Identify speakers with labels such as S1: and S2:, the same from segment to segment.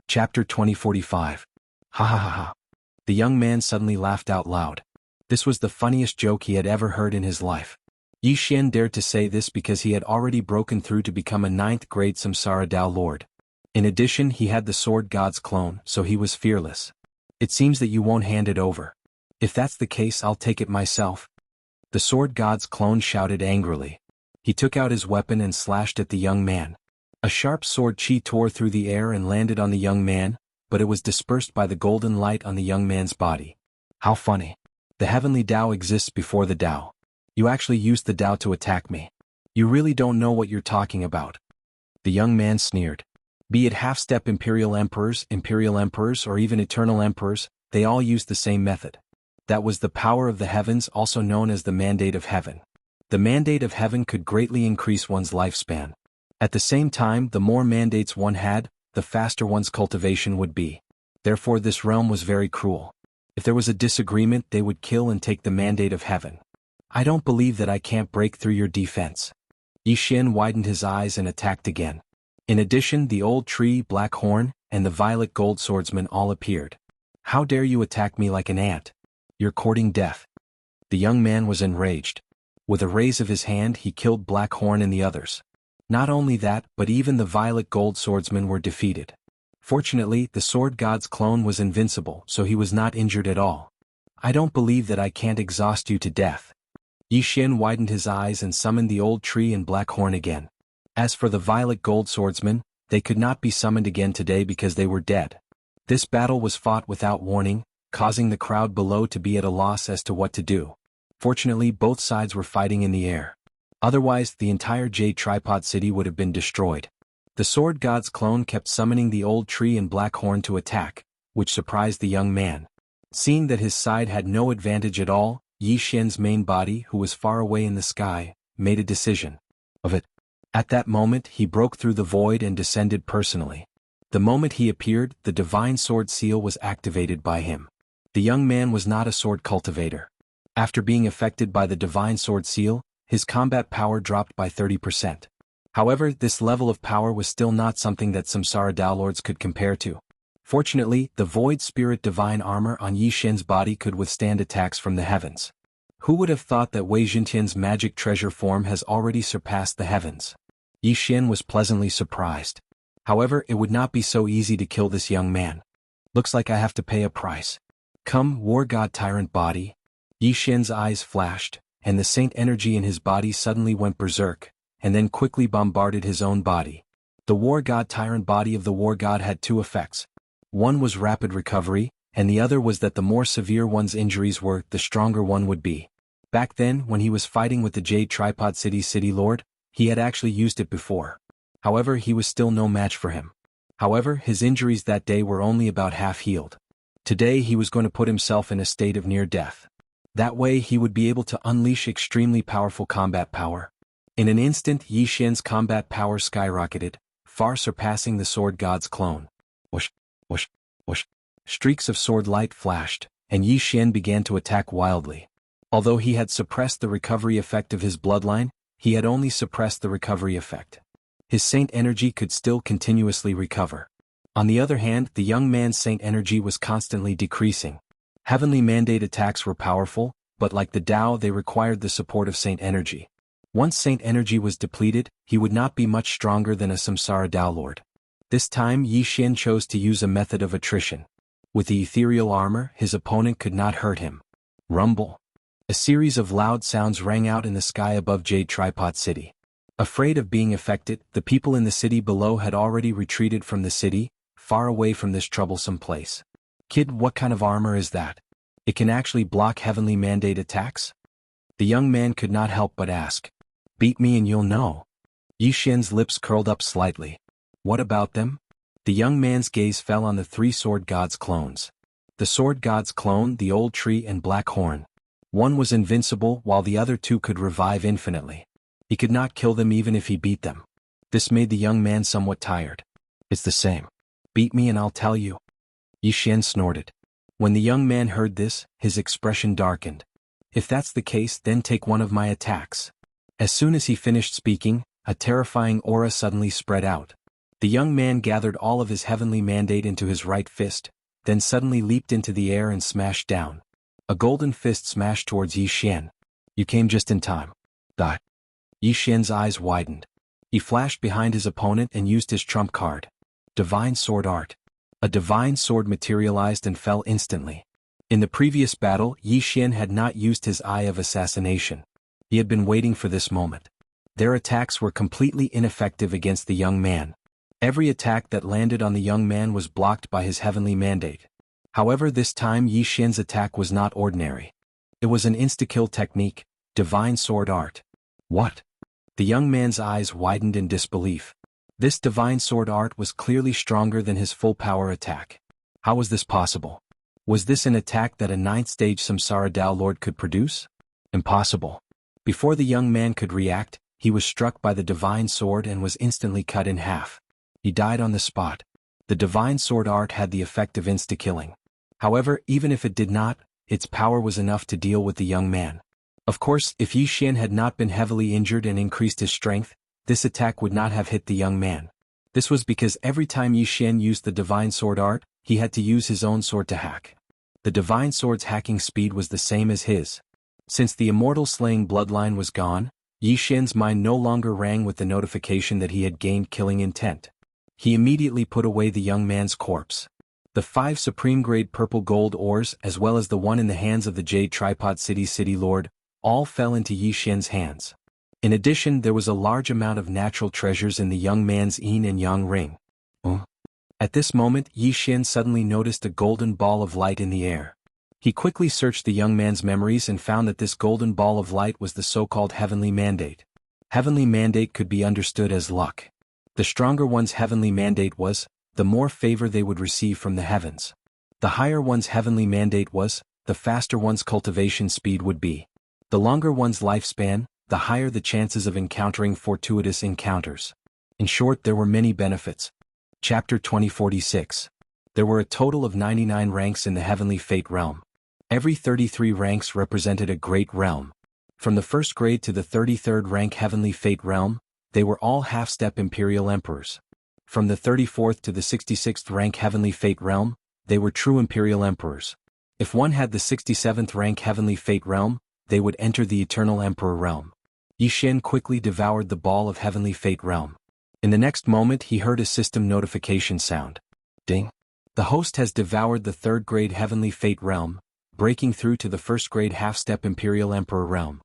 S1: Chapter 2045. Ha ha ha ha. The young man suddenly laughed out loud. This was the funniest joke he had ever heard in his life. Yi Xian dared to say this because he had already broken through to become a 9th-grade Samsara Dao Lord. In addition, he had the Sword God's clone, so he was fearless. It seems that you won't hand it over. If that's the case, I'll take it myself. The Sword God's clone shouted angrily. He took out his weapon and slashed at the young man. A sharp sword chi tore through the air and landed on the young man, but it was dispersed by the golden light on the young man's body. How funny. The heavenly Tao exists before the Tao. You actually used the Tao to attack me. You really don't know what you're talking about. The young man sneered. Be it half-step imperial emperors, or even eternal emperors, they all used the same method. That was the power of the heavens, also known as the mandate of heaven. The mandate of heaven could greatly increase one's lifespan. At the same time, the more mandates one had, the faster one's cultivation would be. Therefore this realm was very cruel. If there was a disagreement, they would kill and take the mandate of heaven. I don't believe that I can't break through your defense. Yi Xian widened his eyes and attacked again. In addition, the old tree, Black Horn, and the violet gold swordsman all appeared. How dare you attack me like an ant? You're courting death. The young man was enraged. With a raise of his hand, he killed Black Horn and the others. Not only that, but even the violet gold swordsmen were defeated. Fortunately, the Sword God's clone was invincible, so he was not injured at all. I don't believe that I can't exhaust you to death. Yi Xian widened his eyes and summoned the old tree and Black Horn again. As for the violet gold swordsmen, they could not be summoned again today because they were dead. This battle was fought without warning, causing the crowd below to be at a loss as to what to do. Fortunately, both sides were fighting in the air. Otherwise, the entire Jade Tripod City would have been destroyed. The Sword God's clone kept summoning the old tree and Black Horn to attack, which surprised the young man. Seeing that his side had no advantage at all, Yi Xian's main body, who was far away in the sky, made a decision. Of it. At that moment, he broke through the void and descended personally. The moment he appeared, the divine sword seal was activated by him. The young man was not a sword cultivator. After being affected by the divine sword seal, his combat power dropped by 30%. However, this level of power was still not something that Samsara Dao Lords could compare to. Fortunately, the Void Spirit Divine Armor on Yi Xian's body could withstand attacks from the heavens. Who would have thought that Wei Jintian's magic treasure form has already surpassed the heavens? Yi Xian was pleasantly surprised. However, it would not be so easy to kill this young man. Looks like I have to pay a price. Come, War God Tyrant Body. Yi Xian's eyes flashed, and the saint energy in his body suddenly went berserk, and then quickly bombarded his own body. The War God Tyrant body of the War God had two effects. One was rapid recovery, and the other was that the more severe one's injuries were, the stronger one would be. Back then, when he was fighting with the Jade Tripod City Lord, he had actually used it before. However, he was still no match for him. However, his injuries that day were only about half healed. Today he was going to put himself in a state of near death. That way he would be able to unleash extremely powerful combat power. In an instant, Yi Xian's combat power skyrocketed, far surpassing the Sword God's clone. Whoosh, whoosh, whoosh. Streaks of sword light flashed, and Yi Xian began to attack wildly. Although he had suppressed the recovery effect of his bloodline, he had only suppressed the recovery effect. His saint energy could still continuously recover. On the other hand, the young man's saint energy was constantly decreasing. Heavenly mandate attacks were powerful, but like the Tao, they required the support of saint energy. Once saint energy was depleted, he would not be much stronger than a Samsara Dao Lord. This time, Yi Xian chose to use a method of attrition. With the ethereal armor, his opponent could not hurt him. Rumble. A series of loud sounds rang out in the sky above Jade Tripod City. Afraid of being affected, the people in the city below had already retreated from the city, far away from this troublesome place. Kid, what kind of armor is that? It can actually block heavenly mandate attacks? The young man could not help but ask. Beat me and you'll know. Yi Xian's lips curled up slightly. What about them? The young man's gaze fell on the three Sword God's clones. The Sword God's clone, the old tree and Black Horn. One was invincible while the other two could revive infinitely. He could not kill them even if he beat them. This made the young man somewhat tired. It's the same. Beat me and I'll tell you. Yi Xian snorted. When the young man heard this, his expression darkened. If that's the case, then take one of my attacks. As soon as he finished speaking, a terrifying aura suddenly spread out. The young man gathered all of his heavenly mandate into his right fist, then suddenly leaped into the air and smashed down. A golden fist smashed towards Yi Xian. You came just in time. Die. Yi Xian's eyes widened. He flashed behind his opponent and used his trump card. Divine Sword Art. A divine sword materialized and fell instantly. In the previous battle, Yi Xian had not used his Eye of Assassination. He had been waiting for this moment. Their attacks were completely ineffective against the young man. Every attack that landed on the young man was blocked by his heavenly mandate. However, this time Yi Xian's attack was not ordinary. It was an insta-kill technique, Divine Sword Art. What? The young man's eyes widened in disbelief. This Divine Sword Art was clearly stronger than his full power attack. How was this possible? Was this an attack that a 9th stage Samsara Tao Lord could produce? Impossible. Before the young man could react, he was struck by the Divine Sword and was instantly cut in half. He died on the spot. The Divine Sword Art had the effect of insta-killing. However, even if it did not, its power was enough to deal with the young man. Of course, if Yi Xian had not been heavily injured and increased his strength, this attack would not have hit the young man. This was because every time Yi Xian used the Divine Sword Art, he had to use his own sword to hack. The Divine Sword's hacking speed was the same as his. Since the immortal slaying bloodline was gone, Yi Xian's mind no longer rang with the notification that he had gained killing intent. He immediately put away the young man's corpse. The 5 supreme-grade purple gold ores as well as the one in the hands of the Jade Tripod City Lord, all fell into Yi Xian's hands. In addition, there was a large amount of natural treasures in the young man's yin and yang ring. At this moment, Yi Xian suddenly noticed a golden ball of light in the air. He quickly searched the young man's memories and found that this golden ball of light was the so-called Heavenly Mandate. Heavenly Mandate could be understood as luck. The stronger one's heavenly mandate was, the more favor they would receive from the heavens. The higher one's heavenly mandate was, the faster one's cultivation speed would be. The longer one's lifespan, the higher the chances of encountering fortuitous encounters. In short, there were many benefits. Chapter 2046. There were a total of 99 ranks in the Heavenly Fate realm. Every 33 ranks represented a great realm. From the 1st grade to the 33rd rank Heavenly Fate realm, they were all half-step Imperial Emperors. From the 34th to the 66th rank Heavenly Fate realm, they were true Imperial Emperors. If one had the 67th rank Heavenly Fate realm, they would enter the Eternal Emperor realm. Yi Xian quickly devoured the ball of Heavenly Fate realm. In the next moment he heard a system notification sound. Ding. The host has devoured the 3rd grade Heavenly Fate realm, breaking through to the 1st grade half-step Imperial Emperor realm.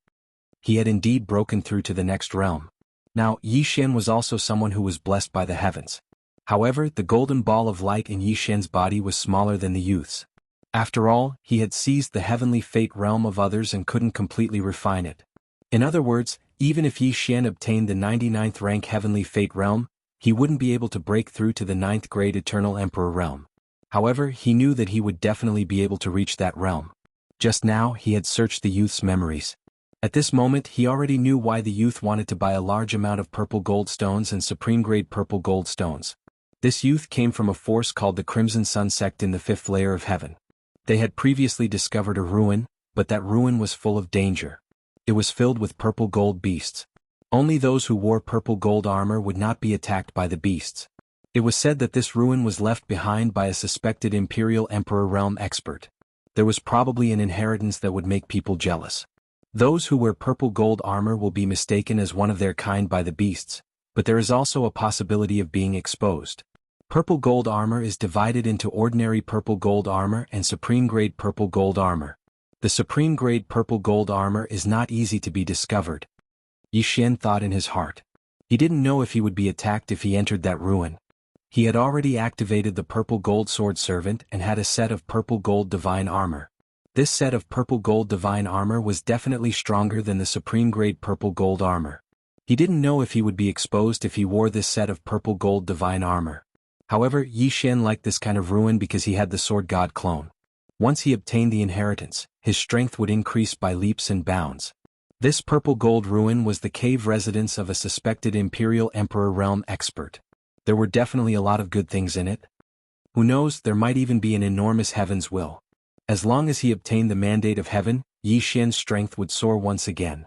S1: He had indeed broken through to the next realm. Now, Yi Xian was also someone who was blessed by the heavens. However, the golden ball of light in Yi Xian's body was smaller than the youth's. After all, he had seized the Heavenly Fate realm of others and couldn't completely refine it. In other words, even if Yi Xian obtained the 99th rank Heavenly Fate realm, he wouldn't be able to break through to the 9th grade Eternal Emperor realm. However, he knew that he would definitely be able to reach that realm. Just now, he had searched the youth's memories. At this moment, he already knew why the youth wanted to buy a large amount of purple gold stones and supreme-grade purple gold stones. This youth came from a force called the Crimson Sun sect in the 5th layer of heaven. They had previously discovered a ruin, but that ruin was full of danger. It was filled with purple gold beasts. Only those who wore purple gold armor would not be attacked by the beasts. It was said that this ruin was left behind by a suspected Imperial Emperor realm expert. There was probably an inheritance that would make people jealous. Those who wear purple gold armor will be mistaken as one of their kind by the beasts, but there is also a possibility of being exposed. Purple gold armor is divided into ordinary purple gold armor and supreme grade purple gold armor. The supreme grade purple gold armor is not easy to be discovered. Yi Xian thought in his heart. He didn't know if he would be attacked if he entered that ruin. He had already activated the purple gold sword servant and had a set of purple gold divine armor. This set of purple gold divine armor was definitely stronger than the supreme grade purple gold armor. He didn't know if he would be exposed if he wore this set of purple gold divine armor. However, Yi Xian liked this kind of ruin because he had the sword god clone. Once he obtained the inheritance, his strength would increase by leaps and bounds. This purple gold ruin was the cave residence of a suspected Imperial Emperor realm expert. There were definitely a lot of good things in it. Who knows, there might even be an enormous heaven's will. As long as he obtained the mandate of heaven, Yi Xian's strength would soar once again.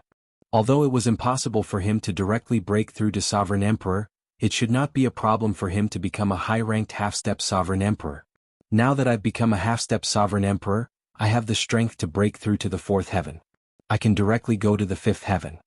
S1: Although it was impossible for him to directly break through to Sovereign Emperor, it should not be a problem for him to become a high-ranked half-step sovereign emperor. Now that I've become a half-step sovereign emperor, I have the strength to break through to the fourth heaven. I can directly go to the fifth heaven.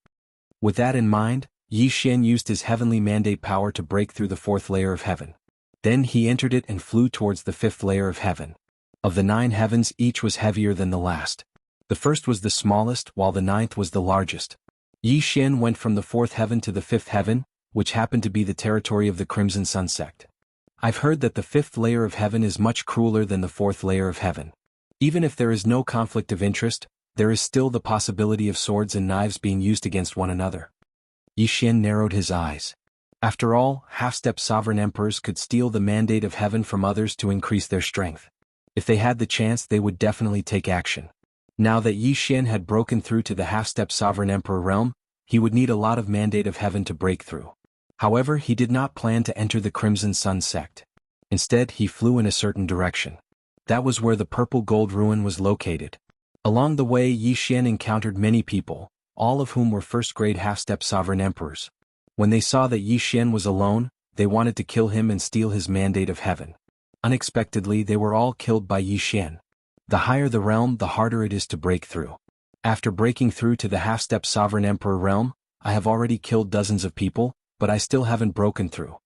S1: With that in mind, Yi Xian used his heavenly mandate power to break through the fourth layer of heaven. Then he entered it and flew towards the fifth layer of heaven. Of the 9 heavens, each was heavier than the last. The first was the smallest, while the 9th was the largest. Yi Xian went from the fourth heaven to the fifth heaven, which happened to be the territory of the Crimson Sun sect. I've heard that the fifth layer of heaven is much crueler than the fourth layer of heaven. Even if there is no conflict of interest, there is still the possibility of swords and knives being used against one another. Yi Xian narrowed his eyes. After all, half-step sovereign emperors could steal the mandate of heaven from others to increase their strength. If they had the chance, they would definitely take action. Now that Yi Xian had broken through to the half-step sovereign emperor realm, he would need a lot of mandate of heaven to break through. However, he did not plan to enter the Crimson Sun sect. Instead, he flew in a certain direction. That was where the purple gold ruin was located. Along the way, Yi Xian encountered many people, all of whom were first-grade half-step sovereign emperors. When they saw that Yi Xian was alone, they wanted to kill him and steal his mandate of heaven. Unexpectedly, they were all killed by Yi Xian. The higher the realm, the harder it is to break through. After breaking through to the half-step sovereign emperor realm, I have already killed dozens of people, but I still haven't broken through.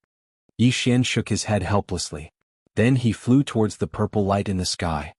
S1: Yi Xian shook his head helplessly. Then he flew towards the purple light in the sky.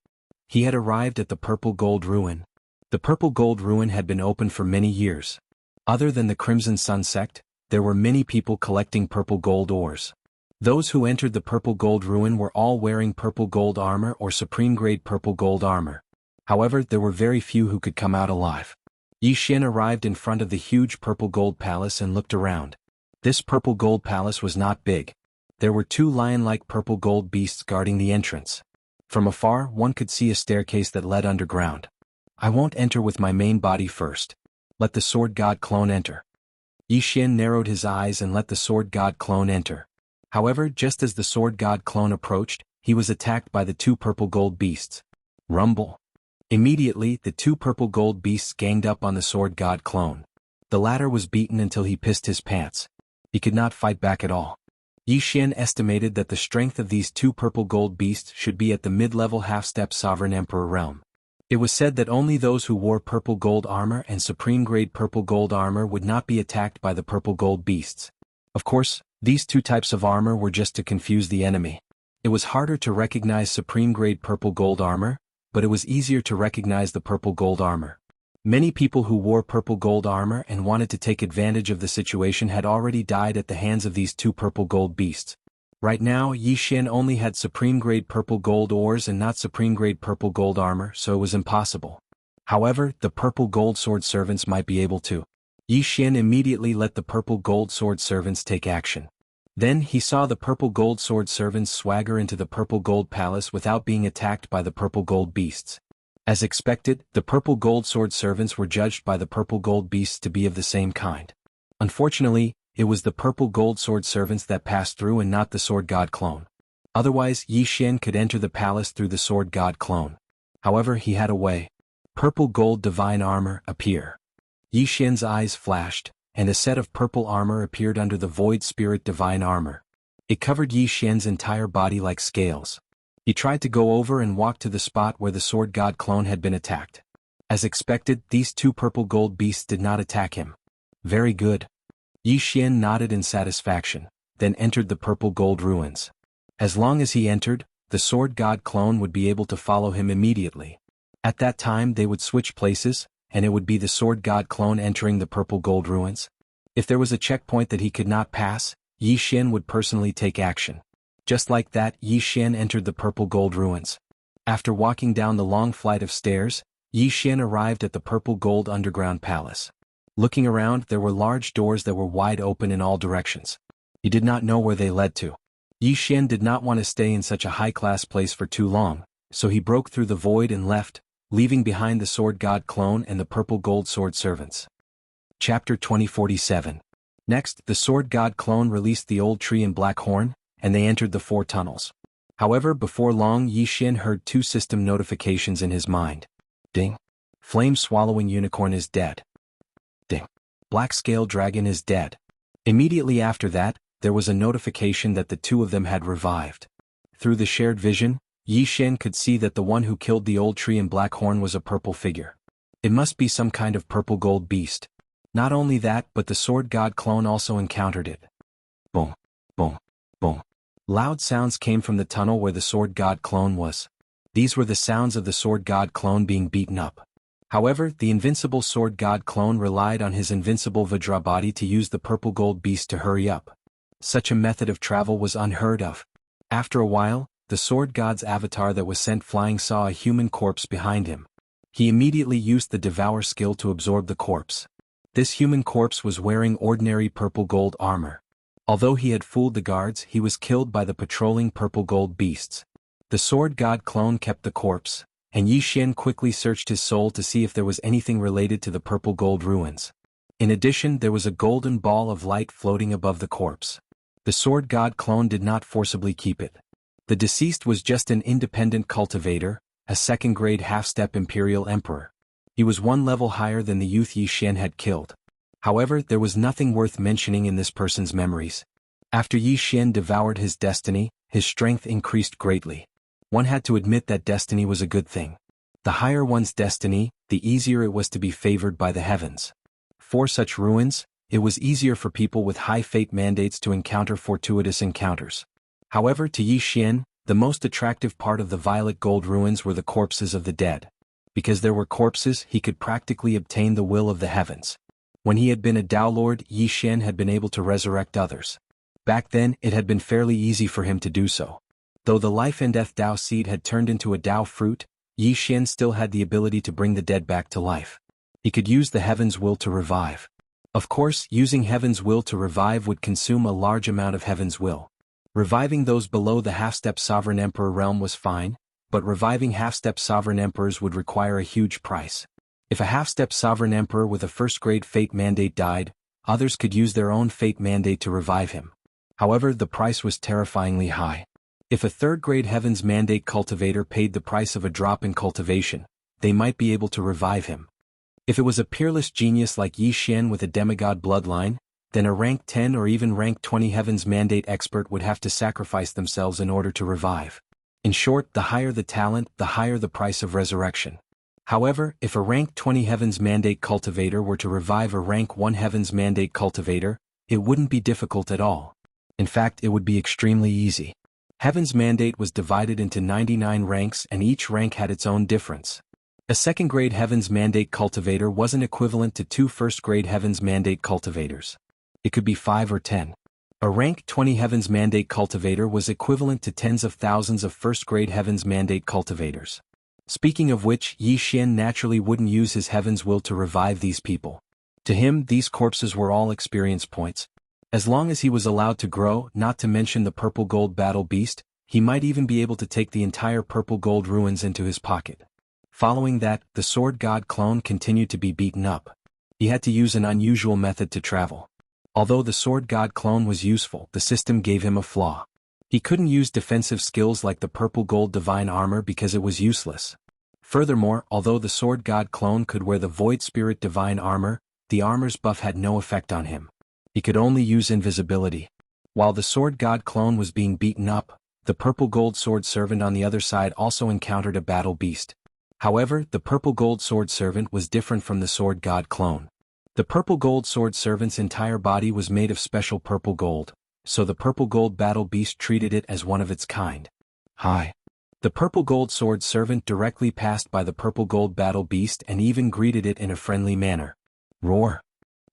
S1: He had arrived at the purple gold ruin. The purple gold ruin had been open for many years. Other than the Crimson Sun sect, there were many people collecting purple gold ores. Those who entered the purple gold ruin were all wearing purple gold armor or supreme-grade purple gold armor. However, there were very few who could come out alive. Yi Xian arrived in front of the huge purple gold palace and looked around. This purple gold palace was not big. There were 2 lion-like purple gold beasts guarding the entrance. From afar, one could see a staircase that led underground. I won't enter with my main body first. Let the sword god clone enter. Yi Xian narrowed his eyes and let the sword god clone enter. However, just as the sword god clone approached, he was attacked by the 2 purple gold beasts. Rumble. Immediately, the 2 purple gold beasts ganged up on the sword god clone. The latter was beaten until he pissed his pants. He could not fight back at all. Yi Xian estimated that the strength of these 2 purple gold beasts should be at the mid-level half-step sovereign emperor realm. It was said that only those who wore purple gold armor and supreme-grade purple gold armor would not be attacked by the purple gold beasts. Of course, these 2 types of armor were just to confuse the enemy. It was harder to recognize supreme-grade purple gold armor, but it was easier to recognize the purple gold armor. Many people who wore purple gold armor and wanted to take advantage of the situation had already died at the hands of these 2 purple gold beasts. Right now, Yi Xian only had supreme-grade purple gold ores and not supreme-grade purple gold armor, so it was impossible. However, the purple gold sword servants might be able to. Yi Xian immediately let the purple gold sword servants take action. Then he saw the purple gold sword servants swagger into the purple gold palace without being attacked by the purple gold beasts. As expected, the purple gold sword servants were judged by the purple gold beasts to be of the same kind. Unfortunately, it was the purple gold sword servants that passed through and not the sword god clone. Otherwise, Yi Xian could enter the palace through the sword god clone. However, he had a way. Purple gold divine armor appear. Yi Xian's eyes flashed, and a set of purple armor appeared under the void spirit divine armor. It covered Yi Xian's entire body like scales. He tried to go over and walk to the spot where the sword god clone had been attacked. As expected, these 2 purple gold beasts did not attack him. Very good. Yi Xian nodded in satisfaction, then entered the purple gold ruins. As long as he entered, the sword god clone would be able to follow him immediately. At that time they would switch places, and it would be the sword god clone entering the purple gold ruins. If there was a checkpoint that he could not pass, Yi Xian would personally take action. Just like that, Yi Xian entered the purple gold ruins. After walking down the long flight of stairs, Yi Xian arrived at the purple gold underground palace. Looking around, there were large doors that were wide open in all directions. He did not know where they led to. Yi Xian did not want to stay in such a high-class place for too long, so he broke through the void and left, leaving behind the sword god clone and the purple gold sword servants. Chapter 2047. Next, the sword god clone released the old tree and black horn, and they entered the 4 tunnels. However, before long Yi Xian heard 2 system notifications in his mind. Ding. Flame-swallowing unicorn is dead. Ding. Black scale dragon is dead. Immediately after that, there was a notification that the two of them had revived. Through the shared vision, Yi Xian could see that the one who killed the old tree and black horn was a purple figure. It must be some kind of purple gold beast. Not only that, but the sword god clone also encountered it. Boom, boom, boom. Loud sounds came from the tunnel where the sword god clone was. These were the sounds of the sword god clone being beaten up. However, the invincible sword god clone relied on his invincible Vajra body to use the purple gold beast to hurry up. Such a method of travel was unheard of. After a while, the sword god's avatar that was sent flying saw a human corpse behind him. He immediately used the devour skill to absorb the corpse. This human corpse was wearing ordinary purple gold armor. Although he had fooled the guards, he was killed by the patrolling purple gold beasts. The sword god clone kept the corpse, and Yi Xian quickly searched his soul to see if there was anything related to the purple gold ruins. In addition, there was a golden ball of light floating above the corpse. The sword god clone did not forcibly keep it. The deceased was just an independent cultivator, a second-grade half-step imperial emperor. He was one level higher than the youth Yi Xian had killed. However, there was nothing worth mentioning in this person's memories. After Yi Xian devoured his destiny, his strength increased greatly. One had to admit that destiny was a good thing. The higher one's destiny, the easier it was to be favored by the heavens. For such ruins, it was easier for people with high fate mandates to encounter fortuitous encounters. However, to Yi Xian, the most attractive part of the violet gold ruins were the corpses of the dead. Because there were corpses, he could practically obtain the will of the heavens. When he had been a Tao Lord, Yi Xian had been able to resurrect others. Back then, it had been fairly easy for him to do so. Though the life and death Tao seed had turned into a Tao fruit, Yi Xian still had the ability to bring the dead back to life. He could use the heaven's will to revive. Of course, using heaven's will to revive would consume a large amount of heaven's will. Reviving those below the half-step sovereign emperor realm was fine, but reviving half-step sovereign emperors would require a huge price. If a half-step sovereign emperor with a first-grade fate mandate died, others could use their own fate mandate to revive him. However, the price was terrifyingly high. If a third-grade heavens mandate cultivator paid the price of a drop in cultivation, they might be able to revive him. If it was a peerless genius like Yi Xian with a demigod bloodline, then a rank 10 or even rank 20 heavens mandate expert would have to sacrifice themselves in order to revive. In short, the higher the talent, the higher the price of resurrection. However, if a rank 20 heavens mandate cultivator were to revive a rank 1 heavens mandate cultivator, it wouldn't be difficult at all. In fact, it would be extremely easy. Heaven's mandate was divided into 99 ranks and each rank had its own difference. A second-grade heavens mandate cultivator wasn't equivalent to 2 first-grade heavens mandate cultivators. It could be 5 or 10. A rank 20 heavens mandate cultivator was equivalent to tens of thousands of first-grade heavens mandate cultivators. Speaking of which, Yi Xian naturally wouldn't use his heaven's will to revive these people. To him, these corpses were all experience points. As long as he was allowed to grow, not to mention the purple gold battle beast, he might even be able to take the entire purple gold ruins into his pocket. Following that, the sword god clone continued to be beaten up. He had to use an unusual method to travel. Although the sword god clone was useful, the system gave him a flaw. He couldn't use defensive skills like the purple gold divine armor because it was useless. Furthermore, although the sword god clone could wear the void spirit divine armor, the armor's buff had no effect on him. He could only use invisibility. While the sword god clone was being beaten up, the purple gold sword servant on the other side also encountered a battle beast. However, the purple gold sword servant was different from the sword god clone. The purple gold sword servant's entire body was made of special purple gold, so the purple gold battle beast treated it as one of its kind. Hi. The purple gold sword servant directly passed by the purple gold battle beast and even greeted it in a friendly manner. Roar.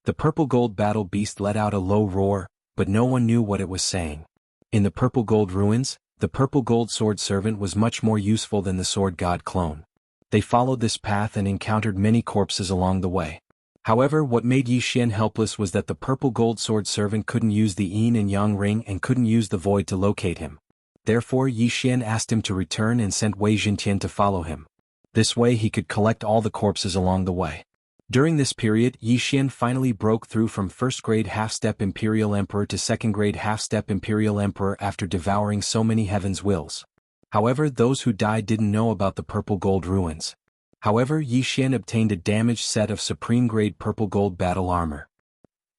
S1: The purple gold battle beast let out a low roar, but no one knew what it was saying. In the purple gold ruins, the purple gold sword servant was much more useful than the sword god clone. They followed this path and encountered many corpses along the way. However, what made Yi Xian helpless was that the purple gold sword servant couldn't use the yin and yang ring and couldn't use the void to locate him. Therefore, Yi Xian asked him to return and sent Wei Jintian to follow him. This way he could collect all the corpses along the way. During this period, Yi Xian finally broke through from first-grade half-step Imperial Emperor to second-grade half-step Imperial Emperor after devouring so many heaven's wills. However, those who died didn't know about the purple gold ruins. However, Yi Xian obtained a damaged set of supreme-grade purple gold battle armor.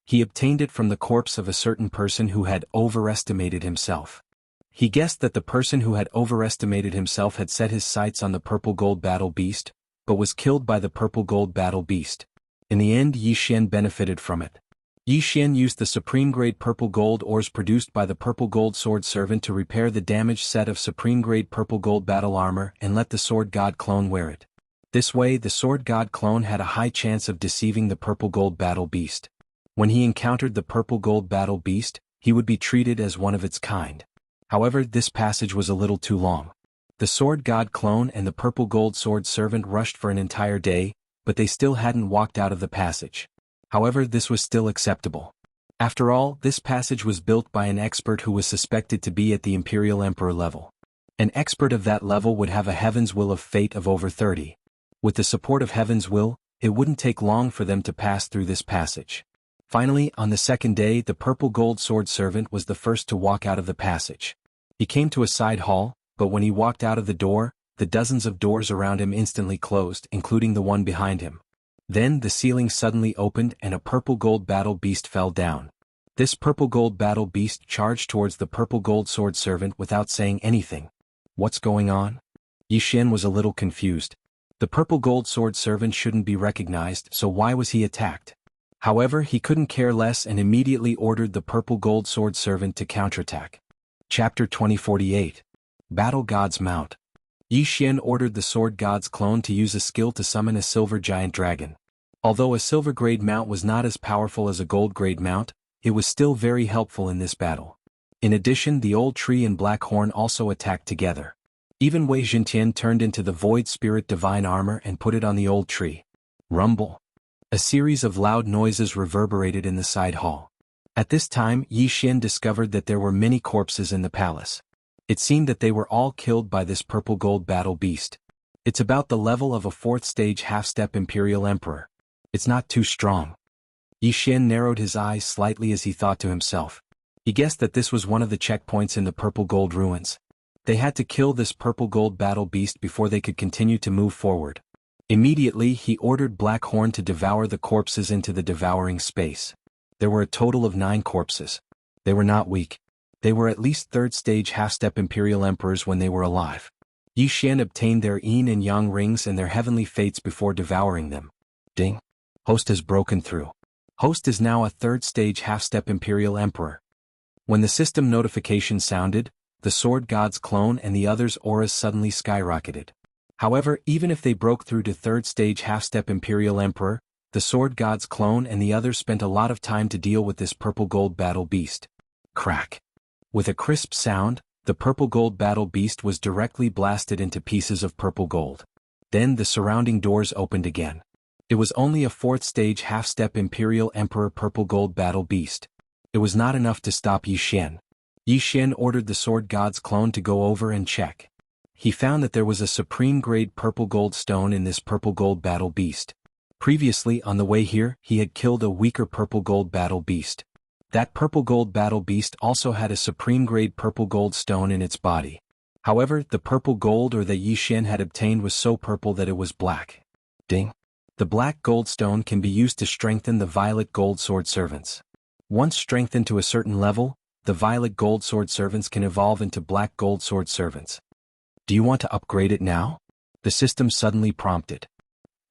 S1: He obtained it from the corpse of a certain person who had overestimated himself. He guessed that the person who had overestimated himself had set his sights on the purple gold battle beast, but was killed by the purple gold battle beast. In the end, Yi Xian benefited from it. Yi Xian used the supreme-grade purple gold ores produced by the purple gold sword servant to repair the damaged set of supreme-grade purple gold battle armor and let the sword god clone wear it. This way, the sword god clone had a high chance of deceiving the purple gold battle beast. When he encountered the purple gold battle beast, he would be treated as one of its kind. However, this passage was a little too long. The sword god clone and the purple gold sword servant rushed for an entire day, but they still hadn't walked out of the passage. However, this was still acceptable. After all, this passage was built by an expert who was suspected to be at the Imperial Emperor level. An expert of that level would have a Heaven's Will of Fate of over 30. With the support of Heaven's Will, it wouldn't take long for them to pass through this passage. Finally, on the second day, the purple gold sword servant was the first to walk out of the passage. He came to a side hall, but when he walked out of the door, the dozens of doors around him instantly closed, including the one behind him. Then the ceiling suddenly opened and a purple gold battle beast fell down. This purple gold battle beast charged towards the purple gold sword servant without saying anything. What's going on? Yi Xian was a little confused. The purple gold sword servant shouldn't be recognized, so why was he attacked? However, he couldn't care less and immediately ordered the purple gold sword servant to counterattack. Chapter 2048. Battle God's Mount. Yi Xian ordered the sword god's clone to use a skill to summon a silver giant dragon. Although a silver grade mount was not as powerful as a gold grade mount, it was still very helpful in this battle. In addition, the old tree and black horn also attacked together. Even Wei Jintian turned into the void spirit divine armor and put it on the old tree. Rumble. A series of loud noises reverberated in the side hall. At this time, Yi Xian discovered that there were many corpses in the palace. It seemed that they were all killed by this purple gold battle beast. It's about the level of a 4th stage half-step Imperial Emperor. It's not too strong. Yi Xian narrowed his eyes slightly as he thought to himself. He guessed that this was one of the checkpoints in the purple gold ruins. They had to kill this purple gold battle beast before they could continue to move forward. Immediately, he ordered Black Horn to devour the corpses into the devouring space. There were a total of 9 corpses. They were not weak. They were at least 3rd stage half-step Imperial Emperors when they were alive. Yi Xian obtained their yin and yang rings and their heavenly fates before devouring them. Ding. Host has broken through. Host is now a 3rd stage half-step Imperial Emperor. When the system notification sounded, the sword god's clone and the others' auras suddenly skyrocketed. However, even if they broke through to 3rd stage half-step Imperial Emperor, the sword god's clone and the others spent a lot of time to deal with this purple gold battle beast. Crack. With a crisp sound, the purple gold battle beast was directly blasted into pieces of purple gold. Then the surrounding doors opened again. It was only a 4th stage half-step Imperial Emperor purple gold battle beast. It was not enough to stop Yi Xian. Yi Xian ordered the sword god's clone to go over and check. He found that there was a supreme-grade purple gold stone in this purple gold battle beast. Previously, on the way here, he had killed a weaker purple gold battle beast. That purple gold battle beast also had a supreme-grade purple gold stone in its body. However, the purple gold ore that Yi Xian had obtained was so purple that it was black. Ding. The black gold stone can be used to strengthen the violet gold sword servants. Once strengthened to a certain level, the violet gold sword servants can evolve into black gold sword servants. Do you want to upgrade it now? The system suddenly prompted.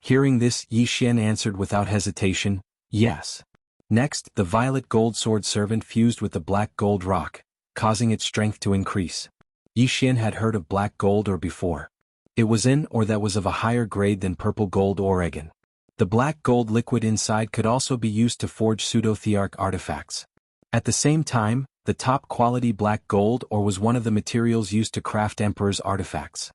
S1: Hearing this, Yi Xian answered without hesitation, yes. Next, the violet gold sword servant fused with the black gold rock, causing its strength to increase. Yi Xian had heard of black gold ore before. It was an ore that was of a higher grade than purple gold oregon. The black gold liquid inside could also be used to forge pseudo-thearch artifacts. At the same time, the top-quality black gold ore was one of the materials used to craft Emperor's artifacts.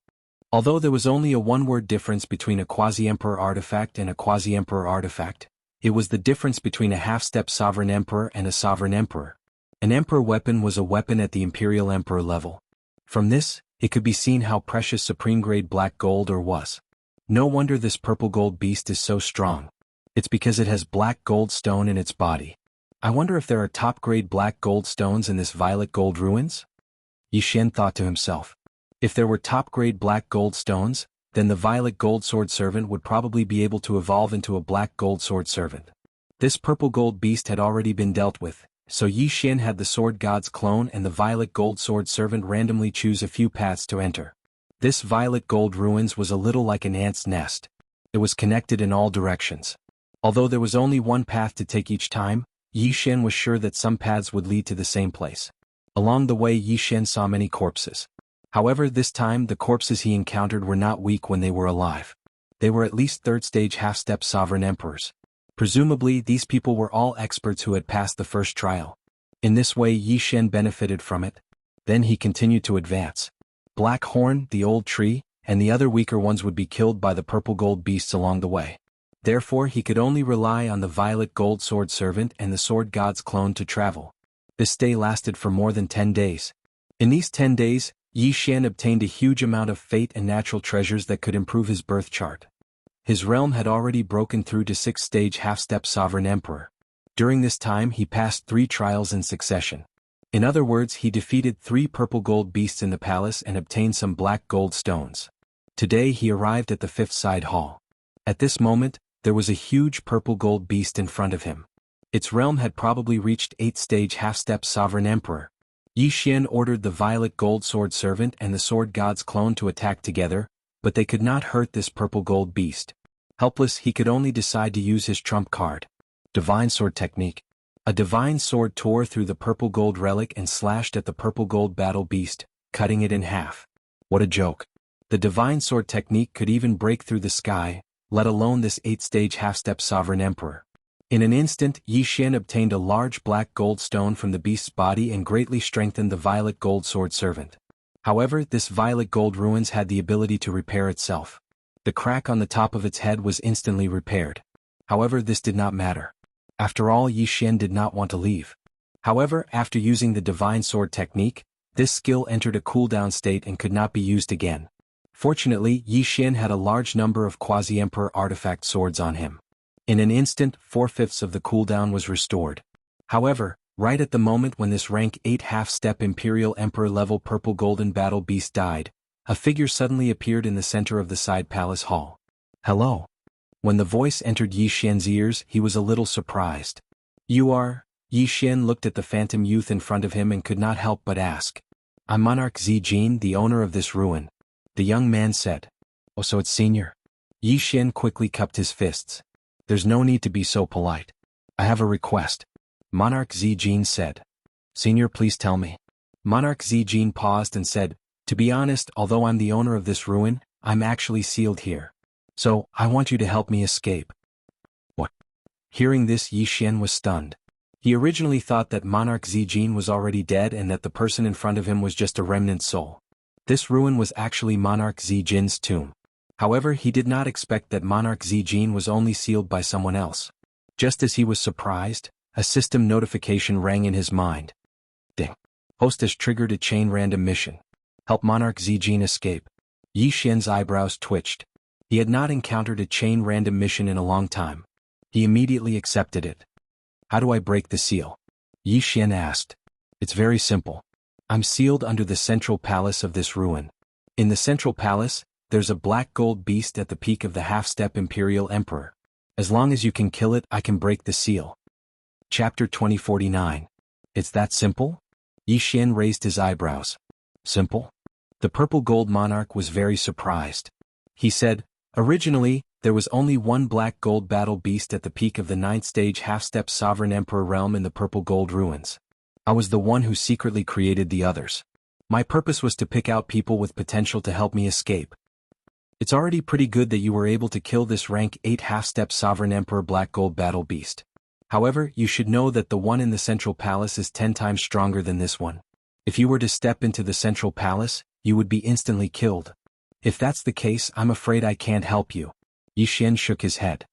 S1: Although there was only a one-word difference between a quasi-Emperor artifact and a quasi-Emperor artifact, it was the difference between a half-step Sovereign Emperor and a Sovereign Emperor. An Emperor weapon was a weapon at the Imperial Emperor level. From this, it could be seen how precious supreme-grade black gold ore was. No wonder this purple gold beast is so strong. It's because it has black gold stone in its body. I wonder if there are top-grade black gold stones in this violet gold ruins? Yi Xian thought to himself. If there were top-grade black gold stones, then the violet gold sword servant would probably be able to evolve into a black gold sword servant. This purple gold beast had already been dealt with, so Yi Xian had the sword god's clone and the violet gold sword servant randomly choose a few paths to enter. This violet gold ruins was a little like an ant's nest. It was connected in all directions. Although there was only one path to take each time, Yi Xian was sure that some paths would lead to the same place. Along the way Yi Xian saw many corpses. However, this time the corpses he encountered were not weak when they were alive. They were at least third-stage half-step sovereign emperors. Presumably, these people were all experts who had passed the first trial. In this way Yi Xian benefited from it. Then he continued to advance. Black Horn, the old tree, and the other weaker ones would be killed by the purple gold beasts along the way. Therefore he could only rely on the violet gold sword servant and the sword god's clone to travel. This stay lasted for more than 10 days. In these 10 days, Yi Xian obtained a huge amount of fate and natural treasures that could improve his birth chart. His realm had already broken through to 6th-stage half-step sovereign emperor. During this time he passed 3 trials in succession. In other words, he defeated 3 purple gold beasts in the palace and obtained some black gold stones. Today he arrived at the 5th side hall. At this moment, there was a huge purple gold beast in front of him. Its realm had probably reached 8th-stage half-step sovereign emperor. Yi Xian ordered the violet gold sword servant and the sword god's clone to attack together, but they could not hurt this purple gold beast. Helpless, he could only decide to use his trump card. Divine Sword Technique. A divine sword tore through the purple gold relic and slashed at the purple gold battle beast, cutting it in half. What a joke. The divine sword technique could even break through the sky, let alone this 8th-stage half-step sovereign emperor. In an instant, Yi Xian obtained a large black gold stone from the beast's body and greatly strengthened the violet gold sword servant. However, this violet gold ruins had the ability to repair itself. The crack on the top of its head was instantly repaired. However, this did not matter. After all, Yi Xian did not want to leave. However, after using the divine sword technique, this skill entered a cooldown state and could not be used again. Fortunately, Yi Xian had a large number of quasi-emperor artifact swords on him. In an instant, 4/5 of the cooldown was restored. However, right at the moment when this rank 8 half-step Imperial Emperor level purple golden battle beast died, a figure suddenly appeared in the center of the side palace hall. Hello. When the voice entered Yi Xian's ears, he was a little surprised. You are? Yi Xian looked at the phantom youth in front of him and could not help but ask. I'm Monarch Zijin, the owner of this ruin. The young man said. Oh, so it's Senior? Yi Xian quickly cupped his fists. There's no need to be so polite. I have a request. Monarch Zijin said. Senior, please tell me. Monarch Zijin paused and said, to be honest, although I'm the owner of this ruin, I'm actually sealed here. So, I want you to help me escape. What? Hearing this, Yi Xian was stunned. He originally thought that Monarch Zijin was already dead and that the person in front of him was just a remnant soul. This ruin was actually Monarch Zijin's tomb. However, he did not expect that Monarch Zijin was only sealed by someone else. Just as he was surprised, a system notification rang in his mind. Ding. Host has triggered a chain random mission. Help Monarch Zijin escape. Yi Xian's eyebrows twitched. He had not encountered a chain random mission in a long time. He immediately accepted it. How do I break the seal? Yi Xian asked. It's very simple. I'm sealed under the central palace of this ruin. In the central palace, there's a black gold beast at the peak of the half-step Imperial Emperor. As long as you can kill it, I can break the seal. Chapter 2049. It's that simple? Yi Xian raised his eyebrows. Simple? The purple gold monarch was very surprised. He said, originally, there was only one black gold battle beast at the peak of the 9th stage half-step sovereign emperor realm in the purple gold ruins. I was the one who secretly created the others. My purpose was to pick out people with potential to help me escape. It's already pretty good that you were able to kill this rank 8 half-step sovereign emperor black gold battle beast. However, you should know that the one in the central palace is 10 times stronger than this one. If you were to step into the central palace, you would be instantly killed. If that's the case, I'm afraid I can't help you. Yi Xian shook his head.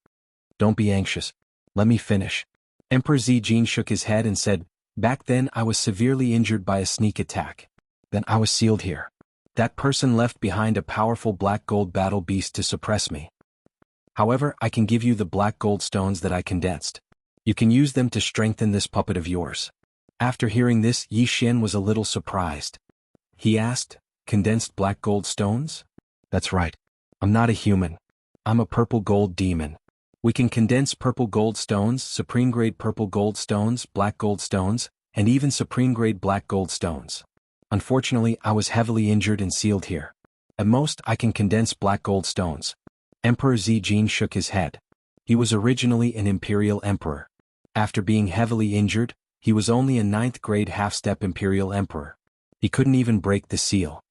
S1: Don't be anxious. Let me finish. Emperor Zijin shook his head and said, back then I was severely injured by a sneak attack. Then I was sealed here. That person left behind a powerful black gold battle beast to suppress me. However, I can give you the black gold stones that I condensed. You can use them to strengthen this puppet of yours. After hearing this, Yi Xian was a little surprised. He asked, condensed black gold stones? That's right. I'm not a human. I'm a purple gold demon. We can condense purple gold stones, supreme grade purple gold stones, black gold stones, and even supreme grade black gold stones. Unfortunately, I was heavily injured and sealed here. At most, I can condense black gold stones. Emperor Zijin shook his head. He was originally an imperial emperor. After being heavily injured, he was only a 9th grade half-step imperial emperor. He couldn't even break the seal.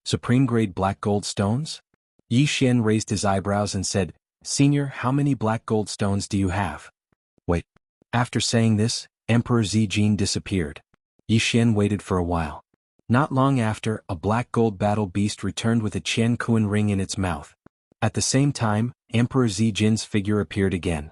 S1: Supreme grade black gold stones? Yi Xian raised his eyebrows and said, "Senior, how many black gold stones do you have?" Wait. After saying this, Emperor Zijin disappeared. Yi Xian waited for a while. Not long after, a black gold battle beast returned with a Qian ring in its mouth. At the same time, Emperor Zijin's figure appeared again.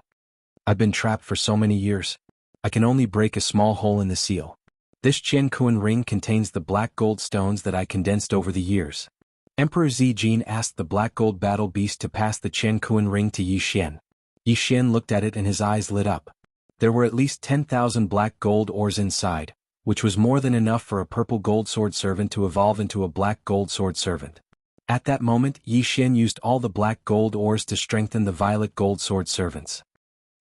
S1: I've been trapped for so many years. I can only break a small hole in the seal. This Qian ring contains the black gold stones that I condensed over the years. Emperor Zijin asked the black gold battle beast to pass the Qian ring to Yi Xian. Yi Xian looked at it and his eyes lit up. There were at least 10,000 black gold ores inside, which was more than enough for a purple gold sword servant to evolve into a black gold sword servant. At that moment, Yi Xian used all the black gold ores to strengthen the violet gold sword servants.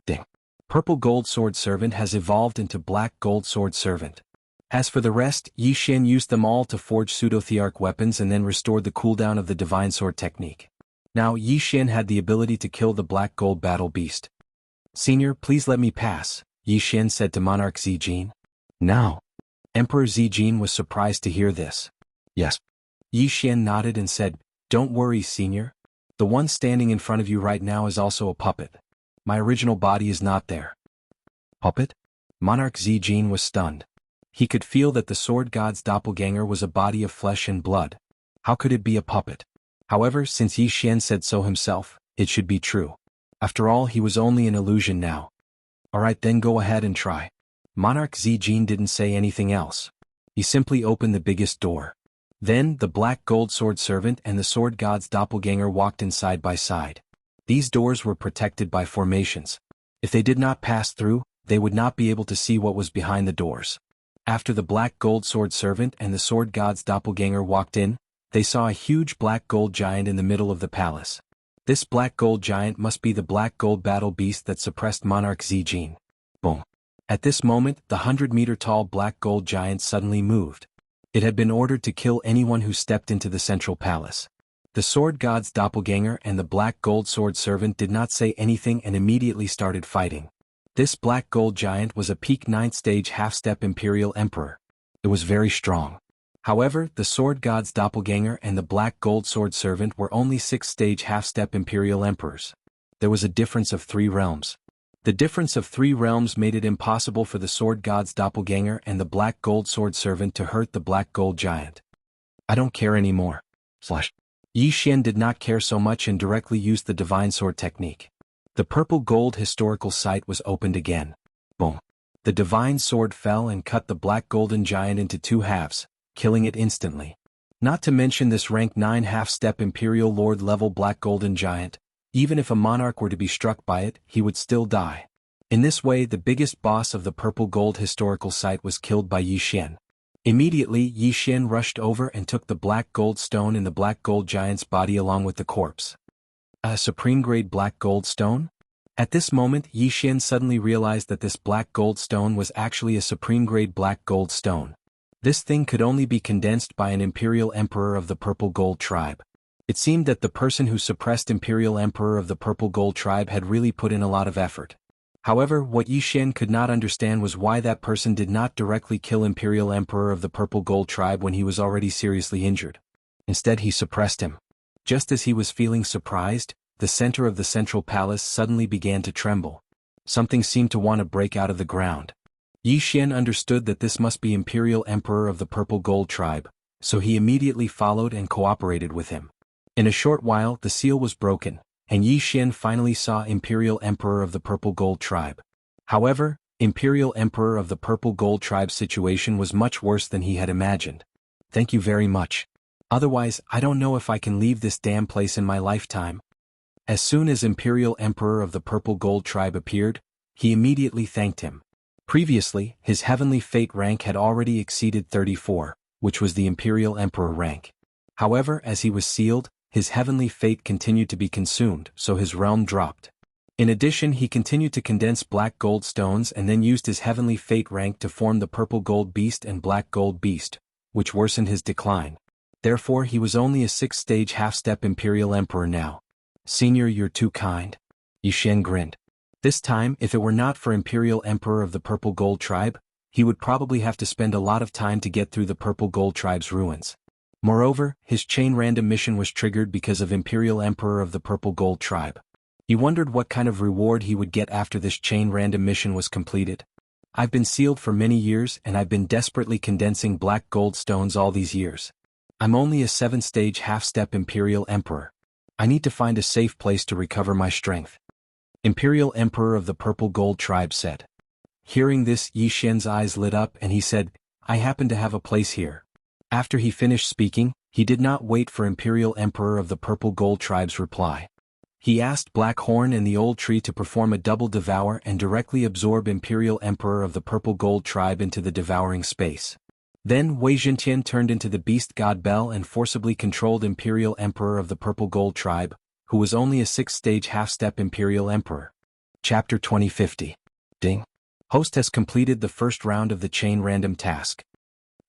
S1: Ding. Purple gold sword servant has evolved into black gold sword servant. As for the rest, Yi Xian used them all to forge pseudo-thearch weapons and then restored the cooldown of the divine sword technique. Now Yi Xian had the ability to kill the black gold battle beast. "Senior, please let me pass," Yi Xian said to Monarch Zijin. "Now." Emperor Zijin was surprised to hear this. "Yes." Yi Xian nodded and said, "Don't worry, Senior. The one standing in front of you right now is also a puppet. My original body is not there." Puppet? Monarch Zijin was stunned. He could feel that the sword god's doppelganger was a body of flesh and blood. How could it be a puppet? However, since Yi Xian said so himself, it should be true. After all, he was only an illusion now. "Alright, then go ahead and try." Monarch Zijin didn't say anything else. He simply opened the biggest door. Then, the black gold sword servant and the sword god's doppelganger walked in side by side. These doors were protected by formations. If they did not pass through, they would not be able to see what was behind the doors. After the black gold sword servant and the sword god's doppelganger walked in, they saw a huge black gold giant in the middle of the palace. This black gold giant must be the black gold battle beast that suppressed Monarch Zijin. Boom. At this moment, the 100-meter-tall black gold giant suddenly moved. It had been ordered to kill anyone who stepped into the central palace. The sword god's doppelganger and the black gold sword servant did not say anything and immediately started fighting. This black gold giant was a peak 9th stage half-step imperial emperor. It was very strong. However, the sword god's doppelganger and the black gold sword servant were only 6th stage half-step imperial emperors. There was a difference of 3 realms. The difference of 3 realms made it impossible for the sword god's doppelganger and the black gold sword servant to hurt the black gold giant. "I don't care anymore." Yi Xian did not care so much and directly used the divine sword technique. The purple gold historical site was opened again. Boom. The divine sword fell and cut the black golden giant into 2 halves, killing it instantly. Not to mention this rank 9 half-step imperial lord level black golden giant. Even if a monarch were to be struck by it, he would still die. In this way, the biggest boss of the purple gold historical site was killed by Yi Xian. Immediately, Yi Xian rushed over and took the black gold stone in the black gold giant's body along with the corpse. A supreme grade black gold stone? At this moment, Yi Xian suddenly realized that this black gold stone was actually a supreme grade black gold stone. This thing could only be condensed by an imperial emperor of the purple gold tribe. It seemed that the person who suppressed imperial emperor of the purple gold tribe had really put in a lot of effort. However, what Yi Xian could not understand was why that person did not directly kill imperial emperor of the purple gold tribe when he was already seriously injured. Instead, he suppressed him. Just as he was feeling surprised, the center of the central palace suddenly began to tremble. Something seemed to want to break out of the ground. Yi Xian understood that this must be imperial emperor of the purple gold tribe, so he immediately followed and cooperated with him. In a short while, the seal was broken, and Yi Xian finally saw imperial emperor of the purple gold tribe. However, imperial emperor of the purple gold tribe's situation was much worse than he had imagined. "Thank you very much. Otherwise, I don't know if I can leave this damn place in my lifetime." As soon as imperial emperor of the purple gold tribe appeared, he immediately thanked him. Previously, his heavenly fate rank had already exceeded 34, which was the imperial emperor rank. However, as he was sealed, his heavenly fate continued to be consumed, so his realm dropped. In addition, he continued to condense black gold stones and then used his heavenly fate rank to form the purple gold beast and black gold beast, which worsened his decline. Therefore he was only a 6th-stage half-step Imperial Emperor now. Senior, you're too kind. Yixian grinned. This time, if it were not for Imperial Emperor of the Purple Gold Tribe, he would probably have to spend a lot of time to get through the Purple Gold Tribe's ruins. Moreover, his chain random mission was triggered because of Imperial Emperor of the Purple Gold Tribe. He wondered what kind of reward he would get after this chain random mission was completed. I've been sealed for many years and I've been desperately condensing black gold stones all these years. I'm only a 7th-stage half-step Imperial Emperor. I need to find a safe place to recover my strength. Imperial Emperor of the Purple Gold Tribe said. Hearing this, Yixian's eyes lit up and he said, I happen to have a place here. After he finished speaking, he did not wait for Imperial Emperor of the Purple Gold Tribe's reply. He asked Black Horn and the Old Tree to perform a double devour and directly absorb Imperial Emperor of the Purple Gold Tribe into the devouring space. Then Wei Zhentian turned into the beast god Bell and forcibly controlled Imperial Emperor of the Purple Gold Tribe, who was only a 6th-stage half-step Imperial Emperor. Chapter 2050. Ding. Host has completed the first round of the chain random task.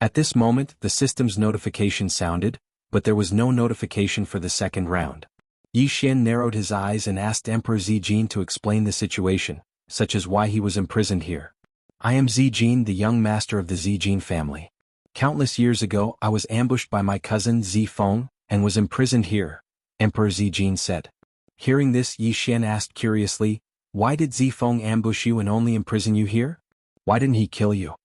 S1: At this moment, the system's notification sounded, but there was no notification for the second round. Yixian narrowed his eyes and asked Emperor Zijin to explain the situation, such as why he was imprisoned here. I am Zijin, the young master of the Zijin family. Countless years ago I was ambushed by my cousin Zifeng, and was imprisoned here, Emperor Zijin said. Hearing this, Yixian asked curiously, why did Zifeng ambush you and only imprison you here? Why didn't he kill you?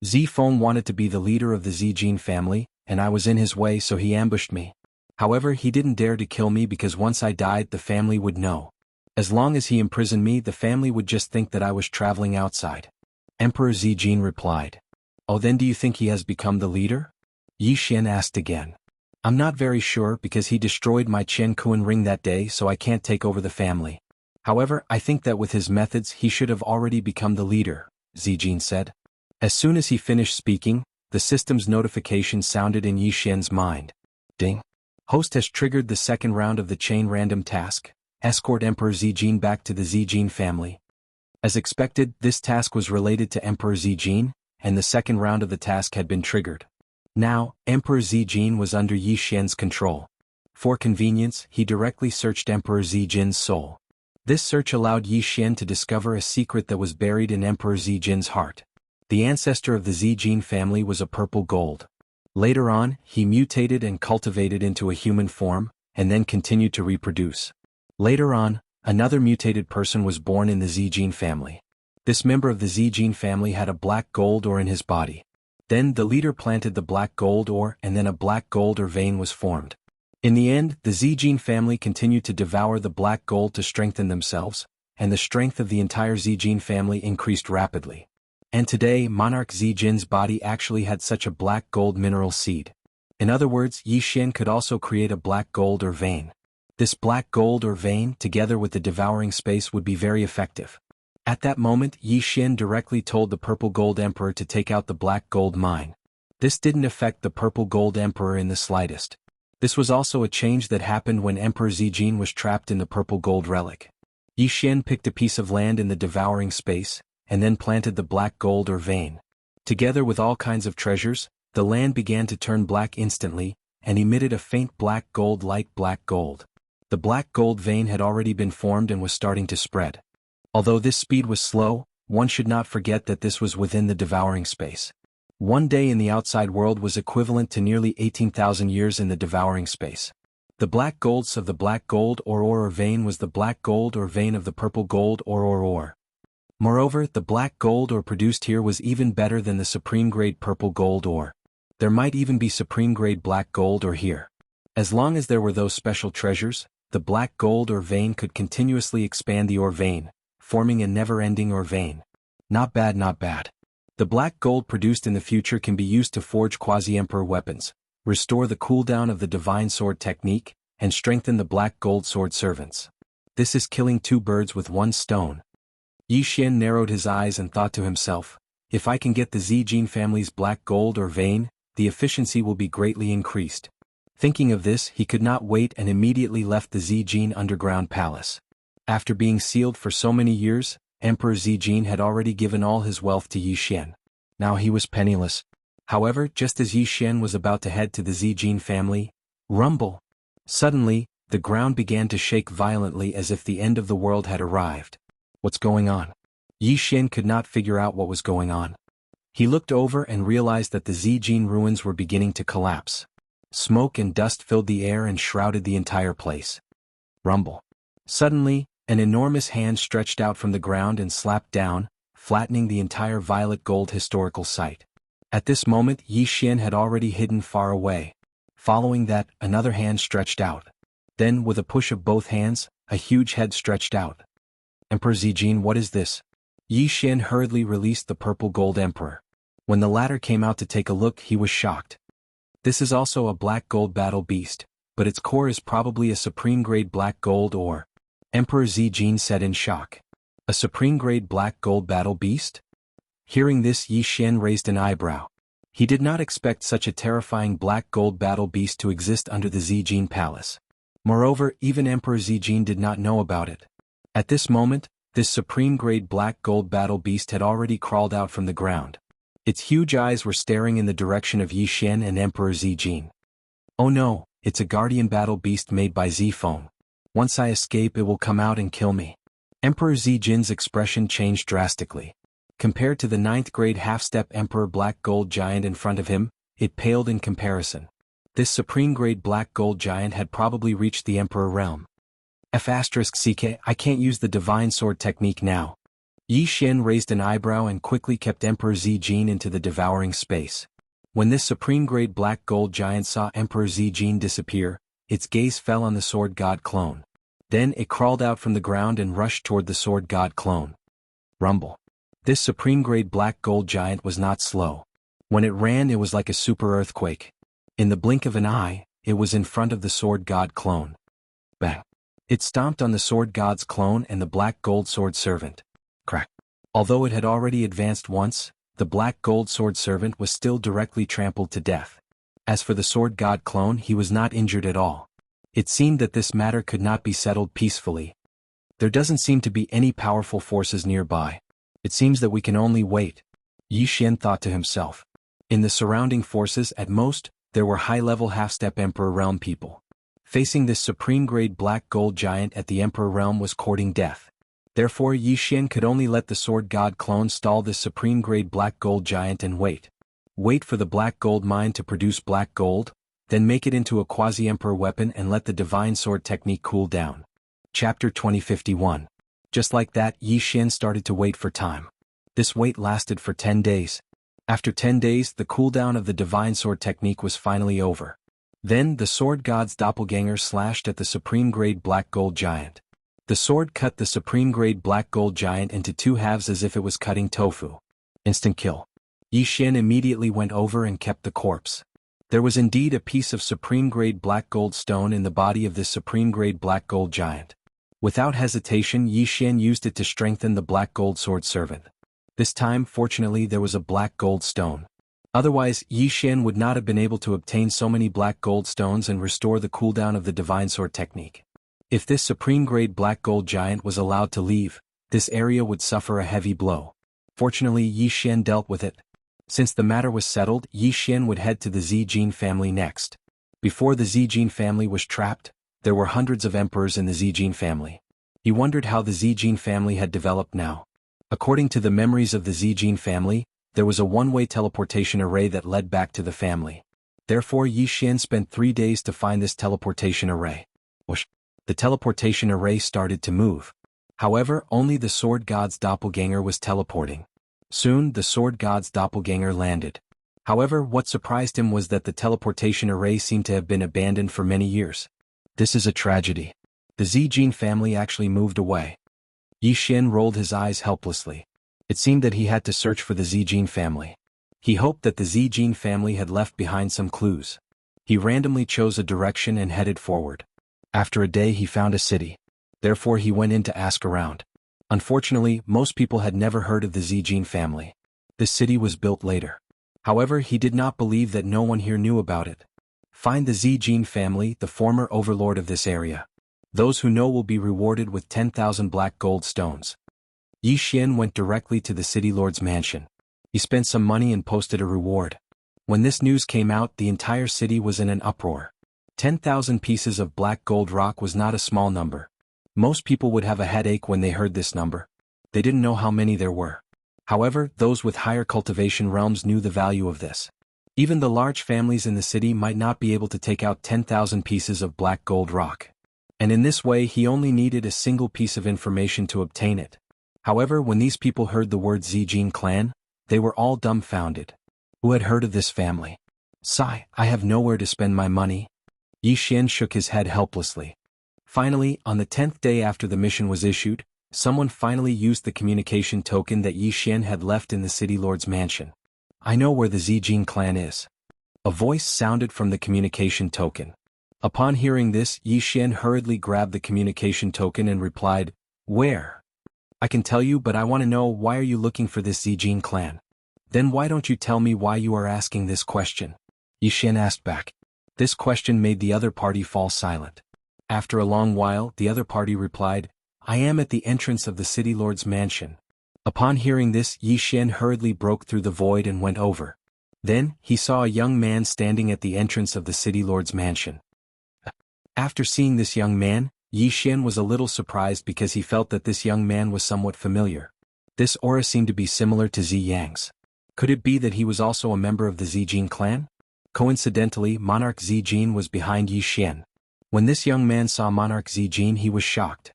S1: Zifeng wanted to be the leader of the Zijin family, and I was in his way so he ambushed me. However, he didn't dare to kill me because once I died the family would know. As long as he imprisoned me the family would just think that I was traveling outside. Emperor Zijin replied. Oh, then do you think he has become the leader? Yixian asked again. I'm not very sure because he destroyed my Chen Kuan ring that day so I can't take over the family. However, I think that with his methods he should have already become the leader, Zijin said. As soon as he finished speaking, the system's notification sounded in Yixian's mind. Ding. Host has triggered the second round of the chain random task. Escort Emperor Zijin back to the Zijin family. As expected, this task was related to Emperor Zijin, and the second round of the task had been triggered. Now, Emperor Zijin was under Yixian's control. For convenience, he directly searched Emperor Zijin's soul. This search allowed Yixian to discover a secret that was buried in Emperor Zijin's heart. The ancestor of the Zijin family was a purple gold. Later on, he mutated and cultivated into a human form, and then continued to reproduce. Later on, another mutated person was born in the Zijin family. This member of the Zijin family had a black gold ore in his body. Then the leader planted the black gold ore and then a black gold ore vein was formed. In the end, the Zijin family continued to devour the black gold to strengthen themselves, and the strength of the entire Zijin family increased rapidly. And today, Monarch Zijin's body actually had such a black gold mineral seed. In other words, Yixian could also create a black gold ore vein. This black gold ore vein, together with the devouring space, would be very effective. At that moment, Yixian directly told the Purple Gold Emperor to take out the Black Gold Mine. This didn't affect the Purple Gold Emperor in the slightest. This was also a change that happened when Emperor Zijin was trapped in the Purple Gold Relic. Yixian picked a piece of land in the devouring space, and then planted the Black Gold ore vein. Together with all kinds of treasures, the land began to turn black instantly, and emitted a faint black gold like black gold. The black gold vein had already been formed and was starting to spread. Although this speed was slow, one should not forget that this was within the devouring space. One day in the outside world was equivalent to nearly 18,000 years in the devouring space. The black golds of the black gold ore vein was the black gold ore vein of the purple gold ore. Moreover, the black gold ore produced here was even better than the supreme grade purple gold ore. There might even be supreme grade black gold ore here. As long as there were those special treasures, the black gold ore vein could continuously expand the ore vein, forming a never-ending ore vein. Not bad, not bad. The black gold produced in the future can be used to forge quasi-emperor weapons, restore the cooldown of the divine sword technique, and strengthen the black gold sword servants. This is killing two birds with one stone. Yixian narrowed his eyes and thought to himself, if I can get the Zijin family's black gold ore vein, the efficiency will be greatly increased. Thinking of this, he could not wait and immediately left the Zijin underground palace. After being sealed for so many years, Emperor Zijin had already given all his wealth to Yi Xian. Now he was penniless. However, just as Yi Xian was about to head to the Zijin family, rumble! Suddenly, the ground began to shake violently as if the end of the world had arrived. What's going on? Yi Xian could not figure out what was going on. He looked over and realized that the Zijin ruins were beginning to collapse. Smoke and dust filled the air and shrouded the entire place. Rumble! Suddenly, an enormous hand stretched out from the ground and slapped down, flattening the entire violet gold historical site. At this moment Yi Xian had already hidden far away. Following that, another hand stretched out. Then, with a push of both hands, a huge head stretched out. Emperor Zijin, what is this? Yi Xian hurriedly released the purple gold emperor. When the latter came out to take a look, he was shocked. This is also a black gold battle beast, but its core is probably a supreme grade black gold ore. Emperor Zijin said in shock. A supreme grade black gold battle beast? Hearing this, Yi Xian raised an eyebrow. He did not expect such a terrifying black gold battle beast to exist under the Zijin palace. Moreover, even Emperor Zijin did not know about it. At this moment, this supreme grade black gold battle beast had already crawled out from the ground. Its huge eyes were staring in the direction of Yi Xian and Emperor Zijin. Oh no, it's a guardian battle beast made by Zifeng. Once I escape, it will come out and kill me. Emperor Zijin's expression changed drastically. Compared to the 9th grade half-step Emperor Black Gold Giant in front of him, it paled in comparison. This supreme grade Black Gold Giant had probably reached the Emperor realm. F***CK, I can't use the Divine Sword technique now. Yi Xian raised an eyebrow and quickly kept Emperor Zijin into the devouring space. When this supreme grade Black Gold Giant saw Emperor Zijin disappear, its gaze fell on the Sword God clone. Then it crawled out from the ground and rushed toward the Sword God clone. Rumble! This supreme grade Black Gold Giant was not slow. When it ran, it was like a super earthquake. In the blink of an eye, it was in front of the Sword God clone. Bang! It stomped on the Sword God's clone and the Black Gold Sword Servant. Crack! Although it had already advanced once, the Black Gold Sword Servant was still directly trampled to death. As for the Sword God clone, he was not injured at all. It seemed that this matter could not be settled peacefully. There doesn't seem to be any powerful forces nearby. It seems that we can only wait. Yi Xian thought to himself. In the surrounding forces, at most, there were high-level half-step Emperor Realm people. Facing this supreme-grade Black Gold Giant at the Emperor Realm was courting death. Therefore Yi Xian could only let the Sword God clone stall this supreme-grade Black Gold Giant and wait. Wait for the Black Gold mine to produce black gold, then make it into a quasi-Emperor weapon and let the Divine Sword technique cool down. Chapter 2051. Just like that, Yi Xian started to wait for time. This wait lasted for 10 days. After 10 days, the cooldown of the Divine Sword technique was finally over. Then, the Sword God's doppelganger slashed at the supreme-grade Black Gold Giant. The sword cut the supreme-grade Black Gold Giant into two halves as if it was cutting tofu. Instant kill. Yi Xian immediately went over and kept the corpse. There was indeed a piece of supreme-grade Black Gold stone in the body of this supreme-grade Black Gold Giant. Without hesitation, Yi Xian used it to strengthen the Black Gold Sword Servant. This time, fortunately, there was a black gold stone. Otherwise, Yi Xian would not have been able to obtain so many black gold stones and restore the cooldown of the Divine Sword technique. If this supreme-grade Black Gold Giant was allowed to leave, this area would suffer a heavy blow. Fortunately, Yi Xian dealt with it. Since the matter was settled, Yi Xian would head to the Zijin family next. Before the Zijin family was trapped, there were hundreds of emperors in the Zijin family. He wondered how the Zijin family had developed now. According to the memories of the Zijin family, there was a one-way teleportation array that led back to the family. Therefore Yi Xian spent 3 days to find this teleportation array. Whoosh! The teleportation array started to move. However, only the Sword God's doppelganger was teleporting. Soon, the Sword God's doppelganger landed. However, what surprised him was that the teleportation array seemed to have been abandoned for many years. This is a tragedy. The Zijin family actually moved away. Yi Xian rolled his eyes helplessly. It seemed that he had to search for the Zijin family. He hoped that the Zijin family had left behind some clues. He randomly chose a direction and headed forward. After a day he found a city. Therefore he went in to ask around. Unfortunately, most people had never heard of the Zijin family. This city was built later. However, he did not believe that no one here knew about it. Find the Zijin family, the former overlord of this area. Those who know will be rewarded with 10,000 black gold stones. Yi Xian went directly to the city lord's mansion. He spent some money and posted a reward. When this news came out, the entire city was in an uproar. 10,000 pieces of black gold rock was not a small number. Most people would have a headache when they heard this number. They didn't know how many there were. However, those with higher cultivation realms knew the value of this. Even the large families in the city might not be able to take out 10,000 pieces of black gold rock. And in this way he only needed a single piece of information to obtain it. However, when these people heard the word Zijin clan, they were all dumbfounded. Who had heard of this family? Sigh, I have nowhere to spend my money. Yi Xian shook his head helplessly. Finally, on the 10th day after the mission was issued, someone finally used the communication token that Yi Xian had left in the city lord's mansion. I know where the Zijin clan is. A voice sounded from the communication token. Upon hearing this, Yi Xian hurriedly grabbed the communication token and replied, Where? I can tell you, but I want to know, why are you looking for this Zijin clan? Then why don't you tell me why you are asking this question? Yi Xian asked back. This question made the other party fall silent. After a long while, the other party replied, I am at the entrance of the city lord's mansion. Upon hearing this, Yi Xian hurriedly broke through the void and went over. Then, he saw a young man standing at the entrance of the city lord's mansion. After seeing this young man, Yi Xian was a little surprised because he felt that this young man was somewhat familiar. This aura seemed to be similar to Zi Yang's. Could it be that he was also a member of the Zijin clan? Coincidentally, Monarch Zijin was behind Yi Xian. When this young man saw Monarch Zijin, he was shocked.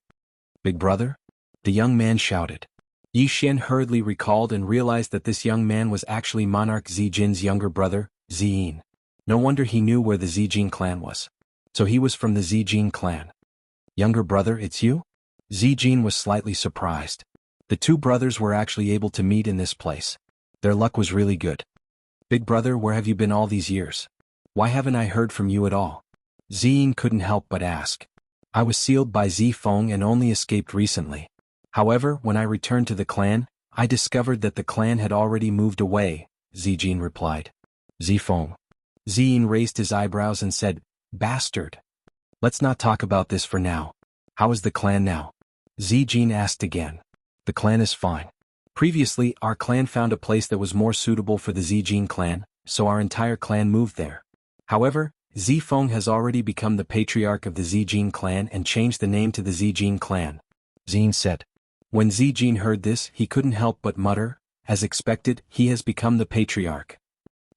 S1: Big brother? The young man shouted. Yi Xian hurriedly recalled and realized that this young man was actually Monarch Zijin's younger brother, Ziyin. No wonder he knew where the Zijin clan was. So he was from the Zijin clan. Younger brother, it's you? Zijin was slightly surprised. The two brothers were actually able to meet in this place. Their luck was really good. Big brother, where have you been all these years? Why haven't I heard from you at all? Ziyin couldn't help but ask. I was sealed by Zifeng and only escaped recently. However, when I returned to the clan, I discovered that the clan had already moved away, Zijin replied. Zifeng. Ziyin raised his eyebrows and said, Bastard. Let's not talk about this for now. How is the clan now? Zijin asked again. The clan is fine. Previously, our clan found a place that was more suitable for the Zijin clan, so our entire clan moved there. However, Zifeng has already become the patriarch of the Zijin clan and changed the name to the Zijin clan. Ziyin said. When Zijin heard this, he couldn't help but mutter, as expected, he has become the patriarch.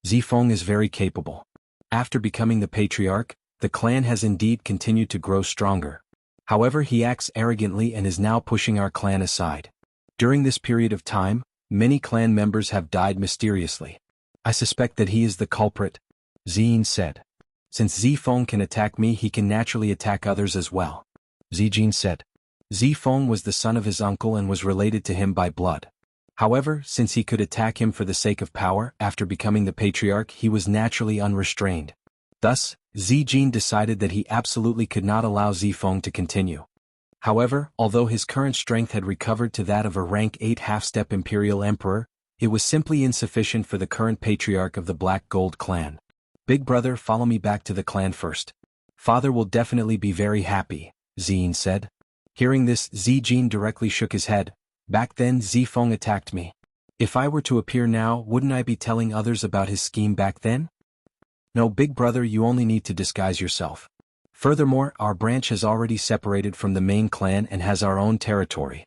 S1: Zifeng is very capable. After becoming the patriarch, the clan has indeed continued to grow stronger. However, he acts arrogantly and is now pushing our clan aside. During this period of time, many clan members have died mysteriously. I suspect that he is the culprit, Ziyin said. Since Zifeng can attack me, he can naturally attack others as well. Zijin said. Zifeng was the son of his uncle and was related to him by blood. However, since he could attack him for the sake of power, after becoming the patriarch he was naturally unrestrained. Thus, Zijin decided that he absolutely could not allow Zifeng to continue. However, although his current strength had recovered to that of a rank 8 half-step Imperial Emperor, it was simply insufficient for the current patriarch of the Black Gold clan. Big brother, follow me back to the clan first. Father will definitely be very happy, Ziyin said. Hearing this, Zijin directly shook his head. Back then Zifeng attacked me. If I were to appear now, wouldn't I be telling others about his scheme back then? No, big brother, you only need to disguise yourself. Furthermore, our branch has already separated from the main clan and has our own territory.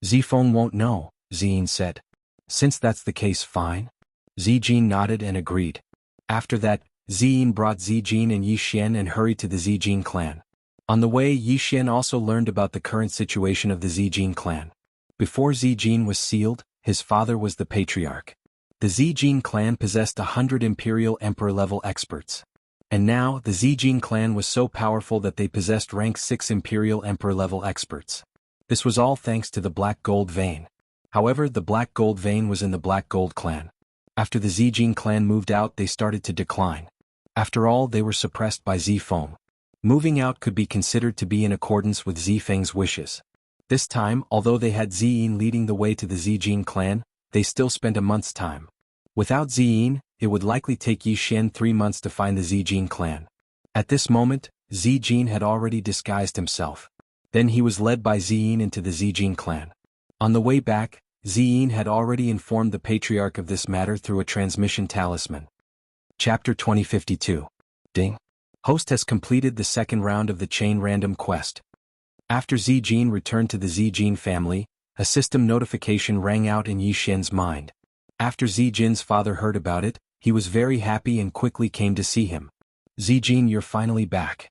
S1: Zifeng won't know, Ziyin said. Since that's the case, fine. Zijin nodded and agreed. After that, Ziyin brought Zijin and Yi Xian and hurried to the Zijin clan. On the way, Yi Xian also learned about the current situation of the Zijin clan. Before Zijin was sealed, his father was the patriarch. The Zijin clan possessed 100 Imperial Emperor-level experts. And now, the Zijin clan was so powerful that they possessed rank 6 Imperial Emperor-level experts. This was all thanks to the Black Gold vein. However, the Black Gold vein was in the Black Gold clan. After the Zijin clan moved out, they started to decline. After all, they were suppressed by Zifeng. Moving out could be considered to be in accordance with Zifeng's wishes. This time, although they had Ziyin leading the way to the Zijin clan, they still spent a month's time. Without Ziyin, it would likely take Yi Xian 3 months to find the Zijin clan. At this moment, Zijin had already disguised himself. Then he was led by Ziyin into the Zijin clan. On the way back, Ziyin had already informed the patriarch of this matter through a transmission talisman. Chapter 2052. Ding. Host has completed the second round of the chain random quest. After Zijin returned to the Zijin family, a system notification rang out in Yixian's mind. After Zijin's father heard about it, he was very happy and quickly came to see him. Zijin, you're finally back.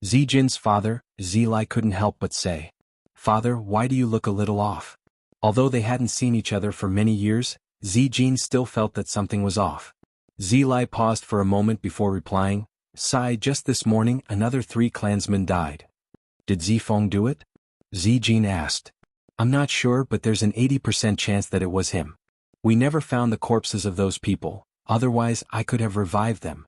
S1: Zijin's father, Zilai, couldn't help but say, Father, why do you look a little off? Although they hadn't seen each other for many years, Zijin still felt that something was off. Zilai paused for a moment before replying, Sai, just this morning another 3 clansmen died. Did Zifeng do it? Zijin asked. I'm not sure, but there's an 80% chance that it was him. We never found the corpses of those people, otherwise I could have revived them.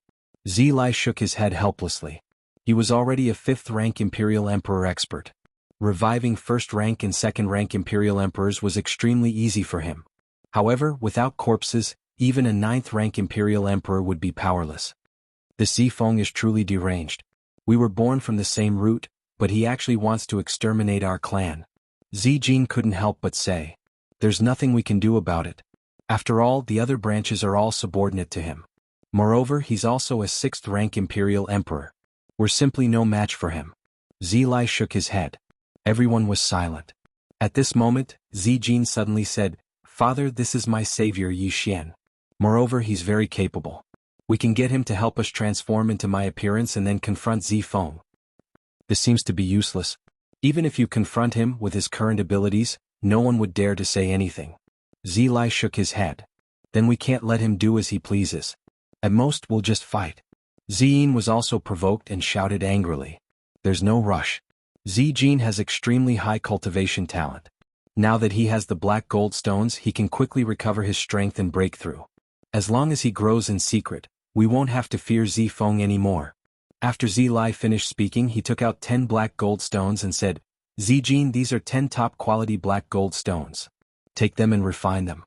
S1: Zilai shook his head helplessly. He was already a 5th-rank Imperial Emperor expert. Reviving 1st-rank and 2nd-rank Imperial Emperors was extremely easy for him. However, without corpses, even a 9th-rank Imperial Emperor would be powerless. This Zifeng is truly deranged. We were born from the same root, but he actually wants to exterminate our clan. Zijin couldn't help but say. There's nothing we can do about it. After all, the other branches are all subordinate to him. Moreover, he's also a 6th-rank Imperial Emperor. We're simply no match for him. Zilai shook his head. Everyone was silent. At this moment, Zijin suddenly said, Father, this is my savior Yixian. Moreover, he's very capable. We can get him to help us transform into my appearance and then confront Zifeng. This seems to be useless. Even if you confront him with his current abilities, no one would dare to say anything. Zilai shook his head. Then we can't let him do as he pleases. At most, we'll just fight. Ziyin was also provoked and shouted angrily. There's no rush. Zijin has extremely high cultivation talent. Now that he has the black gold stones, he can quickly recover his strength and breakthrough. As long as he grows in secret, we won't have to fear Zifeng anymore. After Zilai finished speaking, he took out 10 black gold stones and said, Zijin, these are 10 top-quality black gold stones. Take them and refine them.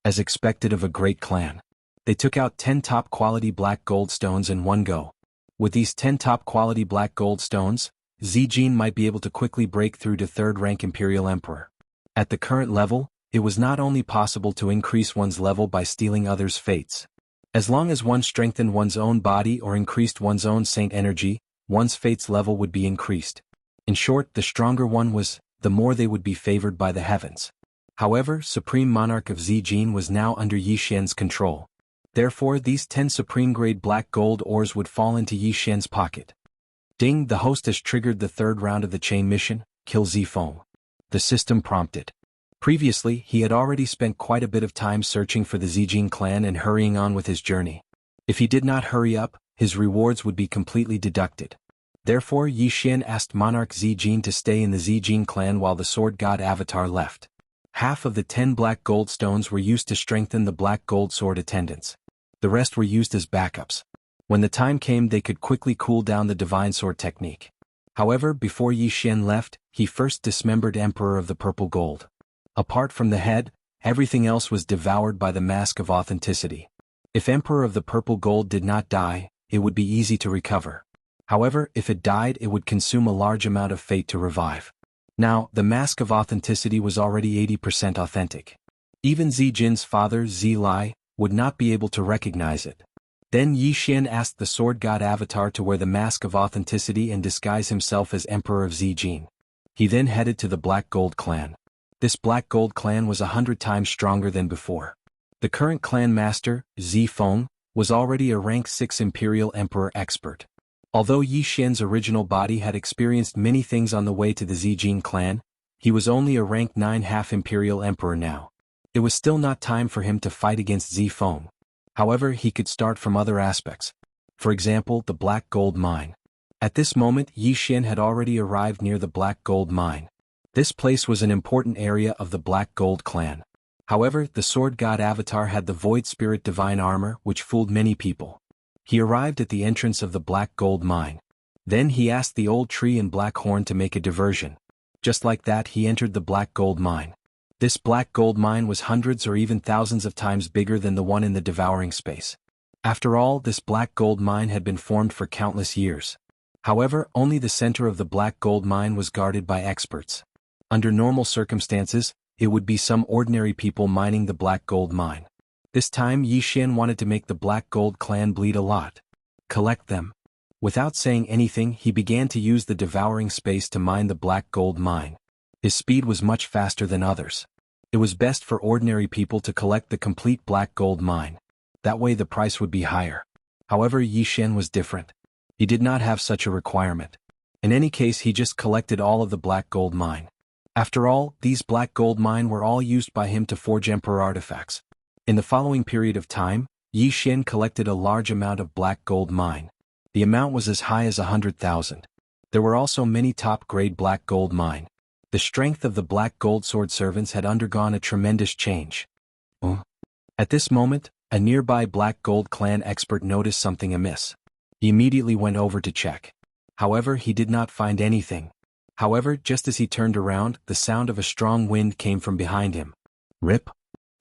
S1: As expected of a great clan, they took out 10 top-quality black gold stones in one go. With these 10 top-quality black gold stones, Zijin might be able to quickly break through to 3rd-rank Imperial Emperor. At the current level, it was not only possible to increase one's level by stealing others' fates. As long as one strengthened one's own body or increased one's own saint energy, one's fate's level would be increased. In short, the stronger one was, the more they would be favored by the heavens. However, Supreme Monarch of Zijin was now under Yixian's control. Therefore, these 10 supreme-grade black gold ores would fall into Yixian's pocket. Ding, the host has triggered the 3rd round of the chain mission, Kill Zifeng. The system prompted. Previously, he had already spent quite a bit of time searching for the Zijin clan and hurrying on with his journey. If he did not hurry up, his rewards would be completely deducted. Therefore, Yixian asked Monarch Zijin to stay in the Zijin clan while the sword god avatar left. Half of the 10 black gold stones were used to strengthen the black gold sword attendants. The rest were used as backups. When the time came, they could quickly cool down the divine sword technique. However, before Yixian left, he first dismembered Emperor of the Purple Gold. Apart from the head, everything else was devoured by the Mask of Authenticity. If Emperor of the Purple Gold did not die, it would be easy to recover. However, if it died, it would consume a large amount of fate to revive. Now, the Mask of Authenticity was already 80% authentic. Even Zijin's father, Zilai, would not be able to recognize it. Then Yixian asked the sword god avatar to wear the Mask of Authenticity and disguise himself as Emperor of Zijin. He then headed to the Black Gold clan. This Black Gold clan was 100 times stronger than before. The current clan master, Zifeng, was already a rank 6 Imperial Emperor expert. Although Yixian's original body had experienced many things on the way to the Zijin clan, he was only a rank 9 half Imperial Emperor now. It was still not time for him to fight against Zifeng. However, he could start from other aspects. For example, the Black Gold Mine. At this moment, Yixian had already arrived near the Black Gold Mine. This place was an important area of the Black Gold clan. However, the sword god avatar had the Void Spirit Divine Armor, which fooled many people. He arrived at the entrance of the Black Gold Mine. Then he asked the old tree and Black Horn to make a diversion. Just like that, he entered the Black Gold Mine. This Black Gold Mine was hundreds or even thousands of times bigger than the one in the devouring space. After all, this Black Gold Mine had been formed for countless years. However, only the center of the black gold mine was guarded by experts. Under normal circumstances, it would be some ordinary people mining the black gold mine. This time Yi Xian wanted to make the Black Gold clan bleed a lot. Collect them. Without saying anything, he began to use the devouring space to mine the black gold mine. His speed was much faster than others. It was best for ordinary people to collect the complete black gold mine. That way the price would be higher. However, Yi Xian was different. He did not have such a requirement. In any case, he just collected all of the black gold mine. After all, these black gold mine were all used by him to forge emperor artifacts. In the following period of time, Yi Xian collected a large amount of black gold mine. The amount was as high as 100,000. There were also many top-grade black gold mine. The strength of the black gold sword servants had undergone a tremendous change. At this moment, a nearby black gold clan expert noticed something amiss. He immediately went over to check. However, he did not find anything. However, just as he turned around, the sound of a strong wind came from behind him. Rip!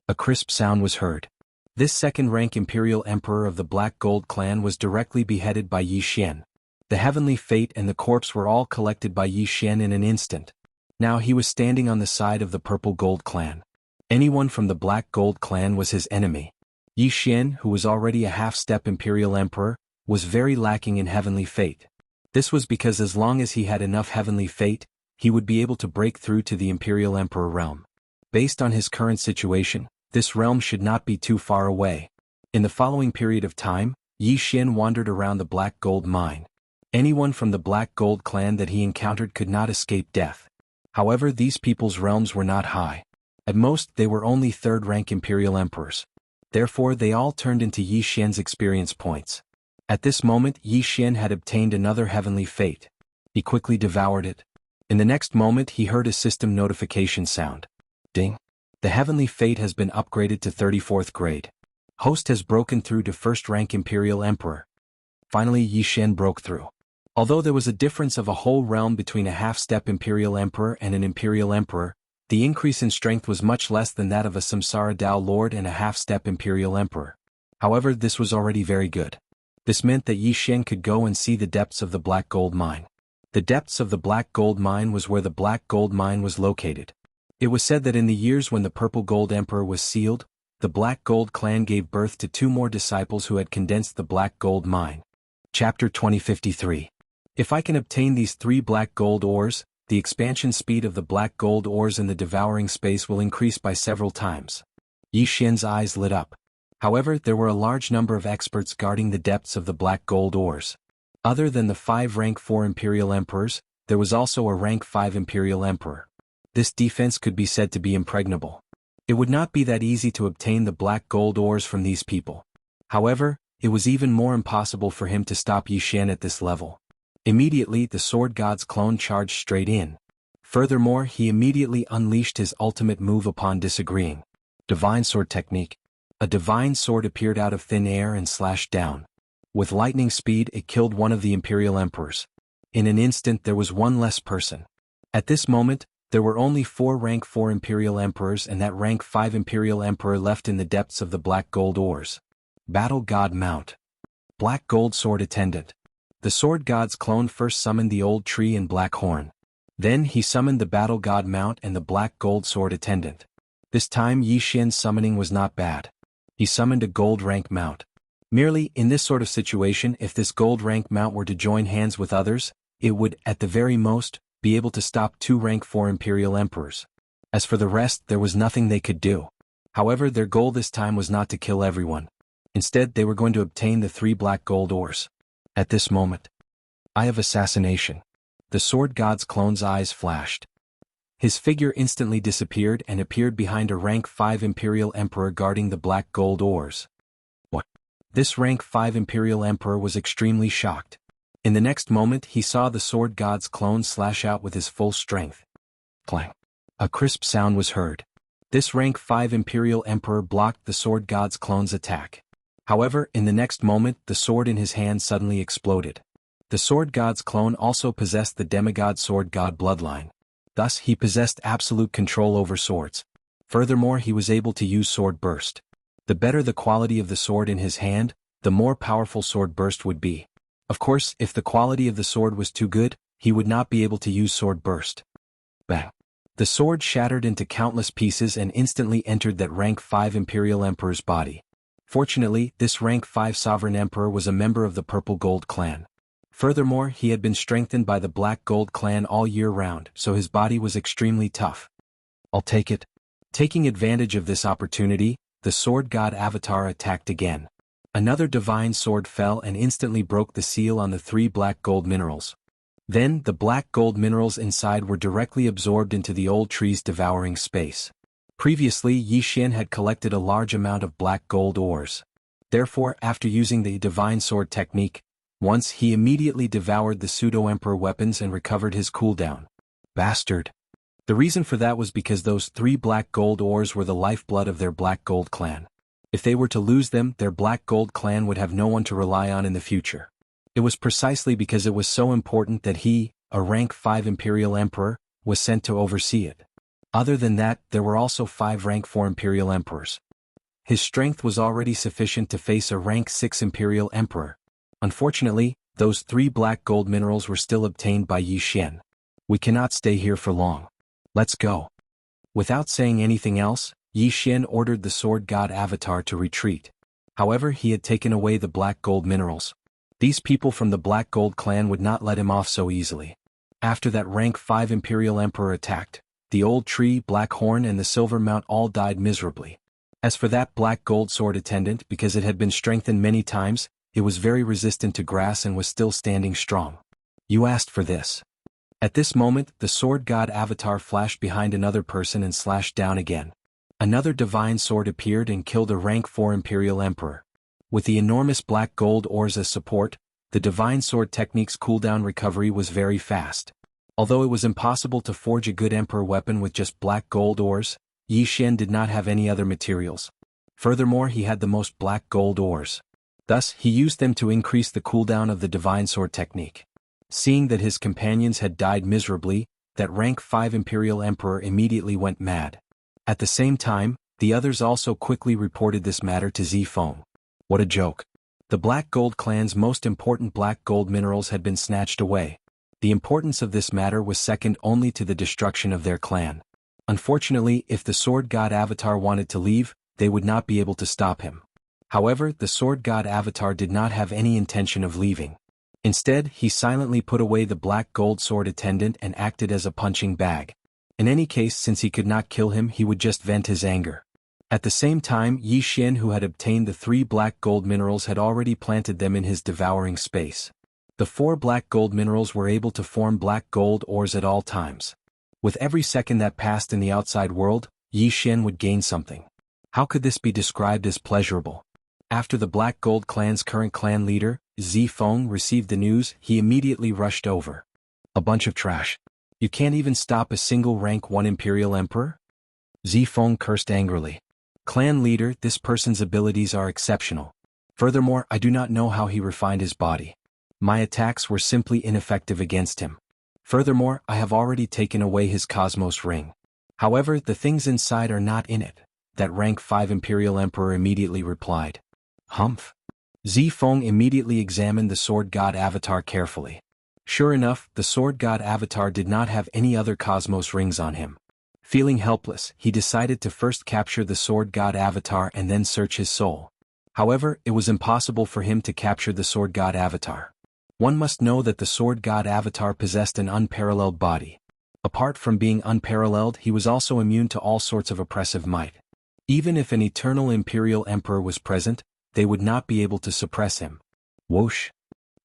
S1: A crisp sound was heard. This second-rank imperial emperor of the Black Gold clan was directly beheaded by Yi Xian. The heavenly fate and the corpse were all collected by Yi Xian in an instant. Now he was standing on the side of the Purple Gold clan. Anyone from the Black Gold clan was his enemy. Yi Xian, who was already a half-step imperial emperor, was very lacking in heavenly fate. This was because as long as he had enough heavenly fate, he would be able to break through to the imperial emperor realm. Based on his current situation, this realm should not be too far away. In the following period of time, Yi Xian wandered around the Black Gold mine. Anyone from the Black Gold clan that he encountered could not escape death. However, these people's realms were not high. At most, they were only third-rank imperial emperors. Therefore, they all turned into Yi Xian's experience points. At this moment, Yi Xian had obtained another heavenly fate. He quickly devoured it. In the next moment, he heard a system notification sound. Ding! The heavenly fate has been upgraded to 34th grade. Host has broken through to first-rank imperial emperor. Finally, Yi Xian broke through. Although there was a difference of a whole realm between a half-step imperial emperor and an imperial emperor, the increase in strength was much less than that of a Samsara Dao lord and a half-step imperial emperor. However, this was already very good. This meant that Yi Xian could go and see the depths of the Black Gold mine. The depths of the Black Gold mine was where the Black Gold mine was located. It was said that in the years when the Purple Gold Emperor was sealed, the Black Gold clan gave birth to 2 more disciples who had condensed the Black Gold mine. Chapter 2053. If I can obtain these 3 black gold ores, the expansion speed of the black gold ores in the devouring space will increase by several times. Yi Xian's eyes lit up. However, there were a large number of experts guarding the depths of the black gold ores. Other than the 5 rank 4 imperial emperors, there was also a rank 5 imperial emperor. This defense could be said to be impregnable. It would not be that easy to obtain the black gold ores from these people. However, it was even more impossible for him to stop Yi Xian at this level. Immediately, the Sword God's clone charged straight in. Furthermore, he immediately unleashed his ultimate move upon disagreeing. Divine Sword Technique. A divine sword appeared out of thin air and slashed down. With lightning speed, it killed one of the imperial emperors. In an instant, there was one less person. At this moment, there were only 4 rank 4 imperial emperors and that rank 5 imperial emperor left in the depths of the black gold ores. Battle God Mount. Black Gold Sword Attendant. The Sword God's clone first summoned the old tree and black horn. Then he summoned the Battle God Mount and the Black Gold Sword Attendant. This time Yi Xian's summoning was not bad. He summoned a gold rank mount. Merely, in this sort of situation, if this gold rank mount were to join hands with others, it would, at the very most, be able to stop 2 rank 4 imperial emperors. As for the rest, there was nothing they could do. However, their goal this time was not to kill everyone. Instead, they were going to obtain the 3 black gold ores. At this moment, Eye of Assassination. The Sword God's clone's eyes flashed. His figure instantly disappeared and appeared behind a rank 5 imperial emperor guarding the black gold ores. What? This rank 5 imperial emperor was extremely shocked. In the next moment, he saw the Sword God's clone slash out with his full strength. Clang. A crisp sound was heard. This rank 5 imperial emperor blocked the Sword God's clone's attack. However, in the next moment, the sword in his hand suddenly exploded. The Sword God's clone also possessed the demigod Sword God bloodline. Thus, he possessed absolute control over swords. Furthermore, he was able to use Sword Burst. The better the quality of the sword in his hand, the more powerful Sword Burst would be. Of course, if the quality of the sword was too good, he would not be able to use sword burst. Bang! The sword shattered into countless pieces and instantly entered that rank 5 Imperial Emperor's body. Fortunately, this rank 5 Sovereign Emperor was a member of the Purple Gold clan. Furthermore, he had been strengthened by the Black Gold clan all year round, so his body was extremely tough. I'll take it. Taking advantage of this opportunity, the Sword God Avatar attacked again. Another divine sword fell and instantly broke the seal on the 3 black gold minerals. Then, the black gold minerals inside were directly absorbed into the old tree's devouring space. Previously, Yi Xian had collected a large amount of black gold ores. Therefore, after using the divine sword technique, once he immediately devoured the pseudo-emperor weapons and recovered his cooldown. Bastard. The reason for that was because those 3 black gold ores were the lifeblood of their black gold clan. If they were to lose them, their black gold clan would have no one to rely on in the future. It was precisely because it was so important that he, a rank 5 Imperial Emperor, was sent to oversee it. Other than that, there were also 5 rank 4 Imperial Emperors. His strength was already sufficient to face a rank 6 Imperial Emperor. Unfortunately, those 3 black gold minerals were still obtained by Yi Xian. We cannot stay here for long. Let's go. Without saying anything else, Yi Xian ordered the Sword God Avatar to retreat. However, he had taken away the black gold minerals. These people from the Black Gold clan would not let him off so easily. After that rank 5 Imperial Emperor attacked, the old tree, Black Horn and the Silver Mount all died miserably. As for that black gold sword attendant, because it had been strengthened many times, it was very resistant to grass and was still standing strong. You asked for this. At this moment, the Sword God Avatar flashed behind another person and slashed down again. Another divine sword appeared and killed a rank 4 Imperial Emperor. With the enormous black gold ores as support, the divine sword technique's cooldown recovery was very fast. Although it was impossible to forge a good emperor weapon with just black gold ores, Yi Xian did not have any other materials. Furthermore, he had the most black gold ores. Thus, he used them to increase the cooldown of the divine sword technique. Seeing that his companions had died miserably, that rank 5 Imperial Emperor immediately went mad. At the same time, the others also quickly reported this matter to Zifeng. What a joke. The Black Gold clan's most important black gold minerals had been snatched away. The importance of this matter was second only to the destruction of their clan. Unfortunately, if the Sword God Avatar wanted to leave, they would not be able to stop him. However, the Sword God Avatar did not have any intention of leaving. Instead, he silently put away the black gold sword attendant and acted as a punching bag. In any case, since he could not kill him, he would just vent his anger. At the same time, Yi Xian, who had obtained the 3 black gold minerals, had already planted them in his devouring space. The 4 black gold minerals were able to form black gold ores at all times. With every second that passed in the outside world, Yi Xian would gain something. How could this be described as pleasurable? After the Black Gold clan's current clan leader, Zifeng, received the news, he immediately rushed over. A bunch of trash. You can't even stop a single rank 1 Imperial Emperor? Zifeng cursed angrily. Clan leader, this person's abilities are exceptional. Furthermore, I do not know how he refined his body. My attacks were simply ineffective against him. Furthermore, I have already taken away his Cosmos ring. However, the things inside are not in it, that rank 5 Imperial Emperor immediately replied. Humph. Zifeng immediately examined the Sword God Avatar carefully. Sure enough, the Sword God Avatar did not have any other Cosmos rings on him. Feeling helpless, he decided to first capture the Sword God Avatar and then search his soul. However, it was impossible for him to capture the Sword God Avatar. One must know that the Sword God Avatar possessed an unparalleled body. Apart from being unparalleled, he was also immune to all sorts of oppressive might. Even if an eternal Imperial Emperor was present, they would not be able to suppress him. Whoosh!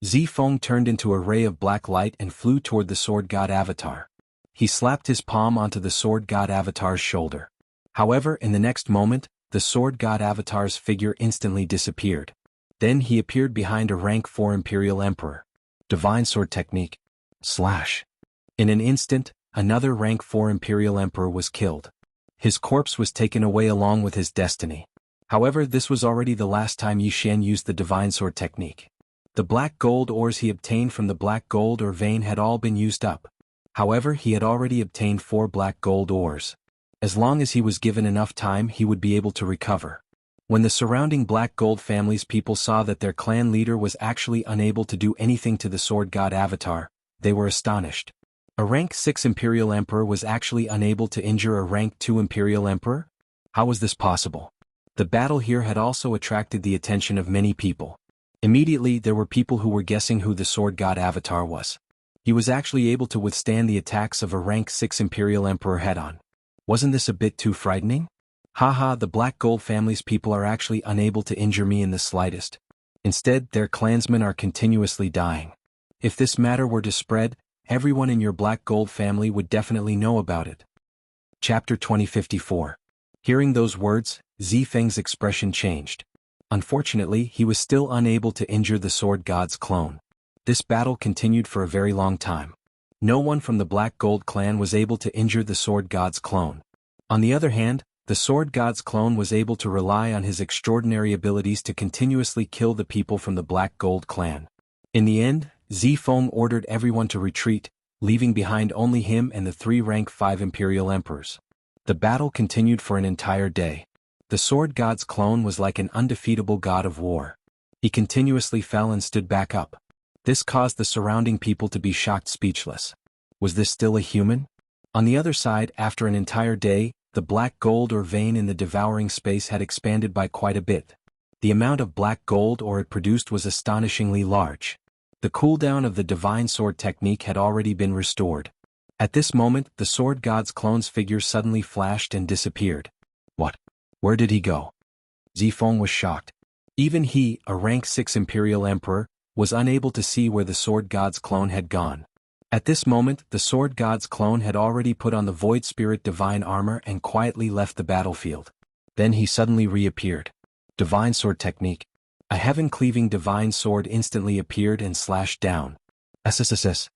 S1: Zifeng turned into a ray of black light and flew toward the Sword God Avatar. He slapped his palm onto the Sword God Avatar's shoulder. However, in the next moment, the Sword God Avatar's figure instantly disappeared. Then he appeared behind a rank 4 Imperial Emperor. Divine Sword Technique. Slash. In an instant, another rank 4 Imperial Emperor was killed. His corpse was taken away along with his destiny. However, this was already the last time Yi Xian used the Divine Sword Technique. The black gold ores he obtained from the black gold ore vein had all been used up. However, he had already obtained 4 black gold ores. As long as he was given enough time, he would be able to recover. When the surrounding Black Gold family's people saw that their clan leader was actually unable to do anything to the sword god avatar, they were astonished. A rank 6 Imperial Emperor was actually unable to injure a rank 2 Imperial Emperor? How was this possible? The battle here had also attracted the attention of many people. Immediately there were people who were guessing who the sword god avatar was. He was actually able to withstand the attacks of a rank 6 Imperial Emperor head-on. Wasn't this a bit too frightening? Haha, the Black Gold family's people are actually unable to injure me in the slightest. Instead, their clansmen are continuously dying. If this matter were to spread, everyone in your Black Gold family would definitely know about it. Chapter 2054. Hearing those words, Zifeng's expression changed. Unfortunately, he was still unable to injure the sword god's clone. This battle continued for a very long time. No one from the Black Gold clan was able to injure the sword god's clone. On the other hand, the sword god's clone was able to rely on his extraordinary abilities to continuously kill the people from the Black Gold clan. In the end, Zifeng ordered everyone to retreat, leaving behind only him and the 3 rank 5 Imperial Emperors. The battle continued for an entire day. The sword god's clone was like an undefeatable god of war. He continuously fell and stood back up. This caused the surrounding people to be shocked speechless. Was this still a human? On the other side, after an entire day, the black gold or vein in the devouring space had expanded by quite a bit. The amount of black gold ore it produced was astonishingly large. The cooldown of the divine sword technique had already been restored. At this moment, the sword god's clone's figure suddenly flashed and disappeared. What? Where did he go? Zifeng was shocked. Even he, a rank 6 Imperial Emperor, was unable to see where the sword god's clone had gone. At this moment, the sword god's clone had already put on the Void Spirit divine armor and quietly left the battlefield. Then he suddenly reappeared. Divine sword technique. A heaven-cleaving divine sword instantly appeared and slashed down. SSSS.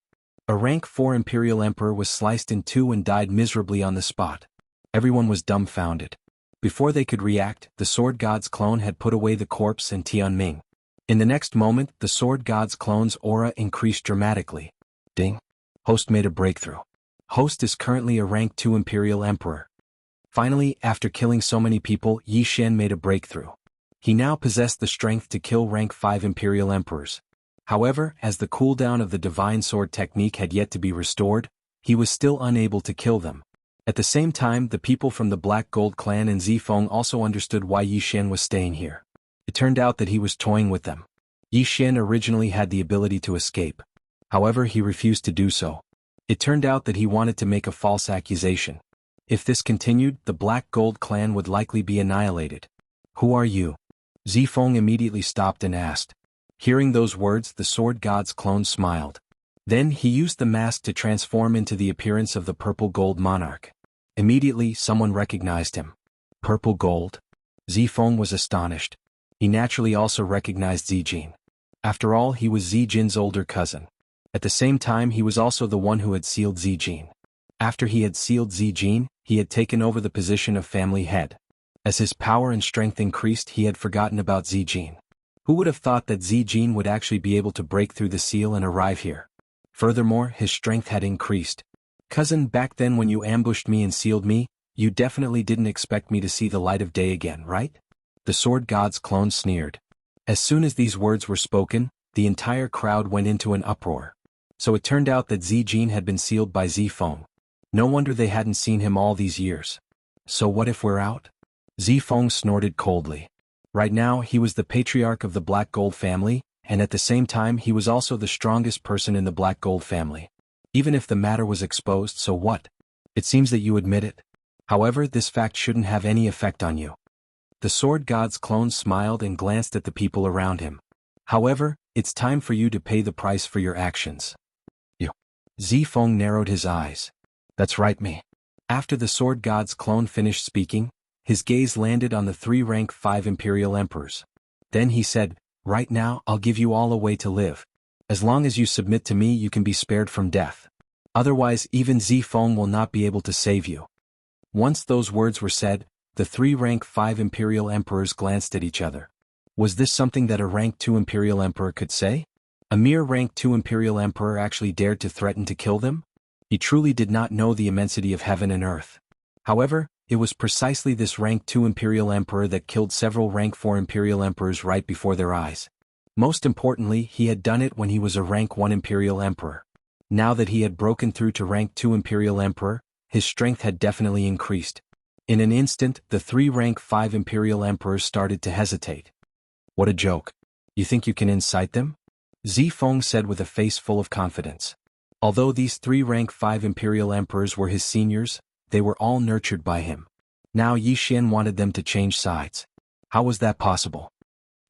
S1: A rank 4 Imperial Emperor was sliced in two and died miserably on the spot. Everyone was dumbfounded. Before they could react, the sword god's clone had put away the corpse and Tianming. In the next moment, the sword god's clone's aura increased dramatically. Ding. Host made a breakthrough. Host is currently a rank 2 Imperial Emperor. Finally, after killing so many people, Yi Xian made a breakthrough. He now possessed the strength to kill rank 5 Imperial Emperors. However, as the cooldown of the divine sword technique had yet to be restored, he was still unable to kill them. At the same time, the people from the Black Gold clan and Zifeng also understood why Yi Xian was staying here. It turned out that he was toying with them. Yi Xian originally had the ability to escape. However, he refused to do so. It turned out that he wanted to make a false accusation. If this continued, the Black Gold clan would likely be annihilated. Who are you? Zifeng immediately stopped and asked. Hearing those words, the sword god's clone smiled. Then he used the mask to transform into the appearance of the purple gold monarch. Immediately, someone recognized him. Purple gold? Zifeng was astonished. He naturally also recognized Zijin. After all, he was Zijin's older cousin. At the same time, he was also the one who had sealed Zijin. After he had sealed Zijin, he had taken over the position of family head. As his power and strength increased, he had forgotten about Zijin. Who would have thought that Zijin would actually be able to break through the seal and arrive here? Furthermore, his strength had increased. Cousin, back then when you ambushed me and sealed me, you definitely didn't expect me to see the light of day again, right? The sword god's clone sneered. As soon as these words were spoken, the entire crowd went into an uproar. So it turned out that Zijin had been sealed by Zifeng. No wonder they hadn't seen him all these years. So what if we're out? Zifeng snorted coldly. Right now, he was the patriarch of the Black Gold family, and at the same time he was also the strongest person in the Black Gold family. Even if the matter was exposed, so what? It seems that you admit it. However, this fact shouldn't have any effect on you. The sword god's clone smiled and glanced at the people around him. However, it's time for you to pay the price for your actions. You. Zifeng narrowed his eyes. That's right, me. After the sword god's clone finished speaking, his gaze landed on the 3 rank 5 Imperial Emperors. Then he said, right now I'll give you all a way to live. As long as you submit to me, you can be spared from death. Otherwise, even Zifeng will not be able to save you. Once those words were said, the 3 rank 5 Imperial Emperors glanced at each other. Was this something that a rank 2 Imperial Emperor could say? A mere rank 2 Imperial Emperor actually dared to threaten to kill them? He truly did not know the immensity of heaven and earth. However, It was precisely this rank 2 Imperial Emperor that killed several rank 4 Imperial Emperors right before their eyes. Most importantly, he had done it when he was a rank 1 Imperial Emperor. Now that he had broken through to rank 2 Imperial Emperor, his strength had definitely increased. In an instant, the 3 rank 5 Imperial Emperors started to hesitate. What a joke. You think you can incite them? Zifeng said with a face full of confidence. Although these 3 rank 5 Imperial Emperors were his seniors, they were all nurtured by him. Now Yi Xian wanted them to change sides. How was that possible?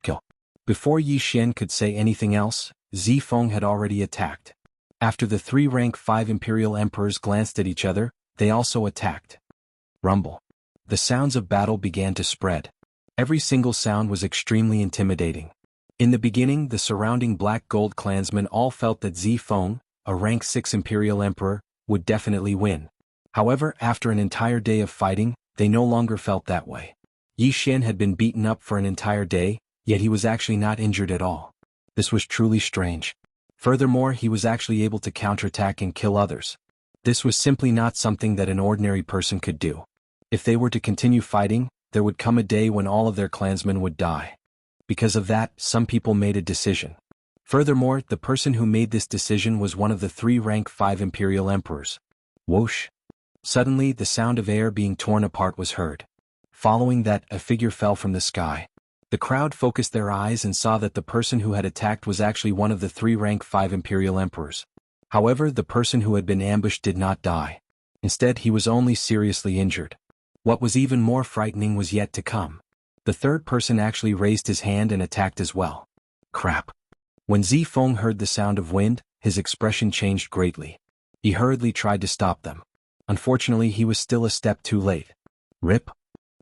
S1: Kill. Before Yi Xian could say anything else, Zifeng had already attacked. After the 3 rank 5 Imperial Emperors glanced at each other, they also attacked. Rumble. The sounds of battle began to spread. Every single sound was extremely intimidating. In the beginning, the surrounding Black Gold clansmen all felt that Zifeng, a rank 6 Imperial Emperor, would definitely win. However, after an entire day of fighting, they no longer felt that way. Yi Xian had been beaten up for an entire day, yet he was actually not injured at all. This was truly strange. Furthermore, he was actually able to counterattack and kill others. This was simply not something that an ordinary person could do. If they were to continue fighting, there would come a day when all of their clansmen would die. Because of that, some people made a decision. Furthermore, the person who made this decision was one of the 3 rank 5 Imperial Emperors. Whoosh! Suddenly, the sound of air being torn apart was heard. Following that, a figure fell from the sky. The crowd focused their eyes and saw that the person who had attacked was actually one of the 3 rank 5 Imperial Emperors. However, the person who had been ambushed did not die. Instead, he was only seriously injured. What was even more frightening was yet to come. The third person actually raised his hand and attacked as well. Crap. When Zifeng heard the sound of wind, his expression changed greatly. He hurriedly tried to stop them. Unfortunately, he was still a step too late. Rip.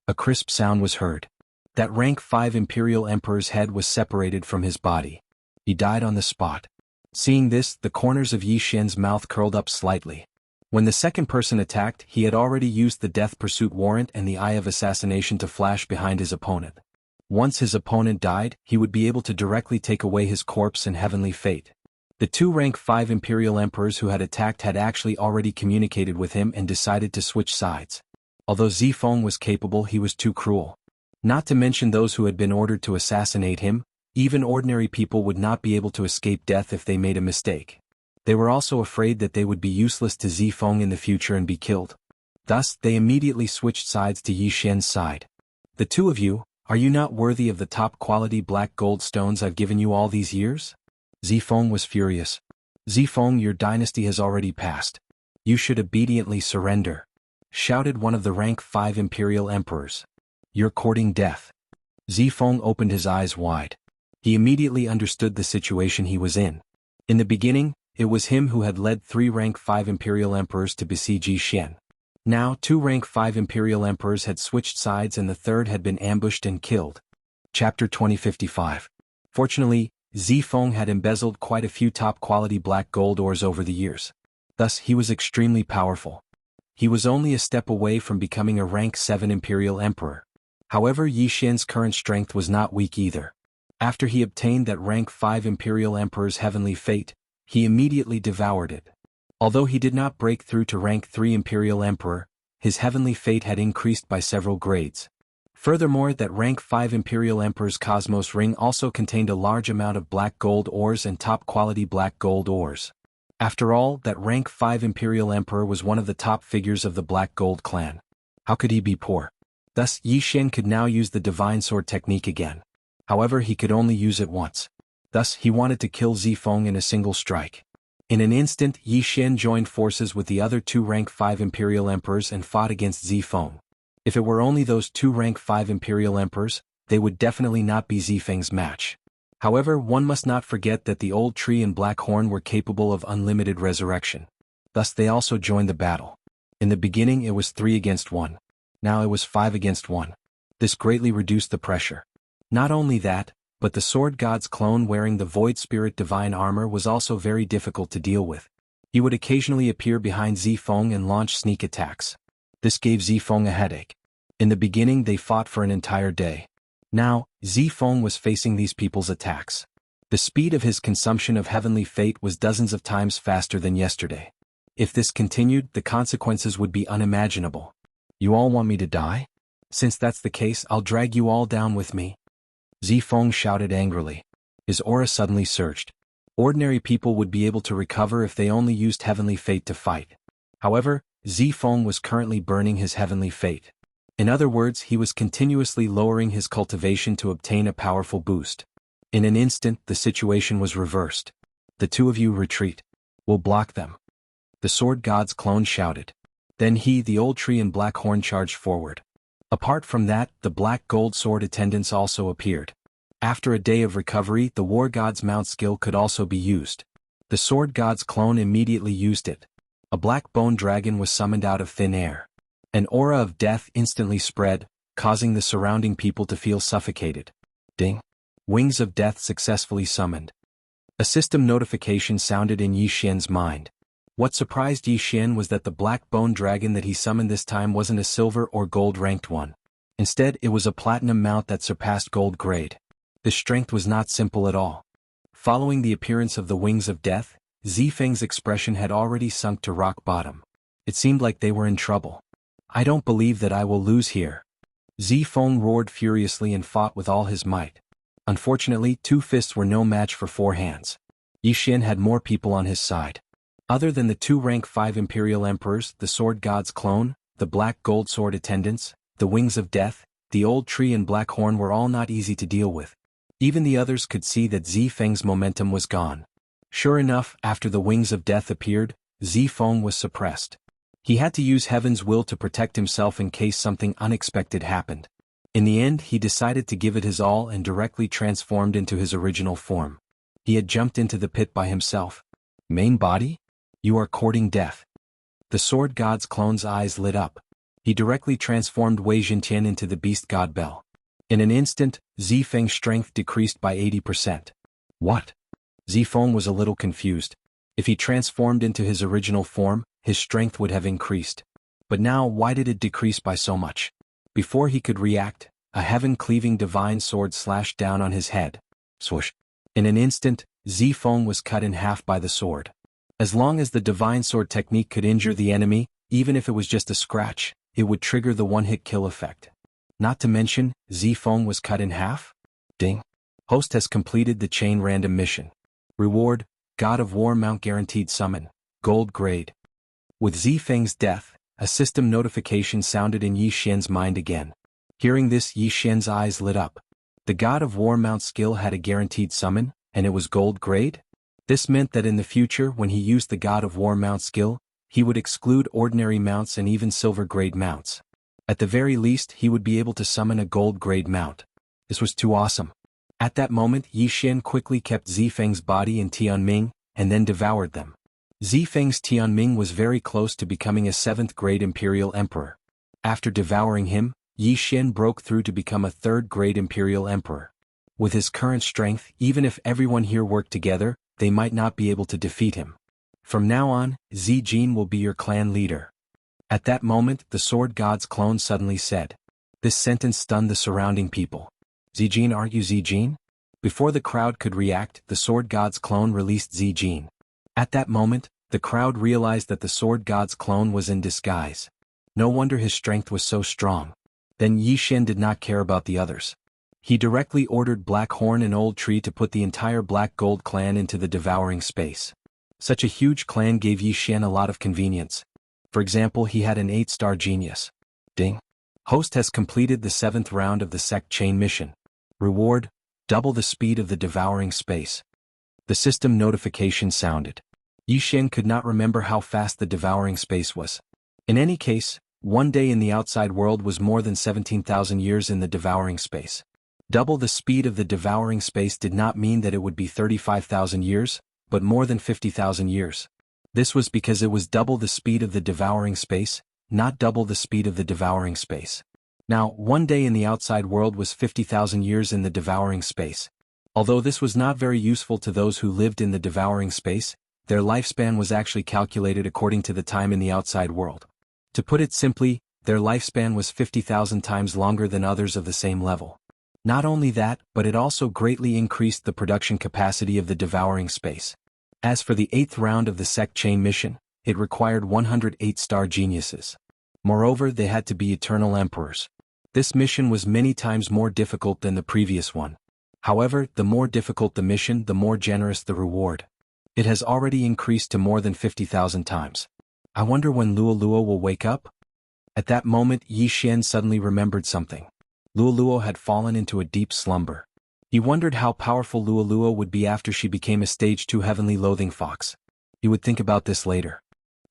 S1: A crisp sound was heard. That rank 5 Imperial Emperor's head was separated from his body. He died on the spot. Seeing this, the corners of Yi Xian's mouth curled up slightly. When the second person attacked, he had already used the death pursuit warrant and the Eye of Assassination to flash behind his opponent. Once his opponent died, he would be able to directly take away his corpse and heavenly fate. The 2 rank 5 Imperial Emperors who had attacked had actually already communicated with him and decided to switch sides. Although Zifeng was capable, he was too cruel. Not to mention those who had been ordered to assassinate him, even ordinary people would not be able to escape death if they made a mistake. They were also afraid that they would be useless to Zifeng in the future and be killed. Thus, they immediately switched sides to Yi Xian's side. The two of you, are you not worthy of the top-quality black gold stones I've given you all these years? Zifeng was furious. Zifeng, your dynasty has already passed. You should obediently surrender, shouted one of the rank 5 Imperial Emperors. You're courting death. Zifeng opened his eyes wide. He immediately understood the situation he was in. In the beginning, it was him who had led 3 rank 5 Imperial Emperors to besiege Yi Xian. Now 2 rank 5 Imperial Emperors had switched sides and the third had been ambushed and killed. Chapter 2055. Fortunately, Zifeng had embezzled quite a few top-quality black gold ores over the years. Thus, he was extremely powerful. He was only a step away from becoming a rank 7 Imperial Emperor. However, Yi Xian's current strength was not weak either. After he obtained that rank 5 Imperial Emperor's heavenly fate, he immediately devoured it. Although he did not break through to rank 3 Imperial Emperor, his heavenly fate had increased by several grades. Furthermore, that rank 5 Imperial Emperor's Cosmos Ring also contained a large amount of black gold ores and top-quality black gold ores. After all, that rank 5 Imperial Emperor was one of the top figures of the Black Gold clan. How could he be poor? Thus, Yi Xian could now use the Divine Sword technique again. However, he could only use it once. Thus, he wanted to kill Zifeng in a single strike. In an instant, Yi Xian joined forces with the other 2 rank 5 Imperial Emperors and fought against Zifeng. If it were only those 2 rank 5 Imperial Emperors, they would definitely not be Zifeng's match. However, one must not forget that the Old Tree and Black Horn were capable of unlimited resurrection. Thus they also joined the battle. In the beginning it was 3 against 1. Now it was 5 against 1. This greatly reduced the pressure. Not only that, but the Sword God's clone wearing the Void Spirit Divine Armor was also very difficult to deal with. He would occasionally appear behind Zifeng and launch sneak attacks. This gave Zifeng a headache. In the beginning they fought for an entire day. Now, Zifeng was facing these people's attacks. The speed of his consumption of heavenly fate was dozens of times faster than yesterday. If this continued, the consequences would be unimaginable. You all want me to die? Since that's the case, I'll drag you all down with me. Zifeng shouted angrily. His aura suddenly surged. Ordinary people would be able to recover if they only used heavenly fate to fight. However, Zifeng was currently burning his heavenly fate. In other words, he was continuously lowering his cultivation to obtain a powerful boost. In an instant, the situation was reversed. The two of you retreat. We'll block them. The sword god's clone shouted. Then he, the old tree and black horn charged forward. Apart from that, the black gold sword attendants also appeared. After a day of recovery, the war god's mount skill could also be used. The sword god's clone immediately used it. A black bone dragon was summoned out of thin air. An aura of death instantly spread, causing the surrounding people to feel suffocated. Ding! Wings of death successfully summoned. A system notification sounded in Yi Xian's mind. What surprised Yi Xian was that the black bone dragon that he summoned this time wasn't a silver or gold ranked one. Instead, it was a platinum mount that surpassed gold grade. The strength was not simple at all. Following the appearance of the wings of death, Zifeng's expression had already sunk to rock bottom. It seemed like they were in trouble. I don't believe that I will lose here. Zifeng roared furiously and fought with all his might. Unfortunately, 2 fists were no match for 4 hands. Yi Xian had more people on his side. Other than the 2 rank 5 Imperial Emperors, the Sword God's clone, the Black Gold Sword attendants, the Wings of Death, the Old Tree and Black Horn were all not easy to deal with. Even the others could see that Zifeng's momentum was gone. Sure enough, after the Wings of Death appeared, Zifeng was suppressed. He had to use Heaven's will to protect himself in case something unexpected happened. In the end, he decided to give it his all and directly transformed into his original form. He had jumped into the pit by himself. Main body? You are courting death. The Sword God's clone's eyes lit up. He directly transformed Wei Jintian into the Beast God Bell. In an instant, Zifeng's strength decreased by 80%. What? Zifeng was a little confused. If he transformed into his original form, his strength would have increased. But now, why did it decrease by so much? Before he could react, a heaven-cleaving divine sword slashed down on his head. Swoosh! In an instant, Zifeng was cut in half by the sword. As long as the divine sword technique could injure the enemy, even if it was just a scratch, it would trigger the one-hit kill effect. Not to mention, Zifeng was cut in half? Ding! Host has completed the chain random mission. Reward, God of War Mount Guaranteed Summon, Gold Grade. With Zifeng's death, a system notification sounded in Yi Xian's mind again. Hearing this, Yi Xian's eyes lit up. The God of War Mount skill had a guaranteed summon, and it was Gold Grade? This meant that in the future, when he used the God of War Mount skill, he would exclude ordinary mounts and even silver grade mounts. At the very least, he would be able to summon a gold grade mount. This was too awesome. At that moment, Yi Xian quickly kept Zifeng's body in Tianming, and then devoured them. Zifeng's Tianming was very close to becoming a 7th grade Imperial Emperor. After devouring him, Yi Xian broke through to become a 3rd grade Imperial Emperor. With his current strength, even if everyone here worked together, they might not be able to defeat him. From now on, Zijin will be your clan leader. At that moment, the Sword God's clone suddenly said. This sentence stunned the surrounding people. Zijin, are you Zijin? Before the crowd could react, the Sword God's clone released Zijin. At that moment, the crowd realized that the Sword God's clone was in disguise. No wonder his strength was so strong. Then Yi Xian did not care about the others. He directly ordered Black Horn and Old Tree to put the entire Black Gold clan into the devouring space. Such a huge clan gave Yi Xian a lot of convenience. For example, he had an 8-star genius. Ding! Host has completed the 7th round of the sect chain mission. Reward, double the speed of the devouring space. The system notification sounded. Yi Xian could not remember how fast the devouring space was. In any case, one day in the outside world was more than 17,000 years in the devouring space. Double the speed of the devouring space did not mean that it would be 35,000 years, but more than 50,000 years. This was because it was double the speed of the devouring space, not double the speed of the devouring space. Now, one day in the outside world was 50,000 years in the devouring space. Although this was not very useful to those who lived in the devouring space, their lifespan was actually calculated according to the time in the outside world. To put it simply, their lifespan was 50,000 times longer than others of the same level. Not only that, but it also greatly increased the production capacity of the devouring space. As for the 8th round of the sect chain mission, it required 108 star geniuses. Moreover, they had to be eternal emperors. This mission was many times more difficult than the previous one. However, the more difficult the mission, the more generous the reward. It has already increased to more than 50,000 times. I wonder when Luo Luo will wake up? At that moment, Yi Xian suddenly remembered something. Luo Luo had fallen into a deep slumber. He wondered how powerful Luo Luo would be after she became a stage 2 heavenly loathing fox. He would think about this later.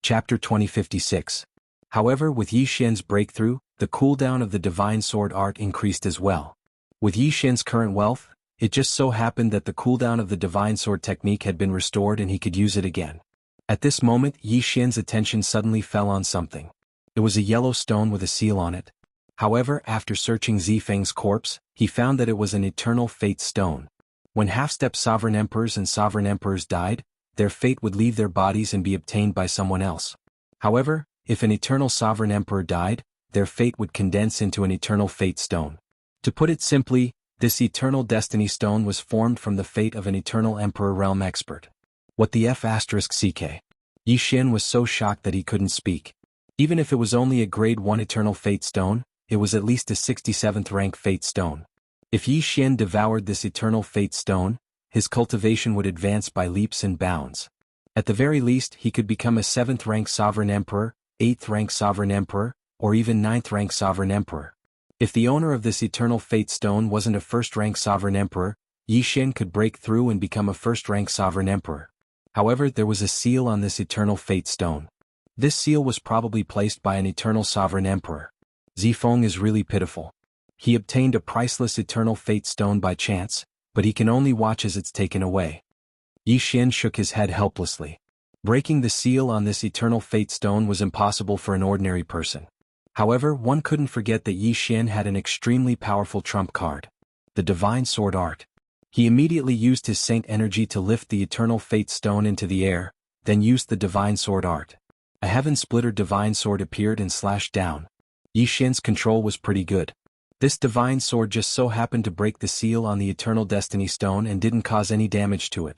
S1: Chapter 2056. However, with Yi Xian's breakthrough, the cooldown of the divine sword art increased as well. With Yi Xian's current wealth, it just so happened that the cooldown of the divine sword technique had been restored and he could use it again. At this moment, Yi Xian's attention suddenly fell on something. It was a yellow stone with a seal on it. However, after searching Zifeng's corpse, he found that it was an eternal fate stone. When half-step sovereign emperors and sovereign emperors died, their fate would leave their bodies and be obtained by someone else. However, if an eternal sovereign emperor died, their fate would condense into an eternal fate stone. To put it simply, this eternal destiny stone was formed from the fate of an eternal emperor realm expert. What the F***ck? Yi Xian was so shocked that he couldn't speak. Even if it was only a grade 1 eternal fate stone, it was at least a 67th rank fate stone. If Yi Xian devoured this eternal fate stone, his cultivation would advance by leaps and bounds. At the very least, he could become a 7th rank sovereign emperor, 8th rank sovereign emperor, or even 9th rank sovereign emperor. If the owner of this eternal fate stone wasn't a 1st rank sovereign emperor, Yi Xian could break through and become a 1st rank sovereign emperor. However, there was a seal on this eternal fate stone. This seal was probably placed by an eternal sovereign emperor. Zifeng is really pitiful. He obtained a priceless eternal fate stone by chance, but he can only watch as it's taken away. Yi Xian shook his head helplessly. Breaking the seal on this eternal fate stone was impossible for an ordinary person. However, one couldn't forget that Yi Xian had an extremely powerful trump card. The divine sword art. He immediately used his saint energy to lift the eternal fate stone into the air, then used the divine sword art. A heaven splitter divine sword appeared and slashed down. Yi Xian's control was pretty good. This divine sword just so happened to break the seal on the eternal destiny stone and didn't cause any damage to it.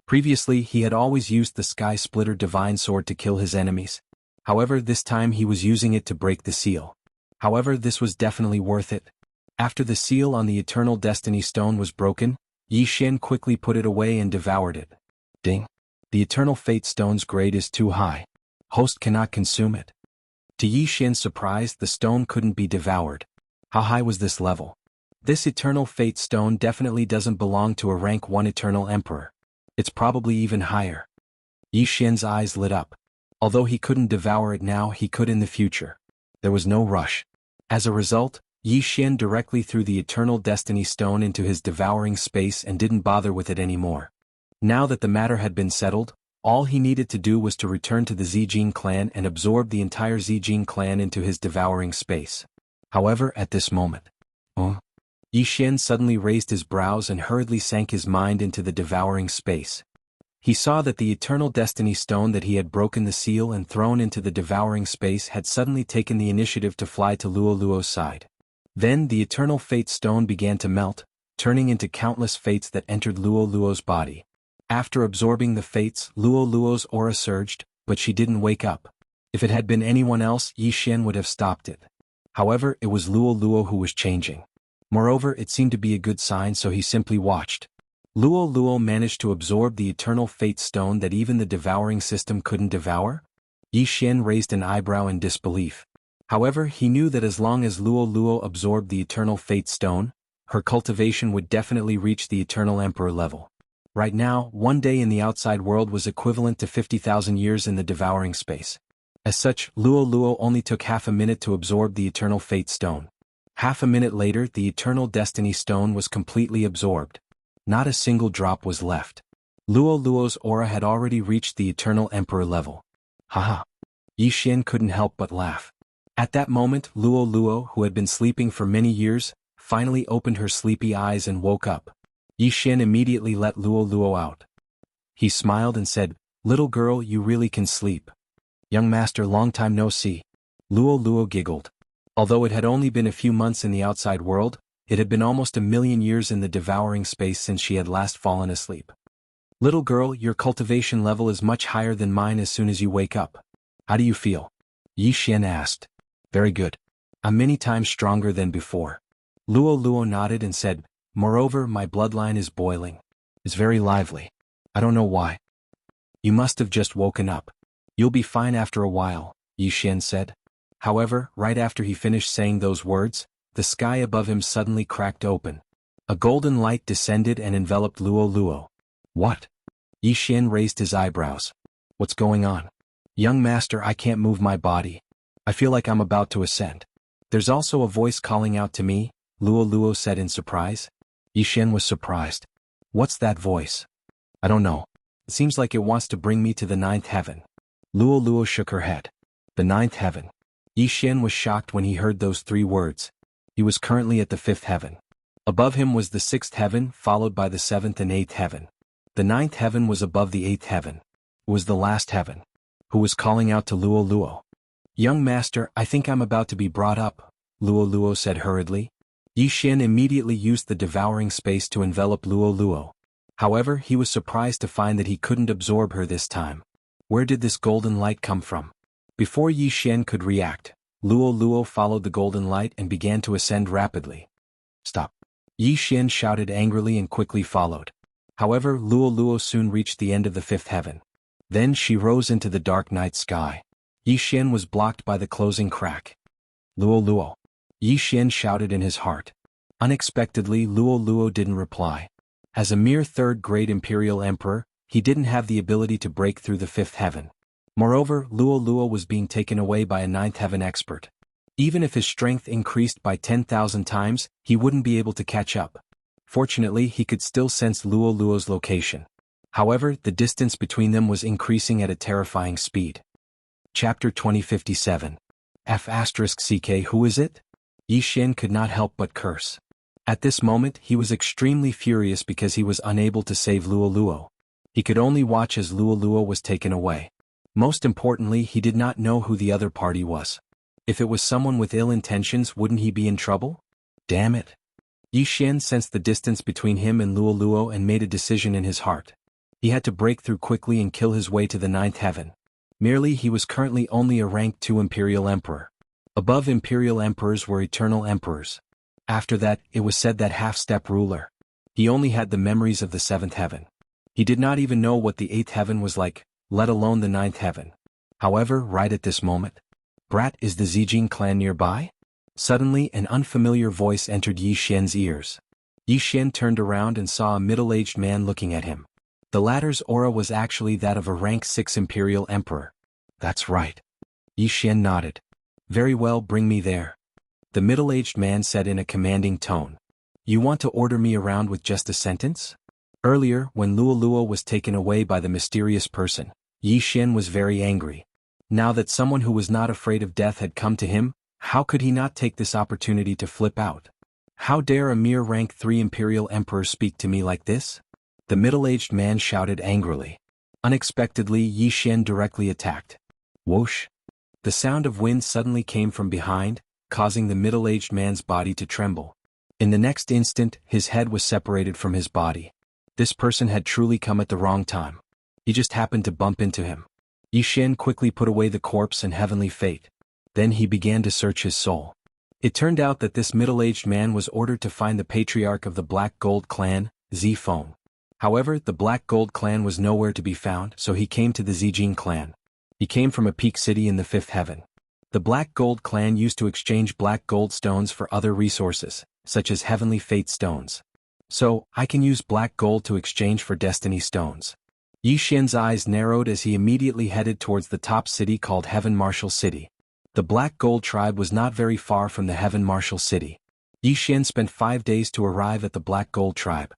S1: Previously, he had always used the sky splitter divine sword to kill his enemies. However, this time he was using it to break the seal. However, this was definitely worth it. After the seal on the eternal destiny stone was broken, Yi Xian quickly put it away and devoured it. Ding! The eternal fate stone's grade is too high. Host cannot consume it. To Yi Xian's surprise, the stone couldn't be devoured. How high was this level? This eternal fate stone definitely doesn't belong to a rank 1 eternal emperor. It's probably even higher. Yi Xian's eyes lit up. Although he couldn't devour it now, he could in the future. There was no rush. As a result, Yi Xian directly threw the eternal destiny stone into his devouring space and didn't bother with it anymore. Now that the matter had been settled, all he needed to do was to return to the Zijing clan and absorb the entire Zijing clan into his devouring space. However, at this moment, Yi Xian suddenly raised his brows and hurriedly sank his mind into the devouring space. He saw that the eternal destiny stone that he had broken the seal and thrown into the devouring space had suddenly taken the initiative to fly to Luo Luo's side. Then the eternal fate stone began to melt, turning into countless fates that entered Luo Luo's body. After absorbing the fates, Luo Luo's aura surged, but she didn't wake up. If it had been anyone else, Yi Xian would have stopped it. However, it was Luo Luo who was changing. Moreover, it seemed to be a good sign, so he simply watched. Luo Luo managed to absorb the eternal fate stone that even the devouring system couldn't devour? Yi Xian raised an eyebrow in disbelief. However, he knew that as long as Luo Luo absorbed the eternal fate stone, her cultivation would definitely reach the eternal emperor level. Right now, 1 day in the outside world was equivalent to 50,000 years in the devouring space. As such, Luo Luo only took half a minute to absorb the eternal fate stone. Half a minute later, the eternal destiny stone was completely absorbed. Not a single drop was left. Luo Luo's aura had already reached the eternal emperor level. Haha. Yi Xian couldn't help but laugh. At that moment, Luo Luo, who had been sleeping for many years, finally opened her sleepy eyes and woke up. Yi Xian immediately let Luo Luo out. He smiled and said, "Little girl, you really can sleep. Young master, long time no see." Luo Luo giggled. Although it had only been a few months in the outside world, it had been almost 1,000,000 years in the devouring space since she had last fallen asleep. "Little girl, your cultivation level is much higher than mine as soon as you wake up. How do you feel?" Yi Xian asked. Very good. I'm many times stronger than before. Luo Luo nodded and said, moreover, my bloodline is boiling. It's very lively. I don't know why. You must have just woken up. You'll be fine after a while, Yi Xian said. However, right after he finished saying those words, the sky above him suddenly cracked open. A golden light descended and enveloped Luo Luo. What? Yi Xian raised his eyebrows. What's going on? Young master, I can't move my body. I feel like I'm about to ascend. There's also a voice calling out to me, Luo Luo said in surprise. Yi Xian was surprised. What's that voice? I don't know. It seems like it wants to bring me to the ninth heaven. Luo Luo shook her head. The ninth heaven. Yi Xian was shocked when he heard those 3 words. He was currently at the 5th heaven. Above him was the 6th heaven, followed by the 7th and 8th heaven. The 9th heaven was above the 8th heaven. It was the last heaven. Who was calling out to Luo Luo? Young master, I think I'm about to be brought up, Luo Luo said hurriedly. Yi Xian immediately used the devouring space to envelop Luo Luo. However, he was surprised to find that he couldn't absorb her this time. Where did this golden light come from? Before Yi Xian could react, Luo Luo followed the golden light and began to ascend rapidly. Stop! Yi Xian shouted angrily and quickly followed. However, Luo Luo soon reached the end of the 5th heaven. Then she rose into the dark night sky. Yi Xian was blocked by the closing crack. Luo Luo! Yi Xian shouted in his heart. Unexpectedly, Luo Luo didn't reply. As a mere 3rd-grade imperial emperor, he didn't have the ability to break through the 5th heaven. Moreover, Luo Luo was being taken away by a 9th heaven expert. Even if his strength increased by 10,000 times, he wouldn't be able to catch up. Fortunately, he could still sense Luo Luo's location. However, the distance between them was increasing at a terrifying speed. Chapter 2057. F***CK Who is it? Yi Xian could not help but curse. At this moment, he was extremely furious because he was unable to save Luo Luo. He could only watch as Luo Luo was taken away. Most importantly, he did not know who the other party was. If it was someone with ill intentions, wouldn't he be in trouble? Damn it. Yi Xian sensed the distance between him and Luo Luo and made a decision in his heart. He had to break through quickly and kill his way to the 9th heaven. Merely, he was currently only a rank 2 imperial emperor. Above imperial emperors were eternal emperors. After that, it was said that half-step ruler. He only had the memories of the 7th heaven. He did not even know what the 8th heaven was like, let alone the 9th heaven. However, right at this moment, Brat, is the Zijing clan nearby? Suddenly, an unfamiliar voice entered Yi Xian's ears. Yi Xian turned around and saw a middle-aged man looking at him. The latter's aura was actually that of a rank 6 imperial emperor. That's right. Yi Xian nodded. Very well, bring me there. The middle-aged man said in a commanding tone. You want to order me around with just a sentence? Earlier, when Luo Luo was taken away by the mysterious person, Yi Xian was very angry. Now that someone who was not afraid of death had come to him, how could he not take this opportunity to flip out? How dare a mere rank 3 imperial emperor speak to me like this? The middle-aged man shouted angrily. Unexpectedly, Yi Xian directly attacked. Whoosh! The sound of wind suddenly came from behind, causing the middle-aged man's body to tremble. In the next instant, his head was separated from his body. This person had truly come at the wrong time. He just happened to bump into him. Yi Xian quickly put away the corpse and heavenly fate. Then he began to search his soul. It turned out that this middle-aged man was ordered to find the patriarch of the Black Gold clan, Zifeng. However, the Black Gold clan was nowhere to be found, so he came to the Zijing clan. He came from a peak city in the 5th heaven. The Black Gold clan used to exchange black gold stones for other resources, such as heavenly fate stones. So, I can use black gold to exchange for destiny stones. Yi Xian's eyes narrowed as he immediately headed towards the top city called Heaven Martial City. The Black Gold tribe was not very far from the Heaven Martial City. Yi Xian spent 5 days to arrive at the Black Gold tribe.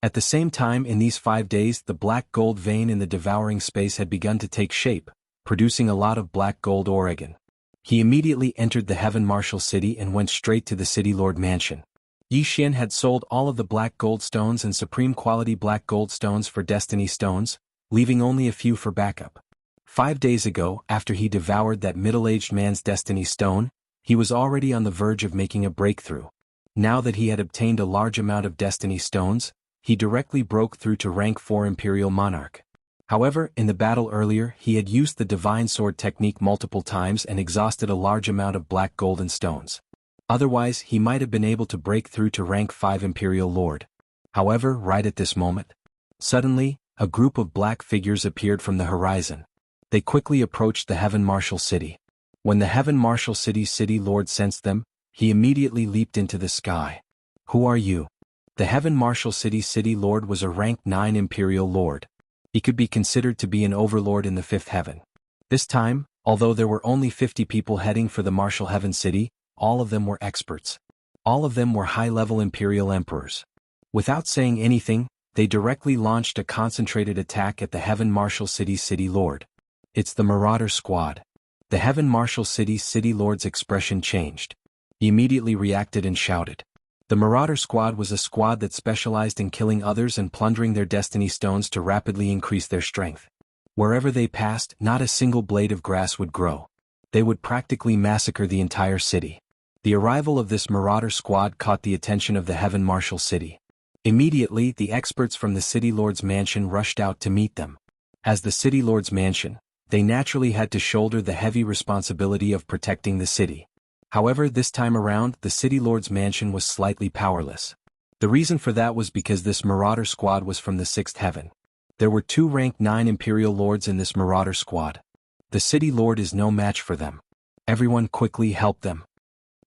S1: At the same time, in these 5 days, the black gold vein in the devouring space had begun to take shape, producing a lot of black gold Oregon. He immediately entered the Heaven Martial City and went straight to the City Lord Mansion. Yi Xian had sold all of the black gold stones and supreme quality black gold stones for destiny stones, leaving only a few for backup. 5 days ago, after he devoured that middle-aged man's destiny stone, he was already on the verge of making a breakthrough. Now that he had obtained a large amount of destiny stones, he directly broke through to rank 4 Imperial Monarch. However, in the battle earlier he had used the divine sword technique multiple times and exhausted a large amount of black golden stones. Otherwise he might have been able to break through to rank 5 Imperial Lord. However, right at this moment, suddenly, a group of black figures appeared from the horizon. They quickly approached the Heaven Martial City. When the Heaven Martial City's City Lord sensed them, he immediately leaped into the sky. Who are you? The Heaven Martial City's City Lord was a rank 9 Imperial Lord. He could be considered to be an overlord in the 5th heaven. This time, although there were only 50 people heading for the Martial Heaven City, all of them were experts. All of them were high-level Imperial Emperors. Without saying anything, they directly launched a concentrated attack at the Heaven Martial City's City Lord. It's the Marauder Squad. The Heaven Martial City's City Lord's expression changed. He immediately reacted and shouted. The Marauder Squad was a squad that specialized in killing others and plundering their destiny stones to rapidly increase their strength. Wherever they passed, not a single blade of grass would grow. They would practically massacre the entire city. The arrival of this Marauder Squad caught the attention of the Heaven Martial City. Immediately, the experts from the City Lord's mansion rushed out to meet them. As the City Lord's mansion, they naturally had to shoulder the heavy responsibility of protecting the city. However, this time around, the City Lord's mansion was slightly powerless. The reason for that was because this Marauder Squad was from the 6th heaven. There were 2 rank 9 Imperial Lords in this Marauder Squad. The City Lord is no match for them. Everyone quickly help them.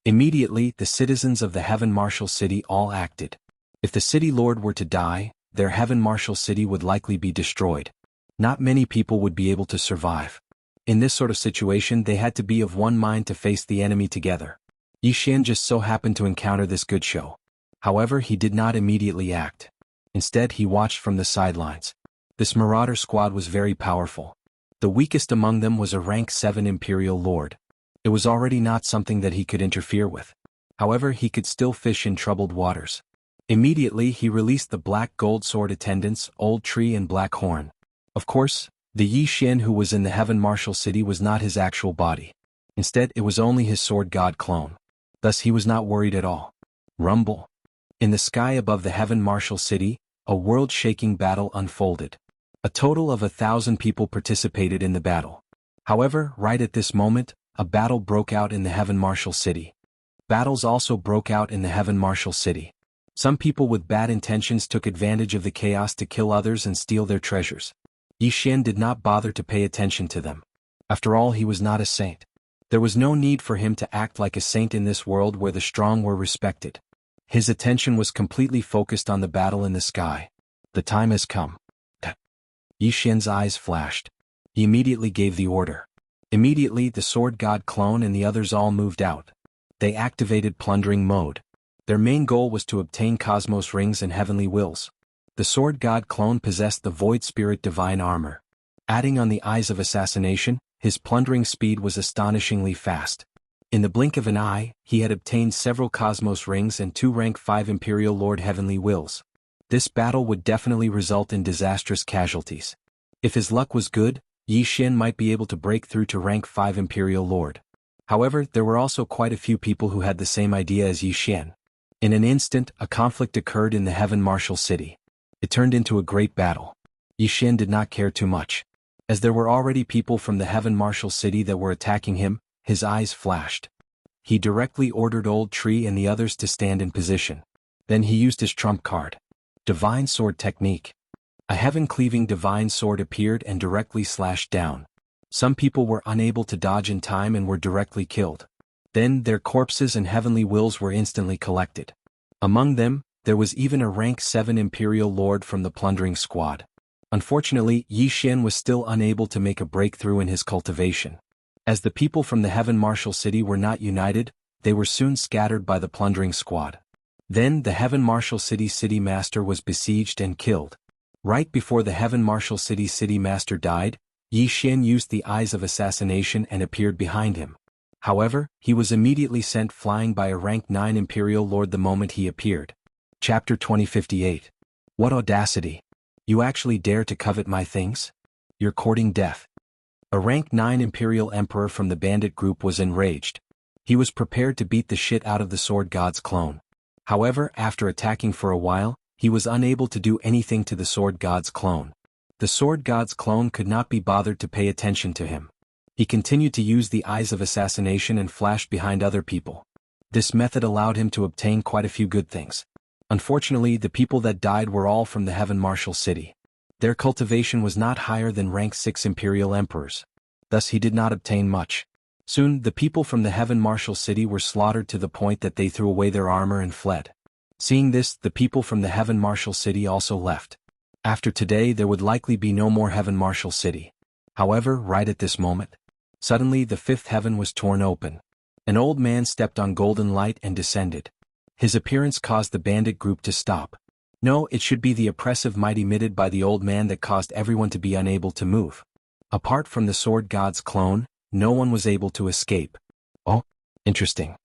S1: Immediately, the citizens of the Heaven Martial City all acted. If the City Lord were to die, their Heaven Martial City would likely be destroyed. Not many people would be able to survive. In this sort of situation they had to be of one mind to face the enemy together. Yi Xian just so happened to encounter this good show. However, he did not immediately act. Instead he watched from the sidelines. This Marauder Squad was very powerful. The weakest among them was a rank 7 Imperial Lord. It was already not something that he could interfere with. However, he could still fish in troubled waters. Immediately he released the black gold sword attendants, Old Tree and Black Horn. Of course, the Yi Xian who was in the Heaven Martial City was not his actual body. Instead, it was only his sword god clone. Thus he was not worried at all. Rumble. In the sky above the Heaven Martial City, a world-shaking battle unfolded. A total of 1,000 people participated in the battle. However, right at this moment, a battle broke out in the Heaven Martial City. Battles also broke out in the Heaven Martial City. Some people with bad intentions took advantage of the chaos to kill others and steal their treasures. Yi Xian did not bother to pay attention to them. After all, he was not a saint. There was no need for him to act like a saint in this world where the strong were respected. His attention was completely focused on the battle in the sky. The time has come. Yi Xian's eyes flashed. He immediately gave the order. Immediately the sword god clone and the others all moved out. They activated plundering mode. Their main goal was to obtain cosmos rings and heavenly wills. The sword god clone possessed the void spirit divine armor. Adding on the eyes of assassination, his plundering speed was astonishingly fast. In the blink of an eye, he had obtained several cosmos rings and 2 rank 5 Imperial Lord heavenly wills. This battle would definitely result in disastrous casualties. If his luck was good, Yi Xian might be able to break through to rank 5 Imperial Lord. However, there were also quite a few people who had the same idea as Yi Xian. In an instant, a conflict occurred in the Heaven Martial City. It turned into a great battle. Yi Xian did not care too much. As there were already people from the Heaven Martial City that were attacking him, his eyes flashed. He directly ordered Old Tree and the others to stand in position. Then he used his trump card. Divine Sword Technique. A heaven-cleaving divine sword appeared and directly slashed down. Some people were unable to dodge in time and were directly killed. Then their corpses and heavenly wills were instantly collected. Among them, there was even a rank 7 Imperial Lord from the plundering squad. Unfortunately, Yi Xian was still unable to make a breakthrough in his cultivation. As the people from the Heaven Martial City were not united, they were soon scattered by the plundering squad. Then the Heaven Martial City City Master was besieged and killed. Right before the Heaven Martial City City Master died, Yi Xian used the eyes of assassination and appeared behind him. However, he was immediately sent flying by a rank 9 Imperial Lord the moment he appeared. Chapter 2058. What audacity! You actually dare to covet my things? You're courting death. A rank 9 Imperial Emperor from the bandit group was enraged. He was prepared to beat the shit out of the sword god's clone. However, after attacking for a while, he was unable to do anything to the sword god's clone. The sword god's clone could not be bothered to pay attention to him. He continued to use the eyes of assassination and flashed behind other people. This method allowed him to obtain quite a few good things. Unfortunately, the people that died were all from the Heaven Martial City. Their cultivation was not higher than rank 6 imperial emperors. Thus he did not obtain much. Soon, the people from the Heaven Martial City were slaughtered to the point that they threw away their armor and fled. Seeing this, the people from the Heaven Martial City also left. After today there would likely be no more Heaven Martial City. However, right at this moment, suddenly the fifth heaven was torn open. An old man stepped on golden light and descended. His appearance caused the bandit group to stop. No, it should be the oppressive might emitted by the old man that caused everyone to be unable to move. Apart from the sword god's clone, no one was able to escape. Oh, interesting.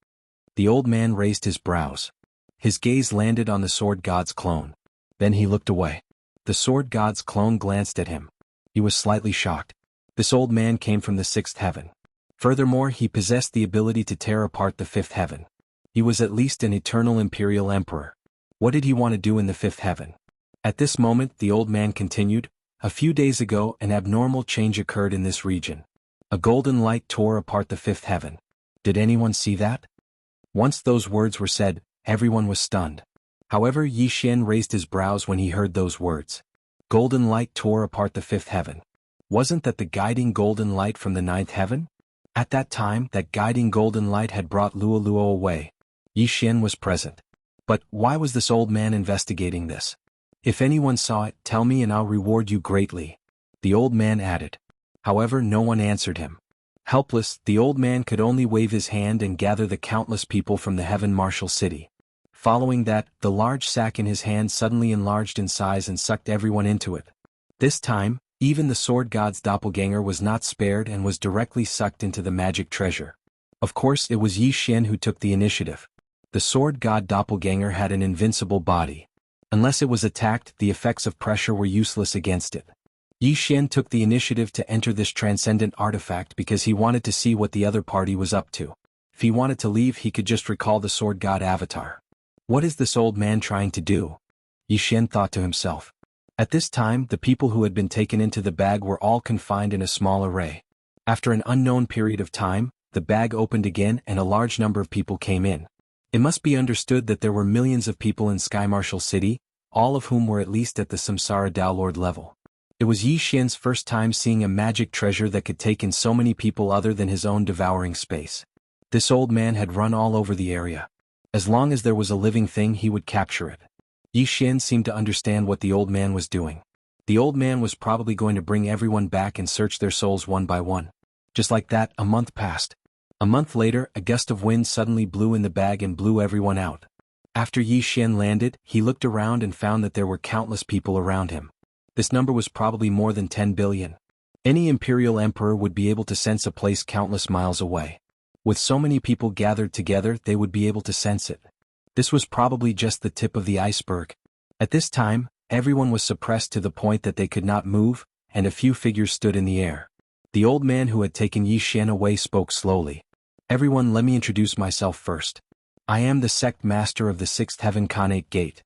S1: The old man raised his brows. His gaze landed on the sword god's clone. Then he looked away. The sword god's clone glanced at him. He was slightly shocked. This old man came from the sixth heaven. Furthermore, he possessed the ability to tear apart the fifth heaven. He was at least an eternal imperial emperor. What did he want to do in the fifth heaven? At this moment, the old man continued, "A few days ago, an abnormal change occurred in this region. A golden light tore apart the fifth heaven. Did anyone see that?" Once those words were said, everyone was stunned. However, Yi Xian raised his brows when he heard those words. Golden light tore apart the fifth heaven. Wasn't that the guiding golden light from the ninth heaven? At that time, that guiding golden light had brought Luo Luo away. Yi Xian was present. But why was this old man investigating this? "If anyone saw it, tell me and I'll reward you greatly," the old man added. However, no one answered him. Helpless, the old man could only wave his hand and gather the countless people from the Heaven Martial City. Following that, the large sack in his hand suddenly enlarged in size and sucked everyone into it. This time, even the sword god's doppelganger was not spared and was directly sucked into the magic treasure. Of course, it was Yi Xian who took the initiative. The sword god doppelganger had an invincible body. Unless it was attacked, the effects of pressure were useless against it. Yi Xian took the initiative to enter this transcendent artifact because he wanted to see what the other party was up to. If he wanted to leave, he could just recall the sword god avatar. What is this old man trying to do? Yi Xian thought to himself. At this time, the people who had been taken into the bag were all confined in a small array. After an unknown period of time, the bag opened again and a large number of people came in. It must be understood that there were millions of people in Sky Martial City, all of whom were at least at the Samsara Downlord level. It was Yi Xian's first time seeing a magic treasure that could take in so many people other than his own devouring space. This old man had run all over the area. As long as there was a living thing, he would capture it. Yi Xian seemed to understand what the old man was doing. The old man was probably going to bring everyone back and search their souls one by one. Just like that, a month passed. A month later, a gust of wind suddenly blew in the bag and blew everyone out. After Yi Xian landed, he looked around and found that there were countless people around him. This number was probably more than 10 billion. Any imperial emperor would be able to sense a place countless miles away. With so many people gathered together, they would be able to sense it. This was probably just the tip of the iceberg. At this time, everyone was suppressed to the point that they could not move, and a few figures stood in the air. The old man who had taken Yi Xian away spoke slowly. "Everyone, let me introduce myself first. I am the sect master of the sixth heaven Khanate Gate.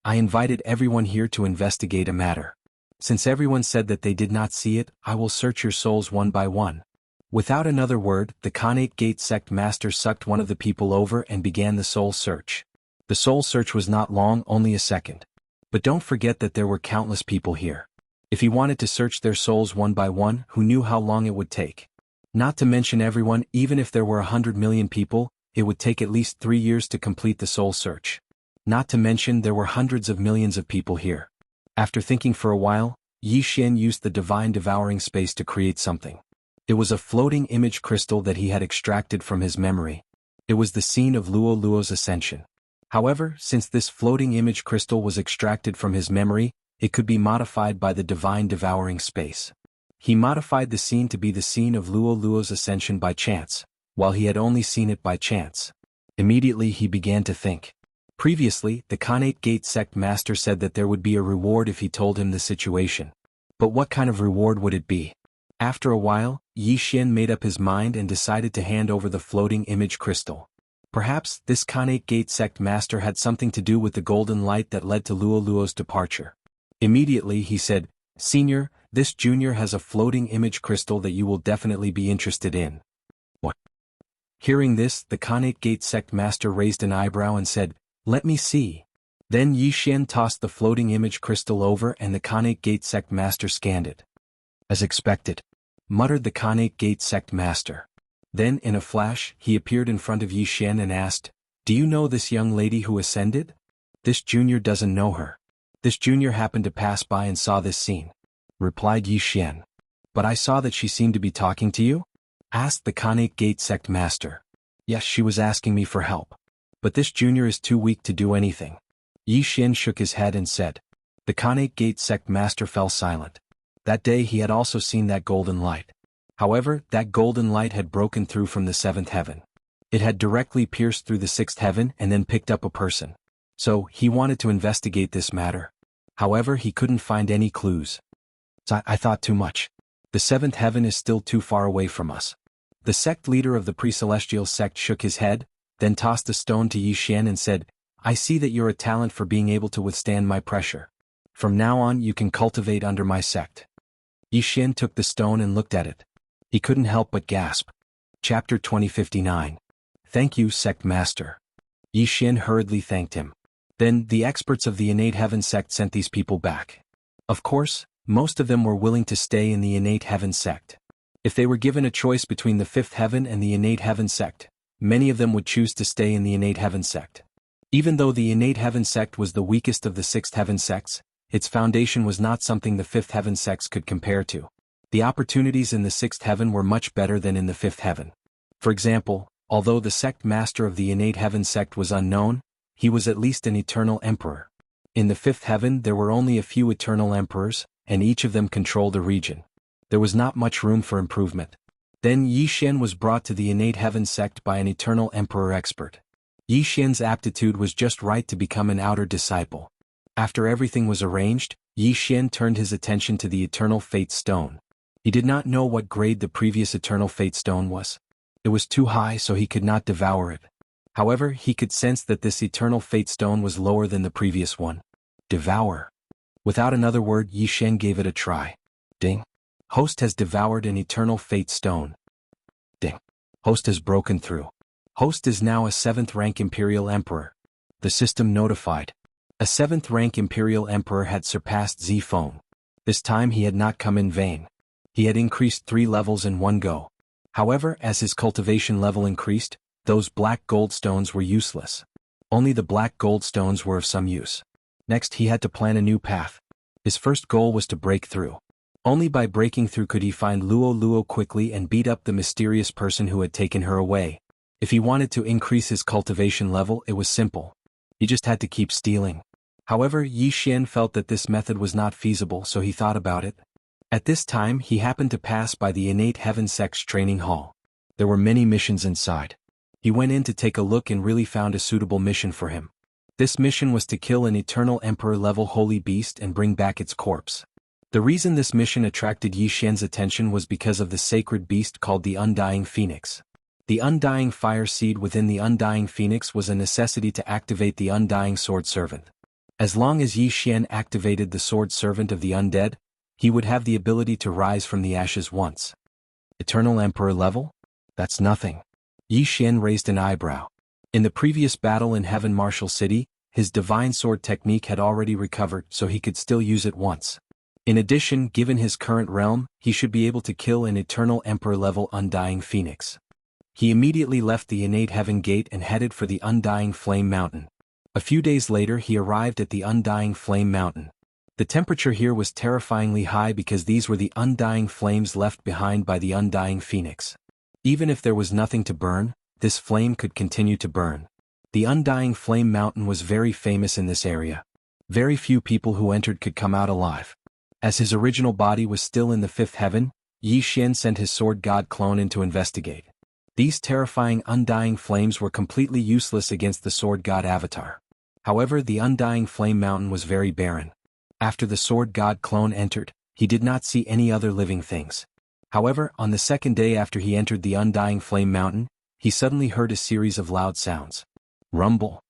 S1: I invited everyone here to investigate a matter. Since everyone said that they did not see it, I will search your souls one by one." Without another word, the Khanate Gate sect master sucked one of the people over and began the soul search. The soul search was not long, only a second. But don't forget that there were countless people here. If he wanted to search their souls one by one, who knew how long it would take? Not to mention everyone, even if there were 100 million people, it would take at least 3 years to complete the soul search. Not to mention there were hundreds of millions of people here. After thinking for a while, Yi Xian used the divine devouring space to create something. It was a floating image crystal that he had extracted from his memory. It was the scene of Luo Luo's ascension. However, since this floating image crystal was extracted from his memory, it could be modified by the divine devouring space. He modified the scene to be the scene of Luo Luo's ascension by chance, while he had only seen it by chance. Immediately he began to think. Previously, the Khanate Gate sect master said that there would be a reward if he told him the situation. But what kind of reward would it be? After a while, Yi Xian made up his mind and decided to hand over the floating image crystal. Perhaps this Khanate Gate sect master had something to do with the golden light that led to Luo Luo's departure. Immediately he said, Senior, this junior has a floating image crystal that you will definitely be interested in. What? Hearing this, the Khanate Gate sect master raised an eyebrow and said, "Let me see." Then Yi Xian tossed the floating image crystal over and the Khanate Gate sect master scanned it. "As expected," muttered the Khanate Gate sect master. Then, in a flash, he appeared in front of Yi Xian and asked, "Do you know this young lady who ascended?" "This junior doesn't know her. This junior happened to pass by and saw this scene," replied Yi Xian. "But I saw that she seemed to be talking to you?" asked the Khanate Gate sect master. "Yes, she was asking me for help. But this junior is too weak to do anything." Yi Xian shook his head and said. The Khanate Gate sect master fell silent. That day he had also seen that golden light. However, that golden light had broken through from the seventh heaven. It had directly pierced through the sixth heaven and then picked up a person. So, he wanted to investigate this matter. However, he couldn't find any clues. I thought too much. The seventh heaven is still too far away from us. The sect leader of the pre-celestial sect shook his head, then tossed a stone to Yi Xian and said, "I see that you're a talent for being able to withstand my pressure. From now on you can cultivate under my sect." Yi Xian took the stone and looked at it. He couldn't help but gasp. Chapter 2059. "Thank you, sect master." Yi Xian hurriedly thanked him. Then, the experts of the innate heaven sect sent these people back. Of course, most of them were willing to stay in the innate heaven sect. If they were given a choice between the fifth heaven and the innate heaven sect, many of them would choose to stay in the innate heaven sect. Even though the innate heaven sect was the weakest of the sixth heaven sects, its foundation was not something the fifth heaven sects could compare to. The opportunities in the sixth heaven were much better than in the fifth heaven. For example, although the sect master of the innate heaven sect was unknown, he was at least an eternal emperor. In the fifth heaven there were only a few eternal emperors, and each of them controlled a region. There was not much room for improvement. Then Yi Xian was brought to the innate heaven sect by an eternal emperor expert. Yi Xian's aptitude was just right to become an outer disciple. After everything was arranged, Yi Xian turned his attention to the eternal fate stone. He did not know what grade the previous eternal fate stone was. It was too high so he could not devour it. However, he could sense that this eternal fate stone was lower than the previous one. Devour. Without another word, Yi Xian gave it a try. Ding. Host has devoured an eternal fate stone. Ding. Host has broken through. Host is now a 7th rank Imperial Emperor. The system notified. A 7th rank Imperial Emperor had surpassed Zifeng. This time he had not come in vain. He had increased 3 levels in one go. However, as his cultivation level increased, those black gold stones were useless. Only the black gold stones were of some use. Next he had to plan a new path. His first goal was to break through. Only by breaking through could he find Luo Luo quickly and beat up the mysterious person who had taken her away. If he wanted to increase his cultivation level, it was simple. He just had to keep stealing. However, Yi Xian felt that this method was not feasible, so he thought about it. At this time he happened to pass by the innate heaven sect's training hall. There were many missions inside. He went in to take a look and really found a suitable mission for him. This mission was to kill an eternal emperor-level holy beast and bring back its corpse. The reason this mission attracted Yi Xian's attention was because of the sacred beast called the Undying Phoenix. The Undying Fire Seed within the Undying Phoenix was a necessity to activate the Undying Sword Servant. As long as Yi Xian activated the Sword Servant of the Undead, he would have the ability to rise from the ashes once. Eternal Emperor level? That's nothing. Yi Xian raised an eyebrow. In the previous battle in Heaven Martial City, his divine sword technique had already recovered, so he could still use it once. In addition, given his current realm, he should be able to kill an Eternal Emperor-level Undying Phoenix. He immediately left the innate heaven gate and headed for the Undying Flame Mountain. A few days later he arrived at the Undying Flame Mountain. The temperature here was terrifyingly high because these were the undying flames left behind by the Undying Phoenix. Even if there was nothing to burn, this flame could continue to burn. The Undying Flame Mountain was very famous in this area. Very few people who entered could come out alive. As his original body was still in the 5th heaven, Yi Xian sent his sword god clone in to investigate. These terrifying undying flames were completely useless against the sword god avatar. However, the Undying Flame Mountain was very barren. After the sword god clone entered, he did not see any other living things. However, on the second day after he entered the Undying Flame Mountain, he suddenly heard a series of loud sounds. Rumble.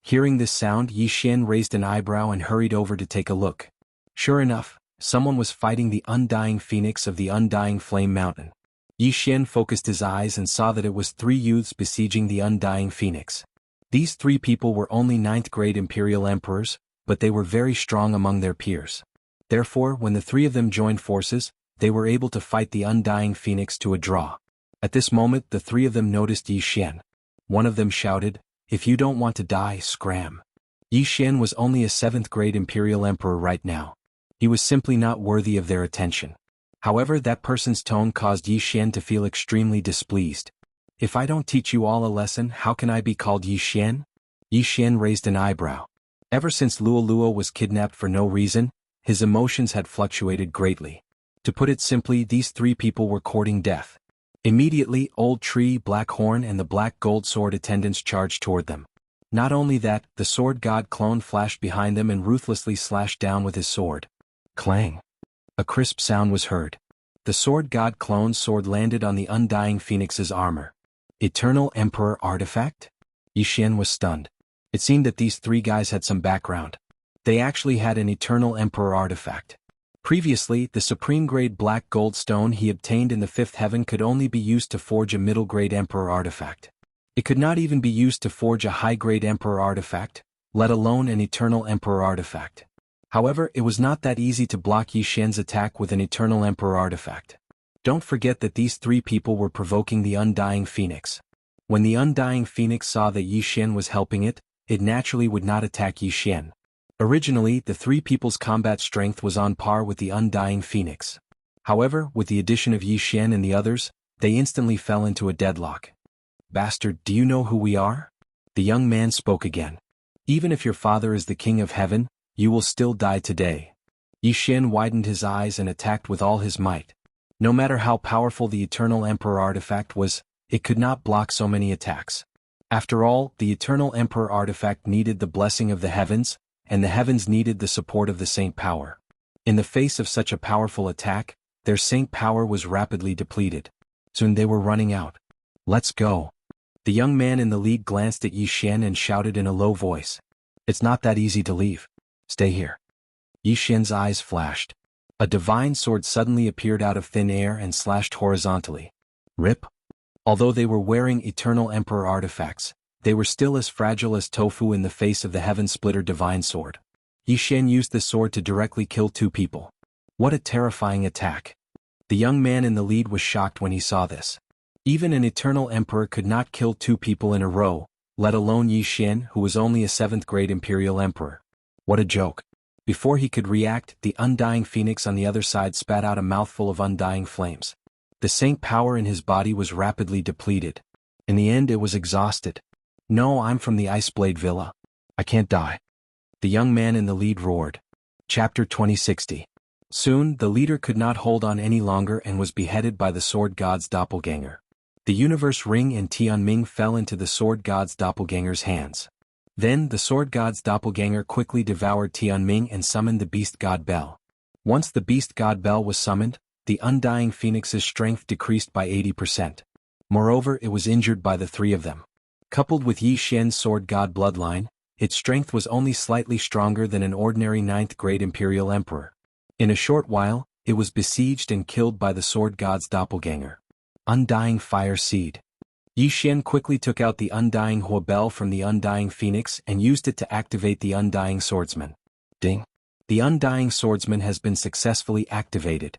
S1: Hearing this sound, Yi Xian raised an eyebrow and hurried over to take a look. Sure enough, Someone was fighting the undying phoenix of the undying flame mountain. Yi Xian focused his eyes and saw that it was 3 youths besieging the undying phoenix. These 3 people were only 9th-grade imperial emperors, but they were very strong among their peers. Therefore, when the 3 of them joined forces, they were able to fight the undying phoenix to a draw. At this moment the 3 of them noticed Yi Xian. One of them shouted, "If you don't want to die, scram." Yi Xian was only a 7th-grade imperial emperor right now. He was simply not worthy of their attention. However, that person's tone caused Yi Xian to feel extremely displeased. "If I don't teach you all a lesson, how can I be called Yi Xian?" Yi Xian raised an eyebrow. Ever since Luo Luo was kidnapped for no reason, his emotions had fluctuated greatly. To put it simply, these 3 people were courting death. Immediately, Old Tree, Black Horn and the Black Gold Sword attendants charged toward them. Not only that, the sword god clone flashed behind them and ruthlessly slashed down with his sword. Clang! A crisp sound was heard. The sword god clone's sword landed on the undying phoenix's armor. Eternal Emperor artifact? Yi Xian was stunned. It seemed that these 3 guys had some background. They actually had an Eternal Emperor artifact. Previously, the supreme-grade black gold stone he obtained in the 5th heaven could only be used to forge a middle-grade Emperor artifact. It could not even be used to forge a high-grade Emperor artifact, let alone an Eternal Emperor artifact. However, it was not that easy to block Yi Xian's attack with an Eternal Emperor artifact. Don't forget that these 3 people were provoking the Undying Phoenix. When the Undying Phoenix saw that Yi Xian was helping it naturally would not attack Yi Xian. Originally, the 3 people's combat strength was on par with the Undying Phoenix. However, with the addition of Yi Xian and the others, they instantly fell into a deadlock. "Bastard, do you know who we are?" The young man spoke again. "Even if your father is the king of heaven, you will still die today." Yi Xian widened his eyes and attacked with all his might. No matter how powerful the Eternal Emperor artifact was, it could not block so many attacks. After all, the Eternal Emperor artifact needed the blessing of the heavens, and the heavens needed the support of the saint power. In the face of such a powerful attack, their saint power was rapidly depleted. Soon they were running out. "Let's go." The young man in the lead glanced at Yi Xian and shouted in a low voice. "It's not that easy to leave. Stay here." Yi Xian's eyes flashed. A divine sword suddenly appeared out of thin air and slashed horizontally. Rip. Although they were wearing Eternal Emperor artifacts, they were still as fragile as tofu in the face of the Heaven Splitter divine sword. Yi Xian used the sword to directly kill 2 people. What a terrifying attack. The young man in the lead was shocked when he saw this. Even an Eternal Emperor could not kill 2 people in a row, let alone Yi Xian, who was only a 7th-grade Imperial Emperor. What a joke. Before he could react, the Undying Phoenix on the other side spat out a mouthful of undying flames. The saint power in his body was rapidly depleted. In the end, it was exhausted. "No, I'm from the Iceblade Villa. I can't die." The young man in the lead roared. Chapter 2060. Soon, the leader could not hold on any longer and was beheaded by the sword god's doppelganger. The universe ring and Tianming fell into the sword god's doppelganger's hands. Then, the sword god's doppelganger quickly devoured Tianming and summoned the beast god Bell. Once the beast god Bell was summoned, the Undying Phoenix's strength decreased by 80%. Moreover, it was injured by the 3 of them. Coupled with Yi Xian's sword god bloodline, its strength was only slightly stronger than an ordinary 9th-grade Imperial Emperor. In a short while, it was besieged and killed by the sword god's doppelganger. Undying Fire Seed. Yi Xian quickly took out the Undying Huobel from the Undying Phoenix and used it to activate the Undying Swordsman. Ding! The Undying Swordsman has been successfully activated.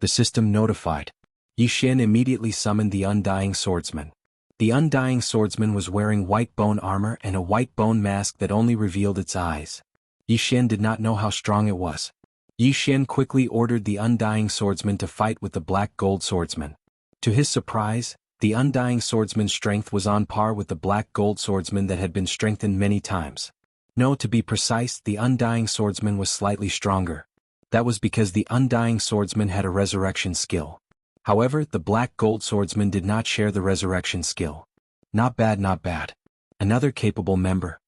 S1: The system notified. Yi Xian immediately summoned the Undying Swordsman. The Undying Swordsman was wearing white bone armor and a white bone mask that only revealed its eyes. Yi Xian did not know how strong it was. Yi Xian quickly ordered the Undying Swordsman to fight with the Black Gold Swordsman. To his surprise, the Undying Swordsman's strength was on par with the Black Gold Swordsman that had been strengthened many times. No, to be precise, the Undying Swordsman was slightly stronger. That was because the Undying Swordsman had a resurrection skill. However, the Black Gold Swordsman did not share the resurrection skill. Not bad, not bad. Another capable member.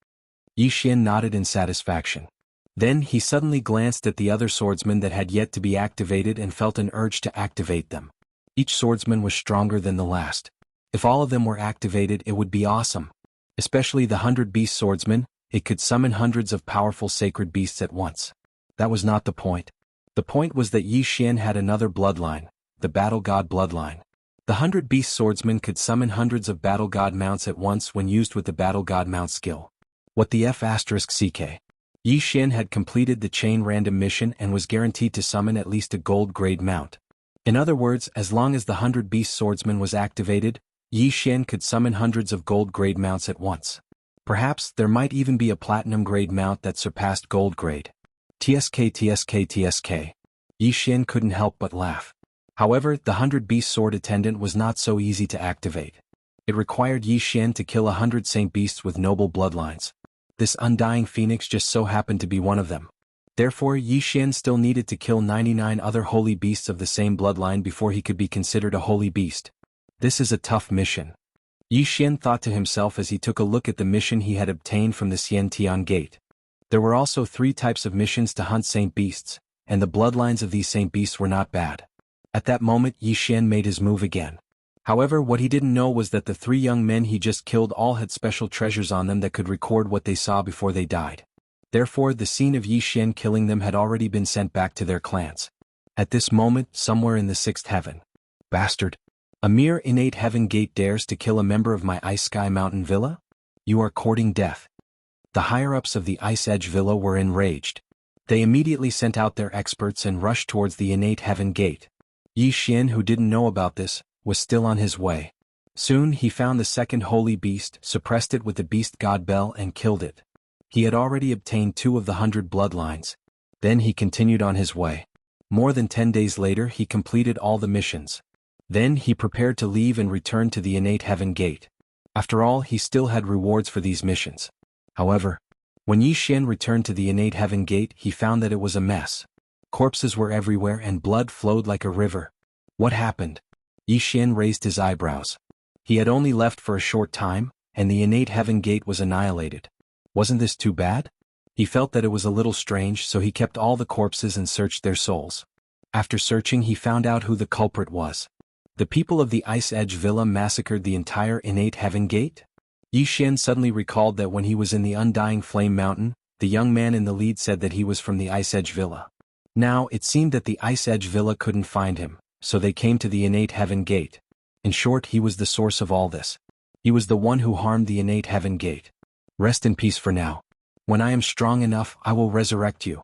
S1: Yi Xian nodded in satisfaction. Then he suddenly glanced at the other swordsmen that had yet to be activated and felt an urge to activate them. Each swordsman was stronger than the last. If all of them were activated, it would be awesome. Especially the 100-beast swordsman, it could summon hundreds of powerful sacred beasts at once. That was not the point. The point was that Yi Xian had another bloodline, the Battle God bloodline. The 100-beast swordsman could summon hundreds of Battle God mounts at once when used with the Battle God mount skill. What the F***ck? Yi Xian had completed the chain random mission and was guaranteed to summon at least a gold grade mount. In other words, as long as the 100-beast swordsman was activated, Yi Xian could summon hundreds of gold grade mounts at once. Perhaps there might even be a platinum grade mount that surpassed gold grade. TSK. Yi Xian couldn't help but laugh. However, the 100-beast sword attendant was not so easy to activate. It required Yi Xian to kill 100 saint beasts with noble bloodlines. This undying phoenix just so happened to be one of them. Therefore, Yi Xian still needed to kill 99 other holy beasts of the same bloodline before he could be considered a holy beast. This is a tough mission. Yi Xian thought to himself as he took a look at the mission he had obtained from the Xiantian Gate. There were also 3 types of missions to hunt saint beasts, and the bloodlines of these saint beasts were not bad. At that moment, Yi Xian made his move again. However, what he didn't know was that the 3 young men he just killed all had special treasures on them that could record what they saw before they died. Therefore, the scene of Yi Xian killing them had already been sent back to their clans. At this moment, somewhere in the 6th heaven. Bastard! A mere innate heaven gate dares to kill a member of my Ice Sky Mountain Villa? You are courting death. The higher-ups of the Ice Edge Villa were enraged. They immediately sent out their experts and rushed towards the innate heaven gate. Yi Xian, who didn't know about this, was still on his way. Soon he found the second holy beast, suppressed it with the beast god bell and killed it. He had already obtained 2 of the 100 bloodlines. Then he continued on his way. More than 10 days later he completed all the missions. Then he prepared to leave and return to the innate heaven gate. After all, he still had rewards for these missions. However, when Yi Xian returned to the innate heaven gate, he found that it was a mess. Corpses were everywhere and blood flowed like a river. What happened? Yi Xian raised his eyebrows. He had only left for a short time, and the innate heaven gate was annihilated. Wasn't this too bad? He felt that it was a little strange, so he kept all the corpses and searched their souls. After searching, he found out who the culprit was. The people of the Ice Edge Villa massacred the entire innate heaven gate? Yi Xian suddenly recalled that when he was in the Undying Flame Mountain, the young man in the lead said that he was from the Ice Edge Villa. Now, it seemed that the Ice Edge Villa couldn't find him, so they came to the innate heaven gate. In short, he was the source of all this. He was the one who harmed the innate heaven gate. Rest in peace for now. When I am strong enough, I will resurrect you.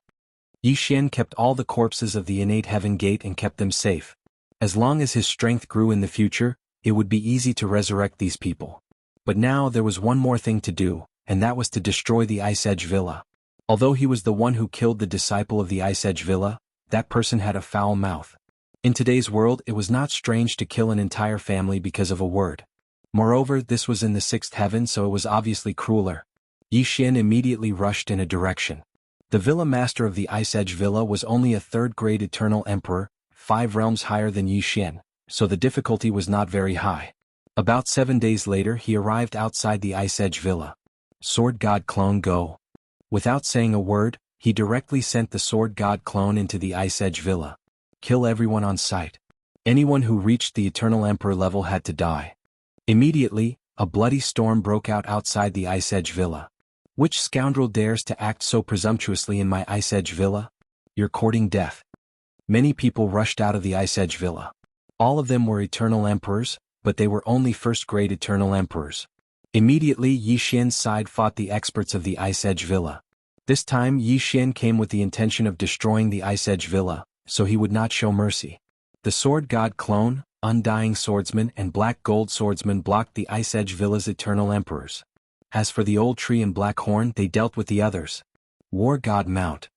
S1: Yi Xian kept all the corpses of the innate heaven gate and kept them safe. As long as his strength grew in the future, it would be easy to resurrect these people. But now there was one more thing to do, and that was to destroy the Ice Edge Villa. Although he was the one who killed the disciple of the Ice Edge Villa, that person had a foul mouth. In today's world, it was not strange to kill an entire family because of a word. Moreover, this was in the 6th heaven, so it was obviously crueler. Yi Xian immediately rushed in a direction. The Villa Master of the Ice Edge Villa was only a 3rd-grade Eternal Emperor, 5 realms higher than Yi Xian, so the difficulty was not very high. About 7 days later he arrived outside the Ice Edge Villa. Sword God Clone, go. Without saying a word, he directly sent the Sword God Clone into the Ice Edge Villa. Kill everyone on sight. Anyone who reached the Eternal Emperor level had to die. Immediately, a bloody storm broke out outside the Ice Edge Villa. Which scoundrel dares to act so presumptuously in my Ice Edge Villa? You're courting death. Many people rushed out of the Ice Edge Villa. All of them were Eternal Emperors, but they were only 1st-grade Eternal Emperors. Immediately Yi Xian's side fought the experts of the Ice Edge Villa. This time Yi Xian came with the intention of destroying the Ice Edge Villa, so he would not show mercy. The Sword God Clone, Undying Swordsman and Black Gold Swordsman blocked the Ice Edge Villa's Eternal Emperors. As for the Old Tree and Black Horn, they dealt with the others. War God Mount.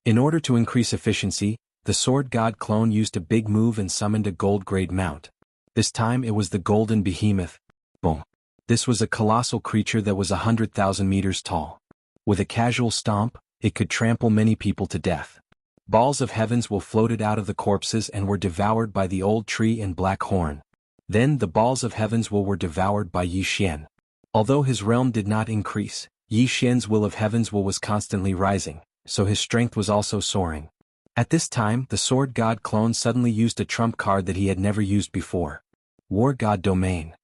S1: In order to increase efficiency, the Sword God Clone used a big move and summoned a gold-grade mount. This time it was the Golden Behemoth. Boom. This was a colossal creature that was 100,000 meters tall. With a casual stomp, it could trample many people to death. Balls of heavens will floated out of the corpses and were devoured by the Old Tree and Black Horn. Then the balls of heavens were devoured by Yi Xian. Although his realm did not increase, Yi Xian's will of heavens was constantly rising, so his strength was also soaring. At this time, the Sword God Clone suddenly used a trump card that he had never used before. War God Domain.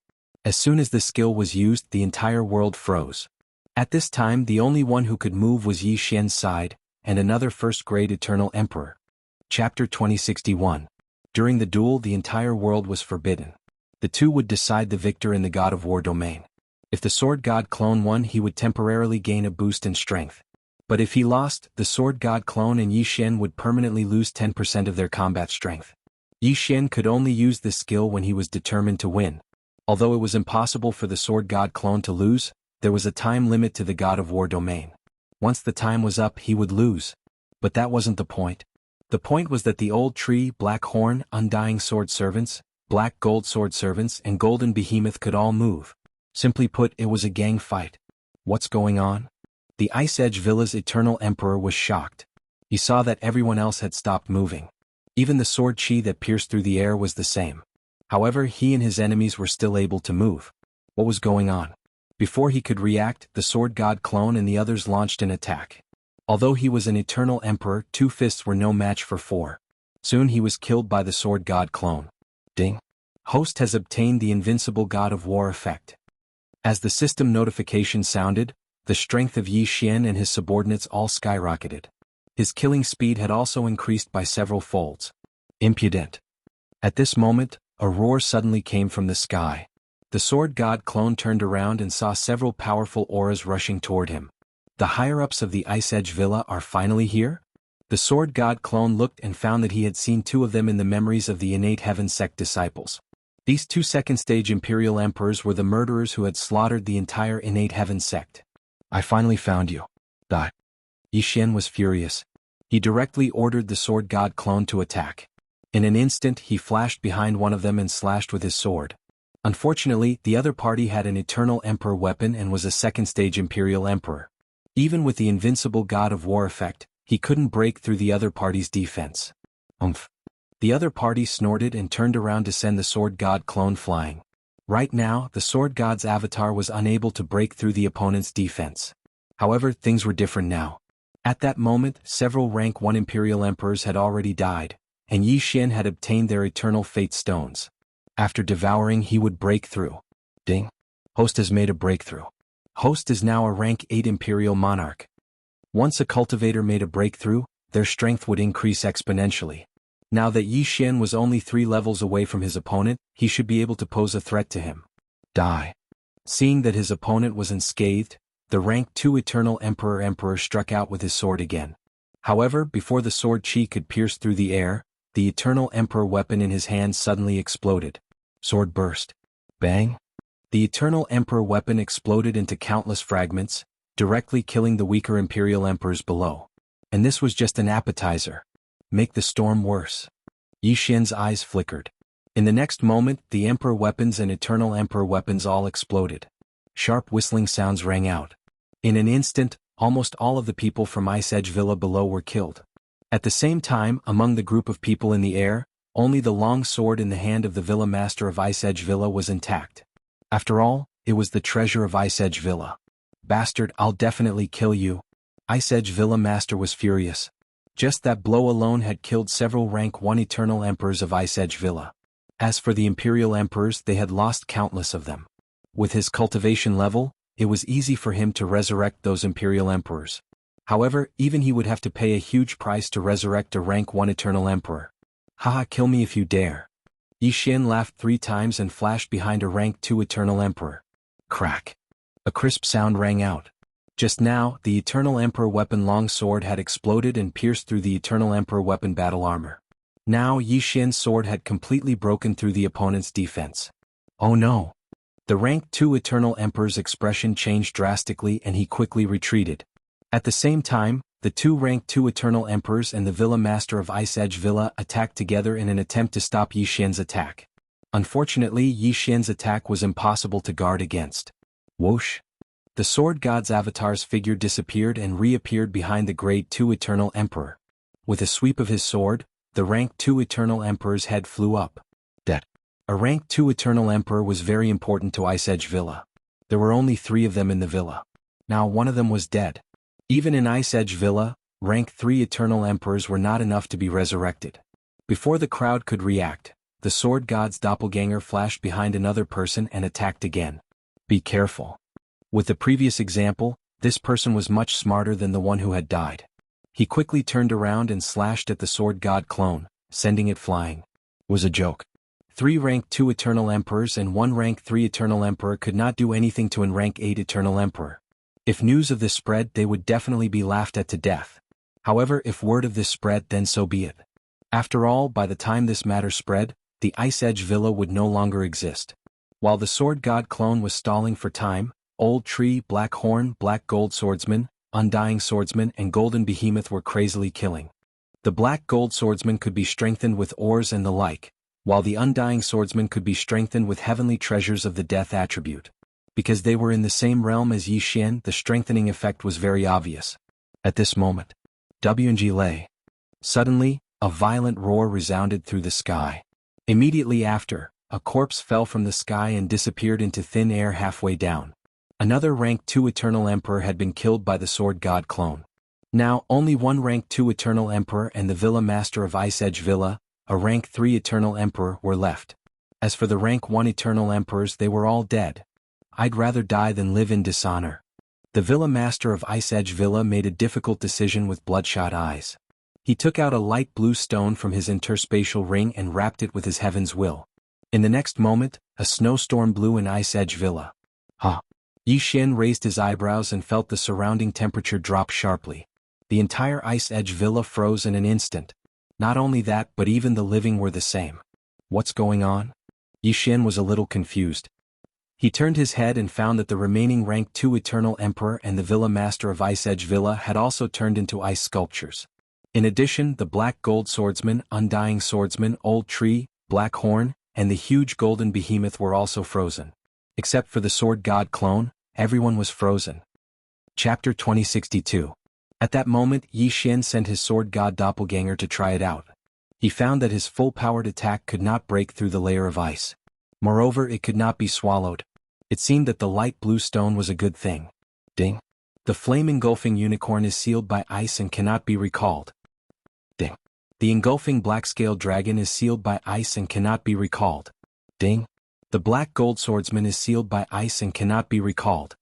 S1: As soon as the skill was used, the entire world froze. At this time, the only one who could move was Yi Xian's side, and another 1st-grade Eternal Emperor. Chapter 2061. During the duel, the entire world was forbidden. The two would decide the victor in the God of War domain. If the Sword God clone won, he would temporarily gain a boost in strength. But if he lost, the Sword God clone and Yi Xian would permanently lose 10% of their combat strength. Yi Xian could only use this skill when he was determined to win. Although it was impossible for the Sword God clone to lose, there was a time limit to the God of War domain. Once the time was up, he would lose. But that wasn't the point. The point was that the old tree, Black Horn, Undying Sword Servants, Black Gold Sword Servants, and Golden Behemoth could all move. Simply put, it was a gang fight. What's going on? The Ice Edge Villa's Eternal Emperor was shocked. He saw that everyone else had stopped moving. Even the sword chi that pierced through the air was the same. However, he and his enemies were still able to move. What was going on? Before he could react, the Sword God clone and the others launched an attack. Although he was an Eternal Emperor, 2 fists were no match for 4. Soon he was killed by the Sword God clone. Ding. Host has obtained the Invincible God of War effect. As the system notification sounded, the strength of Yi Xian and his subordinates all skyrocketed. His killing speed had also increased by several folds. Impudent. At this moment, a roar suddenly came from the sky. The Sword God clone turned around and saw several powerful auras rushing toward him. The higher-ups of the Ice Edge Villa are finally here? The Sword God clone looked and found that he had seen 2 of them in the memories of the Innate Heaven sect disciples. These 2 second-stage Imperial Emperors were the murderers who had slaughtered the entire Innate Heaven sect. I finally found you. Die. Yi Xian was furious. He directly ordered the Sword God clone to attack. In an instant, he flashed behind one of them and slashed with his sword. Unfortunately, the other party had an Eternal Emperor weapon and was a second-stage Imperial Emperor. Even with the Invincible God of War effect, he couldn't break through the other party's defense. Oomph. The other party snorted and turned around to send the Sword God clone flying. Right now, the Sword God's avatar was unable to break through the opponent's defense. However, things were different now. At that moment, several rank 1 Imperial Emperors had already died, and Yi Xian had obtained their Eternal Fate Stones. After devouring, he would break through. Ding. Host has made a breakthrough. Host is now a rank 8 Imperial Monarch. Once a cultivator made a breakthrough, their strength would increase exponentially. Now that Yi Xian was only 3 levels away from his opponent, he should be able to pose a threat to him. Die. Seeing that his opponent was unscathed, the rank 2 Eternal Emperor struck out with his sword again. However, before the sword chi could pierce through the air, the Eternal Emperor weapon in his hand suddenly exploded. Sword burst. Bang. The Eternal Emperor weapon exploded into countless fragments, directly killing the weaker Imperial Emperors below. And this was just an appetizer. Make the storm worse. Yi Xian's eyes flickered. In the next moment, the Emperor weapons and Eternal Emperor weapons all exploded. Sharp whistling sounds rang out. In an instant, almost all of the people from Ice Edge Villa below were killed. At the same time, among the group of people in the air, only the long sword in the hand of the Villa Master of Ice Edge Villa was intact. After all, it was the treasure of Ice Edge Villa. Bastard, I'll definitely kill you. Ice Edge Villa Master was furious. Just that blow alone had killed several rank 1 Eternal Emperors of Ice Edge Villa. As for the Imperial Emperors, they had lost countless of them. With his cultivation level, it was easy for him to resurrect those Imperial Emperors. However, even he would have to pay a huge price to resurrect a rank 1 Eternal Emperor. Haha, kill me if you dare. Yi Xian laughed 3 times and flashed behind a rank 2 Eternal Emperor. Crack. A crisp sound rang out. Just now, the Eternal Emperor weapon long sword had exploded and pierced through the Eternal Emperor weapon battle armor. Now Yi Xian's sword had completely broken through the opponent's defense. Oh no. The rank 2 Eternal Emperor's expression changed drastically and he quickly retreated. At the same time, the 2 rank 2 Eternal Emperors and the Villa Master of Ice Edge Villa attacked together in an attempt to stop Yi Xian's attack. Unfortunately, Yi Xian's attack was impossible to guard against. Whoosh. The Sword God's avatar's figure disappeared and reappeared behind the Grade 2 Eternal Emperor. With a sweep of his sword, the rank 2 Eternal Emperor's head flew up. Dead. A rank 2 Eternal Emperor was very important to Ice Edge Villa. There were only 3 of them in the villa. Now one of them was dead. Even in Ice Edge Villa, rank 3 Eternal Emperors were not enough to be resurrected. Before the crowd could react, the Sword God's doppelganger flashed behind another person and attacked again. Be careful. With the previous example, this person was much smarter than the one who had died. He quickly turned around and slashed at the sword god clone, sending it flying. Was a joke. 3 rank 2 Eternal Emperors and 1 rank 3 Eternal Emperor could not do anything to an rank 8 Eternal Emperor. If news of this spread, they would definitely be laughed at to death. However, if word of this spread, then so be it. After all, by the time this matter spread, the Ice Edge Villa would no longer exist. While the sword god clone was stalling for time, Old Tree, Black Horn, Black Gold Swordsman, Undying Swordsman and Golden Behemoth were crazily killing. The Black Gold Swordsman could be strengthened with ores and the like, while the Undying Swordsman could be strengthened with heavenly treasures of the death attribute. Because they were in the same realm as Yi Xian, the strengthening effect was very obvious. At this moment, W&G lay. Suddenly, a violent roar resounded through the sky. Immediately after, a corpse fell from the sky and disappeared into thin air halfway down. Another rank 2 Eternal Emperor had been killed by the Sword God clone. Now, only one rank 2 Eternal Emperor and the Villa Master of Ice Edge Villa, a rank 3 Eternal Emperor, were left. As for the rank 1 Eternal Emperors, they were all dead. I'd rather die than live in dishonor. The Villa Master of Ice Edge Villa made a difficult decision with bloodshot eyes. He took out a light blue stone from his interspatial ring and wrapped it with his heaven's will. In the next moment, a snowstorm blew in Ice Edge Villa. Huh. Yi Xian raised his eyebrows and felt the surrounding temperature drop sharply. The entire Ice Edge Villa froze in an instant. Not only that, but even the living were the same. What's going on? Yi Xian was a little confused. He turned his head and found that the remaining rank 2 Eternal Emperor and the Villa Master of Ice Edge Villa had also turned into ice sculptures. In addition, the Black Gold Swordsman, Undying Swordsman, Old Tree, Black Horn, and the huge Golden Behemoth were also frozen. Except for the Sword God clone, everyone was frozen. Chapter 2062. At that moment, Yi Xian sent his Sword God doppelganger to try it out. He found that his full-powered attack could not break through the layer of ice. Moreover, it could not be swallowed. It seemed that the light blue stone was a good thing. Ding. The flame engulfing unicorn is sealed by ice and cannot be recalled. Ding. The engulfing black scale dragon is sealed by ice and cannot be recalled. Ding. The Black Gold Swordsman is sealed by ice and cannot be recalled.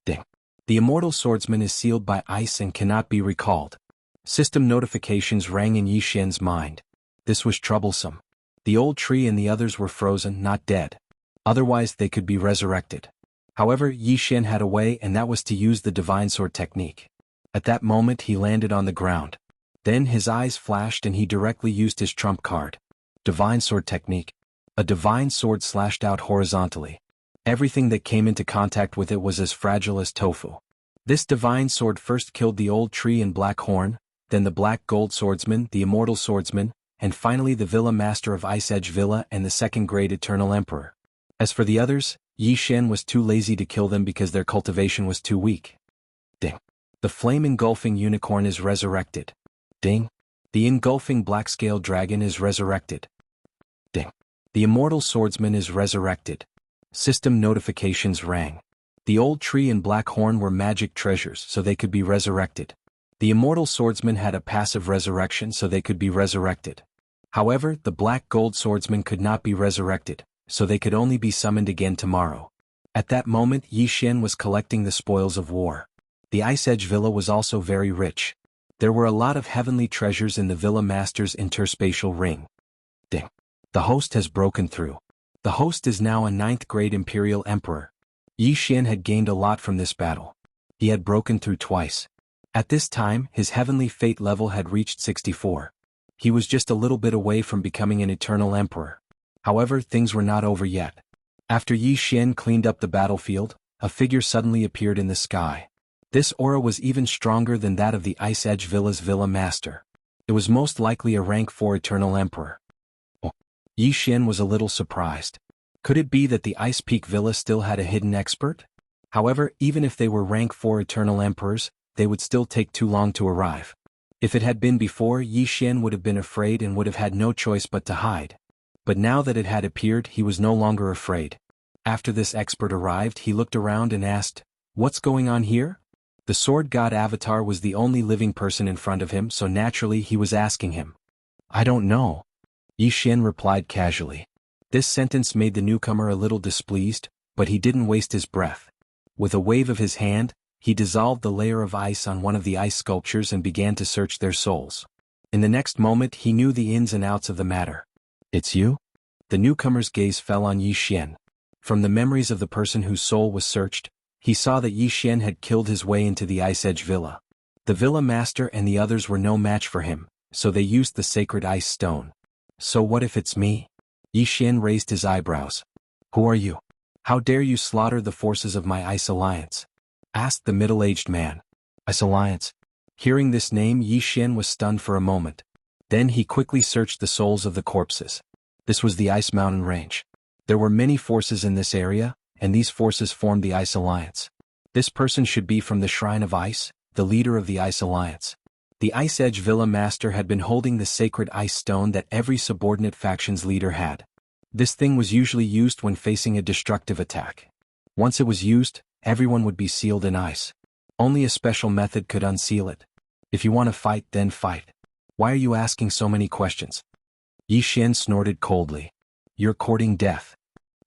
S1: Ding. The Immortal Swordsman is sealed by ice and cannot be recalled. System notifications rang in Yi Xian's mind. This was troublesome. The Old Tree and the others were frozen, not dead. Otherwise they could be resurrected. However, Yi Xian had a way, and that was to use the Divine Sword technique. At that moment he landed on the ground. Then his eyes flashed and he directly used his trump card. Divine Sword technique. A divine sword slashed out horizontally. Everything that came into contact with it was as fragile as tofu. This divine sword first killed the Old Tree and Black Horn, then the Black Gold Swordsman, the Immortal Swordsman, and finally the Villa Master of Ice Edge Villa and the second grade Eternal Emperor. As for the others, Yi Xian was too lazy to kill them because their cultivation was too weak. Ding. The flame engulfing unicorn is resurrected. Ding. The engulfing black scale dragon is resurrected. Ding. The Immortal Swordsman is resurrected. System notifications rang. The Old Tree and Black Horn were magic treasures, so they could be resurrected. The Immortal Swordsman had a passive resurrection, so they could be resurrected. However, the Black Gold Swordsman could not be resurrected, so they could only be summoned again tomorrow. At that moment, Yi Xian was collecting the spoils of war. The Ice Edge Villa was also very rich. There were a lot of heavenly treasures in the Villa Master's interspatial ring. Ding. The host has broken through. The host is now a 9th grade Imperial Emperor. Yi Xian had gained a lot from this battle. He had broken through twice. At this time, his heavenly fate level had reached 64. He was just a little bit away from becoming an Eternal Emperor. However, things were not over yet. After Yi Xian cleaned up the battlefield, a figure suddenly appeared in the sky. This aura was even stronger than that of the Ice Edge Villa's Villa Master. It was most likely a rank 4 Eternal Emperor. Yi Xian was a little surprised. Could it be that the Ice Peak Villa still had a hidden expert? However, even if they were rank 4 Eternal Emperors, they would still take too long to arrive. If it had been before, Yi Xian would have been afraid and would have had no choice but to hide. But now that it had appeared, he was no longer afraid. After this expert arrived, he looked around and asked, "What's going on here?" The Sword God Avatar was the only living person in front of him, so naturally he was asking him. "I don't know," Yi Xian replied casually. This sentence made the newcomer a little displeased, but he didn't waste his breath. With a wave of his hand, he dissolved the layer of ice on one of the ice sculptures and began to search their souls. In the next moment he knew the ins and outs of the matter. "It's you?" The newcomer's gaze fell on Yi Xian. From the memories of the person whose soul was searched, he saw that Yi Xian had killed his way into the Ice Edge Villa. The villa master and the others were no match for him, so they used the sacred ice stone. "So what if it's me?" Yi Xian raised his eyebrows. "Who are you? How dare you slaughter the forces of my Ice Alliance?" asked the middle-aged man. "Ice Alliance?" Hearing this name, Yi Xian was stunned for a moment. Then he quickly searched the souls of the corpses. This was the Ice Mountain Range. There were many forces in this area, and these forces formed the Ice Alliance. This person should be from the Shrine of Ice, the leader of the Ice Alliance. The Ice Edge Villa Master had been holding the sacred ice stone that every subordinate faction's leader had. This thing was usually used when facing a destructive attack. Once it was used, everyone would be sealed in ice. Only a special method could unseal it. If you want to fight, then fight. Why are you asking so many questions? Yi Xian snorted coldly. "You're courting death."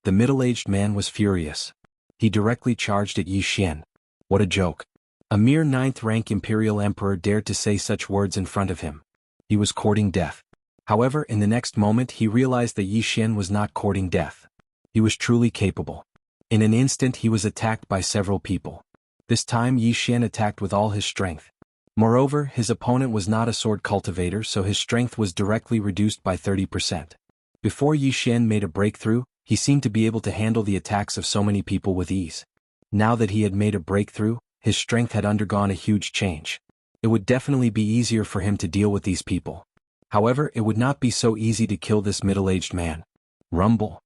S1: The middle-aged man was furious. He directly charged at Yi Xian. What a joke. A mere 9th-rank Imperial Emperor dared to say such words in front of him. He was courting death. However, in the next moment he realized that Yi Xian was not courting death. He was truly capable. In an instant he was attacked by several people. This time Yi Xian attacked with all his strength. Moreover, his opponent was not a sword cultivator, so his strength was directly reduced by 30%. Before Yi Xian made a breakthrough, he seemed to be able to handle the attacks of so many people with ease. Now that he had made a breakthrough, his strength had undergone a huge change. It would definitely be easier for him to deal with these people. However, it would not be so easy to kill this middle-aged man. Rumble.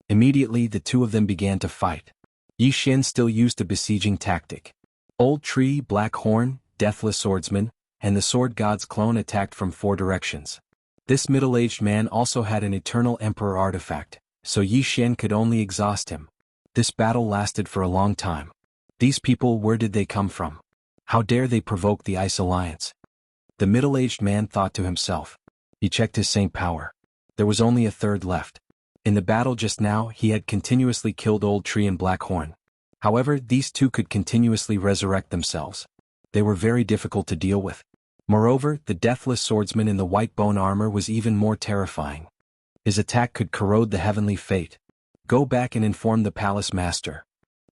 S1: Immediately the two of them began to fight. Yi Xian still used a besieging tactic. Old Tree, Black Horn, Deathless Swordsman, and the Sword God's clone attacked from 4 directions. This middle-aged man also had an Eternal Emperor artifact, so Yi Xian could only exhaust him. This battle lasted for a long time. These people, where did they come from? How dare they provoke the Ice Alliance? The middle-aged man thought to himself. He checked his Saint Power. There was only a third left. In the battle just now, he had continuously killed Old Tree and Black Horn. However, these two could continuously resurrect themselves. They were very difficult to deal with. Moreover, the Deathless Swordsman in the white bone armor was even more terrifying. His attack could corrode the heavenly fate. Go back and inform the palace master.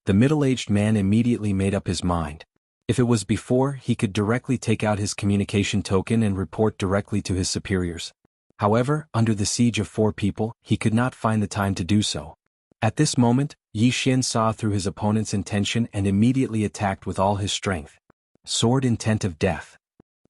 S1: The middle-aged man immediately made up his mind. If it was before, he could directly take out his communication token and report directly to his superiors. However, under the siege of 4 people, he could not find the time to do so. At this moment, Yi Xian saw through his opponent's intention and immediately attacked with all his strength. Sword Intent of Death.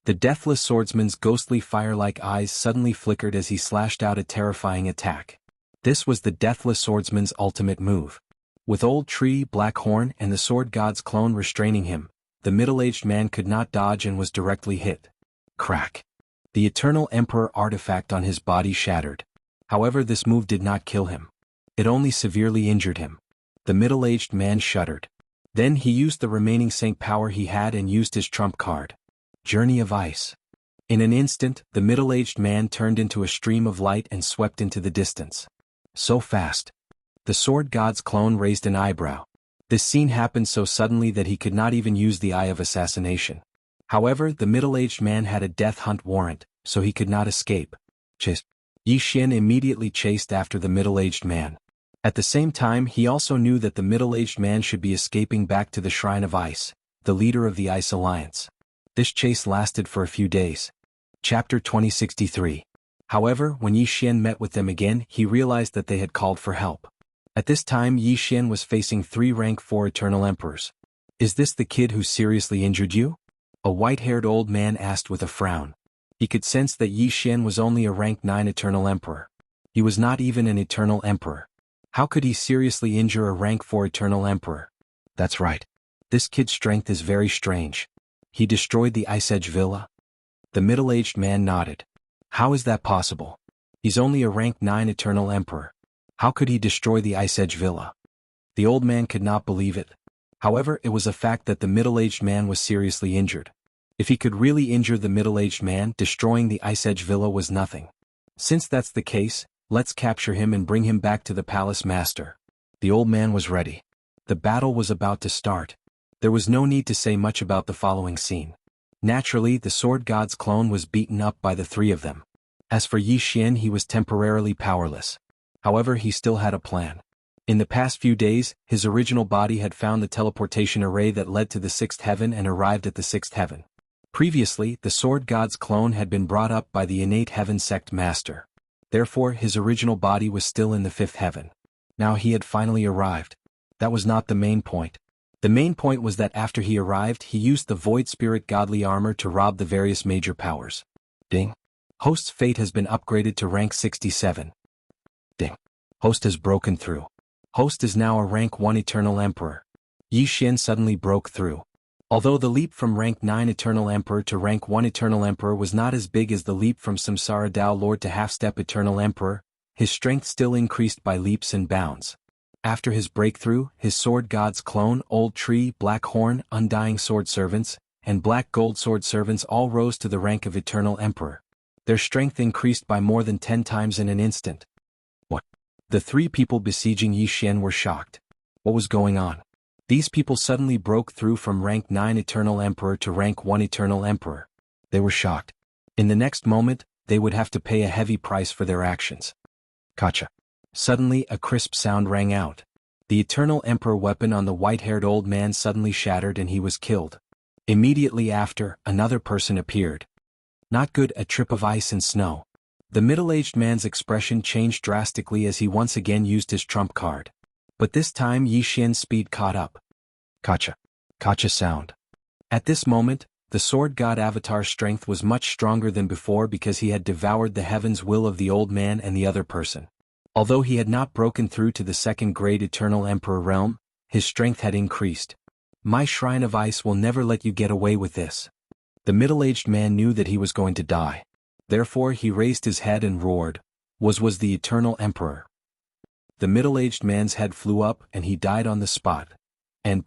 S1: The Deathless Swordsman's ghostly fire-like eyes suddenly flickered as he slashed out a terrifying attack. This was the Deathless Swordsman's ultimate move. With Old Tree, Black Horn, and the Sword God's clone restraining him, the middle-aged man could not dodge and was directly hit. Crack. The Eternal Emperor artifact on his body shattered. However, this move did not kill him. It only severely injured him. The middle-aged man shuddered. Then he used the remaining Saint Power he had and used his trump card. Journey of Ice. In an instant, the middle-aged man turned into a stream of light and swept into the distance. So fast. The Sword God's clone raised an eyebrow. This scene happened so suddenly that he could not even use the Eye of Assassination. However, the middle-aged man had a death hunt warrant, so he could not escape. Chase. Yi Xian immediately chased after the middle-aged man. At the same time, he also knew that the middle-aged man should be escaping back to the Shrine of Ice, the leader of the Ice Alliance. This chase lasted for a few days. Chapter 2063. However, when Yi Xian met with them again, he realized that they had called for help. At this time, Yi Xian was facing 3 rank 4 Eternal Emperors. Is this the kid who seriously injured you? A white-haired old man asked with a frown. He could sense that Yi Xian was only a rank 9 Eternal Emperor. He was not even an Eternal Emperor. How could he seriously injure a rank 4 Eternal Emperor? That's right. This kid's strength is very strange. He destroyed the Ice Edge Villa? The middle-aged man nodded. How is that possible? He's only a rank 9 Eternal Emperor. How could he destroy the Ice Edge Villa? The old man could not believe it. However, it was a fact that the middle-aged man was seriously injured. If he could really injure the middle-aged man, destroying the Ice Edge Villa was nothing. Since that's the case, let's capture him and bring him back to the palace master. The old man was ready. The battle was about to start. There was no need to say much about the following scene. Naturally, the sword god's clone was beaten up by the three of them. As for Yi Xian, he was temporarily powerless. However, he still had a plan. In the past few days, his original body had found the teleportation array that led to the sixth heaven and arrived at the sixth heaven. Previously, the sword god's clone had been brought up by the innate heaven sect master. Therefore, his original body was still in the fifth heaven. Now he had finally arrived. That was not the main point. The main point was that after he arrived, he used the Void Spirit godly armor to rob the various major powers. Ding. Host's fate has been upgraded to rank 67. Ding. Host has broken through. Host is now a rank 1 Eternal Emperor. Yi Xian suddenly broke through. Although the leap from rank 9 Eternal Emperor to rank 1 Eternal Emperor was not as big as the leap from Samsara Dao Lord to half-step Eternal Emperor, his strength still increased by leaps and bounds. After his breakthrough, his sword god's clone, Old Tree, Black Horn, Undying Sword Servants, and Black Gold Sword Servants all rose to the rank of Eternal Emperor. Their strength increased by more than 10 times in an instant. What? The three people besieging Yi Xian were shocked. What was going on? These people suddenly broke through from rank 9 Eternal Emperor to rank 1 Eternal Emperor. They were shocked. In the next moment, they would have to pay a heavy price for their actions. Gotcha. Suddenly, a crisp sound rang out. The Eternal Emperor weapon on the white-haired old man suddenly shattered and he was killed. Immediately after, another person appeared. Not good, a trip of ice and snow. The middle-aged man's expression changed drastically as he once again used his trump card. But this time Yi Xian's speed caught up. Gotcha. Gotcha sound. At this moment, the sword god avatar's strength was much stronger than before because he had devoured the heaven's will of the old man and the other person. Although he had not broken through to the second-grade Eternal Emperor realm, his strength had increased. My Shrine of Ice will never let you get away with this. The middle-aged man knew that he was going to die. Therefore he raised his head and roared. Was the Eternal Emperor. The middle-aged man's head flew up and he died on the spot. And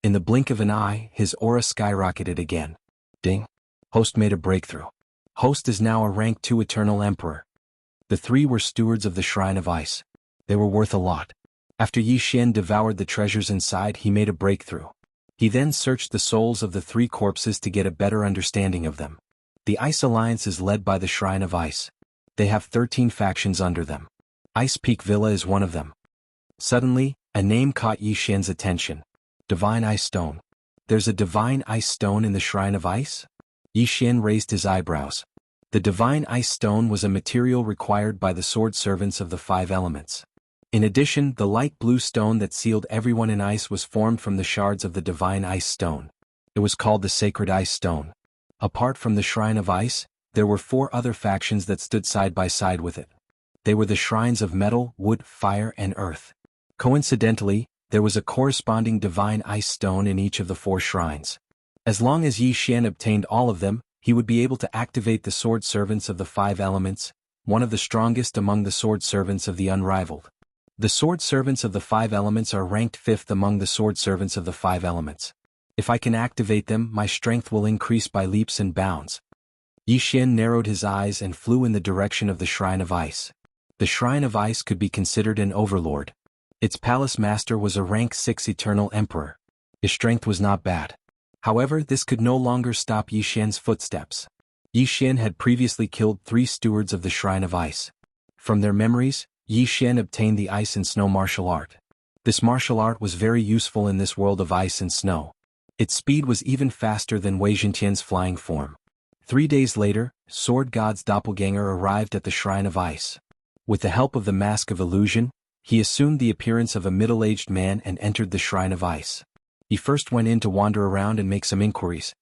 S1: in the blink of an eye, his aura skyrocketed again. Ding. Host made a breakthrough. Host is now a rank 2 Eternal Emperor. The three were stewards of the Shrine of Ice. They were worth a lot. After Yi Xian devoured the treasures inside, he made a breakthrough. He then searched the souls of the three corpses to get a better understanding of them. The Ice Alliance is led by the Shrine of Ice. They have 13 factions under them. Ice Peak Villa is one of them. Suddenly, a name caught Yi Xian's attention. Divine Ice Stone. There's a Divine Ice Stone in the Shrine of Ice? Yi Xian raised his eyebrows. The Divine Ice Stone was a material required by the sword servants of the 5 elements. In addition, the light blue stone that sealed everyone in ice was formed from the shards of the Divine Ice Stone. It was called the Sacred Ice Stone. Apart from the Shrine of Ice, there were 4 other factions that stood side by side with it. They were the shrines of metal, wood, fire, and earth. Coincidentally, there was a corresponding Divine Ice Stone in each of the 4 shrines. As long as Yi Xian obtained all of them, he would be able to activate the sword servants of the 5 elements, one of the strongest among the sword servants of the unrivaled. The sword servants of the 5 elements are ranked 5th among the sword servants of the 5 elements. If I can activate them, my strength will increase by leaps and bounds. Yi Xian narrowed his eyes and flew in the direction of the Shrine of Ice. The Shrine of Ice could be considered an overlord. Its palace master was a rank 6 Eternal Emperor. His strength was not bad. However, this could no longer stop Yi Xian's footsteps. Yi Xian had previously killed 3 stewards of the Shrine of Ice. From their memories, Yi Xian obtained the ice and snow martial art. This martial art was very useful in this world of ice and snow. Its speed was even faster than Wei Zhentian's flying form. 3 days later, Sword God's doppelganger arrived at the Shrine of Ice. With the help of the Mask of Illusion, he assumed the appearance of a middle-aged man and entered the Shrine of Ice. He first went in to wander around and make some inquiries.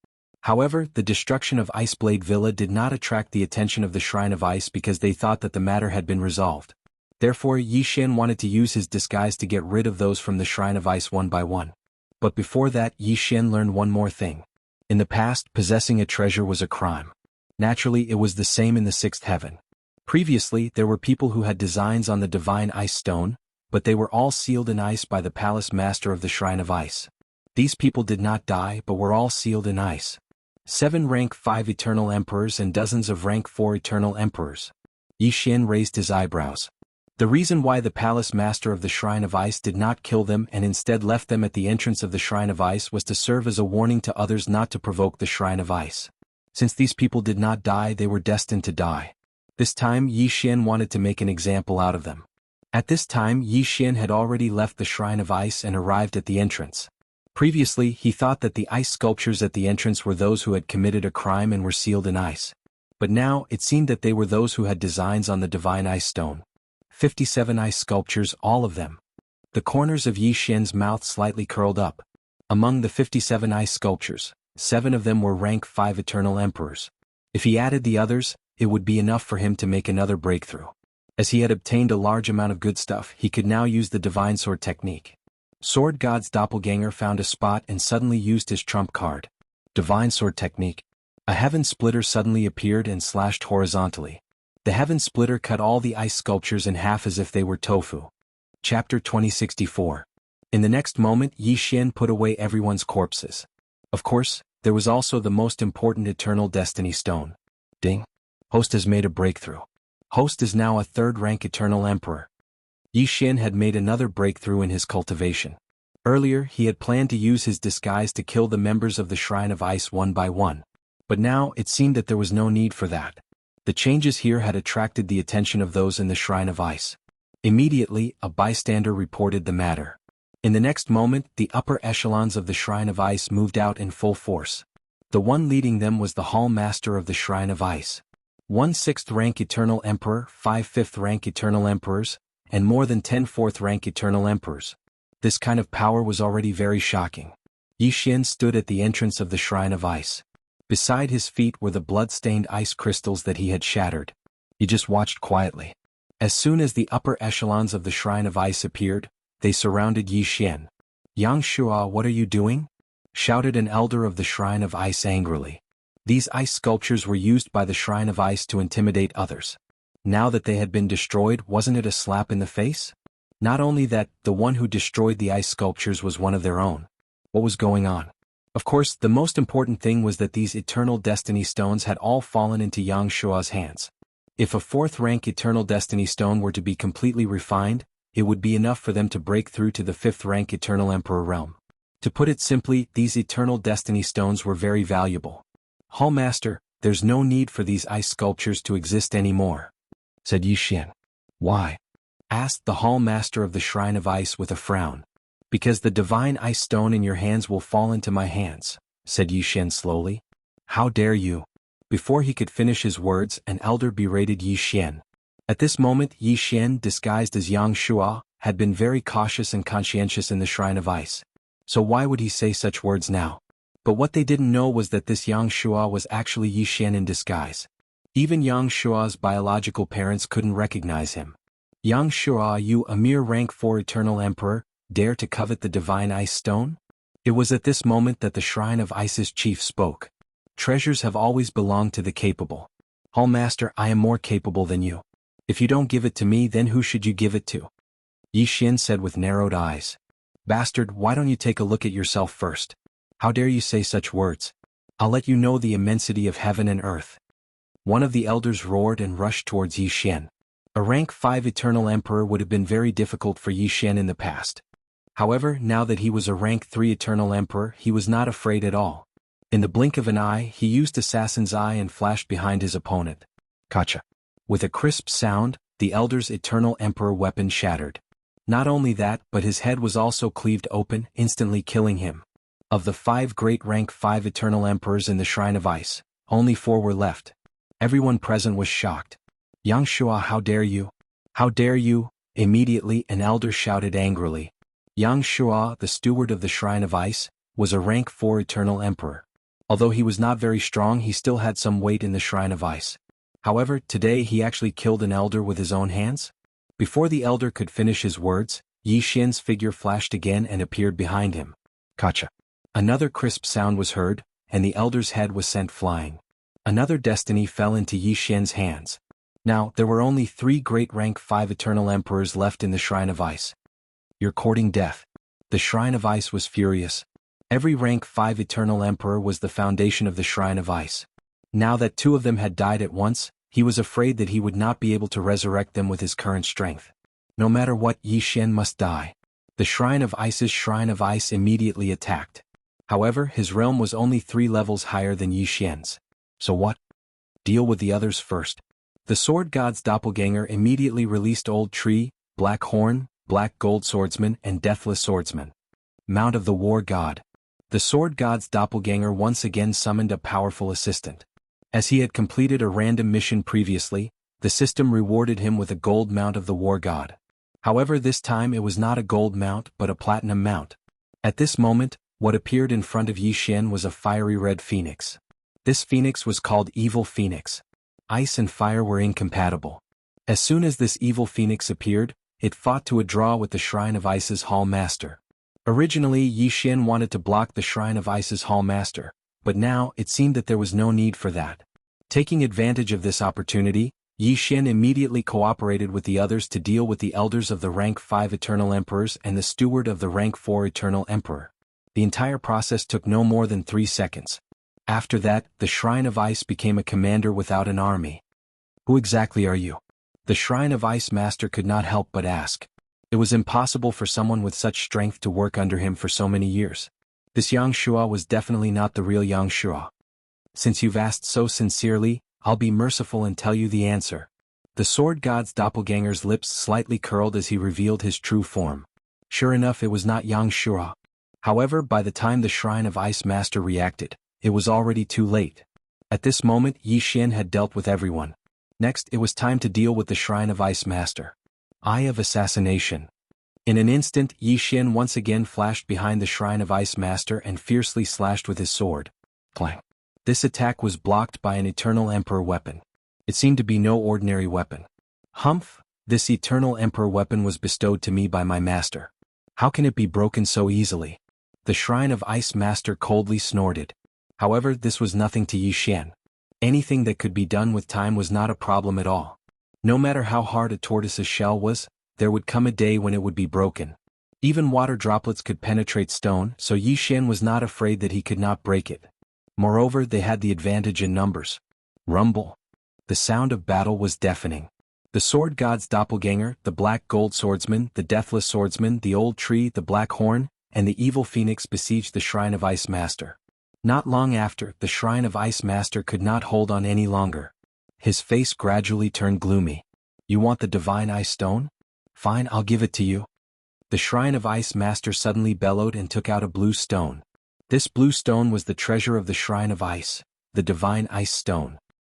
S1: However, the destruction of Iceblade Villa did not attract the attention of the Shrine of Ice because they thought that the matter had been resolved. Therefore, Yi Xian wanted to use his disguise to get rid of those from the Shrine of Ice one by one. But before that, Yi Xian learned one more thing. In the past, possessing a treasure was a crime. Naturally, it was the same in the 6th heaven. Previously, there were people who had designs on the Divine Ice Stone, but they were all sealed in ice by the palace master of the Shrine of Ice. These people did not die but were all sealed in ice. 7 rank 5 Eternal Emperors and dozens of rank 4 Eternal Emperors. Yi Xian raised his eyebrows. The reason why the palace master of the Shrine of Ice did not kill them and instead left them at the entrance of the Shrine of Ice was to serve as a warning to others not to provoke the Shrine of Ice. Since these people did not die, they were destined to die. This time Yi Xian wanted to make an example out of them. At this time Yi Xian had already left the Shrine of Ice and arrived at the entrance. Previously he thought that the ice sculptures at the entrance were those who had committed a crime and were sealed in ice. But now it seemed that they were those who had designs on the divine ice stone. 57 ice sculptures, all of them. The corners of Yi Xian's mouth slightly curled up. Among the 57 ice sculptures, 7 of them were rank 5 eternal emperors. If he added the others, it would be enough for him to make another breakthrough. As he had obtained a large amount of good stuff, he could now use the divine sword technique. Sword God's doppelganger found a spot and suddenly used his trump card. Divine sword technique. A heaven splitter suddenly appeared and slashed horizontally. The heaven splitter cut all the ice sculptures in half as if they were tofu. Chapter 2064. In the next moment Yi Xian put away everyone's corpses. Of course, there was also the most important eternal destiny stone. Ding. Host has made a breakthrough. Host is now a 3rd rank eternal emperor. Yi Xian had made another breakthrough in his cultivation. Earlier he had planned to use his disguise to kill the members of the Shrine of Ice one by one. But now it seemed that there was no need for that. The changes here had attracted the attention of those in the Shrine of Ice. Immediately, a bystander reported the matter. In the next moment, the upper echelons of the Shrine of Ice moved out in full force. The one leading them was the Hall Master of the Shrine of Ice. 1 6th rank Eternal Emperor, 5 5th rank Eternal Emperors, and more than 10 4th rank Eternal Emperors. This kind of power was already very shocking. Yi Xian stood at the entrance of the Shrine of Ice. Beside his feet were the blood-stained ice crystals that he had shattered. He just watched quietly. As soon as the upper echelons of the Shrine of Ice appeared, they surrounded Yi Xian. "Yang Shua, what are you doing?" shouted an elder of the Shrine of Ice angrily. These ice sculptures were used by the Shrine of Ice to intimidate others. Now that they had been destroyed, wasn't it a slap in the face? Not only that, the one who destroyed the ice sculptures was one of their own. What was going on? Of course, the most important thing was that these eternal destiny stones had all fallen into Yang Shua's hands. If a 4th rank eternal destiny stone were to be completely refined, it would be enough for them to break through to the 5th rank eternal emperor realm. To put it simply, these eternal destiny stones were very valuable. "Hall Master, there's no need for these ice sculptures to exist anymore," said Yi Xian. "Why?" asked the Hall Master of the Shrine of Ice with a frown. "Because the divine ice stone in your hands will fall into my hands," said Yi Xian slowly. "How dare you?" Before he could finish his words, an elder berated Yi Xian. At this moment Yi Xian, disguised as Yang Shua, had been very cautious and conscientious in the Shrine of Ice. So why would he say such words now? But what they didn't know was that this Yang Shua was actually Yi Xian in disguise. Even Yang Shua's biological parents couldn't recognize him. "Yang Shua, you, a mere rank 4 eternal emperor, dare to covet the divine ice stone?" It was at this moment that the Shrine of Ice's chief spoke. "Treasures have always belonged to the capable. Hall Master, I am more capable than you. If you don't give it to me, then who should you give it to?" Yi Xian said with narrowed eyes. "Bastard, why don't you take a look at yourself first? How dare you say such words? I'll let you know the immensity of heaven and earth." One of the elders roared and rushed towards Yi Xian. A rank 5 eternal emperor would have been very difficult for Yi Xian in the past. However, now that he was a rank 3 eternal emperor, he was not afraid at all. In the blink of an eye, he used Assassin's Eye and flashed behind his opponent. Kacha. With a crisp sound, the elder's eternal emperor weapon shattered. Not only that, but his head was also cleaved open, instantly killing him. Of the 5 great rank 5 eternal emperors in the Shrine of Ice, only 4 were left. Everyone present was shocked. "Yang Shua, how dare you? How dare you?" Immediately an elder shouted angrily. Yang Shua, the steward of the Shrine of Ice, was a rank 4 eternal emperor. Although he was not very strong, he still had some weight in the Shrine of Ice. However, today he actually killed an elder with his own hands? Before the elder could finish his words, Yi Xian's figure flashed again and appeared behind him. Kacha. Another crisp sound was heard, and the elder's head was sent flying. Another destiny fell into Yi Xian's hands. Now, there were only 3 great rank 5 eternal emperors left in the Shrine of Ice. "You're courting death." The Shrine of Ice was furious. Every rank 5 eternal emperor was the foundation of the Shrine of Ice. Now that 2 of them had died at once, he was afraid that he would not be able to resurrect them with his current strength. No matter what, Yi Xian must die. The Shrine of Ice's Shrine of Ice immediately attacked. However, his realm was only 3 levels higher than Yi Xian's. So what? Deal with the others first. The Sword God's doppelganger immediately released Old Tree, Black Horn, Black Gold Swordsman and Deathless Swordsman. Mount of the War God. The Sword God's doppelganger once again summoned a powerful assistant. As he had completed a random mission previously, the system rewarded him with a gold mount of the War God. However, this time it was not a gold mount but a platinum mount. At this moment, what appeared in front of Yi Xian was a fiery red phoenix. This phoenix was called Evil Phoenix. Ice and fire were incompatible. As soon as this evil phoenix appeared, it fought to a draw with the Shrine of Ice's Hall Master. Originally, Yi Xian wanted to block the Shrine of Ice's Hall Master, but now it seemed that there was no need for that. Taking advantage of this opportunity, Yi Xian immediately cooperated with the others to deal with the elders of the rank 5 Eternal Emperors and the steward of the rank 4 Eternal Emperor. The entire process took no more than 3 seconds. After that, the Shrine of Ice became a commander without an army. Who exactly are you? The Shrine of Ice Master could not help but ask. It was impossible for someone with such strength to work under him for so many years. This Yang Shua was definitely not the real Yang Shua. Since you've asked so sincerely, I'll be merciful and tell you the answer. The Sword God's doppelganger's lips slightly curled as he revealed his true form. Sure enough, it was not Yang Shua. However, by the time the Shrine of Ice Master reacted, it was already too late. At this moment, Yi Xian had dealt with everyone. Next, it was time to deal with the Shrine of Ice Master. Eye of Assassination. In an instant, Yi Xian once again flashed behind the Shrine of Ice Master and fiercely slashed with his sword. Clang. This attack was blocked by an Eternal Emperor weapon. It seemed to be no ordinary weapon. Humph, this Eternal Emperor weapon was bestowed to me by my master. How can it be broken so easily? The Shrine of Ice Master coldly snorted. However, this was nothing to Yi Xian. Anything that could be done with time was not a problem at all. No matter how hard a tortoise's shell was, there would come a day when it would be broken. Even water droplets could penetrate stone, so Yi Xian was not afraid that he could not break it. Moreover, they had the advantage in numbers. Rumble. The sound of battle was deafening. The Sword God's doppelganger, the Black Gold Swordsman, the Deathless Swordsman, the Old Tree, the Black Horn, and the Evil Phoenix besieged the Shrine of Ice Master. Not long after, the Shrine of Ice Master could not hold on any longer. His face gradually turned gloomy. You want the Divine Ice Stone? Fine, I'll give it to you. The Shrine of Ice Master suddenly bellowed and took out a blue stone. This blue stone was the treasure of the Shrine of Ice, the Divine Ice Stone.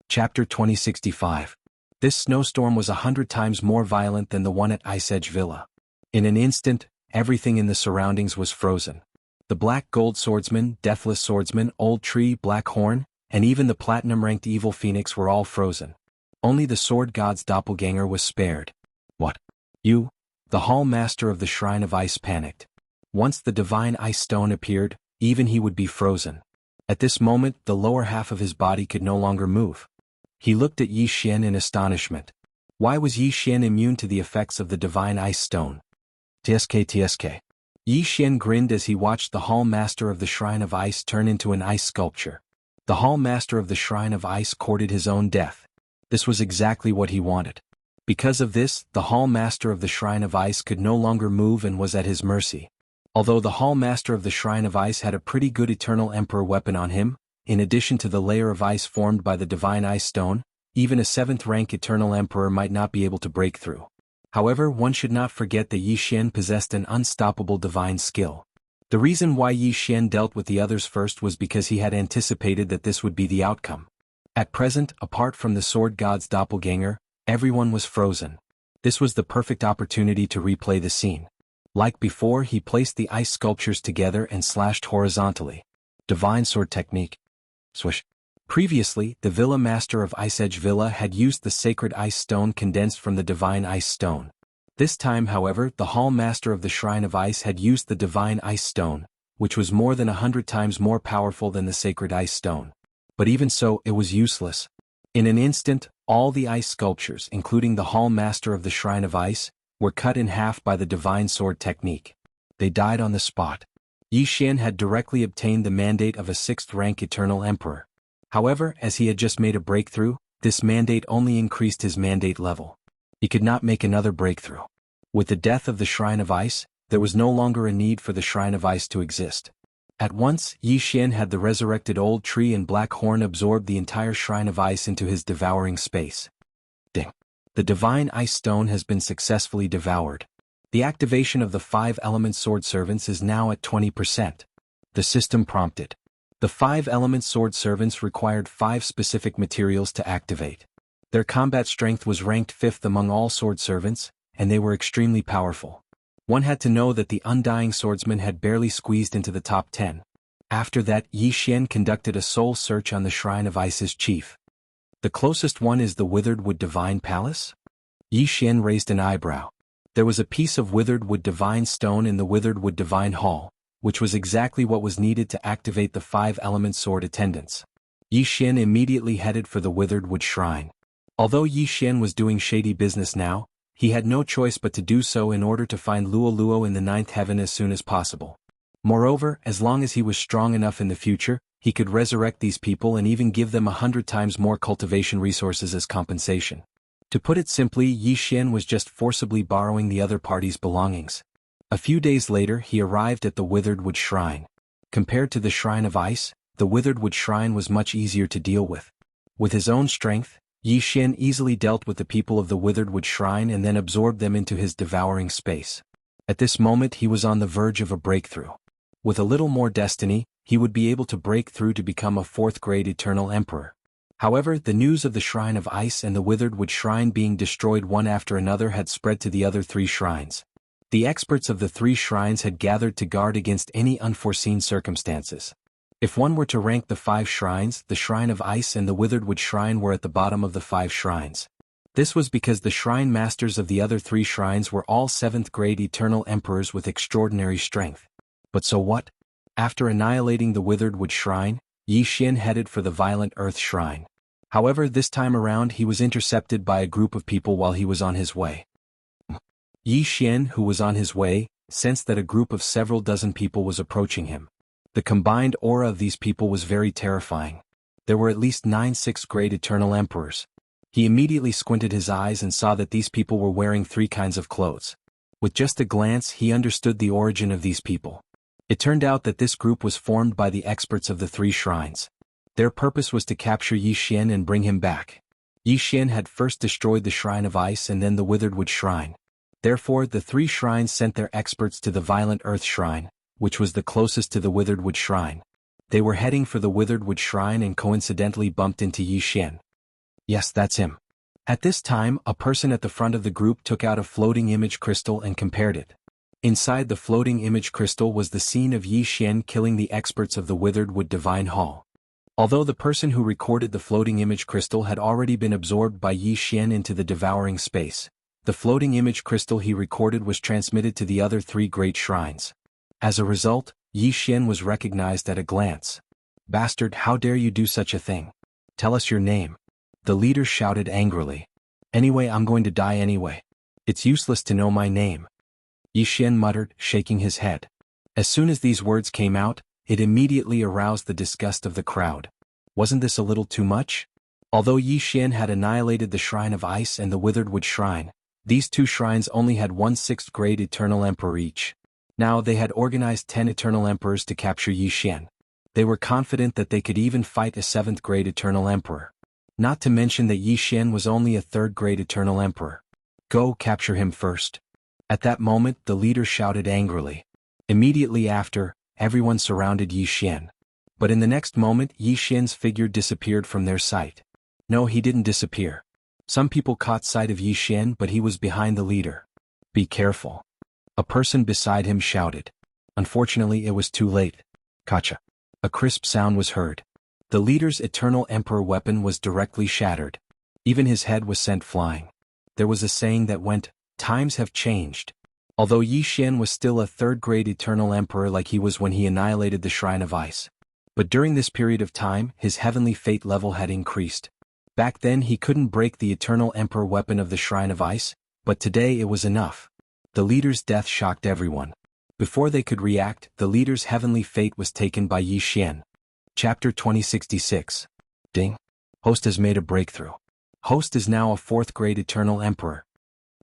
S1: Chapter 2065. This snowstorm was 100 times more violent than the one at Ice Edge Villa. In an instant, everything in the surroundings was frozen. The Black Gold Swordsman, Deathless Swordsman, Old Tree, Black Horn, and even the platinum-ranked Evil Phoenix were all frozen. Only the Sword God's doppelganger was spared. What? You? The Hall Master of the Shrine of Ice panicked. Once the Divine Ice Stone appeared, even he would be frozen. At this moment, the lower half of his body could no longer move. He looked at Yi Xian in astonishment. Why was Yi Xian immune to the effects of the Divine Ice Stone? TSK. Yi Xian grinned as he watched the Hall Master of the Shrine of Ice turn into an ice sculpture. The Hall Master of the Shrine of Ice courted his own death. This was exactly what he wanted. Because of this, the Hall Master of the Shrine of Ice could no longer move and was at his mercy. Although the Hall Master of the Shrine of Ice had a pretty good Eternal Emperor weapon on him, in addition to the layer of ice formed by the Divine Ice Stone, even a 7th rank Eternal Emperor might not be able to break through. However, one should not forget that Yi Xian possessed an unstoppable divine skill. The reason why Yi Xian dealt with the others first was because he had anticipated that this would be the outcome. At present, apart from the Sword God's doppelganger, everyone was frozen. This was the perfect opportunity to replay the scene. Like before, he placed the ice sculptures together and slashed horizontally. Divine Sword Technique. Swish. Previously, the Villa Master of Ice Edge Villa had used the Sacred Ice Stone condensed from the Divine Ice Stone. This time, however, the Hall Master of the Shrine of Ice had used the Divine Ice Stone, which was more than 100 times more powerful than the Sacred Ice Stone. But even so, it was useless. In an instant, all the ice sculptures, including the Hall Master of the Shrine of Ice, were cut in half by the Divine Sword Technique. They died on the spot. Yi Xian had directly obtained the mandate of a 6th rank Eternal Emperor. However, as he had just made a breakthrough, this mandate only increased his mandate level. He could not make another breakthrough. With the death of the Shrine of Ice, there was no longer a need for the Shrine of Ice to exist. At once, Yi Xian had the resurrected old tree and black horn absorb the entire Shrine of Ice into his devouring space. Ding. The divine ice stone has been successfully devoured. The activation of the 5-element sword servants is now at 20%. The system prompted. The 5-element sword servants required 5 specific materials to activate. Their combat strength was ranked 5th among all sword servants, and they were extremely powerful. One had to know that the undying swordsman had barely squeezed into the top 10. After that, Yi Xian conducted a soul search on the Shrine of Ice's chief. The closest one is the Withered Wood Divine Palace? Yi Xian raised an eyebrow. There was a piece of Withered Wood Divine Stone in the Withered Wood Divine Hall, which was exactly what was needed to activate the 5-element sword attendants. Yi Xian immediately headed for the Withered Wood Shrine. Although Yi Xian was doing shady business now, he had no choice but to do so in order to find Luo Luo in the 9th heaven as soon as possible. Moreover, as long as he was strong enough in the future, he could resurrect these people and even give them 100 times more cultivation resources as compensation. To put it simply, Yi Xian was just forcibly borrowing the other party's belongings. A few days later, he arrived at the Withered Wood Shrine. Compared to the Shrine of Ice, the Withered Wood Shrine was much easier to deal with. With his own strength, Yi Xian easily dealt with the people of the Withered Wood Shrine and then absorbed them into his devouring space. At this moment he was on the verge of a breakthrough. With a little more destiny, he would be able to break through to become a 4th-grade Eternal Emperor. However, the news of the Shrine of Ice and the Withered Wood Shrine being destroyed one after another had spread to the other 3 shrines. The experts of the 3 shrines had gathered to guard against any unforeseen circumstances. If one were to rank the 5 shrines, the Shrine of Ice and the Withered Wood Shrine were at the bottom of the 5 shrines. This was because the shrine masters of the other 3 shrines were all 7th-grade Eternal Emperors with extraordinary strength. But so what? After annihilating the Withered Wood Shrine, Yi Xian headed for the Violent Earth Shrine. However, this time around he was intercepted by a group of people while he was on his way. Yi Xian, who was on his way, sensed that a group of several dozen people was approaching him. The combined aura of these people was very terrifying. There were at least 9 6th-grade Eternal Emperors. He immediately squinted his eyes and saw that these people were wearing 3 kinds of clothes. With just a glance he understood the origin of these people. It turned out that this group was formed by the experts of the 3 shrines. Their purpose was to capture Yi Xian and bring him back. Yi Xian had first destroyed the Shrine of Ice and then the Withered Wood Shrine. Therefore, the 3 shrines sent their experts to the Violent Earth Shrine, which was the closest to the Withered Wood Shrine. They were heading for the Withered Wood Shrine and coincidentally bumped into Yi Xian. Yes, that's him. At this time, a person at the front of the group took out a floating image crystal and compared it. Inside the floating image crystal was the scene of Yi Xian killing the experts of the Withered Wood Divine Hall. Although the person who recorded the floating image crystal had already been absorbed by Yi Xian into the devouring space, the floating image crystal he recorded was transmitted to the other 3 great shrines. As a result, Yi Xian was recognized at a glance. "Bastard, how dare you do such a thing? Tell us your name." The leader shouted angrily. "Anyway, I'm going to die anyway. It's useless to know my name." Yi Xian muttered, shaking his head. As soon as these words came out, it immediately aroused the disgust of the crowd. Wasn't this a little too much? Although Yi Xian had annihilated the Shrine of Ice and the Withered Wood Shrine, these 2 shrines only had 1 6th-grade Eternal Emperor each. Now they had organized 10 Eternal Emperors to capture Yi Xian. They were confident that they could even fight a 7th-grade Eternal Emperor. Not to mention that Yi Xian was only a 3rd-grade Eternal Emperor. "Go capture him first." At that moment, the leader shouted angrily. Immediately after, everyone surrounded Yi Xian. But in the next moment, Yi Xian's figure disappeared from their sight. No, he didn't disappear. Some people caught sight of Yi Xian, but he was behind the leader. "Be careful." A person beside him shouted. Unfortunately, it was too late. Kacha. A crisp sound was heard. The leader's Eternal Emperor weapon was directly shattered. Even his head was sent flying. There was a saying that went, "Times have changed." Although Yi Xian was still a 3rd-grade Eternal Emperor like he was when he annihilated the Shrine of Ice. But during this period of time, his heavenly fate level had increased. Back then he couldn't break the Eternal Emperor weapon of the Shrine of Ice, but today it was enough. The leader's death shocked everyone. Before they could react, the leader's heavenly fate was taken by Yi Xian. Chapter 2066. Ding. Host has made a breakthrough. Host is now a 4th-grade Eternal Emperor.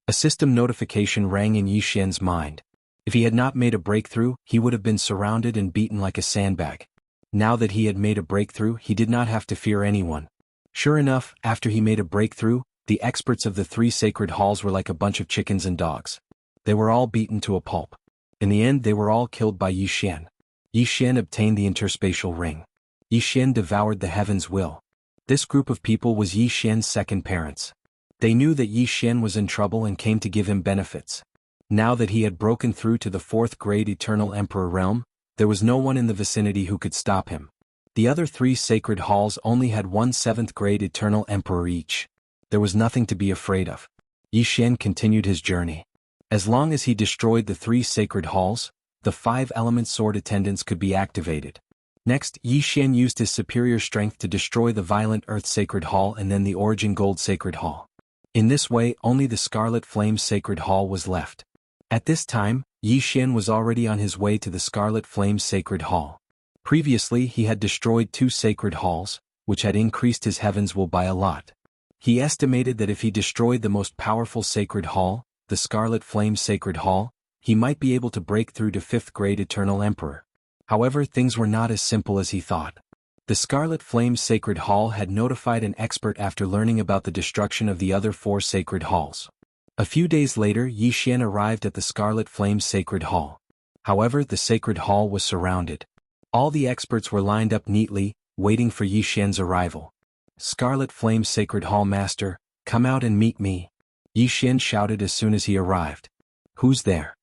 S1: A system notification rang in Yi Xian's mind. If he had not made a breakthrough, he would have been surrounded and beaten like a sandbag. Now that he had made a breakthrough, he did not have to fear anyone. Sure enough, after he made a breakthrough, the experts of the 3 sacred halls were like a bunch of chickens and dogs. They were all beaten to a pulp. In the end, they were all killed by Yi Xian. Yi Xian obtained the interspatial ring. Yi Xian devoured the heaven's will. This group of people was Yi Xian's second parents. They knew that Yi Xian was in trouble and came to give him benefits. Now that he had broken through to the 4th grade Eternal Emperor realm, there was no one in the vicinity who could stop him. The other 3 sacred halls only had 1 7th grade Eternal Emperor each. There was nothing to be afraid of. Yi Xian continued his journey. As long as he destroyed the 3 sacred halls, the 5-element sword attendants could be activated. Next, Yi Xian used his superior strength to destroy the Violent Earth Sacred Hall and then the Origin Gold Sacred Hall. In this way, only the Scarlet Flame Sacred Hall was left. At this time, Yi Xian was already on his way to the Scarlet Flame Sacred Hall. Previously, he had destroyed 2 sacred halls, which had increased his heaven's will by a lot. He estimated that if he destroyed the most powerful sacred hall, the Scarlet Flame Sacred Hall, he might be able to break through to 5th grade Eternal Emperor. However, things were not as simple as he thought. The Scarlet Flame Sacred Hall had notified an expert after learning about the destruction of the other 4 sacred halls. A few days later, Yi Xian arrived at the Scarlet Flame Sacred Hall. However, the sacred hall was surrounded. All the experts were lined up neatly, waiting for Yi Xian's arrival. "Scarlet Flame Sacred Hall Master, come out and meet me," Yi Xian shouted as soon as he arrived. "Who's there?"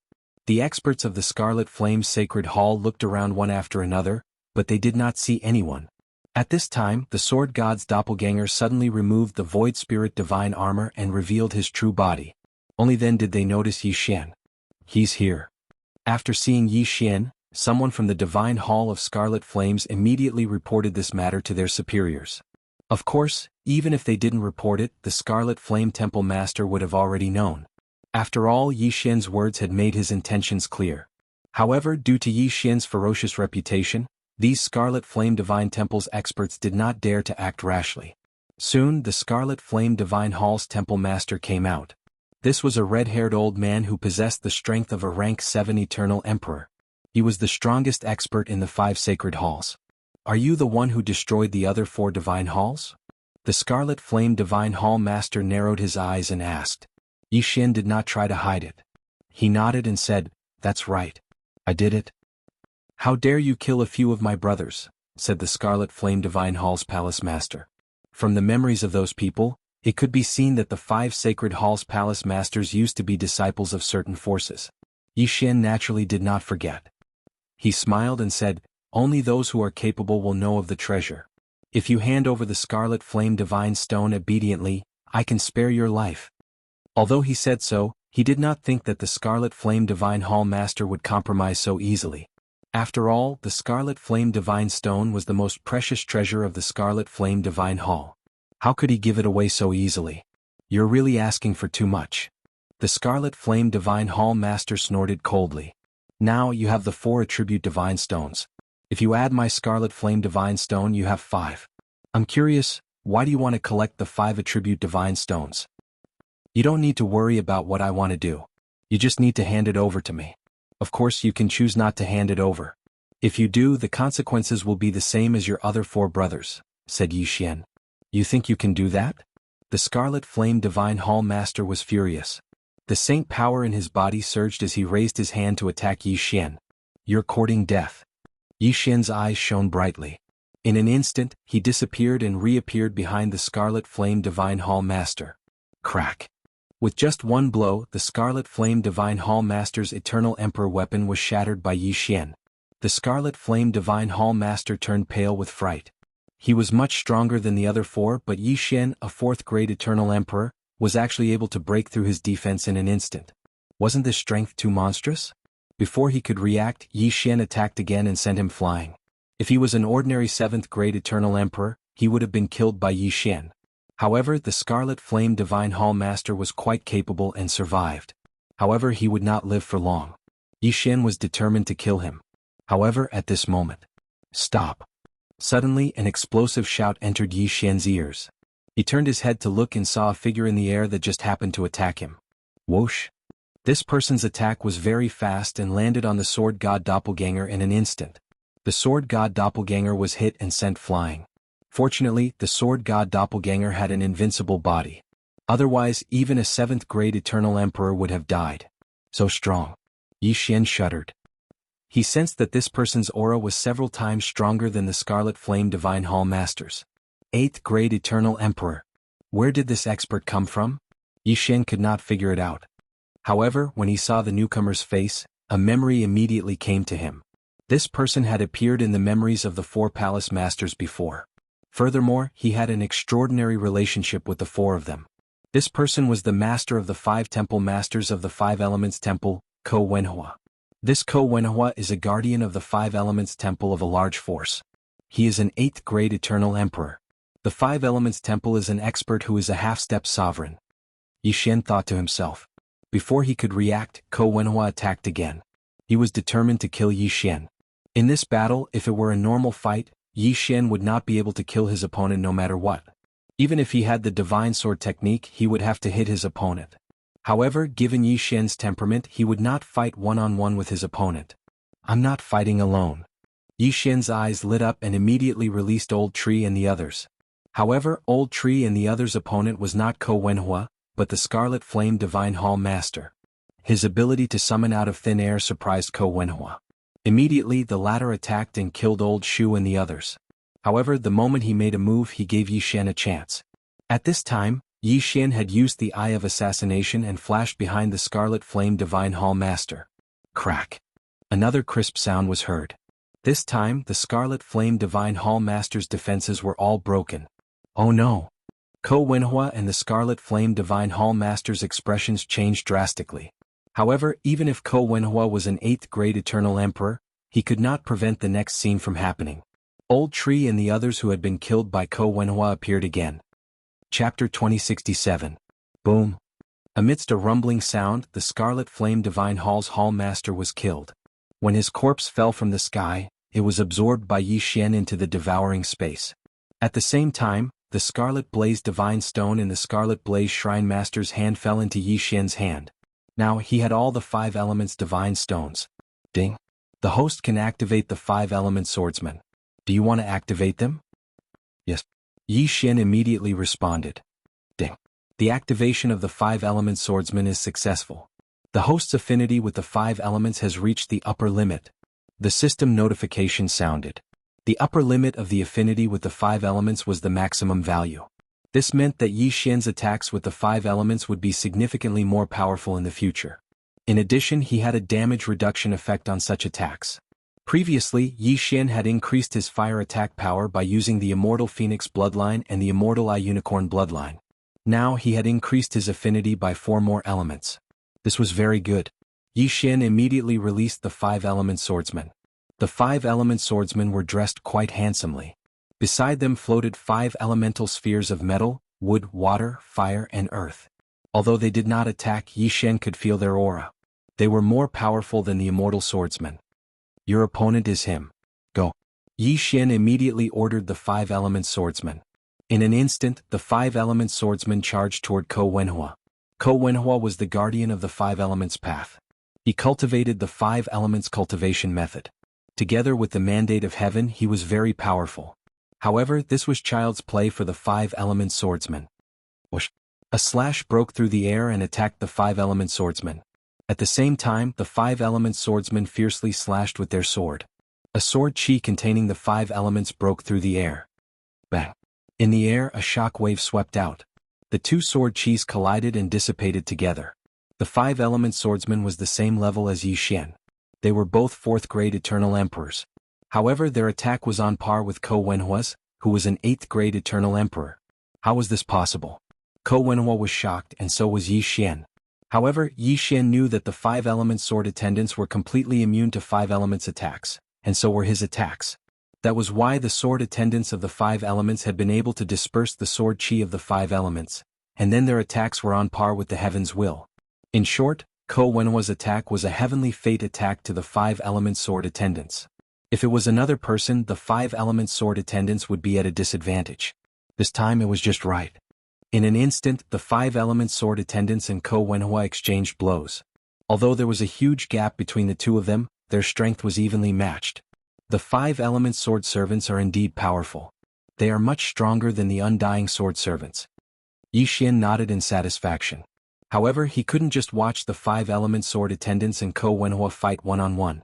S1: The experts of the Scarlet Flame Sacred Hall looked around one after another, but they did not see anyone. At this time, the Sword God's doppelganger suddenly removed the Void Spirit Divine Armor and revealed his true body. Only then did they notice Yi Xian. "He's here." After seeing Yi Xian, someone from the Divine Hall of Scarlet Flames immediately reported this matter to their superiors. Of course, even if they didn't report it, the Scarlet Flame Temple Master would have already known. After all, Yi Xian's words had made his intentions clear. However, due to Yi Xian's ferocious reputation, these Scarlet Flame Divine Temple's experts did not dare to act rashly. Soon, the Scarlet Flame Divine Hall's Temple Master came out. This was a red-haired old man who possessed the strength of a rank 7 Eternal Emperor. He was the strongest expert in the 5 sacred halls. "Are you the one who destroyed the other 4 divine halls?" The Scarlet Flame Divine Hall Master narrowed his eyes and asked. Yi Xian did not try to hide it. He nodded and said, "That's right. I did it." "How dare you kill a few of my brothers," said the Scarlet Flame Divine Hall's Palace Master. From the memories of those people, it could be seen that the 5 sacred halls' palace masters used to be disciples of certain forces. Yi Xian naturally did not forget. He smiled and said, "Only those who are capable will know of the treasure. If you hand over the Scarlet Flame Divine Stone obediently, I can spare your life." Although he said so, he did not think that the Scarlet Flame Divine Hall Master would compromise so easily. After all, the Scarlet Flame Divine Stone was the most precious treasure of the Scarlet Flame Divine Hall. How could he give it away so easily? "You're really asking for too much." The Scarlet Flame Divine Hall Master snorted coldly. "Now you have the 4 Attribute Divine Stones. If you add my Scarlet Flame Divine Stone, you have 5. I'm curious, why do you want to collect the 5 Attribute Divine Stones? You don't need to worry about what I want to do. You just need to hand it over to me. Of course, you can choose not to hand it over. If you do, the consequences will be the same as your other 4 brothers," said Yi Xian. "You think you can do that?" The Scarlet Flame Divine Hall Master was furious. The saint power in his body surged as he raised his hand to attack Yi Xian. "You're courting death." Yi Xian's eyes shone brightly. In an instant, he disappeared and reappeared behind the Scarlet Flame Divine Hall Master. Crack! With just one blow, the Scarlet Flame Divine Hall Master's Eternal Emperor weapon was shattered by Yi Xian. The Scarlet Flame Divine Hall Master turned pale with fright. He was much stronger than the other 4, but Yi Xian, a 4th grade Eternal Emperor, was actually able to break through his defense in an instant. Wasn't this strength too monstrous? Before he could react, Yi Xian attacked again and sent him flying. If he was an ordinary 7th grade Eternal Emperor, he would have been killed by Yi Xian. However, the Scarlet Flame Divine Hall Master was quite capable and survived. However, he would not live for long. Yi Xian was determined to kill him. However, at this moment, "Stop!" Suddenly, an explosive shout entered Yi Xian's ears. He turned his head to look and saw a figure in the air that just happened to attack him. Whoosh! This person's attack was very fast and landed on the sword god doppelganger in an instant. The sword god doppelganger was hit and sent flying. Fortunately, the sword god doppelganger had an invincible body. Otherwise, even a 7th grade Eternal Emperor would have died. So strong. Yi Xian shuddered. He sensed that this person's aura was several times stronger than the Scarlet Flame Divine Hall Master's. 8th grade Eternal Emperor. Where did this expert come from? Yi Xian could not figure it out. However, when he saw the newcomer's face, a memory immediately came to him. This person had appeared in the memories of the 4 palace masters before. Furthermore, he had an extraordinary relationship with the 4 of them. This person was the master of the 5 temple masters of the 5 elements temple, Ko Wenhua. This Ko Wenhua is a guardian of the 5 elements temple of a large force. He is an 8th grade Eternal Emperor. The 5 elements temple is an expert who is a half-step sovereign. Yi Xian thought to himself. Before he could react, Ko Wenhua attacked again. He was determined to kill Yi Xian. In this battle, if it were a normal fight, Yi Xian would not be able to kill his opponent no matter what. Even if he had the divine sword technique, he would have to hit his opponent. However, given Yi Xian's temperament, he would not fight one-on-one with his opponent. I'm not fighting alone. Yi Xian's eyes lit up and immediately released Old Tree and the others. However, Old Tree and the others' opponent was not Ko Wenhua, but the Scarlet Flame Divine Hall Master. His ability to summon out of thin air surprised Ko Wenhua. Immediately, the latter attacked and killed Old Shu and the others. However, the moment he made a move, he gave Yi Xian a chance. At this time, Yi Xian had used the Eye of Assassination and flashed behind the Scarlet Flame Divine Hall Master. Crack! Another crisp sound was heard. This time, the Scarlet Flame Divine Hall Master's defenses were all broken. Oh no! Ko Wenhua and the Scarlet Flame Divine Hall Master's expressions changed drastically. However, even if Ko Wenhua was an 8th grade Eternal Emperor, he could not prevent the next scene from happening. Old Tree and the others who had been killed by Ko Wenhua appeared again. Chapter 2067. Boom. Amidst a rumbling sound, the Scarlet Flame Divine Hall's Hall Master was killed. When his corpse fell from the sky, it was absorbed by Yi Xian into the devouring space. At the same time, the Scarlet Blaze Divine Stone in the Scarlet Blaze Shrine Master's hand fell into Yi Xian's hand. Now he had all the 5 elements divine stones. Ding. The host can activate the 5 element swordsman. Do you want to activate them? Yes. Yi Xian immediately responded. Ding. The activation of the 5 element swordsman is successful. The host's affinity with the 5 elements has reached the upper limit. The system notification sounded. The upper limit of the affinity with the 5 elements was the maximum value. This meant that Yi Xian's attacks with the 5 elements would be significantly more powerful in the future. In addition, he had a damage reduction effect on such attacks. Previously, Yi Xian had increased his fire attack power by using the Immortal Phoenix bloodline and the Immortal Eye Unicorn bloodline. Now he had increased his affinity by 4 more elements. This was very good. Yi Xian immediately released the 5 element swordsmen. The 5 element swordsmen were dressed quite handsomely. Beside them floated 5 elemental spheres of metal, wood, water, fire, and earth. Although they did not attack, Yi Xian could feel their aura. They were more powerful than the immortal swordsman. Your opponent is him. Go. Yi Xian immediately ordered the 5 element swordsmen. In an instant, the 5 element swordsmen charged toward Ko Wenhua. Ko Wenhua was the guardian of the 5 elements path. He cultivated the 5 elements cultivation method. Together with the mandate of heaven, he was very powerful. However, this was child's play for the 5 element swordsmen. Whoosh! A slash broke through the air and attacked the 5 element swordsmen. At the same time, the 5 element swordsmen fiercely slashed with their sword. A sword chi containing the 5 elements broke through the air. Bang! In the air, a shock wave swept out. The 2 sword chis collided and dissipated together. The 5 element swordsman was the same level as Yi Xian. They were both 4th grade Eternal Emperors. However, their attack was on par with Ko Wenhua's, who was an 8th grade Eternal Emperor. How was this possible? Ko Wenhua was shocked and so was Yi Xian. However, Yi Xian knew that the 5 element sword attendants were completely immune to 5 elements attacks, and so were his attacks. That was why the sword attendants of the 5 elements had been able to disperse the sword chi of the 5 elements, and then their attacks were on par with the heaven's will. In short, Ko Wenhua's attack was a heavenly fate attack to the 5 element sword attendants. If it was another person, the 5 element sword attendants would be at a disadvantage. This time it was just right. In an instant, the five-element sword attendants and Ko Wenhua exchanged blows. Although there was a huge gap between the two of them, their strength was evenly matched. The five-element sword servants are indeed powerful. They are much stronger than the undying sword servants. Yi Xian nodded in satisfaction. However, he couldn't just watch the five-element sword attendants and Ko Wenhua fight one-on-one.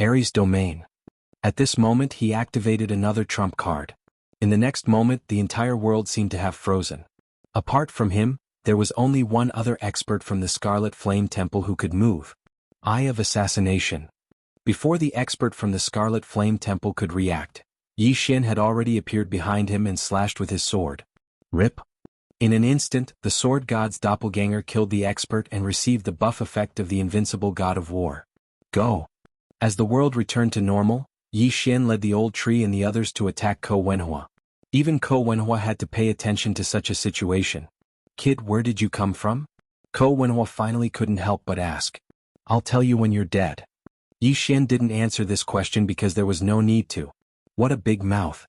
S1: Ares' domain. At this moment he activated another trump card. In the next moment the entire world seemed to have frozen. Apart from him, there was only one other expert from the Scarlet Flame Temple who could move. Eye of Assassination. Before the expert from the Scarlet Flame Temple could react, Yi Xian had already appeared behind him and slashed with his sword. Rip. In an instant, the sword god's doppelganger killed the expert and received the buff effect of the invincible god of war. Go. As the world returned to normal, Yi Xian led the old tree and the others to attack Ko Wenhua. Even Ko Wenhua had to pay attention to such a situation. Kid, where did you come from? Ko Wenhua finally couldn't help but ask. I'll tell you when you're dead. Yi Xian didn't answer this question because there was no need to. What a big mouth.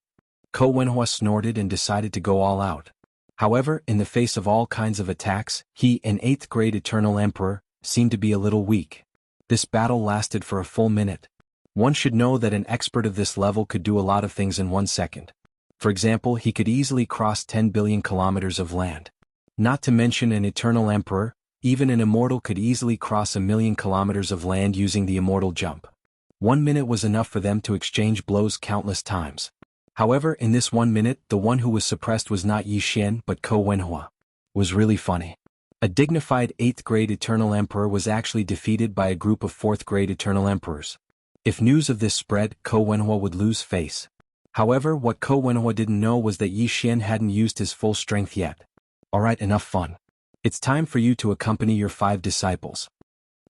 S1: Ko Wenhua snorted and decided to go all out. However, in the face of all kinds of attacks, he, an 8th grade Eternal Emperor, seemed to be a little weak. This battle lasted for a full minute. One should know that an expert of this level could do a lot of things in 1 second. For example, he could easily cross 10 billion kilometers of land. Not to mention an Eternal Emperor, even an immortal could easily cross 1,000,000 kilometers of land using the immortal jump. 1 minute was enough for them to exchange blows countless times. However, in this 1 minute, the one who was suppressed was not Yi Xian but Ko Wenhua. Was really funny. A dignified 8th grade Eternal Emperor was actually defeated by a group of 4th grade Eternal Emperors. If news of this spread, Ko Wenhua would lose face. However, what Ko Wenhua didn't know was that Yi Xian hadn't used his full strength yet. Alright, enough fun. It's time for you to accompany your 5 disciples.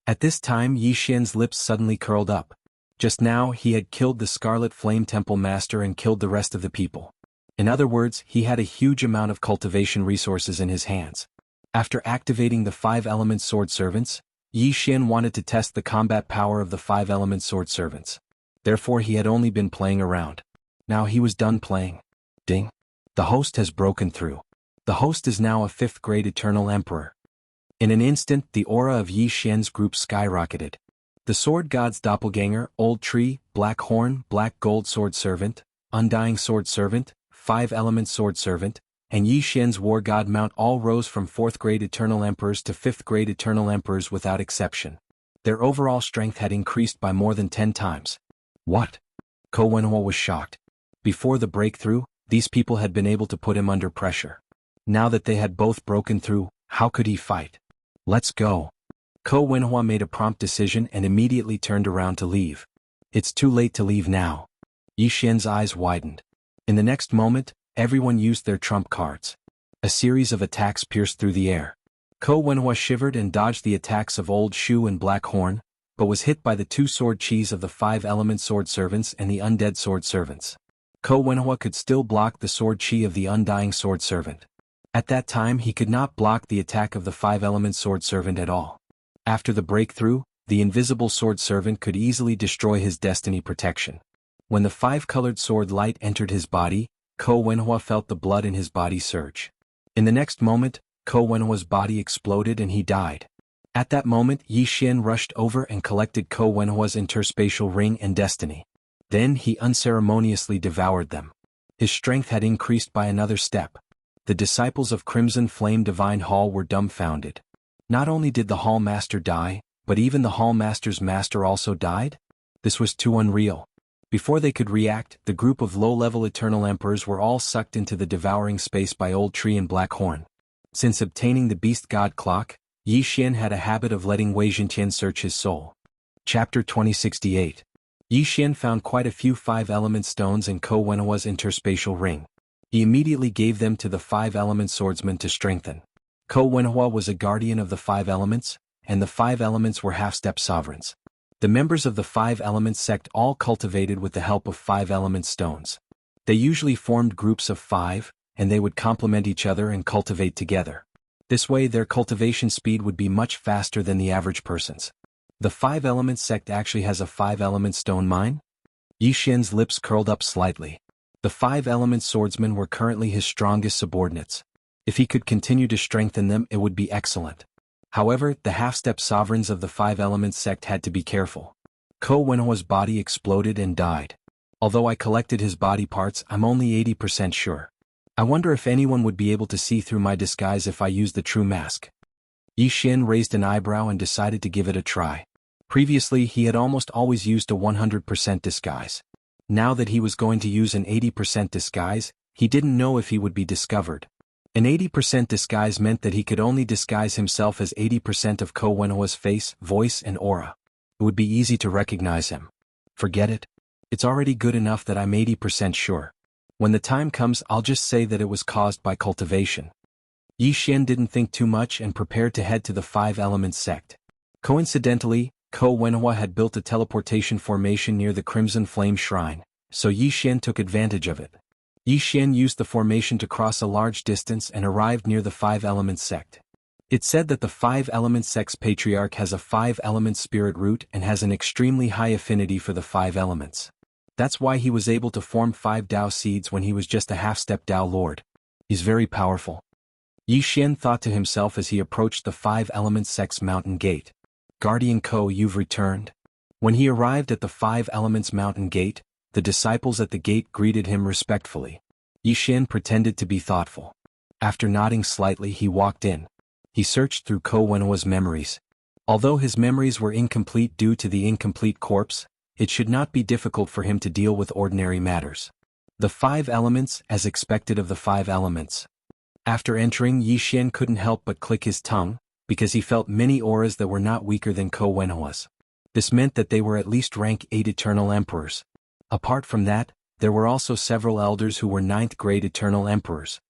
S1: At this time Yi Xian's lips suddenly curled up. Just now he had killed the Scarlet Flame Temple Master and killed the rest of the people. In other words, he had a huge amount of cultivation resources in his hands. After activating the 5-element sword servants, Yi Xian wanted to test the combat power of the 5-element sword servants. Therefore he had only been playing around. Now he was done playing. Ding. The host has broken through. The host is now a 5th grade Eternal Emperor. In an instant the aura of Yi Xian's group skyrocketed. The sword god's doppelganger, Old Tree, Black Horn, Black Gold Sword Servant, Undying Sword Servant, 5-element Sword Servant, and Yi Xian's war god mount all rose from 4th grade Eternal Emperors to 5th grade Eternal Emperors without exception. Their overall strength had increased by more than 10 times. What? Ko Wenhua was shocked. Before the breakthrough, these people had been able to put him under pressure. Now that they had both broken through, how could he fight? Let's go. Ko Wenhua made a prompt decision and immediately turned around to leave. It's too late to leave now. Yi Xian's eyes widened. In the next moment, everyone used their trump cards. A series of attacks pierced through the air. Ko Wenhua shivered and dodged the attacks of Old Shu and Black Horn, but was hit by the 2 sword chis of the 5-element sword servants and the undead sword servants. Ko Wenhua could still block the sword chi of the undying sword servant. At that time he could not block the attack of the 5-element sword servant at all. After the breakthrough, the invisible sword servant could easily destroy his destiny protection. When the 5-colored sword light entered his body, Ko Wenhua felt the blood in his body surge. In the next moment, Ko Wenhua's body exploded and he died. At that moment Yi Xian rushed over and collected Ko Wenhua's interspatial ring and destiny. Then he unceremoniously devoured them. His strength had increased by another step. The disciples of Crimson Flame Divine Hall were dumbfounded. Not only did the Hall Master die, but even the Hall Master's master also died? This was too unreal. Before they could react, the group of low-level Eternal Emperors were all sucked into the devouring space by Old Tree and Black Horn. Since obtaining the Beast God Clock, Yi Xian had a habit of letting Wei Zhentian search his soul. Chapter 2068. Yi Xian found quite a few 5-element stones in Ko Wenhua's interspatial ring. He immediately gave them to the 5-element swordsman to strengthen. Ko Wenhua was a guardian of the 5 elements, and the 5 elements were half-step sovereigns. The members of the 5-element sect all cultivated with the help of 5-element stones. They usually formed groups of 5, and they would complement each other and cultivate together. This way their cultivation speed would be much faster than the average person's. The 5-element sect actually has a 5-element stone mine? Yi Xian's lips curled up slightly. The 5-element swordsmen were currently his strongest subordinates. If he could continue to strengthen them, it would be excellent. However, the half-step sovereigns of the Five Elements sect had to be careful. Ko Wenhua's body exploded and died. Although I collected his body parts, I'm only 80% sure. I wonder if anyone would be able to see through my disguise if I used the true mask. Yi Xian raised an eyebrow and decided to give it a try. Previously, he had almost always used a 100% disguise. Now that he was going to use an 80% disguise, he didn't know if he would be discovered. An 80% disguise meant that he could only disguise himself as 80% of Ko Wenhua's face, voice and aura. It would be easy to recognize him. Forget it. It's already good enough that I'm 80% sure. When the time comes, I'll just say that it was caused by cultivation. Yi Xian didn't think too much and prepared to head to the Five Elements sect. Coincidentally, Ko Wenhua had built a teleportation formation near the Crimson Flame Shrine, so Yi Xian took advantage of it. Yi Xian used the formation to cross a large distance and arrived near the Five Elements sect. It said that the Five Elements sect's patriarch has a Five Elements spirit root and has an extremely high affinity for the Five Elements. That's why he was able to form 5 Dao seeds when he was just a half-step Dao Lord. He's very powerful. Yi Xian thought to himself as he approached the Five Elements sect's mountain gate. Guardian Ko, you've returned. When he arrived at the Five Elements mountain gate, the disciples at the gate greeted him respectfully. Yi Xian pretended to be thoughtful. After nodding slightly, he walked in. He searched through Ko Wenhua's memories. Although his memories were incomplete due to the incomplete corpse, it should not be difficult for him to deal with ordinary matters. The Five Elements, as expected of the Five Elements. After entering, Yi Xian couldn't help but click his tongue, because he felt many auras that were not weaker than Ko Wenhua's. This meant that they were at least rank 8 Eternal Emperors. Apart from that, there were also several elders who were 9th grade Eternal Emperors.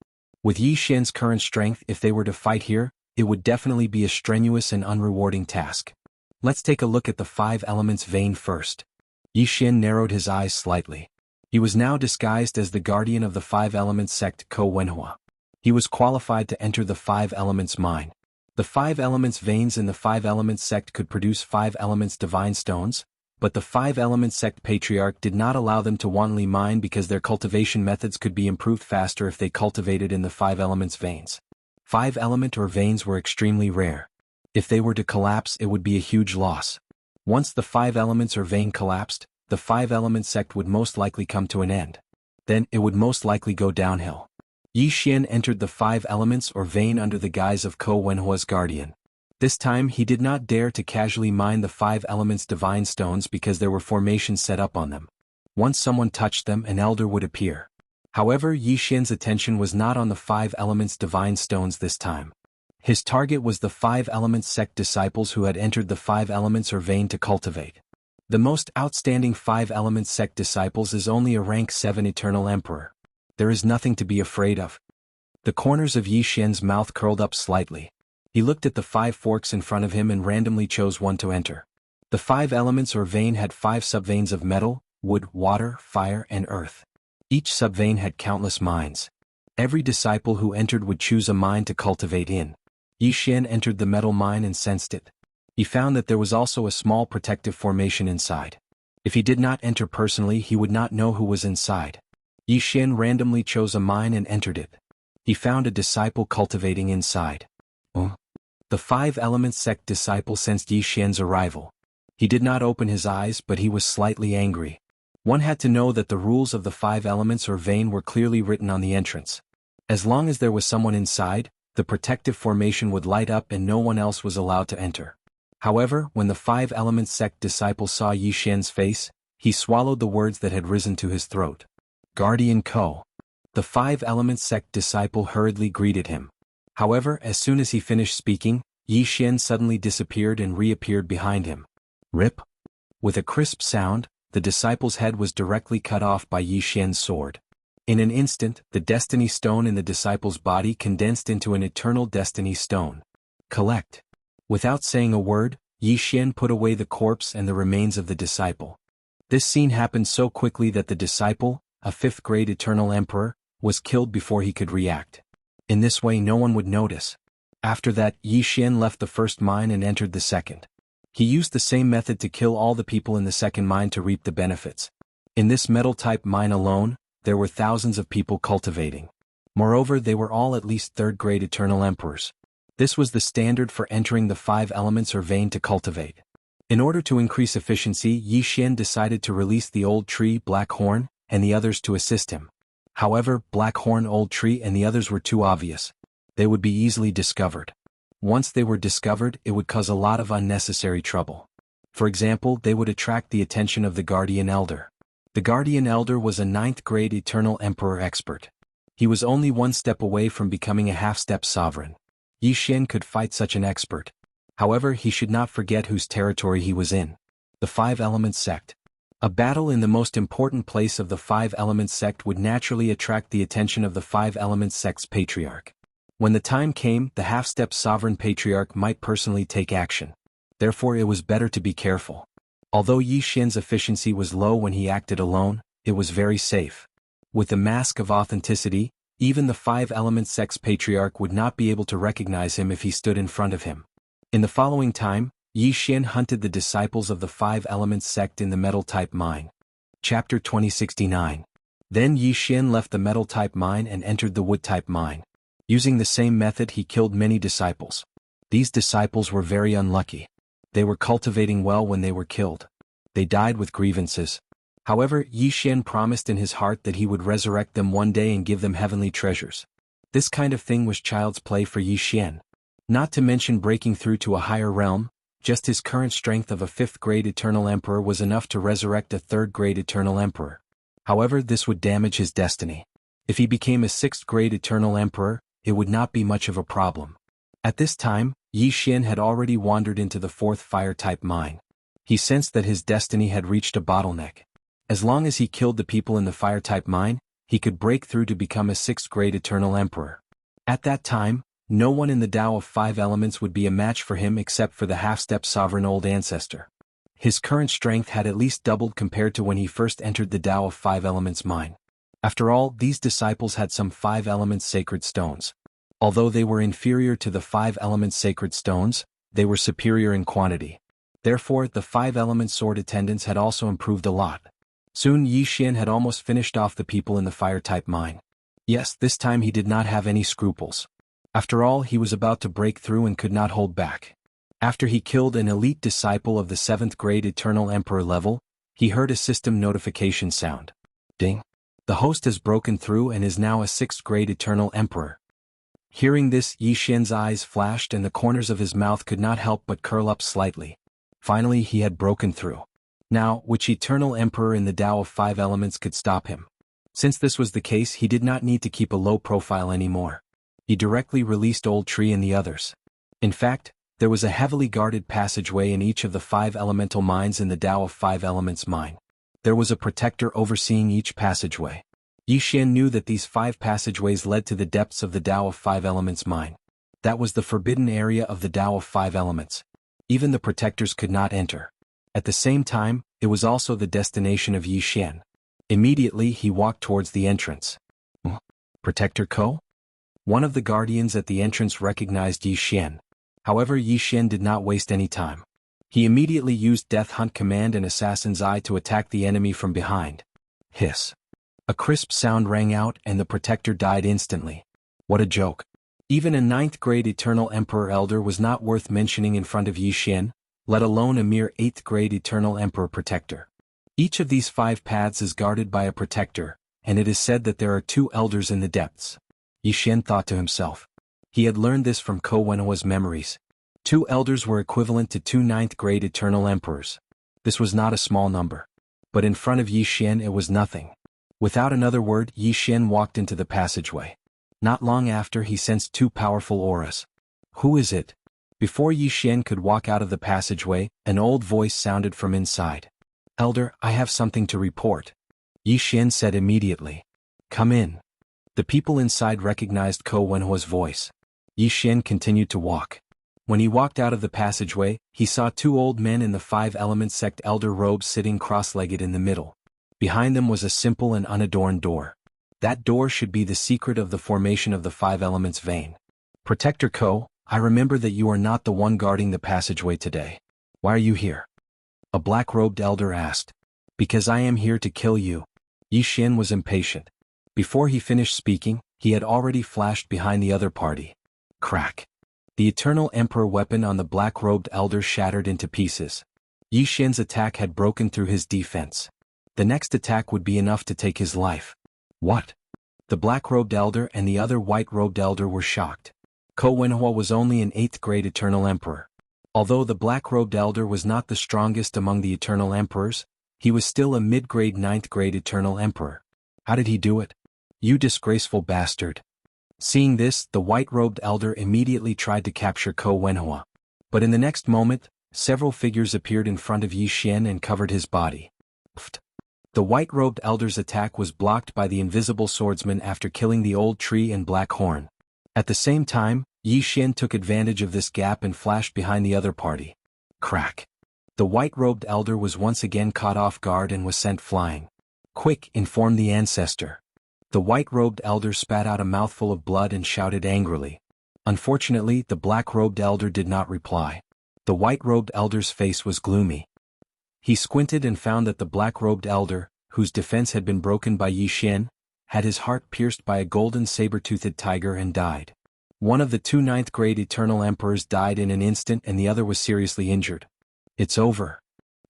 S1: With Yi Xian's current strength, if they were to fight here, it would definitely be a strenuous and unrewarding task. Let's take a look at the Five Elements vein first. Yi Xian narrowed his eyes slightly. He was now disguised as the guardian of the Five Elements sect, Ko Wenhua. He was qualified to enter the Five Elements mine. The Five Elements veins in the Five Elements sect could produce 5 Elements divine stones, but the Five Elements sect patriarch did not allow them to wantonly mine because their cultivation methods could be improved faster if they cultivated in the Five Elements veins. 5 element or veins were extremely rare. If they were to collapse, it would be a huge loss. Once the 5 elements or vein collapsed, the Five Elements sect would most likely come to an end. Then it would most likely go downhill. Yi Xian entered the 5 elements or vein under the guise of Ko Wenhua's guardian. This time he did not dare to casually mine the 5 elements divine stones because there were formations set up on them. Once someone touched them, an elder would appear. However, Yi Xian's attention was not on the 5 elements divine stones this time. His target was the 5 elements sect disciples who had entered the 5 elements or vein to cultivate. The most outstanding 5 elements sect disciples is only a rank 7 Eternal Emperor. There is nothing to be afraid of. The corners of Yi Xian's mouth curled up slightly. He looked at the 5 forks in front of him and randomly chose one to enter. The 5 elements or vein had 5 subveins of metal, wood, water, fire, and earth. Each subvein had countless mines. Every disciple who entered would choose a mine to cultivate in. Yi Xian entered the metal mine and sensed it. He found that there was also a small protective formation inside. If he did not enter personally, he would not know who was inside. Yi Xian randomly chose a mine and entered it. He found a disciple cultivating inside. The 5 elements sect disciple sensed Yi Xian's arrival. He did not open his eyes, but he was slightly angry. One had to know that the rules of the 5 elements or vein were clearly written on the entrance. As long as there was someone inside, the protective formation would light up and no one else was allowed to enter. However, when the 5 elements sect disciple saw Yi Xian's face, he swallowed the words that had risen to his throat. Guardian Ko. The 5 elements sect disciple hurriedly greeted him. However, as soon as he finished speaking, Yi Xian suddenly disappeared and reappeared behind him. Rip. With a crisp sound, the disciple's head was directly cut off by Yi Xian's sword. In an instant, the destiny stone in the disciple's body condensed into an eternal destiny stone. Collect. Without saying a word, Yi Xian put away the corpse and the remains of the disciple. This scene happened so quickly that the disciple, a 5th grade Eternal Emperor, was killed before he could react. In this way no one would notice. After that, Yi Xian left the first mine and entered the second. He used the same method to kill all the people in the second mine to reap the benefits. In this metal-type mine alone, there were thousands of people cultivating. Moreover, they were all at least third-grade eternal emperors. This was the standard for entering the 5 elements or vein to cultivate. In order to increase efficiency, Yi Xian decided to release the old tree, Black Horn, and the others to assist him. However, Black Horn, Old Tree, and the others were too obvious. They would be easily discovered. Once they were discovered, it would cause a lot of unnecessary trouble. For example, they would attract the attention of the Guardian Elder. The Guardian Elder was a 9th-grade Eternal Emperor expert. He was only one step away from becoming a half-step sovereign. Yi Xian could fight such an expert. However, he should not forget whose territory he was in. The 5 Elements Sect. A battle in the most important place of the 5 Elements Sect would naturally attract the attention of the 5 Elements Sect's Patriarch. When the time came, the half-step sovereign Patriarch might personally take action. Therefore, it was better to be careful. Although Yi Xian's efficiency was low when he acted alone, it was very safe. With the mask of authenticity, even the 5 Elements Sect's Patriarch would not be able to recognize him if he stood in front of him. In the following time, Yi Xian hunted the disciples of the 5 Elements Sect in the Metal-type mine. Chapter 2069. Then Yi Xian left the Metal-type mine and entered the Wood-type mine. Using the same method, he killed many disciples. These disciples were very unlucky. They were cultivating well when they were killed. They died with grievances. However, Yi Xian promised in his heart that he would resurrect them one day and give them heavenly treasures. This kind of thing was child's play for Yi Xian. Not to mention breaking through to a higher realm, just his current strength of a 5th-grade Eternal Emperor was enough to resurrect a 3rd-grade Eternal Emperor. However, this would damage his destiny. If he became a 6th-grade Eternal Emperor, it would not be much of a problem. At this time, Yi Xian had already wandered into the 4th Fire-type mine. He sensed that his destiny had reached a bottleneck. As long as he killed the people in the Fire-type mine, he could break through to become a 6th-grade Eternal Emperor. At that time, no one in the Tao of 5 Elements would be a match for him except for the half-step sovereign old ancestor. His current strength had at least doubled compared to when he first entered the Tao of 5 Elements mine. After all, these disciples had some 5 Elements sacred stones. Although they were inferior to the 5 Elements sacred stones, they were superior in quantity. Therefore, the 5 Elements sword attendants had also improved a lot. Soon Yi Xian had almost finished off the people in the Fire-type mine. Yes, this time he did not have any scruples. After all, he was about to break through and could not hold back. After he killed an elite disciple of the 7th-grade Eternal Emperor level, he heard a system notification sound. Ding! The host has broken through and is now a 6th-grade Eternal Emperor. Hearing this, Yi Xian's eyes flashed and the corners of his mouth could not help but curl up slightly. Finally, he had broken through. Now, which Eternal Emperor in the Tao of 5 Elements could stop him? Since this was the case, he did not need to keep a low profile anymore. He directly released Old Tree and the others. In fact, there was a heavily guarded passageway in each of the 5 elemental mines in the Tao of 5 Elements mine. There was a protector overseeing each passageway. Yi Xian knew that these 5 passageways led to the depths of the Tao of 5 Elements mine. That was the forbidden area of the Tao of 5 Elements. Even the protectors could not enter. At the same time, it was also the destination of Yi Xian. Immediately, he walked towards the entrance. Protector Ko? One of the guardians at the entrance recognized Yi Xian. However, Yi Xian did not waste any time. He immediately used Death Hunt Command and Assassin's Eye to attack the enemy from behind. Hiss. A crisp sound rang out and the protector died instantly. What a joke. Even a 9th-grade Eternal Emperor Elder was not worth mentioning in front of Yi Xian, let alone a mere 8th-grade Eternal Emperor Protector. Each of these 5 paths is guarded by a protector, and it is said that there are 2 elders in the depths. Yi Xian thought to himself. He had learned this from Ko Wenhua's memories. 2 elders were equivalent to 2 9th-grade Eternal Emperors. This was not a small number. But in front of Yi Xian it was nothing. Without another word, Yi Xian walked into the passageway. Not long after, he sensed 2 powerful auras. Who is it? Before Yi Xian could walk out of the passageway, an old voice sounded from inside. Elder, I have something to report. Yi Xian said immediately. Come in. The people inside recognized Ko Wenhua's voice. Yi Xian continued to walk. When he walked out of the passageway, he saw 2 old men in the 5 Elements Sect elder robes sitting cross-legged in the middle. Behind them was a simple and unadorned door. That door should be the secret of the formation of the 5 Elements vein. Protector Ko, I remember that you are not the one guarding the passageway today. Why are you here? A black-robed elder asked. Because I am here to kill you. Yi Xian was impatient. Before he finished speaking, he had already flashed behind the other party. Crack. The Eternal Emperor weapon on the black-robed elder shattered into pieces. Yi Xian's attack had broken through his defense. The next attack would be enough to take his life. What? The black-robed elder and the other white-robed elder were shocked. Ko Wenhua was only an 8th grade Eternal Emperor. Although the black-robed elder was not the strongest among the Eternal Emperors, he was still a mid-grade 9th grade Eternal Emperor. How did he do it? You disgraceful bastard. Seeing this, the white-robed elder immediately tried to capture Ko Wenhua. But in the next moment, several figures appeared in front of Yi Xian and covered his body. Pfft. The white-robed elder's attack was blocked by the invisible swordsman after killing the old tree and black horn. At the same time, Yi Xian took advantage of this gap and flashed behind the other party. Crack. The white-robed elder was once again caught off guard and was sent flying. Quick, inform the ancestor. The white-robed elder spat out a mouthful of blood and shouted angrily. Unfortunately, the black-robed elder did not reply. The white-robed elder's face was gloomy. He squinted and found that the black-robed elder, whose defense had been broken by Yi Xian, had his heart pierced by a golden saber-toothed tiger and died. One of the 2 9th grade Eternal Emperors died in an instant and the other was seriously injured. It's over.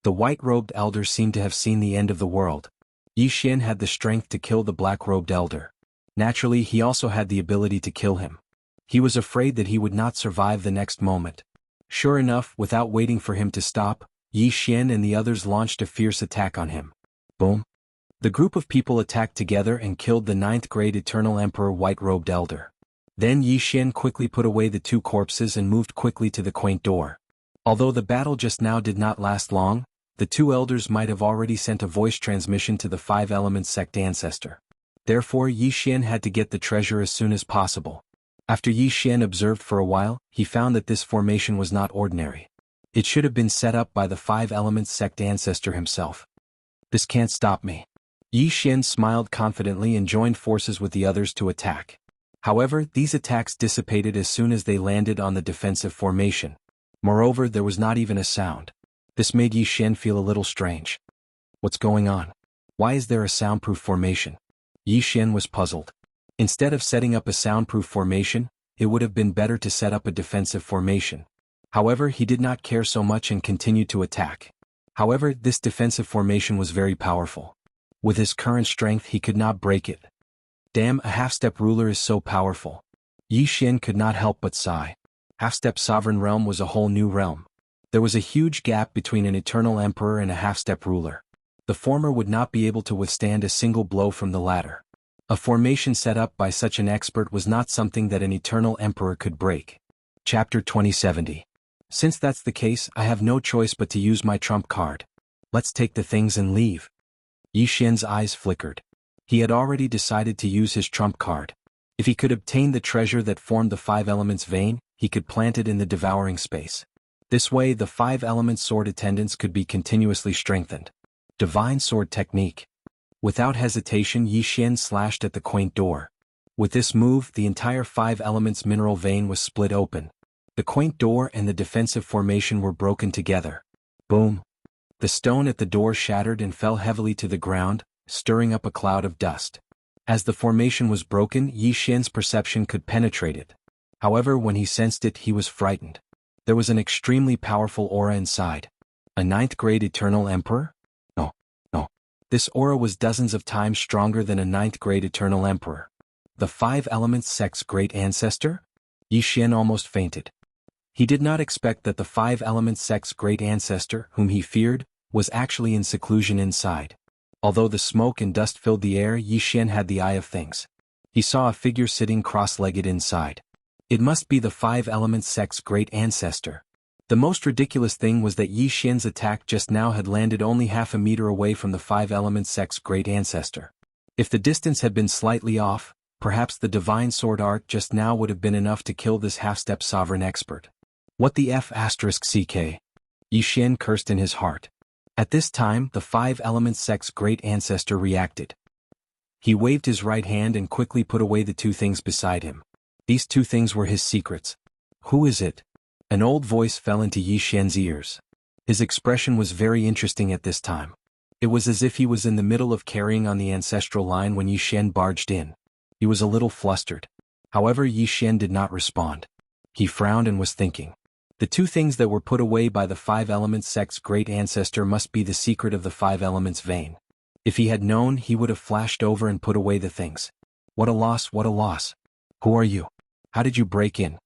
S1: The white-robed elder seemed to have seen the end of the world. Yi Xian had the strength to kill the black-robed elder. Naturally, he also had the ability to kill him. He was afraid that he would not survive the next moment. Sure enough, without waiting for him to stop, Yi Xian and the others launched a fierce attack on him. Boom. The group of people attacked together and killed the 9th grade Eternal Emperor white-robed elder. Then Yi Xian quickly put away the 2 corpses and moved quickly to the quaint door. Although the battle just now did not last long, the 2 elders might have already sent a voice transmission to the 5 Elements sect ancestor. Therefore Yi Xian had to get the treasure as soon as possible. After Yi Xian observed for a while, he found that this formation was not ordinary. It should have been set up by the 5 Elements sect ancestor himself. This can't stop me. Yi Xian smiled confidently and joined forces with the others to attack. However, these attacks dissipated as soon as they landed on the defensive formation. Moreover, there was not even a sound. This made Yi Xian feel a little strange. What's going on? Why is there a soundproof formation? Yi Xian was puzzled. Instead of setting up a soundproof formation, it would have been better to set up a defensive formation. However, he did not care so much and continued to attack. However, this defensive formation was very powerful. With his current strength he could not break it. Damn, a half-step ruler is so powerful. Yi Xian could not help but sigh. Half-step sovereign realm was a whole new realm. There was a huge gap between an Eternal Emperor and a half-step ruler. The former would not be able to withstand a single blow from the latter. A formation set up by such an expert was not something that an Eternal Emperor could break. Chapter 2070. Since that's the case, I have no choice but to use my trump card. Let's take the things and leave. Yi Xian's eyes flickered. He had already decided to use his trump card. If he could obtain the treasure that formed the 5 Elements vein, he could plant it in the devouring space. This way the 5 Elements sword attendants could be continuously strengthened. Divine sword technique. Without hesitation Yi Xian slashed at the quaint door. With this move the entire 5 Elements mineral vein was split open. The quaint door and the defensive formation were broken together. Boom. The stone at the door shattered and fell heavily to the ground, stirring up a cloud of dust. As the formation was broken, Yi Xian's perception could penetrate it. However, when he sensed it, he was frightened. There was an extremely powerful aura inside. A 9th grade Eternal Emperor? No. This aura was dozens of times stronger than a 9th grade Eternal Emperor. The 5 Elements sect's great ancestor? Yi Xian almost fainted. He did not expect that the 5 Elements sect's great ancestor, whom he feared, was actually in seclusion inside. Although the smoke and dust filled the air, Yi Xian had the eye of things. He saw a figure sitting cross-legged inside. It must be the 5 Elements sect's great ancestor. The most ridiculous thing was that Yi Xian's attack just now had landed only half a meter away from the 5 Elements sect's great ancestor. If the distance had been slightly off, perhaps the divine sword art just now would have been enough to kill this half-step sovereign expert. What the F***ck? Yi Xian cursed in his heart. At this time, the 5 Elements sect's great ancestor reacted. He waved his right hand and quickly put away the 2 things beside him. These 2 things were his secrets. Who is it? An old voice fell into Yi Xian's ears. His expression was very interesting at this time. It was as if he was in the middle of carrying on the ancestral line when Yi Xian barged in. He was a little flustered. However, Yi Xian did not respond. He frowned and was thinking. The two things that were put away by the Five Elements sect's great ancestor must be the secret of the Five Elements vein. If he had known, he would have flashed over and put away the things. What a loss, what a loss. Who are you? How did you break in?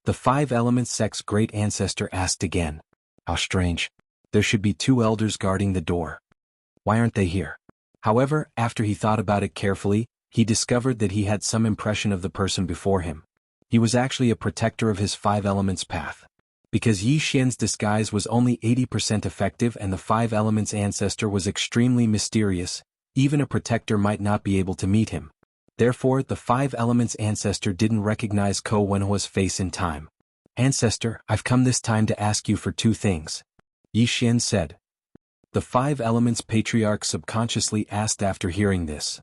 S1: The Five Elements sect's great ancestor asked again. How strange. There should be two elders guarding the door. Why aren't they here? However, after he thought about it carefully, he discovered that he had some impression of the person before him. He was actually a protector of his Five Elements path. Because Yi Xian's disguise was only 80% effective and the Five Elements ancestor was extremely mysterious, even a protector might not be able to meet him. Therefore, the Five Elements ancestor didn't recognize Ko Wenhua's face in time. Ancestor, I've come this time to ask you for two things. Yi Xian said. The Five Elements patriarch subconsciously asked after hearing this.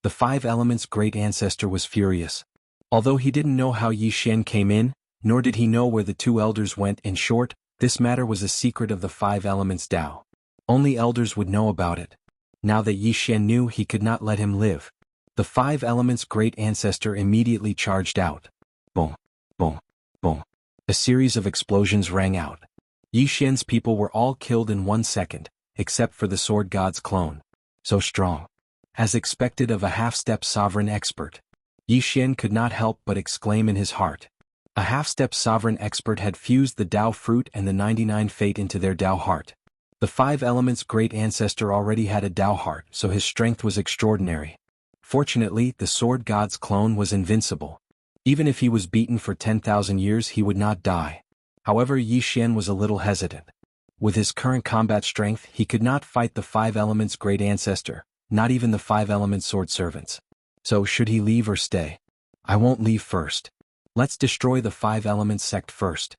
S1: The Five Elements great ancestor was furious. Although he didn't know how Yi Xian came in, nor did he know where the two elders went. In short, this matter was a secret of the Five Elements Tao. Only elders would know about it. Now that Yi Xian knew, he could not let him live. The Five Elements great ancestor immediately charged out. Boom, boom, boom. A series of explosions rang out. Yi Xian's people were all killed in 1 second, except for the Sword God's clone. So strong. As expected of a half-step sovereign expert. Yi Xian could not help but exclaim in his heart. A half-step sovereign expert had fused the Tao fruit and the 99 fate into their Tao heart. The Five Elements great ancestor already had a Tao heart, so his strength was extraordinary. Fortunately, the Sword God's clone was invincible. Even if he was beaten for 10,000 years, he would not die. However, Yi Xian was a little hesitant. With his current combat strength, he could not fight the Five Elements great ancestor, not even the Five Elements sword servants. So should he leave or stay? I won't leave first. Let's destroy the Five Elements sect first.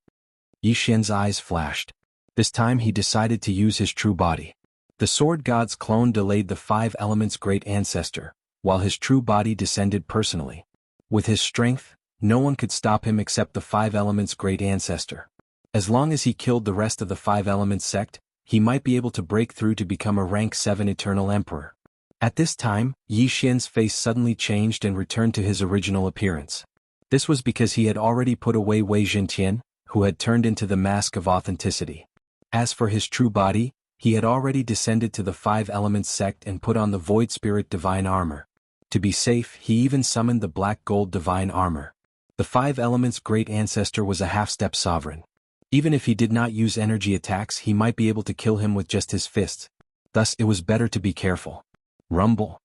S1: Yi Xian's eyes flashed. This time he decided to use his true body. The Sword God's clone delayed the Five Elements great ancestor, while his true body descended personally. With his strength, no one could stop him except the Five Elements great ancestor. As long as he killed the rest of the Five Elements sect, he might be able to break through to become a rank 7 eternal emperor. At this time, Yi Xian's face suddenly changed and returned to his original appearance. This was because he had already put away Wei Zhentian, who had turned into the mask of authenticity. As for his true body, he had already descended to the Five Elements sect and put on the Void Spirit divine armor. To be safe, he even summoned the Black Gold divine armor. The Five Elements great ancestor was a half-step sovereign. Even if he did not use energy attacks, he might be able to kill him with just his fists. Thus, it was better to be careful. Rumble.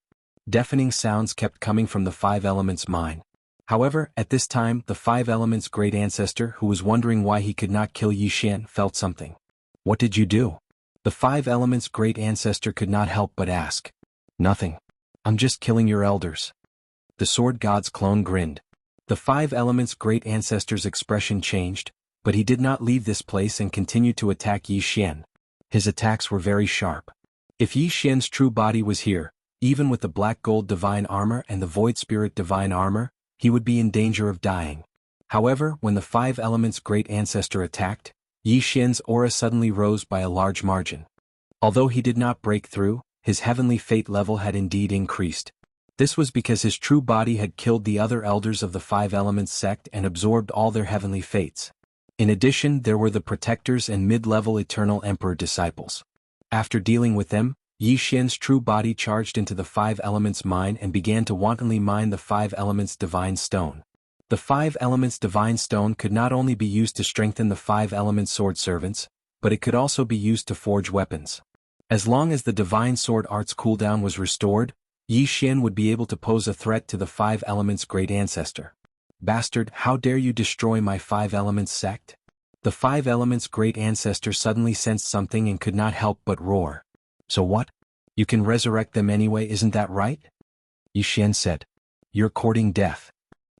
S1: Deafening sounds kept coming from the Five Elements mine. However, at this time, the Five Elements great ancestor, who was wondering why he could not kill Yi Xian, felt something. What did you do? The Five Elements great ancestor could not help but ask. Nothing. I'm just killing your elders. The Sword God's clone grinned. The Five Elements great ancestor's expression changed, but he did not leave this place and continued to attack Yi Xian. His attacks were very sharp. If Yi Xian's true body was here, even with the Black Gold divine armor and the Void Spirit divine armor, he would be in danger of dying. However, when the Five Elements great ancestor attacked, Yi Xian's aura suddenly rose by a large margin. Although he did not break through, his heavenly fate level had indeed increased. This was because his true body had killed the other elders of the Five Elements sect and absorbed all their heavenly fates. In addition, there were the protectors and mid-level eternal emperor disciples. After dealing with them, Yi Xian's true body charged into the Five Elements mine and began to wantonly mine the Five Elements divine stone. The Five Elements divine stone could not only be used to strengthen the Five Elements sword servants, but it could also be used to forge weapons. As long as the divine sword art's cooldown was restored, Yi Xian would be able to pose a threat to the Five Elements great ancestor. Bastard, how dare you destroy my Five Elements sect? The Five Elements great ancestor suddenly sensed something and could not help but roar. So what? You can resurrect them anyway, isn't that right? Yi Xian said. You're courting death.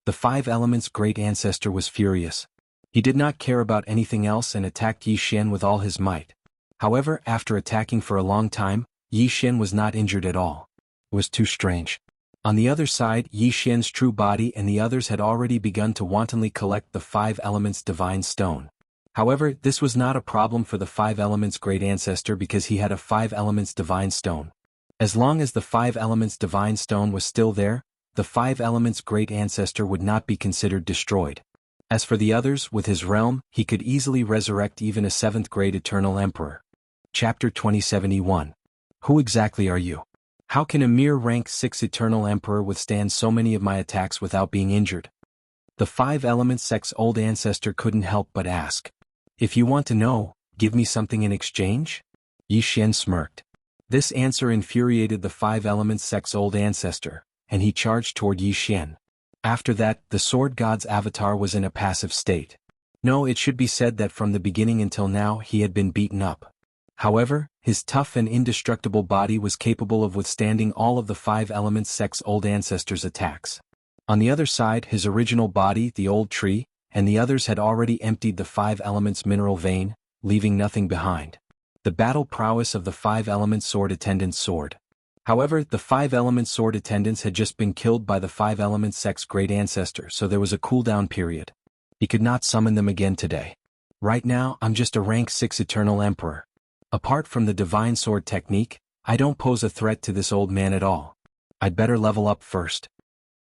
S1: The Five Elements great ancestor was furious. He did not care about anything else and attacked Yi Xian with all his might. However, after attacking for a long time, Yi Xian was not injured at all. It was too strange. On the other side, Yi Xian's true body and the others had already begun to wantonly collect the Five Elements divine stone. However, this was not a problem for the Five Elements great ancestor because he had a Five Elements divine stone. As long as the Five Elements divine stone was still there, the five elements' great ancestor would not be considered destroyed. As for the others, with his realm, he could easily resurrect even a seventh-grade eternal emperor. Chapter 2071. Who exactly are you? How can a mere rank 6 eternal emperor withstand so many of my attacks without being injured? The five elements sect's old ancestor couldn't help but ask. If you want to know, give me something in exchange? Yi Xian smirked. This answer infuriated the five elements sect's old ancestor, and he charged toward Yi Xian. After that, the sword god's avatar was in a passive state. No, it should be said that from the beginning until now he had been beaten up. However, his tough and indestructible body was capable of withstanding all of the five elements sect's old ancestors' attacks. On the other side, his original body, the old tree, and the others had already emptied the five elements mineral vein, leaving nothing behind. The battle prowess of the five elements sword attendant's sword. However, the five elements sword attendants had just been killed by the five elements sect's great ancestor, so there was a cooldown period. He could not summon them again today. Right now, I'm just a rank 6 eternal emperor. Apart from the divine sword technique, I don't pose a threat to this old man at all. I'd better level up first.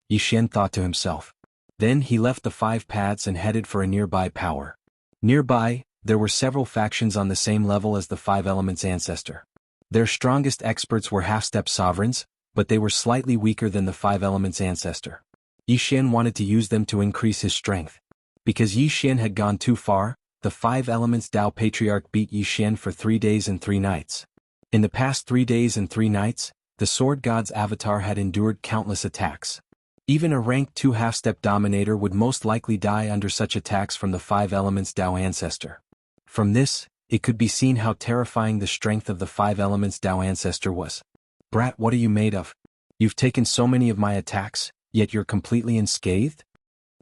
S1: Yi Xian thought to himself. Then he left the five paths and headed for a nearby power. Nearby, there were several factions on the same level as the five elements ancestor. Their strongest experts were half-step sovereigns, but they were slightly weaker than the five elements ancestor. Yi Xian wanted to use them to increase his strength. Because Yi Xian had gone too far, the five elements Dao Patriarch beat Yi Xian for 3 days and 3 nights. In the past 3 days and 3 nights, the sword god's avatar had endured countless attacks. Even a rank 2 half-step dominator would most likely die under such attacks from the five elements Dao ancestor. From this, it could be seen how terrifying the strength of the five elements Dao ancestor was. Brat, what are you made of? You've taken so many of my attacks, yet you're completely unscathed?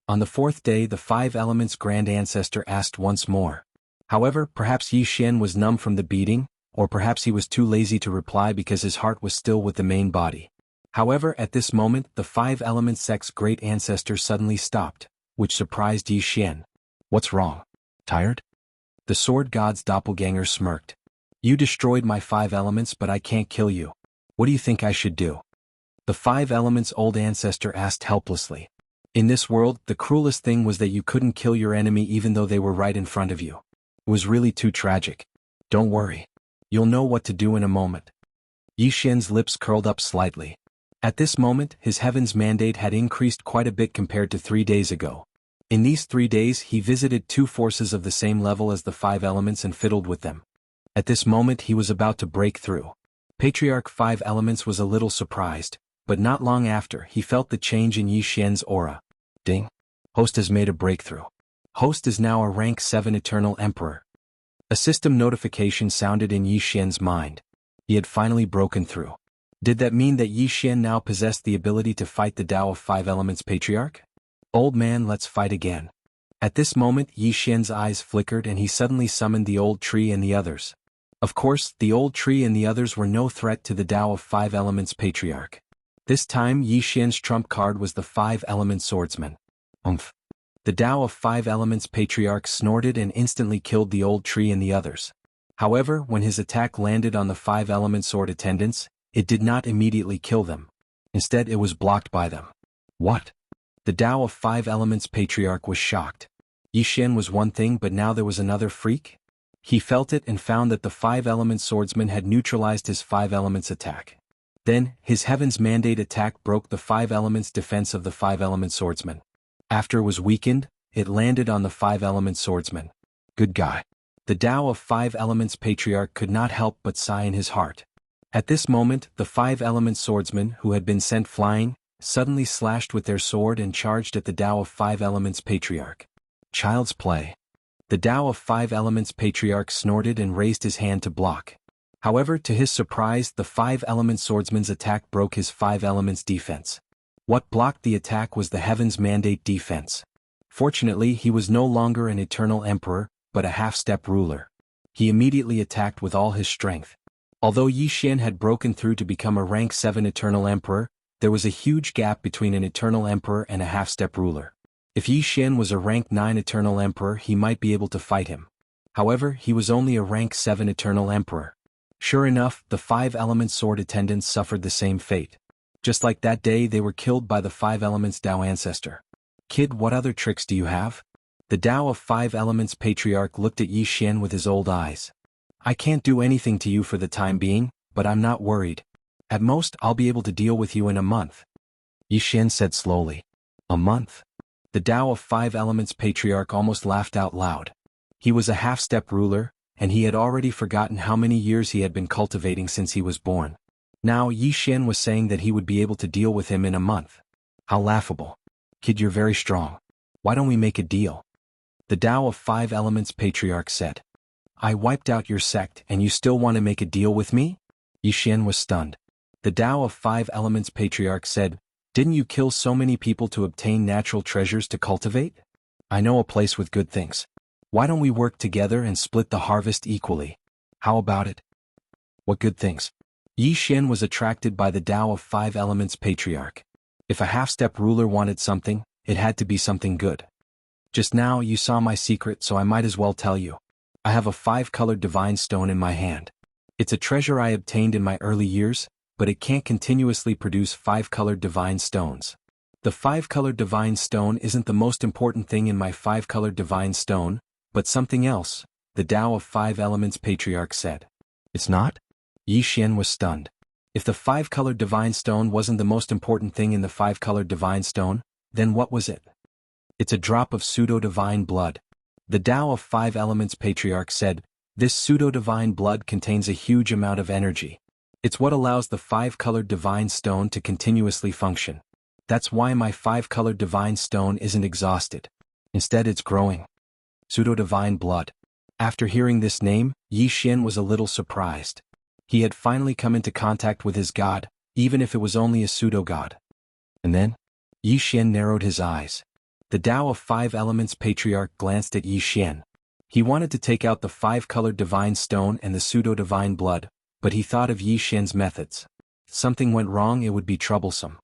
S1: On the 4th day, the five elements grand ancestor asked once more. However, perhaps Yi Xian was numb from the beating, or perhaps he was too lazy to reply because his heart was still with the main body. However, at this moment, the five elements sect's great ancestor suddenly stopped, which surprised Yi Xian. What's wrong? Tired? The sword god's doppelganger smirked. You destroyed my five elements, but I can't kill you. What do you think I should do? The five elements old ancestor asked helplessly. In this world, the cruelest thing was that you couldn't kill your enemy even though they were right in front of you. It was really too tragic. Don't worry. You'll know what to do in a moment. Yi Xian's lips curled up slightly. At this moment, his heaven's mandate had increased quite a bit compared to 3 days ago. In these 3 days he visited 2 forces of the same level as the five elements and fiddled with them. At this moment he was about to break through. Patriarch Five Elements was a little surprised, but not long after he felt the change in Yi Xian's aura. Ding! Host has made a breakthrough. Host is now a rank 7 eternal emperor. A system notification sounded in Yi Xian's mind. He had finally broken through. Did that mean that Yi Xian now possessed the ability to fight the Tao of Five Elements Patriarch? Old man, let's fight again. At this moment Yi Xian's eyes flickered and he suddenly summoned the old tree and the others. Of course, the old tree and the others were no threat to the Tao of Five Elements Patriarch. This time Yi Xian's trump card was the Five Element Swordsman. Oomph. The Tao of Five Elements Patriarch snorted and instantly killed the old tree and the others. However, when his attack landed on the Five Element Sword attendants, it did not immediately kill them. Instead, it was blocked by them. What? The Tao of Five Elements Patriarch was shocked. Yi Xian was one thing, but now there was another freak? He felt it and found that the Five Element Swordsman had neutralized his Five Elements attack. Then, his Heaven's Mandate attack broke the Five Elements defense of the Five Element Swordsman. After it was weakened, it landed on the Five Element Swordsman. Good guy. The Tao of Five Elements Patriarch could not help but sigh in his heart. At this moment, the Five Element Swordsmen, who had been sent flying, suddenly slashed with their sword and charged at the Tao of Five Elements Patriarch. Child's play. The Tao of Five Elements Patriarch snorted and raised his hand to block. However, to his surprise, the Five Element Swordsman's attack broke his Five Elements defense. What blocked the attack was the Heaven's Mandate defense. Fortunately, he was no longer an eternal emperor, but a half-step ruler. He immediately attacked with all his strength. Although Yi Xian had broken through to become a rank 7 eternal emperor, there was a huge gap between an eternal emperor and a half-step ruler. If Yi Xian was a rank 9 eternal emperor, he might be able to fight him. However, he was only a rank 7 eternal emperor. Sure enough, the Five Element Sword attendants suffered the same fate. Just like that day they were killed by the Five Elements Tao ancestor. Kid, what other tricks do you have? The Tao of Five Elements patriarch looked at Yi Xian with his old eyes. I can't do anything to you for the time being, but I'm not worried. At most, I'll be able to deal with you in a month. Yi Xian said slowly. A month? The Tao of Five Elements patriarch almost laughed out loud. He was a half-step ruler, and he had already forgotten how many years he had been cultivating since he was born. Now Yi Xian was saying that he would be able to deal with him in a month. How laughable. Kid, you're very strong. Why don't we make a deal? The Tao of Five Elements patriarch said. I wiped out your sect and you still want to make a deal with me? Yi Xian was stunned. The Tao of Five Elements patriarch said, didn't you kill so many people to obtain natural treasures to cultivate? I know a place with good things. Why don't we work together and split the harvest equally? How about it? What good things? Yi Xian was attracted by the Tao of Five Elements patriarch. If a half-step ruler wanted something, it had to be something good. Just now you saw my secret, so I might as well tell you. I have a five-colored divine stone in my hand. It's a treasure I obtained in my early years, but it can't continuously produce five-colored divine stones. The five-colored divine stone isn't the most important thing in my five-colored divine stone, but something else, the Tao of Five Elements patriarch said. It's not? Yi Xian was stunned. If the five-colored divine stone wasn't the most important thing in the five-colored divine stone, then what was it? It's a drop of pseudo-divine blood. The Tao of Five Elements patriarch said, this pseudo-divine blood contains a huge amount of energy. It's what allows the five-colored divine stone to continuously function. That's why my five-colored divine stone isn't exhausted. Instead, it's growing. Pseudo-divine blood. After hearing this name, Yi Xian was a little surprised. He had finally come into contact with his god, even if it was only a pseudo-god. And then? Yi Xian narrowed his eyes. The Tao of Five Elements patriarch glanced at Yi Xian. He wanted to take out the five-colored divine stone and the pseudo-divine blood, but he thought of Yi Xian's methods. If something went wrong, it would be troublesome.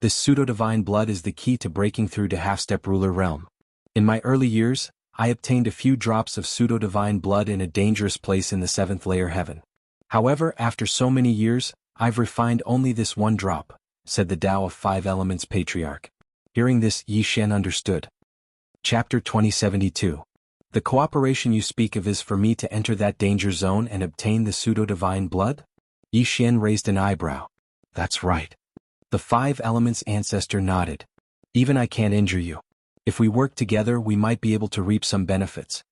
S1: This pseudo-divine blood is the key to breaking through to half-step ruler realm. In my early years, I obtained a few drops of pseudo-divine blood in a dangerous place in the seventh layer heaven. However, after so many years, I've refined only this one drop, said the Tao of Five Elements patriarch. Hearing this, Yi Xian understood. Chapter 2072. The cooperation you speak of is for me to enter that danger zone and obtain the pseudo-divine blood? Yi Xian raised an eyebrow. That's right. The Five Elements ancestor nodded. Even I can't injure you. If we work together, we might be able to reap some benefits.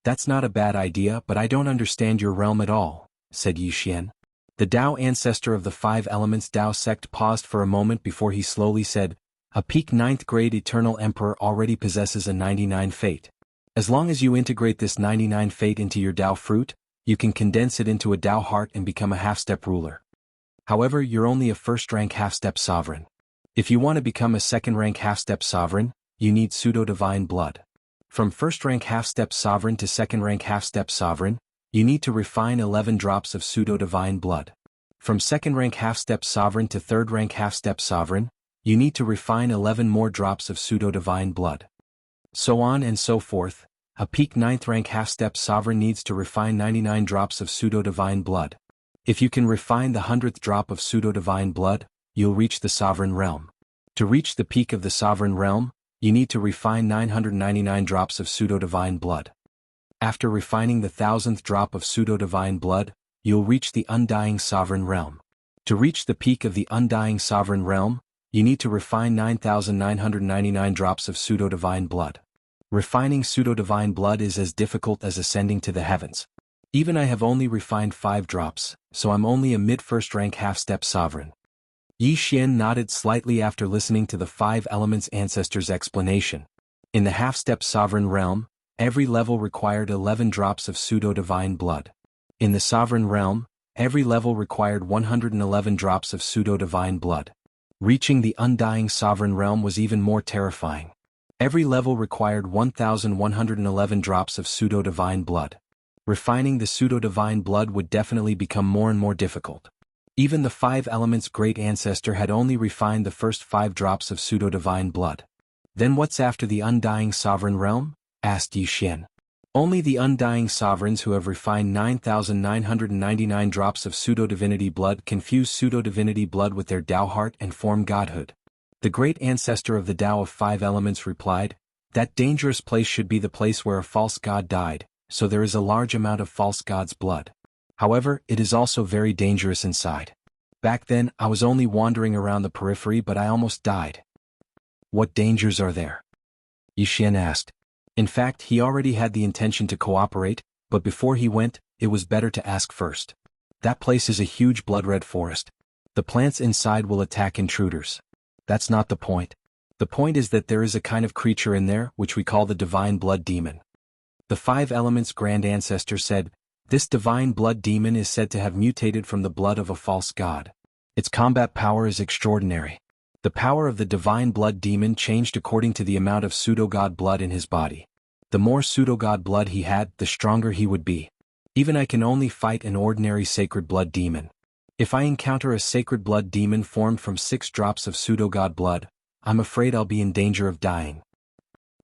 S1: That's not a bad idea, but I don't understand your realm at all, said Yi Xian. The Tao ancestor of the Five Elements Tao sect paused for a moment before he slowly said, a peak 9th grade eternal emperor already possesses a 99 fate. As long as you integrate this 99 fate into your Tao fruit, you can condense it into a Tao heart and become a half-step ruler. However, you're only a first-rank half-step sovereign. If you want to become a second-rank half-step sovereign, you need pseudo-divine blood. From first-rank half-step sovereign to second-rank half-step sovereign, you need to refine 11 drops of pseudo-divine blood. From second-rank half-step sovereign to third-rank half-step sovereign, you need to refine 11 more drops of pseudo-divine blood. So on and so forth. A peak 9th rank half-step sovereign needs to refine 99 drops of pseudo-divine blood. If you can refine the 100th drop of pseudo-divine blood, you'll reach the sovereign realm. To reach the peak of the sovereign realm, you need to refine 999 drops of pseudo-divine blood. After refining the 1000th drop of pseudo-divine blood, you'll reach the undying sovereign realm. To reach the peak of the undying sovereign realm, you need to refine 9999 drops of pseudo-divine blood. Refining pseudo-divine blood is as difficult as ascending to the heavens. Even I have only refined 5 drops, so I'm only a mid-first rank half-step sovereign. Yi Xian nodded slightly after listening to the Five Elements ancestor's explanation. In the half-step sovereign realm, every level required 11 drops of pseudo-divine blood. In the sovereign realm, every level required 111 drops of pseudo-divine blood. Reaching the undying sovereign realm was even more terrifying. Every level required 1,111 drops of pseudo-divine blood. Refining the pseudo-divine blood would definitely become more and more difficult. Even the Five Elements' great ancestor had only refined the first 5 drops of pseudo-divine blood. Then what's after the undying sovereign realm? Asked Yi Xian. Only the undying sovereigns who have refined 9,999 drops of pseudo-divinity blood can fuse pseudo-divinity blood with their Tao heart and form godhood. The great ancestor of the Tao of 5 elements replied, "That dangerous place should be the place where a false god died, so there is a large amount of false god's blood. However, it is also very dangerous inside. Back then, I was only wandering around the periphery but I almost died." "What dangers are there?" Yixian asked. In fact, he already had the intention to cooperate, but before he went, it was better to ask first. "That place is a huge blood-red forest. The plants inside will attack intruders." "That's not the point. The point is that there is a kind of creature in there which we call the divine blood demon." The 5 elements' grand ancestor said, "This divine blood demon is said to have mutated from the blood of a false god. Its combat power is extraordinary. The power of the divine blood demon changed according to the amount of pseudo-god blood in his body. The more pseudo-god blood he had, the stronger he would be. Even I can only fight an ordinary sacred blood demon. If I encounter a sacred blood demon formed from 6 drops of pseudo-god blood, I'm afraid I'll be in danger of dying."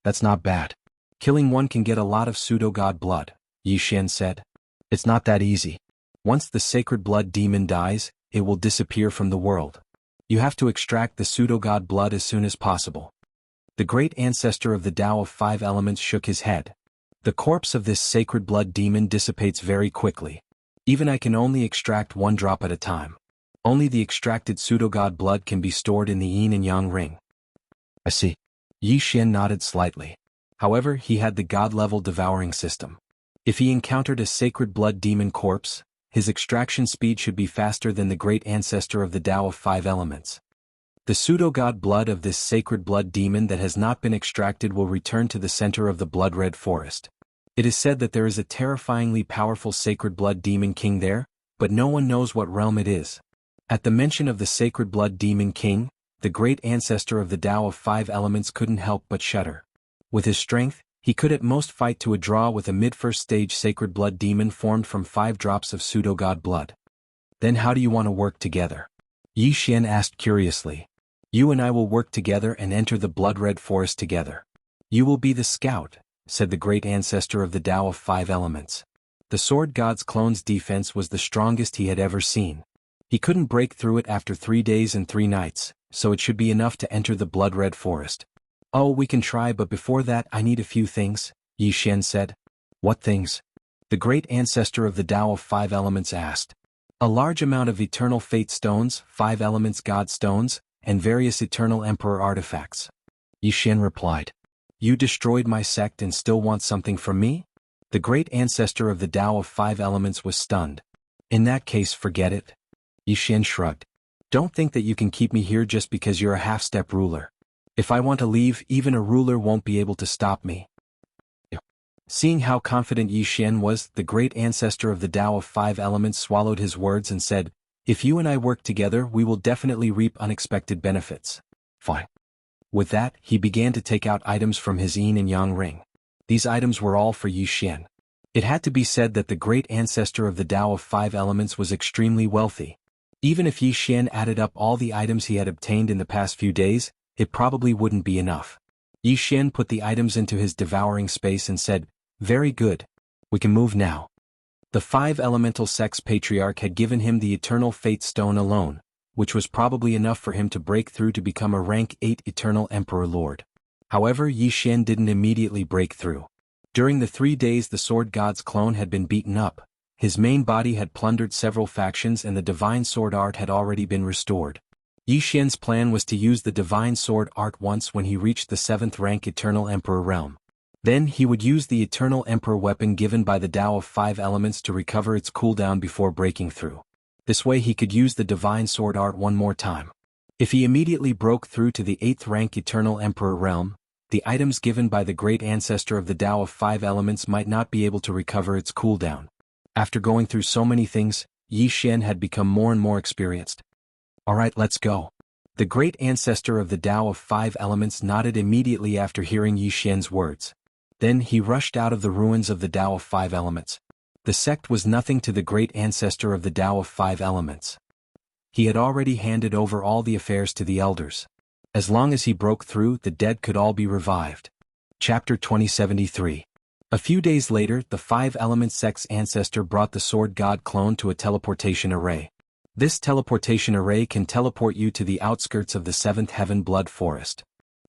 S1: "That's not bad. Killing one can get a lot of pseudo-god blood," Yixian said. "It's not that easy. Once the sacred blood demon dies, it will disappear from the world. You have to extract the pseudo-god blood as soon as possible." The great ancestor of the Tao of 5 elements shook his head. "The corpse of this sacred blood demon dissipates very quickly. Even I can only extract 1 drop at a time. Only the extracted pseudo-god blood can be stored in the yin and yang ring." "I see." Yixian nodded slightly. However, he had the god-level devouring system. If he encountered a sacred blood demon corpse, his extraction speed should be faster than the great ancestor of the Tao of 5 elements. The pseudo-god blood of this sacred blood demon that has not been extracted will return to the center of the blood-red forest. It is said that there is a terrifyingly powerful sacred blood demon king there, but no one knows what realm it is. At the mention of the sacred blood demon king, the great ancestor of the Tao of 5 elements couldn't help but shudder. With his strength, he could at most fight to a draw with a mid-first stage sacred blood demon formed from 5 drops of pseudo-god blood. "Then how do you want to work together?" Yixian asked curiously. "You and I will work together and enter the blood-red forest together. You will be the scout," said the great ancestor of the Tao of 5 elements. The sword god's clone's defense was the strongest he had ever seen. He couldn't break through it after 3 days and 3 nights, so it should be enough to enter the blood-red forest. "Oh, we can try, but before that I need a few things," Yixian said. "What things?" the great ancestor of the Tao of 5 elements asked. "A large amount of eternal fate stones, 5 elements god stones, and various eternal emperor artifacts." Yixian replied. "You destroyed my sect and still want something from me?" The great ancestor of the Tao of 5 elements was stunned. "In that case, forget it." Yixian shrugged. "Don't think that you can keep me here just because you're a half-step ruler. If I want to leave, even a ruler won't be able to stop me." Seeing how confident Yixian was, the great ancestor of the Tao of 5 elements swallowed his words and said, "If you and I work together, we will definitely reap unexpected benefits." "Fine." With that, he began to take out items from his yin and yang ring. These items were all for Yixian. It had to be said that the great ancestor of the Tao of 5 elements was extremely wealthy. Even if Yixian added up all the items he had obtained in the past few days, it probably wouldn't be enough. Yixian put the items into his devouring space and said, "Very good. We can move now." The 5 elemental sect's patriarch had given him the eternal fate stone alone, which was probably enough for him to break through to become a rank 8 eternal emperor lord. However, Yixian didn't immediately break through. During the 3 days the sword god's clone had been beaten up, his main body had plundered several factions and the divine sword art had already been restored. Yixian's plan was to use the divine sword art once when he reached the 7th rank eternal emperor realm. Then he would use the eternal emperor weapon given by the Tao of 5 elements to recover its cooldown before breaking through. This way he could use the divine sword art one more time. If he immediately broke through to the 8th rank eternal emperor realm, the items given by the great ancestor of the Tao of 5 elements might not be able to recover its cooldown. After going through so many things, Yixian had become more and more experienced. "Alright, let's go." The great ancestor of the Tao of 5 elements nodded immediately after hearing Yixian's words. Then he rushed out of the ruins of the Tao of 5 elements. The sect was nothing to the great ancestor of the Tao of 5 elements. He had already handed over all the affairs to the elders. As long as he broke through, the dead could all be revived. Chapter 2073. A few days later, the 5-element sect's ancestor brought the sword god clone to a teleportation array. This teleportation array can teleport you to the outskirts of the 7th Heaven Blood Forest.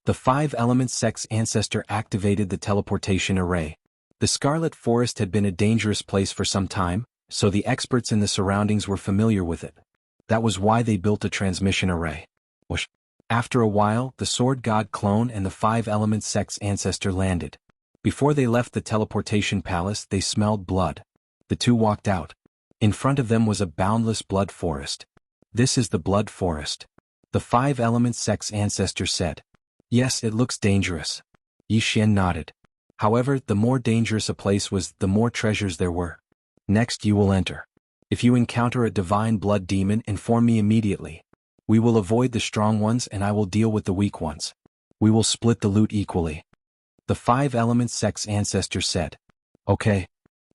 S1: The 5-element sect's ancestor activated the teleportation array. The Scarlet Forest had been a dangerous place for some time, so the experts in the surroundings were familiar with it. That was why they built a transmission array. Whoosh. After a while, the sword god clone and the 5-element sect's ancestor landed. Before they left the teleportation palace, they smelled blood. The two walked out. In front of them was a boundless blood forest. This is the blood forest. The 5-element sect's ancestor said. Yes, it looks dangerous. Yi Xian nodded. However, the more dangerous a place was, the more treasures there were. Next you will enter. If you encounter a divine blood demon, inform me immediately. We will avoid the strong ones and I will deal with the weak ones. We will split the loot equally. The 5-element sect's ancestor said. Okay.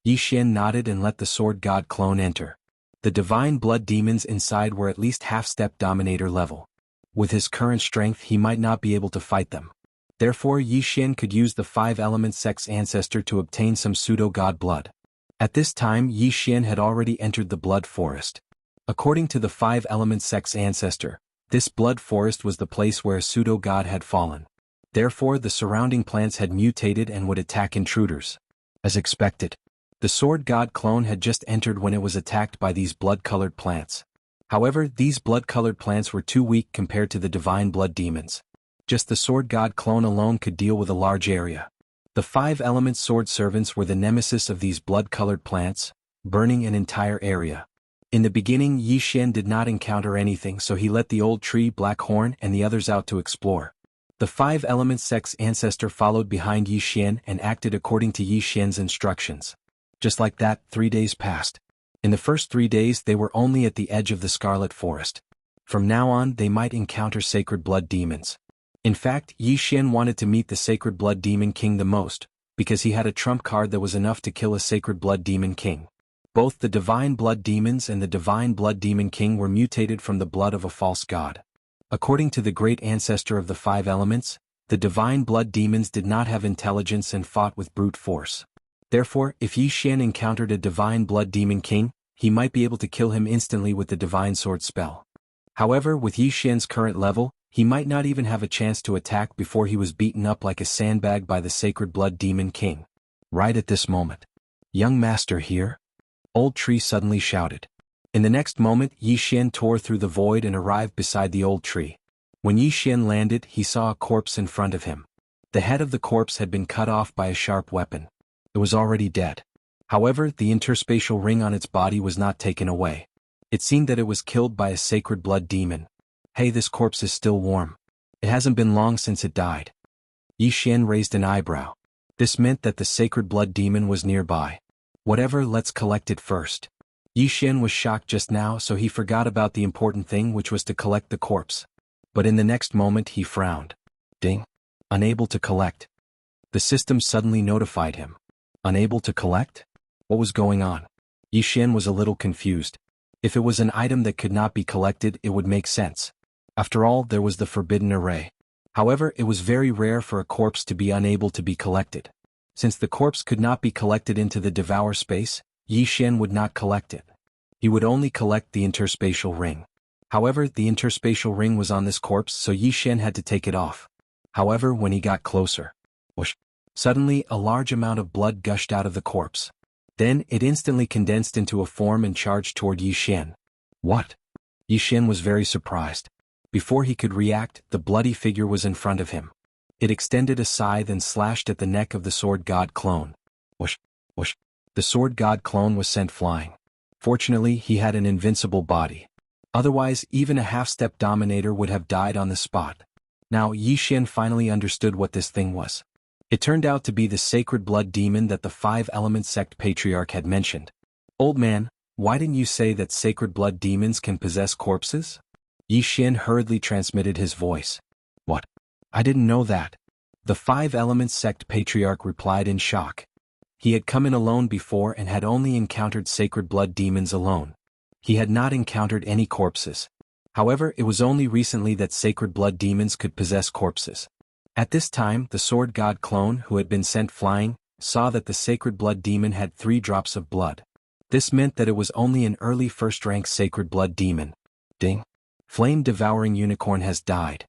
S1: Yi Xian nodded and let the sword god clone enter. The divine blood demons inside were at least half-step dominator level. With his current strength he might not be able to fight them. Therefore Yi Xian could use the 5-element sect's ancestor to obtain some pseudo-god blood. At this time Yi Xian had already entered the blood forest. According to the 5-element sect's ancestor, this blood forest was the place where a pseudo-god had fallen. Therefore the surrounding plants had mutated and would attack intruders. As expected, the sword god clone had just entered when it was attacked by these blood-colored plants. However, these blood-colored plants were too weak compared to the divine blood demons. Just the sword god clone alone could deal with a large area. The 5-element sword servants were the nemesis of these blood-colored plants, burning an entire area. In the beginning Yi Xian did not encounter anything, so he let the old tree Black Horn and the others out to explore. The 5-element sect's ancestor followed behind Yi Xian and acted according to Yi Xian's instructions. Just like that, 3 days passed. In the first 3 days they were only at the edge of the Scarlet Forest. From now on they might encounter sacred blood demons. In fact, Yi Xian wanted to meet the sacred blood demon king the most, because he had a trump card that was enough to kill a sacred blood demon king. Both the divine blood demons and the divine blood demon king were mutated from the blood of a false god. According to the great ancestor of the 5 elements, the divine blood demons did not have intelligence and fought with brute force. Therefore, if Yi Xian encountered a divine blood demon king, he might be able to kill him instantly with the divine sword spell. However, with Yi Xian's current level, he might not even have a chance to attack before he was beaten up like a sandbag by the sacred blood demon king. Right at this moment. Young master here? Old tree suddenly shouted. In the next moment Yi Xian tore through the void and arrived beside the old tree. When Yi Xian landed he saw a corpse in front of him. The head of the corpse had been cut off by a sharp weapon. It was already dead. However, the interspatial ring on its body was not taken away. It seemed that it was killed by a sacred blood demon. Hey, this corpse is still warm. It hasn't been long since it died. Yi Xian raised an eyebrow. This meant that the sacred blood demon was nearby. Whatever, let's collect it first. Yi Xian was shocked just now, so he forgot about the important thing, which was to collect the corpse. But in the next moment he frowned. Ding. Unable to collect. The system suddenly notified him. Unable to collect? What was going on? Yi Xian was a little confused. If it was an item that could not be collected, it would make sense. After all, there was the forbidden array. However, it was very rare for a corpse to be unable to be collected. Since the corpse could not be collected into the devour space, Yi Xian would not collect it. He would only collect the interspatial ring. However, the interspatial ring was on this corpse, so Yi Xian had to take it off. However, when he got closer, whoosh, suddenly a large amount of blood gushed out of the corpse. Then it instantly condensed into a form and charged toward Yi Xian. What? Yi Xian was very surprised. Before he could react, the bloody figure was in front of him. It extended a scythe and slashed at the neck of the sword god clone. Whoosh, whoosh. The sword god clone was sent flying. Fortunately, he had an invincible body. Otherwise, even a half-step dominator would have died on the spot. Now, Yi Xian finally understood what this thing was. It turned out to be the sacred blood demon that the 5-element sect patriarch had mentioned. Old man, why didn't you say that sacred blood demons can possess corpses? Yi Xian hurriedly transmitted his voice. What? I didn't know that. The 5-element sect patriarch replied in shock. He had come in alone before and had only encountered sacred blood demons alone. He had not encountered any corpses. However, it was only recently that sacred blood demons could possess corpses. At this time, the sword god clone, who had been sent flying, saw that the sacred blood demon had 3 drops of blood. This meant that it was only an early first-rank sacred blood demon. Ding! Flame-devouring unicorn has died.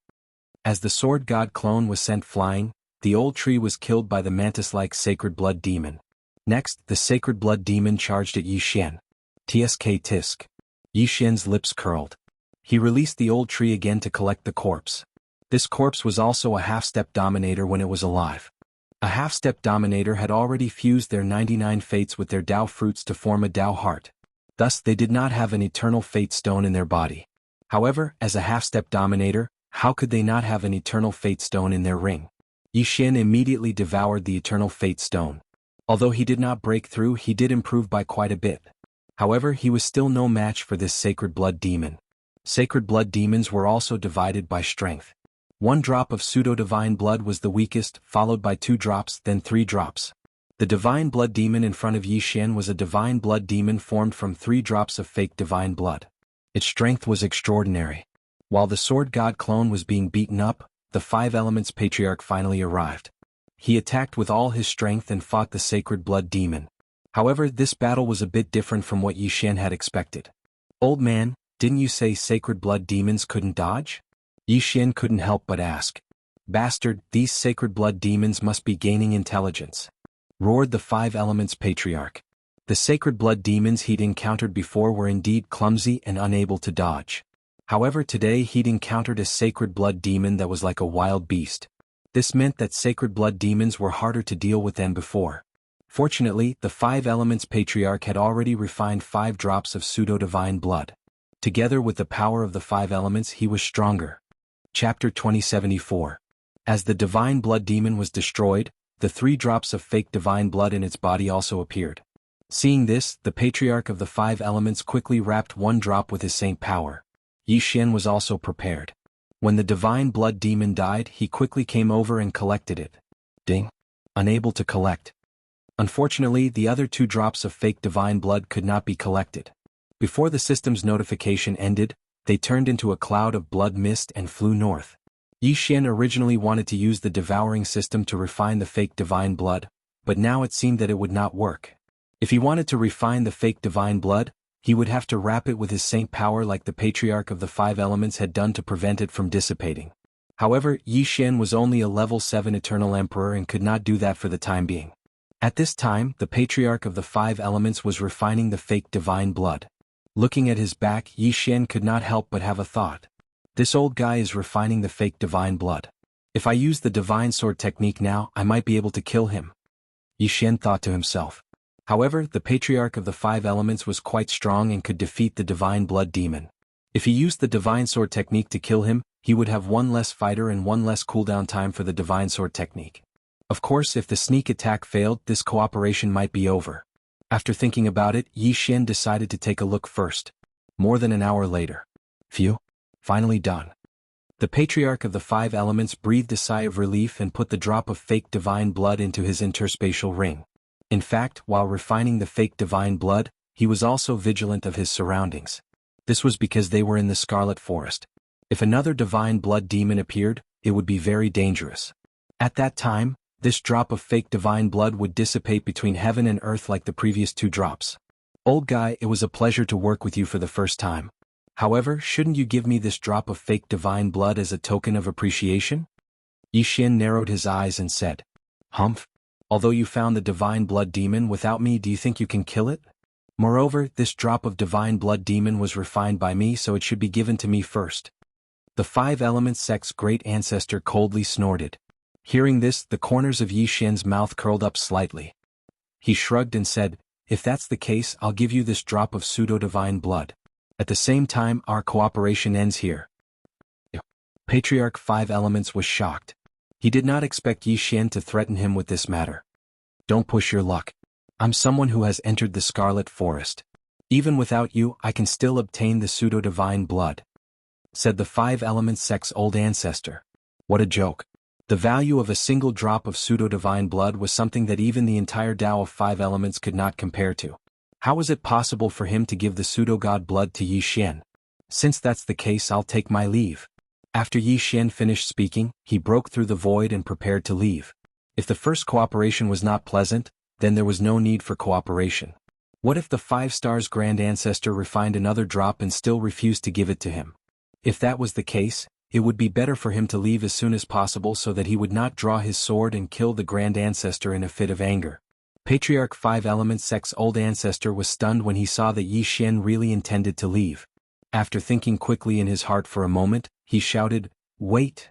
S1: As the sword god clone was sent flying, the old tree was killed by the mantis-like sacred blood demon. Next, the sacred blood demon charged at Yi Xian. Tsk tisk. Yi Xian's lips curled. He released the old tree again to collect the corpse. This corpse was also a half-step dominator when it was alive. A half-step dominator had already fused their 99 fates with their Dao fruits to form a Dao heart. Thus they did not have an eternal fate stone in their body. However, as a half-step dominator, how could they not have an eternal fate stone in their ring? Yi Xian immediately devoured the eternal fate stone. Although he did not break through, he did improve by quite a bit. However, he was still no match for this sacred blood demon. Sacred blood demons were also divided by strength. 1 drop of pseudo-divine blood was the weakest, followed by 2 drops, then 3 drops. The divine blood demon in front of Yi Xian was a divine blood demon formed from 3 drops of fake divine blood. Its strength was extraordinary. While the sword god clone was being beaten up, the 5 elements patriarch finally arrived. He attacked with all his strength and fought the sacred blood demon. However, this battle was a bit different from what Yi Xian had expected. Old man, didn't you say sacred blood demons couldn't dodge? Yi Xian couldn't help but ask. Bastard, these sacred blood demons must be gaining intelligence. Roared the 5 elements patriarch. The sacred blood demons he'd encountered before were indeed clumsy and unable to dodge. However, today he'd encountered a sacred blood demon that was like a wild beast. This meant that sacred blood demons were harder to deal with than before. Fortunately, the 5 elements patriarch had already refined 5 drops of pseudo-divine blood. Together with the power of the 5 elements, he was stronger. Chapter 2074. As the divine blood demon was destroyed, the 3 drops of fake divine blood in its body also appeared. Seeing this, the patriarch of the 5 elements quickly wrapped 1 drop with his saint power. Yi Xian was also prepared. When the divine blood demon died, he quickly came over and collected it. Ding! Unable to collect. Unfortunately, the other 2 drops of fake divine blood could not be collected. Before the system's notification ended, they turned into a cloud of blood mist and flew north. Yi Xian originally wanted to use the devouring system to refine the fake divine blood, but now it seemed that it would not work. If he wanted to refine the fake divine blood, he would have to wrap it with his saint power like the patriarch of the 5 elements had done to prevent it from dissipating. However, Yi Xian was only a level 7 eternal emperor and could not do that for the time being. At this time, the patriarch of the 5 elements was refining the fake divine blood. Looking at his back, Yi Xian could not help but have a thought. This old guy is refining the fake divine blood. If I use the divine sword technique now, I might be able to kill him. Yi Xian thought to himself. However, the patriarch of the 5 elements was quite strong and could defeat the divine blood demon. If he used the divine sword technique to kill him, he would have 1 less fighter and 1 less cooldown time for the divine sword technique. Of course, if the sneak attack failed, this cooperation might be over. After thinking about it, Yi Xian decided to take a look first. More than an hour later. Phew. Finally done. The patriarch of the 5 elements breathed a sigh of relief and put the drop of fake divine blood into his interspatial ring. In fact, while refining the fake divine blood, he was also vigilant of his surroundings. This was because they were in the Scarlet Forest. If another divine blood demon appeared, it would be very dangerous. At that time, this drop of fake divine blood would dissipate between heaven and earth like the previous 2 drops. Old guy, it was a pleasure to work with you for the first time. However, shouldn't you give me this drop of fake divine blood as a token of appreciation? Yi Xian narrowed his eyes and said, Humph. Although you found the divine blood demon without me, do you think you can kill it? Moreover, this drop of divine blood demon was refined by me, so it should be given to me first. The 5 elements sect's great ancestor coldly snorted. Hearing this, the corners of Yi Xian's mouth curled up slightly. He shrugged and said, If that's the case, I'll give you this drop of pseudo-divine blood. At the same time, our cooperation ends here. Patriarch 5 elements was shocked. He did not expect Yi Xian to threaten him with this matter. Don't push your luck. I'm someone who has entered the Scarlet Forest. Even without you, I can still obtain the pseudo-divine blood, said the 5 elements sect's old ancestor. What a joke. The value of a single drop of pseudo-divine blood was something that even the entire Tao of 5 elements could not compare to. How was it possible for him to give the pseudo-god blood to Yi Xian? Since that's the case, I'll take my leave. After Yi Xian finished speaking, he broke through the void and prepared to leave. If the first cooperation was not pleasant, then there was no need for cooperation. What if the 5 stars Grand Ancestor refined another drop and still refused to give it to him? If that was the case, it would be better for him to leave as soon as possible so that he would not draw his sword and kill the Grand Ancestor in a fit of anger. Patriarch 5 Element Sex Old Ancestor was stunned when he saw that Yi Xian really intended to leave. After thinking quickly in his heart for a moment, he shouted, "Wait!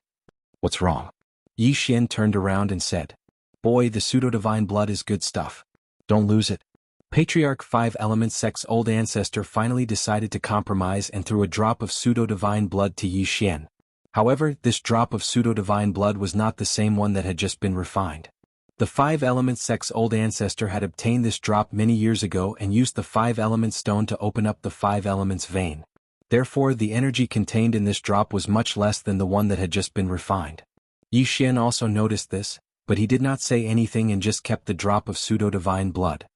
S1: What's wrong?" Yi Xian turned around and said, "Boy, the pseudo-divine blood is good stuff. Don't lose it." Patriarch 5 Element Sex Old Ancestor finally decided to compromise and threw a drop of pseudo-divine blood to Yi Xian. However, this drop of pseudo-divine blood was not the same one that had just been refined. The 5 Element Sex Old Ancestor had obtained this drop many years ago and used the 5 Element Stone to open up the 5 Elements vein. Therefore, the energy contained in this drop was much less than the one that had just been refined. Yi Xian also noticed this, but he did not say anything and just kept the drop of pseudo-divine blood.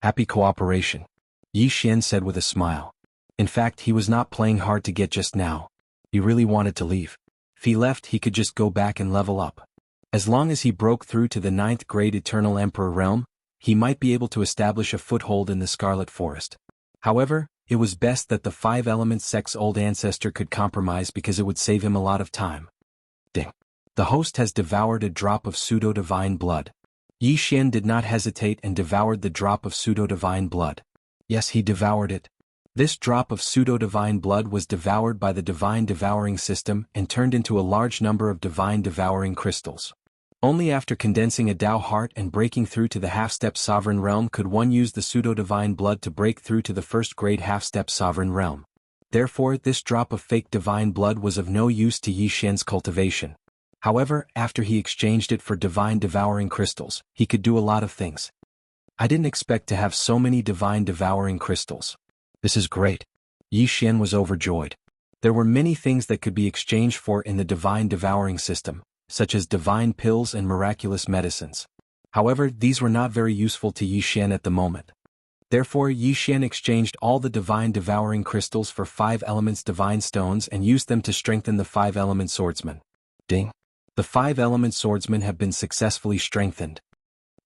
S1: Happy cooperation, Yi Xian said with a smile. In fact, he was not playing hard to get just now. He really wanted to leave. If he left, he could just go back and level up. As long as he broke through to the 9th grade Eternal Emperor realm, he might be able to establish a foothold in the Scarlet Forest. However, it was best that the 5 Element Sex Old Ancestor could compromise because it would save him a lot of time. Ding. The host has devoured a drop of pseudo-divine blood. Yi Xian did not hesitate and devoured the drop of pseudo-divine blood. Yes, he devoured it. This drop of pseudo-divine blood was devoured by the divine devouring system and turned into a large number of divine devouring crystals. Only after condensing a Tao heart and breaking through to the half-step sovereign realm could one use the pseudo-divine blood to break through to the first-grade half-step sovereign realm. Therefore, this drop of fake divine blood was of no use to Yi Xian's cultivation. However, after he exchanged it for divine devouring crystals, he could do a lot of things. I didn't expect to have so many divine devouring crystals. This is great. Yi Xian was overjoyed. There were many things that could be exchanged for in the divine devouring system, such as divine pills and miraculous medicines. However, these were not very useful to Yi Xian at the moment. Therefore, Yi Xian exchanged all the divine devouring crystals for 5 elements divine stones and used them to strengthen the 5 element swordsman. Ding. The 5 element swordsmen have been successfully strengthened.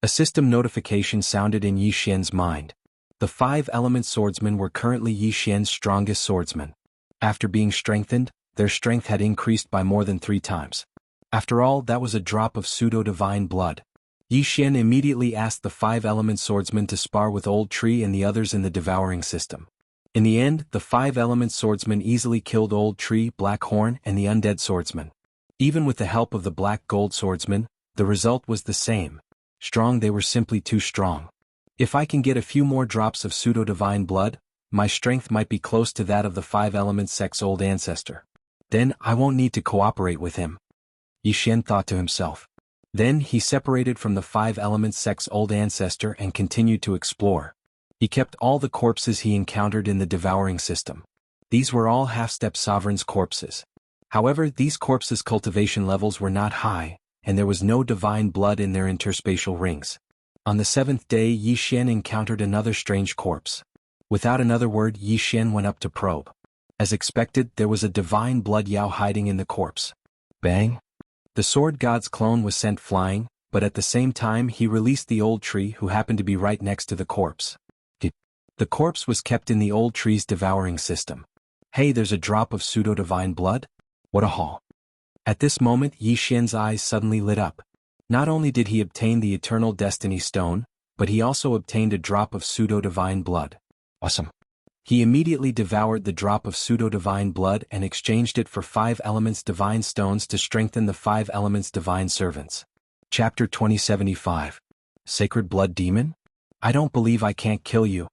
S1: A system notification sounded in Yi Xian's mind. The 5 element swordsmen were currently Yi Xian's strongest swordsmen. After being strengthened, their strength had increased by more than 3 times. After all, that was a drop of pseudo-divine blood. Yi Xian immediately asked the 5 element swordsmen to spar with Old Tree and the others in the devouring system. In the end, the 5 element swordsmen easily killed Old Tree, Black Horn, and the undead swordsman. Even with the help of the Black Gold swordsman, the result was the same. Strong, they were simply too strong. If I can get a few more drops of pseudo-divine blood, my strength might be close to that of the 5 Element Sex Old Ancestor. Then I won't need to cooperate with him. Yi Xian thought to himself. Then he separated from the 5 Element Sex Old Ancestor and continued to explore. He kept all the corpses he encountered in the devouring system. These were all half-step sovereigns' corpses. However, these corpses' cultivation levels were not high, and there was no divine blood in their interspatial rings. On the 7th day, Yi Xian encountered another strange corpse. Without another word, Yi Xian went up to probe. As expected, there was a divine blood Yao hiding in the corpse. Bang! The sword god's clone was sent flying, but at the same time he released the Old Tree who happened to be right next to the corpse. The corpse was kept in the Old Tree's devouring system. Hey, there's a drop of pseudo-divine blood? What a haul. At this moment, Yi Xian's eyes suddenly lit up. Not only did he obtain the Eternal Destiny Stone, but he also obtained a drop of pseudo-divine blood. Awesome. He immediately devoured the drop of pseudo-divine blood and exchanged it for 5 elements divine stones to strengthen the 5 elements divine servants. Chapter 2075. Sacred Blood Demon? I don't believe I can't kill you.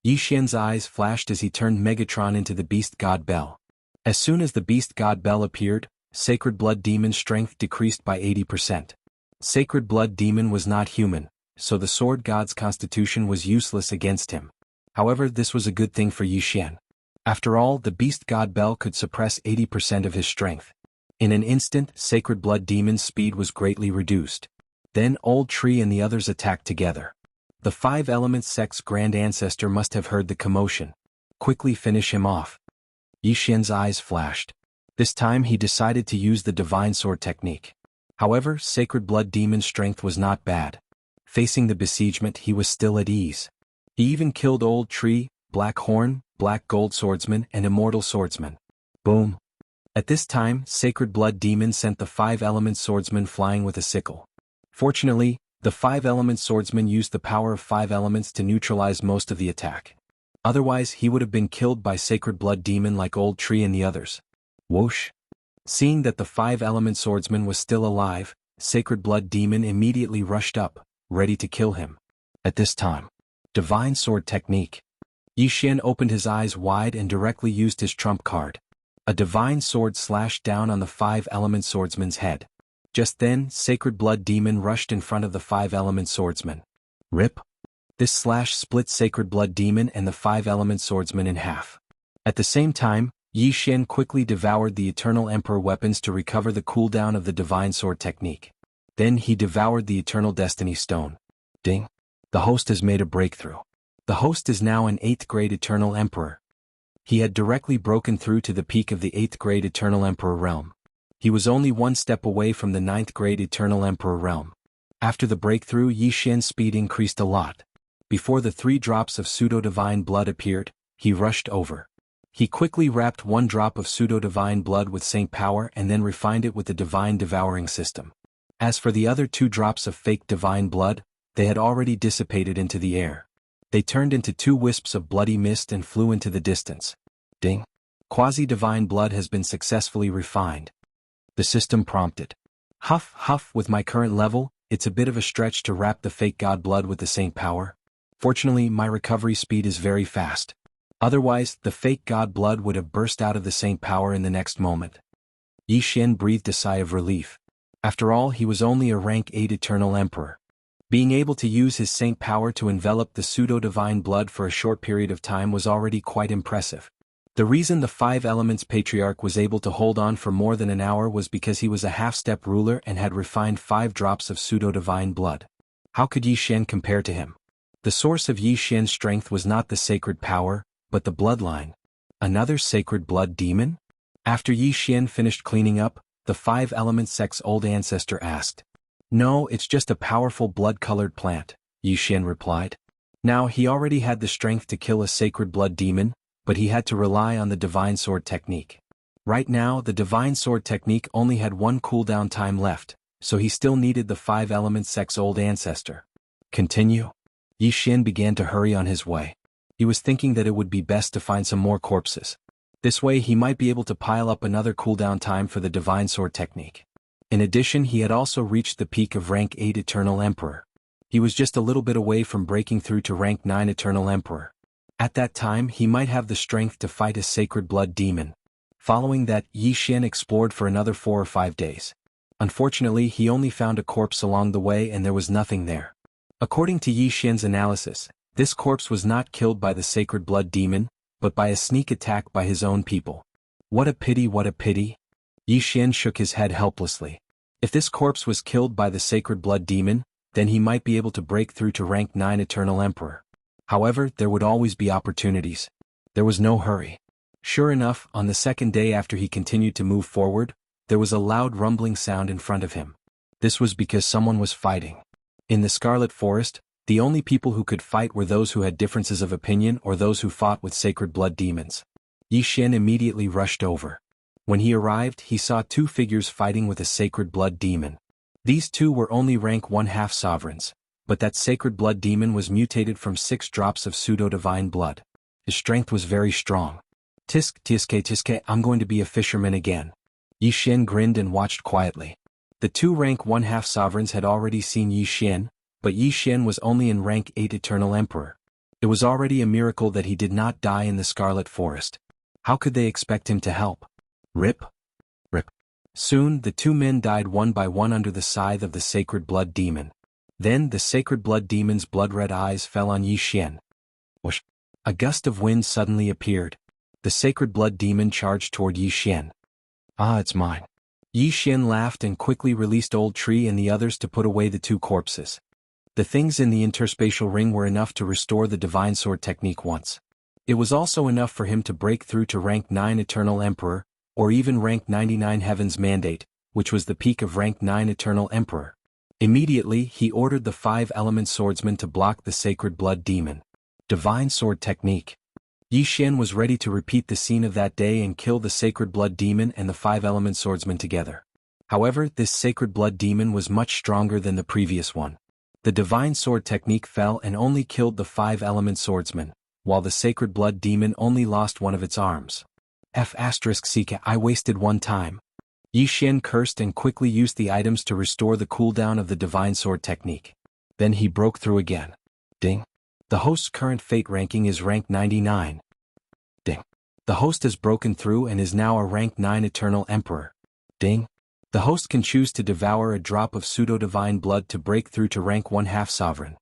S1: Yi Xian's eyes flashed as he turned Megatron into the Beast God Bell. As soon as the Beast God Bell appeared, Sacred Blood Demon's strength decreased by 80%. Sacred Blood Demon was not human, so the Sword God's constitution was useless against him. However, this was a good thing for Yi Xian. After all, the Beast God Bell could suppress 80% of his strength. In an instant, Sacred Blood Demon's speed was greatly reduced. Then Old Tree and the others attacked together. The 5 Elements Sex Grand Ancestor must have heard the commotion. Quickly finish him off. Yi Xian's eyes flashed. This time he decided to use the Divine Sword technique. However, Sacred Blood Demon's strength was not bad. Facing the besiegement, he was still at ease. He even killed Old Tree, Black Horn, Black Gold Swordsman, and Immortal Swordsman. Boom. At this time, Sacred Blood Demon sent the 5-element swordsman flying with a sickle. Fortunately, the 5-element swordsman used the power of 5 elements to neutralize most of the attack. Otherwise, he would have been killed by Sacred Blood Demon like Old Tree and the others. Whoosh. Seeing that the 5-element swordsman was still alive, Sacred Blood Demon immediately rushed up, ready to kill him. At this time, Divine Sword Technique. Yi Xian opened his eyes wide and directly used his trump card. A divine sword slashed down on the 5-element swordsman's head. Just then, Sacred Blood Demon rushed in front of the 5-element swordsman. Rip. This slash split Sacred Blood Demon and the 5-element swordsman in half. At the same time, Yi Xian quickly devoured the Eternal Emperor weapons to recover the cooldown of the Divine Sword Technique. Then he devoured the Eternal Destiny Stone. Ding. The host has made a breakthrough. The host is now an 8th grade Eternal Emperor. He had directly broken through to the peak of the 8th grade Eternal Emperor realm. He was only one step away from the 9th grade Eternal Emperor realm. After the breakthrough, Yi Xian's speed increased a lot. Before the 3 drops of pseudo-divine blood appeared, he rushed over. He quickly wrapped 1 drop of pseudo-divine blood with Saint Power and then refined it with the Divine Devouring System. As for the other 2 drops of fake divine blood, they had already dissipated into the air. They turned into 2 wisps of bloody mist and flew into the distance. Ding. Quasi-divine blood has been successfully refined. The system prompted. Huff, huff, with my current level, it's a bit of a stretch to wrap the fake god blood with the Saint Power. Fortunately, my recovery speed is very fast. Otherwise, the fake god blood would have burst out of the Saint Power in the next moment. Yi Xian breathed a sigh of relief. After all, he was only a rank 8 Eternal Emperor. Being able to use his Saint Power to envelop the pseudo-divine blood for a short period of time was already quite impressive. The reason the 5 Elements Patriarch was able to hold on for more than an hour was because he was a half-step ruler and had refined 5 drops of pseudo-divine blood. How could Yi Xian compare to him? The source of Yi Xian's strength was not the sacred power, but the bloodline. Another Sacred Blood Demon? After Yi Xian finished cleaning up, the 5-element sect's old ancestor asked. No, it's just a powerful blood-colored plant, Yi Xian replied. Now he already had the strength to kill a Sacred Blood Demon, but he had to rely on the Divine Sword Technique. Right now, the Divine Sword Technique only had 1 cooldown time left, so he still needed the 5-element sect's old ancestor. Continue. Yi Xian began to hurry on his way. He was thinking that it would be best to find some more corpses. This way he might be able to pile up another cooldown time for the Divine Sword Technique. In addition, he had also reached the peak of rank 8 Eternal Emperor. He was just a little bit away from breaking through to rank 9 Eternal Emperor. At that time, he might have the strength to fight a Sacred Blood Demon. Following that, Yi Xian explored for another 4 or 5 days. Unfortunately, he only found a corpse along the way and there was nothing there. According to Yi Xian's analysis, this corpse was not killed by the Sacred Blood Demon, but by a sneak attack by his own people. What a pity, what a pity. Yi Xian shook his head helplessly. If this corpse was killed by the Sacred Blood Demon, then he might be able to break through to rank 9 Eternal Emperor. However, there would always be opportunities. There was no hurry. Sure enough, on the 2nd day after he continued to move forward, there was a loud rumbling sound in front of him. This was because someone was fighting. In the Scarlet Forest, the only people who could fight were those who had differences of opinion or those who fought with Sacred Blood Demons. Yi Xian immediately rushed over. When he arrived, he saw 2 figures fighting with a Sacred Blood Demon. These 2 were only rank 1/2 sovereigns, but that Sacred Blood Demon was mutated from 6 drops of pseudo-divine blood. His strength was very strong. Tiske, I'm going to be a fisherman again. Yi Xian grinned and watched quietly. The 2 rank 1/2 sovereigns had already seen Yi Xian, but Yi Xian was only in rank 8 Eternal Emperor. It was already a miracle that he did not die in the Scarlet Forest. How could they expect him to help? Rip. Rip. Soon, the 2 men died one by one under the scythe of the Sacred Blood Demon. Then the Sacred Blood Demon's blood-red eyes fell on Yi Xian. Whoosh! A gust of wind suddenly appeared. The Sacred Blood Demon charged toward Yi Xian. Ah, it's mine. Yi Xian laughed and quickly released Old Tree and the others to put away the 2 corpses. The things in the interspatial ring were enough to restore the Divine Sword Technique once. It was also enough for him to break through to rank 9 Eternal Emperor, or even rank 99 Heaven's Mandate, which was the peak of rank 9 Eternal Emperor. Immediately, he ordered the 5-element swordsman to block the sacred blood demon. Divine sword technique. Yi Xian was ready to repeat the scene of that day and kill the sacred blood demon and the 5-element swordsman together. However, this sacred blood demon was much stronger than the previous one. The divine sword technique fell and only killed the 5-element swordsman, while the sacred blood demon only lost one of its arms. I wasted one time. Yi Xian cursed and quickly used the items to restore the cooldown of the divine sword technique. Then he broke through again. Ding. The host's current fate ranking is rank 99. Ding. The host has broken through and is now a rank 9 Eternal Emperor. Ding. The host can choose to devour a drop of pseudo-divine blood to break through to rank 1 half sovereign.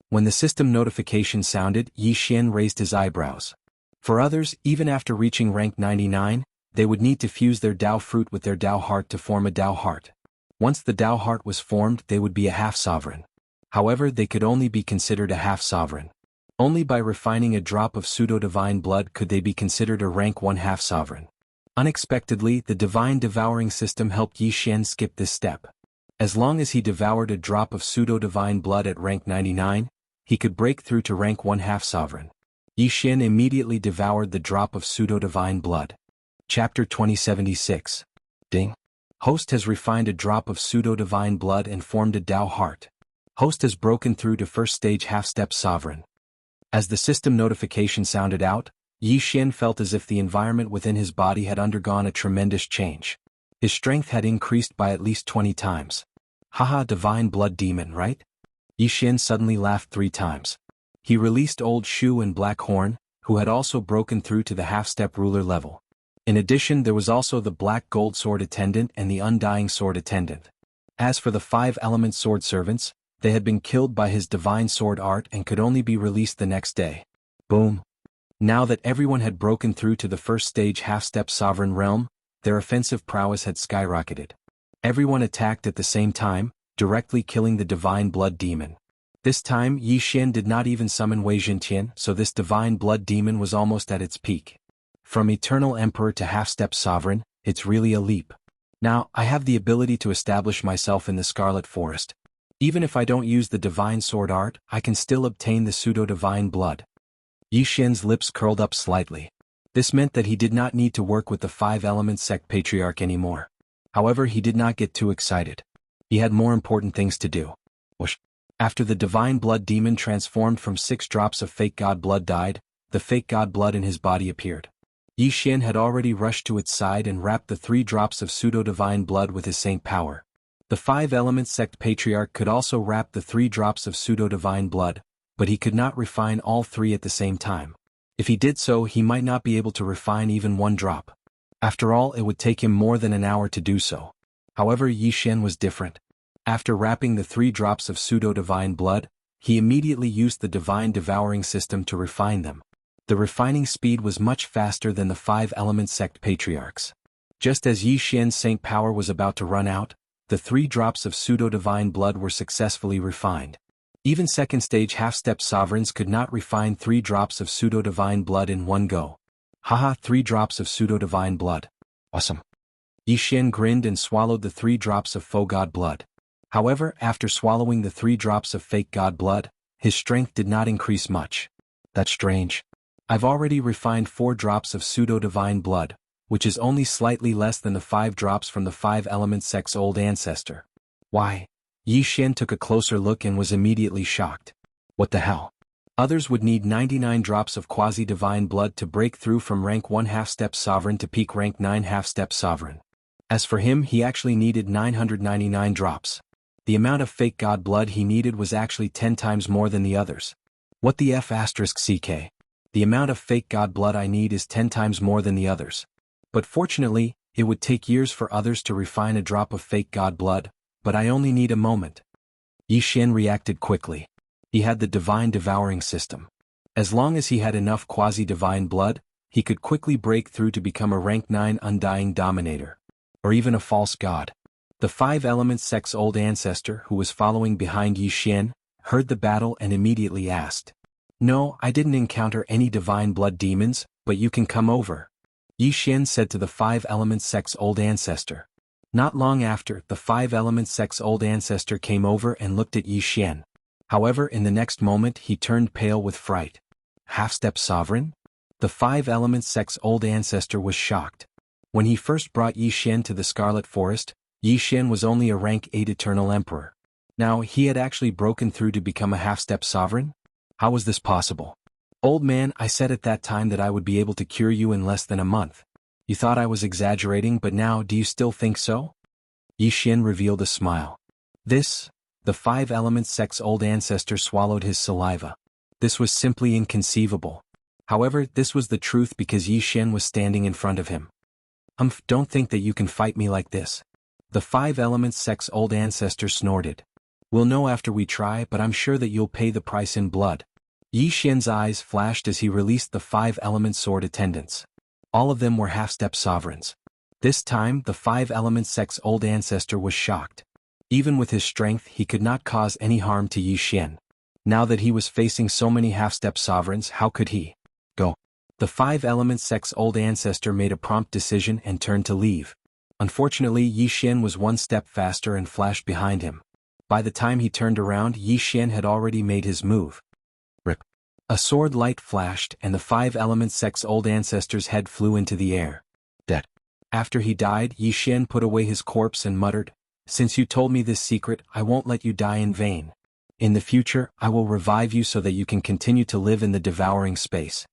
S1: When the system notification sounded, Yi Xian raised his eyebrows. For others, even after reaching rank 99, they would need to fuse their Dao fruit with their Dao heart to form a Dao heart. Once the Dao heart was formed, they would be a half sovereign. However, they could only be considered a half sovereign. Only by refining a drop of pseudo-divine blood could they be considered a rank 1 half sovereign. Unexpectedly, the divine devouring system helped Yi Xian skip this step. As long as he devoured a drop of pseudo-divine blood at rank 99, he could break through to rank 1 half sovereign. Yi Xian immediately devoured the drop of pseudo-divine blood. Chapter 2076. Ding. Host has refined a drop of pseudo-divine blood and formed a Dao heart. Host has broken through to first stage half-step sovereign. As the system notification sounded out, Yi Xian felt as if the environment within his body had undergone a tremendous change. His strength had increased by at least 20 times. Haha, divine blood demon, right? Yi Xian suddenly laughed 3 times. He released Old Shu and Black Horn, who had also broken through to the half-step ruler level. In addition, there was also the Black Gold Sword Attendant and the Undying Sword Attendant. As for the 5-element sword servants, they had been killed by his divine sword art and could only be released the next day. Boom. Now that everyone had broken through to the first stage half-step sovereign realm, their offensive prowess had skyrocketed. Everyone attacked at the same time, directly killing the divine blood demon. This time, Yi Xian did not even summon Wei Jintian, so this divine blood demon was almost at its peak. From Eternal Emperor to half-step sovereign, it's really a leap. Now, I have the ability to establish myself in the Scarlet Forest. Even if I don't use the divine sword art, I can still obtain the pseudo-divine blood. Yi Xian's lips curled up slightly. This meant that he did not need to work with the 5-element sect patriarch anymore. However, he did not get too excited. He had more important things to do. Whoosh. After the divine blood demon transformed from 6 drops of fake god blood died, the fake god blood in his body appeared. Yi Xian had already rushed to its side and wrapped the 3 drops of pseudo-divine blood with his saint power. The 5-element sect patriarch could also wrap the 3 drops of pseudo-divine blood, but he could not refine all 3 at the same time. If he did so, he might not be able to refine even 1 drop. After all, it would take him more than an hour to do so. However, Yi Xian was different. After wrapping the 3 drops of pseudo-divine blood, he immediately used the divine devouring system to refine them. The refining speed was much faster than the 5-element sect patriarchs. Just as Yi Xian's saint power was about to run out, the 3 drops of pseudo-divine blood were successfully refined. Even second-stage half-step sovereigns could not refine 3 drops of pseudo-divine blood in one go. Haha, 3 drops of pseudo-divine blood. Awesome. Yi Xian grinned and swallowed the 3 drops of faux god blood. However, after swallowing the 3 drops of fake god blood, his strength did not increase much. That's strange. I've already refined 4 drops of pseudo-divine blood, which is only slightly less than the 5 drops from the 5-element sect's old ancestor. Why? Yi Xian took a closer look and was immediately shocked. What the hell? Others would need 99 drops of quasi-divine blood to break through from rank 1 half-step sovereign to peak rank 9 half-step sovereign. As for him, he actually needed 999 drops. The amount of fake god blood he needed was actually 10 times more than the others. What the F***ck? The amount of fake god blood I need is 10 times more than the others. But fortunately, it would take years for others to refine a drop of fake god blood, but I only need a moment. Yi Xian reacted quickly. He had the divine devouring system. As long as he had enough quasi-divine blood, he could quickly break through to become a rank 9 undying dominator. Or even a false god. The 5-element sect's old ancestor, who was following behind Yi Xian, heard the battle and immediately asked. No, I didn't encounter any divine blood demons, but you can come over. Yi Xian said to the 5-element sect's old ancestor. Not long after, the 5-element sect's old ancestor came over and looked at Yi Xian. However, in the next moment he turned pale with fright. Half-step sovereign? The 5-element sect's old ancestor was shocked. When he first brought Yi Xian to the Scarlet Forest, Yi Xian was only a rank 8 eternal emperor. Now he had actually broken through to become a half-step sovereign? How was this possible? Old man, I said at that time that I would be able to cure you in less than a month. You thought I was exaggerating, but now do you still think so? Yi Xian revealed a smile. The 5-element sect's old ancestor swallowed his saliva. This was simply inconceivable. However, this was the truth because Yi Xian was standing in front of him. Don't think that you can fight me like this. The 5-element sect's old ancestor snorted. We'll know after we try, but I'm sure that you'll pay the price in blood. Yi Xian's eyes flashed as he released the 5-element sword attendants. All of them were half-step sovereigns. This time, the 5-element sect's old ancestor was shocked. Even with his strength, he could not cause any harm to Yi Xian. Now that he was facing so many half-step sovereigns, how could he? Go. The 5-element sect's old ancestor made a prompt decision and turned to leave. Unfortunately, Yi Xian was one step faster and flashed behind him. By the time he turned around, Yi Xian had already made his move. Rip. A sword light flashed and the 5-element sect's old ancestor's head flew into the air. Dead. After he died, Yi Xian put away his corpse and muttered, "Since you told me this secret, I won't let you die in vain. In the future, I will revive you so that you can continue to live in the devouring space."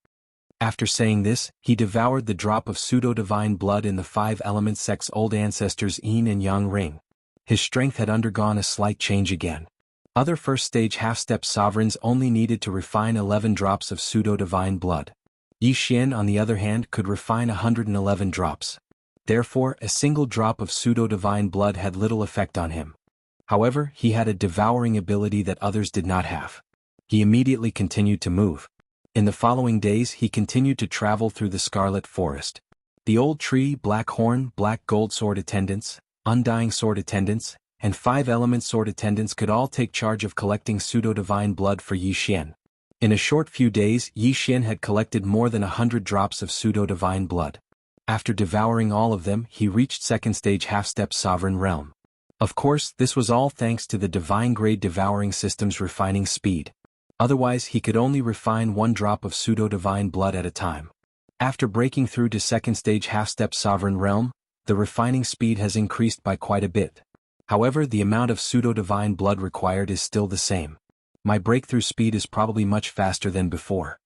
S1: After saying this, he devoured the drop of pseudo-divine blood in the 5-element sect's old ancestor's yin and yang ring. His strength had undergone a slight change again. Other first-stage half-step sovereigns only needed to refine 11 drops of pseudo-divine blood. Yi Xian, on the other hand, could refine 111 drops. Therefore, a single drop of pseudo-divine blood had little effect on him. However, he had a devouring ability that others did not have. He immediately continued to move. In the following days he continued to travel through the Scarlet Forest. The Old Tree, Black Horn, Black Gold Sword Attendants, Undying Sword Attendants, and 5-element Sword Attendants could all take charge of collecting pseudo-divine blood for Yi Xian. In a short few days, Yi Xian had collected more than 100 drops of pseudo-divine blood. After devouring all of them, he reached second-stage half-step sovereign realm. Of course, this was all thanks to the divine-grade devouring system's refining speed. Otherwise, he could only refine 1 drop of pseudo-divine blood at a time. After breaking through to second-stage half-step sovereign realm, the refining speed has increased by quite a bit. However, the amount of pseudo-divine blood required is still the same. My breakthrough speed is probably much faster than before.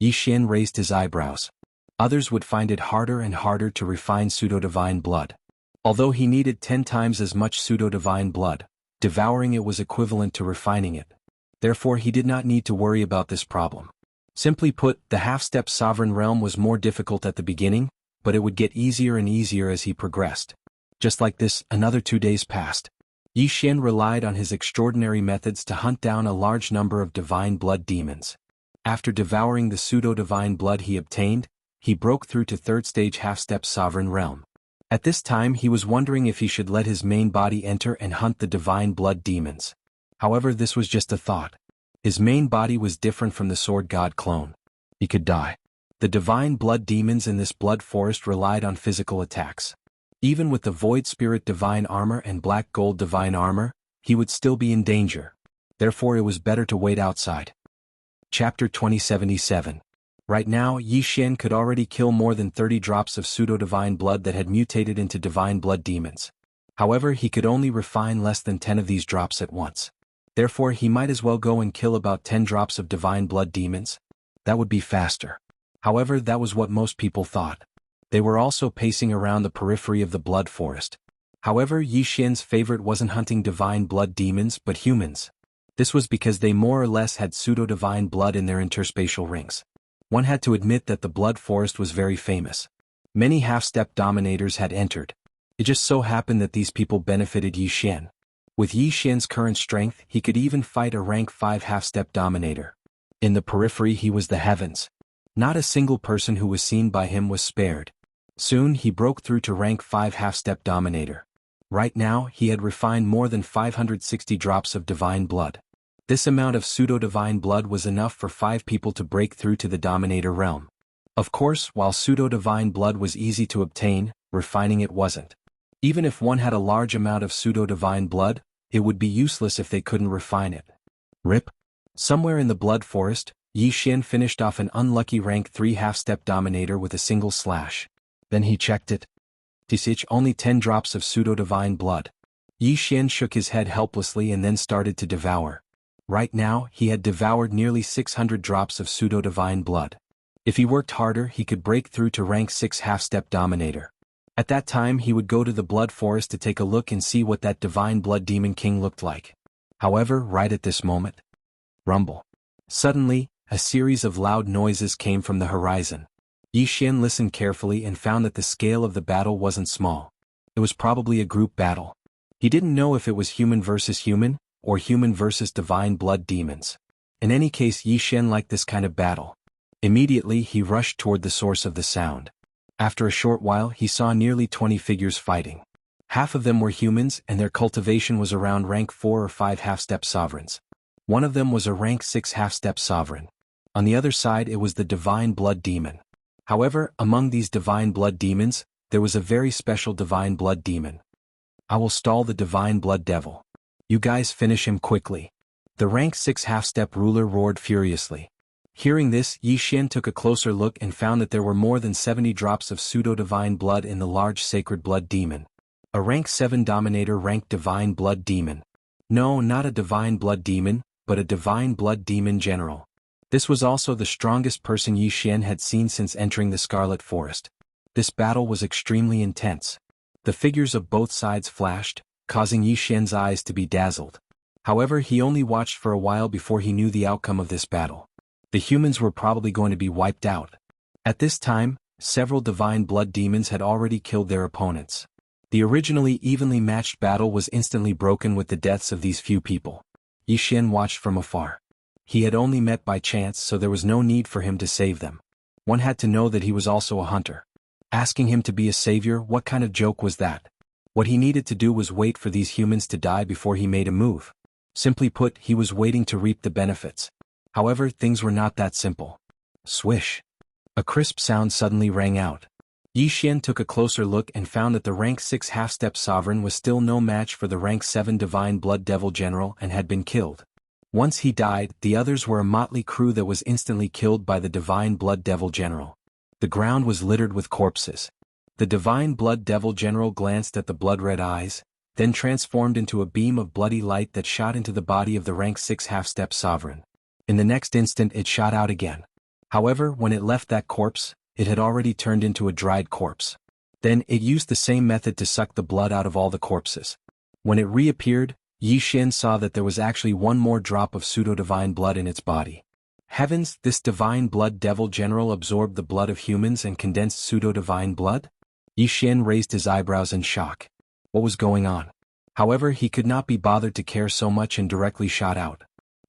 S1: Yi Xian raised his eyebrows. Others would find it harder and harder to refine pseudo-divine blood. Although he needed 10 times as much pseudo-divine blood, devouring it was equivalent to refining it. Therefore he did not need to worry about this problem. Simply put, the half-step sovereign realm was more difficult at the beginning, but it would get easier and easier as he progressed. Just like this, another 2 days passed. Yi Xian relied on his extraordinary methods to hunt down a large number of divine blood demons. After devouring the pseudo-divine blood he obtained, he broke through to third-stage half-step sovereign realm. At this time he was wondering if he should let his main body enter and hunt the divine blood demons. However, this was just a thought. His main body was different from the sword god clone. He could die. The divine blood demons in this blood forest relied on physical attacks. Even with the void spirit divine armor and black gold divine armor, he would still be in danger. Therefore it was better to wait outside. Chapter 2077. Right now, Yi Xian could already kill more than 30 drops of pseudo-divine blood that had mutated into divine blood demons. However, he could only refine less than 10 of these drops at once. Therefore he might as well go and kill about 10 drops of divine blood demons. That would be faster. However, that was what most people thought. They were also pacing around the periphery of the blood forest. However, Yi Xian's favorite wasn't hunting divine blood demons but humans. This was because they more or less had pseudo-divine blood in their interspatial rings. One had to admit that the blood forest was very famous. Many half-step dominators had entered. It just so happened that these people benefited Yi Xian. With Yi Xian's current strength, he could even fight a rank 5 half-step dominator. In the periphery he was the heavens. Not a single person who was seen by him was spared. Soon he broke through to rank 5 half-step dominator. Right now he had refined more than 560 drops of divine blood. This amount of pseudo-divine blood was enough for 5 people to break through to the dominator realm. Of course, while pseudo-divine blood was easy to obtain, refining it wasn't. Even if one had a large amount of pseudo-divine blood, it would be useless if they couldn't refine it. Rip. Somewhere in the blood forest, Yi Xian finished off an unlucky rank 3 half-step dominator with a single slash. Then he checked it. Tisich, only 10 drops of pseudo-divine blood. Yi Xian shook his head helplessly and then started to devour. Right now, he had devoured nearly 600 drops of pseudo-divine blood. If he worked harder, he could break through to rank 6 half-step dominator. At that time, he would go to the blood forest to take a look and see what that divine blood demon king looked like. However, right at this moment, rumble. Suddenly, a series of loud noises came from the horizon. Yi Xian listened carefully and found that the scale of the battle wasn't small. It was probably a group battle. He didn't know if it was human versus human, or human versus divine blood demons. In any case, Yi Xian liked this kind of battle. Immediately, he rushed toward the source of the sound. After a short while, he saw nearly 20 figures fighting. Half of them were humans, and their cultivation was around rank 4 or 5 half-step sovereigns. One of them was a rank 6 half-step sovereign. On the other side, it was the divine blood demon. However, among these divine blood demons, there was a very special divine blood demon. I will stall the divine blood devil. You guys finish him quickly. The rank 6 half-step ruler roared furiously. Hearing this, Yi Xian took a closer look and found that there were more than 70 drops of pseudo-divine blood in the large sacred blood demon. A rank 7 dominator ranked divine blood demon. No, not a divine blood demon, but a divine blood demon general. This was also the strongest person Yi Xian had seen since entering the Scarlet Forest. This battle was extremely intense. The figures of both sides flashed, causing Yi Xian's eyes to be dazzled. However, he only watched for a while before he knew the outcome of this battle. The humans were probably going to be wiped out. At this time, several divine blood demons had already killed their opponents. The originally evenly matched battle was instantly broken with the deaths of these few people. Yi Xian watched from afar. He had only met by chance, so there was no need for him to save them. One had to know that he was also a hunter. Asking him to be a savior, what kind of joke was that? What he needed to do was wait for these humans to die before he made a move. Simply put, he was waiting to reap the benefits. However, things were not that simple. Swish. A crisp sound suddenly rang out. Yi Xian took a closer look and found that the rank 6 half-step sovereign was still no match for the rank 7 divine blood devil general and had been killed. Once he died, the others were a motley crew that was instantly killed by the divine blood devil general. The ground was littered with corpses. The divine blood devil general glanced at the blood-red eyes, then transformed into a beam of bloody light that shot into the body of the rank 6 half-step sovereign. In the next instant it shot out again. However, when it left that corpse, it had already turned into a dried corpse. Then it used the same method to suck the blood out of all the corpses. When it reappeared, Yi Xian saw that there was actually one more drop of pseudo-divine blood in its body. Heavens, this divine blood devil general absorbed the blood of humans and condensed pseudo-divine blood? Yi Xian raised his eyebrows in shock. What was going on? However, he could not be bothered to care so much and directly shot out.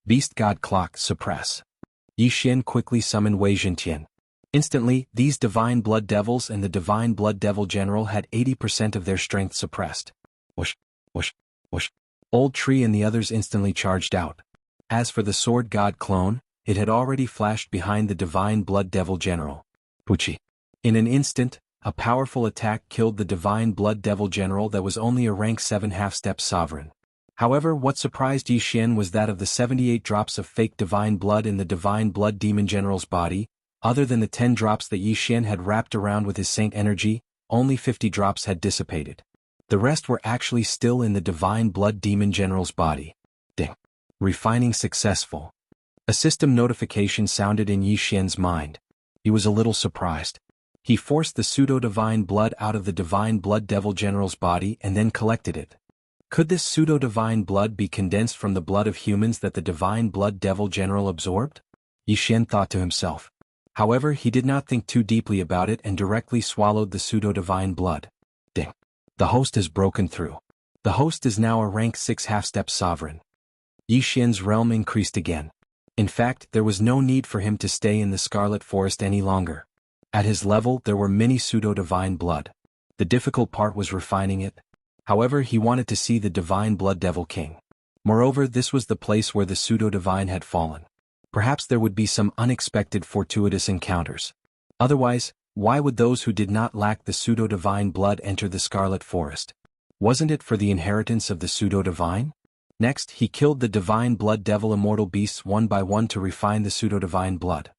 S1: Beast God Clock, suppress. Yi Xian quickly summoned Wei Zhentian. Instantly, these divine blood devils and the divine blood devil general had 80% of their strength suppressed. Whoosh, whoosh, whoosh. Old Tree and the others instantly charged out. As for the sword god clone, it had already flashed behind the divine blood devil general. Puchi. In an instant, a powerful attack killed the divine blood devil general that was only a rank 7 half-step sovereign. However, what surprised Yi Xian was that of the 78 drops of fake divine blood in the divine blood demon general's body, other than the 10 drops that Yi Xian had wrapped around with his saint energy, only 50 drops had dissipated. The rest were actually still in the divine blood demon general's body. Ding. Refining successful. A system notification sounded in Yi Xian's mind. He was a little surprised. He forced the pseudo-divine blood out of the divine blood devil general's body and then collected it. Could this pseudo-divine blood be condensed from the blood of humans that the divine blood devil general absorbed? Yi Xian thought to himself. However, he did not think too deeply about it and directly swallowed the pseudo-divine blood. Ding. The host has broken through. The host is now a rank 6 half-step sovereign. Yi Xian's realm increased again. In fact, there was no need for him to stay in the Scarlet Forest any longer. At his level, there were many pseudo-divine blood. The difficult part was refining it. However, he wanted to see the divine blood devil king. Moreover, this was the place where the pseudo-divine had fallen. Perhaps there would be some unexpected fortuitous encounters. Otherwise, why would those who did not lack the pseudo-divine blood enter the Scarlet Forest? Wasn't it for the inheritance of the pseudo-divine? Next, he killed the divine blood devil immortal beasts one by one to refine the pseudo-divine blood.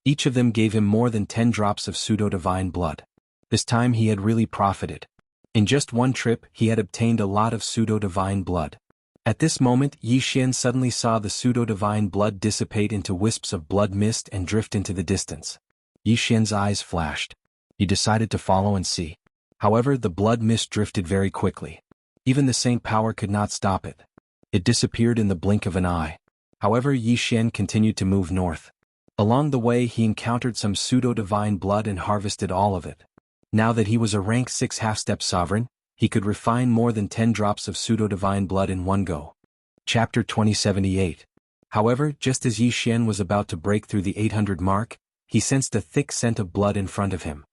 S1: Each of them gave him more than 10 drops of pseudo-divine blood. This time he had really profited. In just one trip, he had obtained a lot of pseudo-divine blood. At this moment, Yi Xian suddenly saw the pseudo-divine blood dissipate into wisps of blood mist and drift into the distance. Yi Xian's eyes flashed. He decided to follow and see. However, the blood mist drifted very quickly. Even the Saint Power could not stop it. It disappeared in the blink of an eye. However, Yi Xian continued to move north. Along the way he encountered some pseudo-divine blood and harvested all of it. Now that he was a rank 6 half-step sovereign, he could refine more than 10 drops of pseudo-divine blood in one go. Chapter 2078. However, just as Yi Xian was about to break through the 800 mark, he sensed a thick scent of blood in front of him.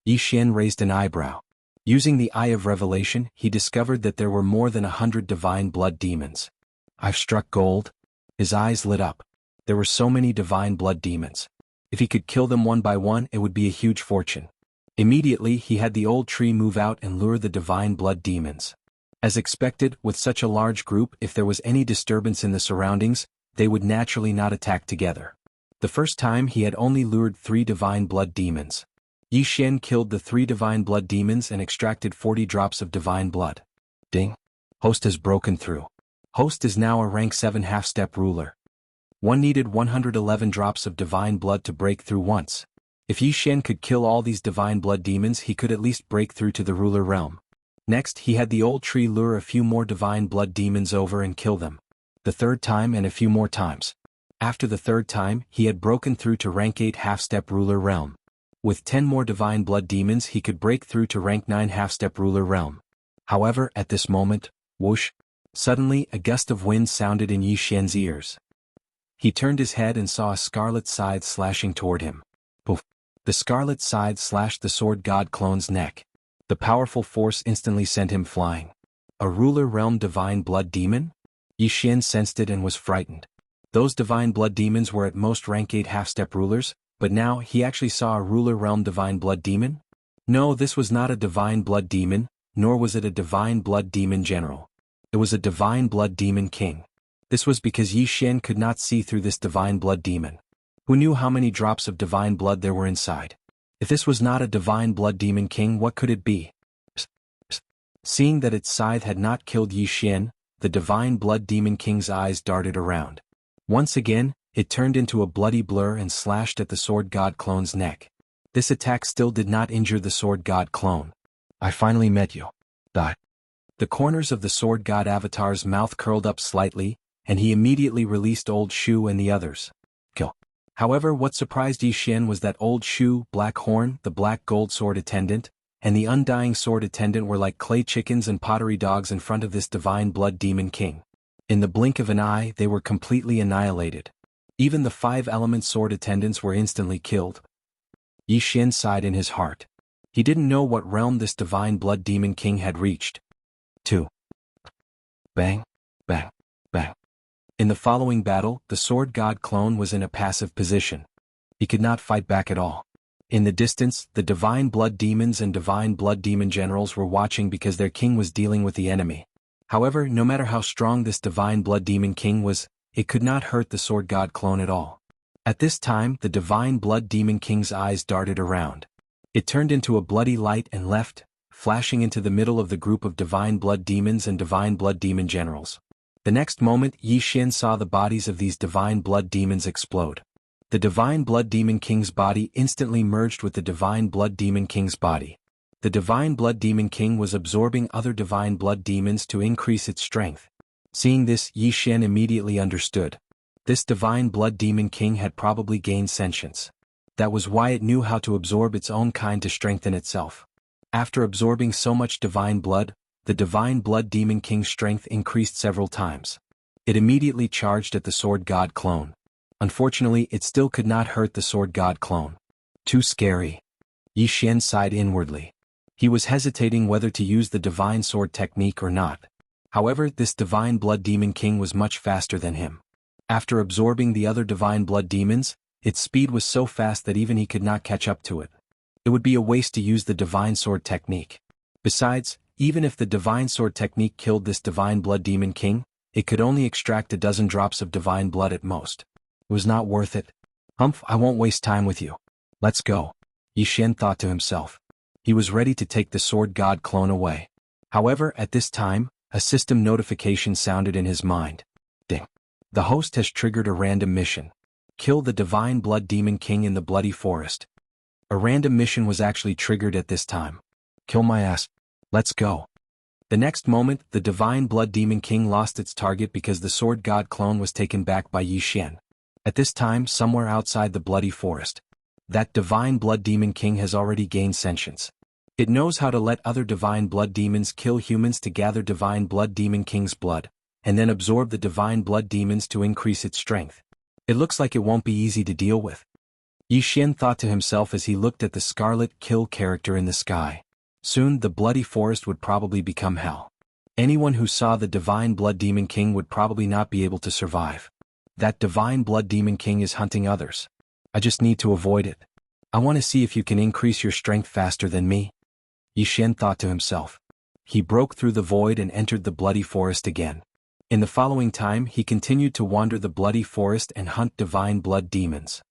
S1: Yi Xian raised an eyebrow. Using the Eye of Revelation, he discovered that there were more than 100 divine blood demons. I've struck gold. His eyes lit up. There were so many divine blood demons. If he could kill them one by one, it would be a huge fortune. Immediately, he had the old tree move out and lure the divine blood demons. As expected, with such a large group, if there was any disturbance in the surroundings, they would naturally not attack together. The first time he had only lured 3 divine blood demons. Yi Xian killed the 3 divine blood demons and extracted 40 drops of divine blood. Ding! Host has broken through. Host is now a rank 7 half-step ruler. One needed 111 drops of divine blood to break through once. If Yi Xian could kill all these divine blood demons, he could at least break through to the ruler realm. Next, he had the old tree lure a few more divine blood demons over and kill them. The third time and a few more times. After the third time, he had broken through to rank 8 half-step ruler realm. With 10 more divine blood demons he could break through to rank 9 half-step ruler realm. However, at this moment, whoosh! Suddenly a gust of wind sounded in Yi Xian's ears. He turned his head and saw a scarlet scythe slashing toward him. Poof! The scarlet scythe slashed the sword god clone's neck. The powerful force instantly sent him flying. A ruler realm divine blood demon? Yi Xian sensed it and was frightened. Those divine blood demons were at most rank 8 half-step rulers, but now he actually saw a ruler realm divine blood demon? No, this was not a divine blood demon, nor was it a divine blood demon general. It was a divine blood demon king. This was because Yi Xian could not see through this divine blood demon. Who knew how many drops of divine blood there were inside? If this was not a divine blood demon king, what could it be? Seeing that its scythe had not killed Yi Xian, the divine blood demon king's eyes darted around. Once again, it turned into a bloody blur and slashed at the sword god clone's neck. This attack still did not injure the sword god clone. I finally met you. Die. The corners of the sword god avatar's mouth curled up slightly, and he immediately released Old Shu and the others. Kill. However, what surprised Yi Xian was that Old Shu, Black Horn, the black gold sword attendant, and the undying sword attendant were like clay chickens and pottery dogs in front of this divine blood demon king. In the blink of an eye, they were completely annihilated. Even the 5-element sword attendants were instantly killed. Yi Xian sighed in his heart. He didn't know what realm this divine blood demon king had reached. 2. Bang, bang, bang. In the following battle, the sword god clone was in a passive position. He could not fight back at all. In the distance, the divine blood demons and divine blood demon generals were watching because their king was dealing with the enemy. However, no matter how strong this divine blood demon king was, it could not hurt the sword god clone at all. At this time, the divine blood demon king's eyes darted around. It turned into a bloody light and left, flashing into the middle of the group of divine blood demons and divine blood demon generals. The next moment, Yi Xian saw the bodies of these divine blood demons explode. The divine blood demon king's body instantly merged with the divine blood demon king's body. The divine blood demon king was absorbing other divine blood demons to increase its strength. Seeing this, Yi Xian immediately understood. This divine blood demon king had probably gained sentience. That was why it knew how to absorb its own kind to strengthen itself. After absorbing so much divine blood, the divine blood demon king's strength increased several times. It immediately charged at the sword god clone. Unfortunately, it still could not hurt the sword god clone. Too scary. Yi Xian sighed inwardly. He was hesitating whether to use the divine sword technique or not. However, this divine blood demon king was much faster than him. After absorbing the other divine blood demons, its speed was so fast that even he could not catch up to it. It would be a waste to use the divine sword technique. Besides, Even if the divine sword technique killed this divine blood demon king, it could only extract a dozen drops of divine blood at most. It was not worth it. Humph, I won't waste time with you. Let's go. Yi Xian thought to himself. He was ready to take the sword god clone away. However, at this time, a system notification sounded in his mind. Ding. The host has triggered a random mission. Kill the divine blood demon king in the bloody forest. A random mission was actually triggered at this time. Kill my ass. Let's go. The next moment, the divine blood demon king lost its target because the sword god clone was taken back by Yi Xian. At this time, somewhere outside the bloody forest, that divine blood demon king has already gained sentience. It knows how to let other divine blood demons kill humans to gather divine blood demon king's blood, and then absorb the divine blood demons to increase its strength. It looks like it won't be easy to deal with. Yi Xian thought to himself as he looked at the scarlet kill character in the sky. Soon the bloody forest would probably become hell. Anyone who saw the divine blood demon king would probably not be able to survive. That divine blood demon king is hunting others. I just need to avoid it. I want to see if you can increase your strength faster than me. Yi Xian thought to himself. He broke through the void and entered the bloody forest again. In the following time he continued to wander the bloody forest and hunt divine blood demons.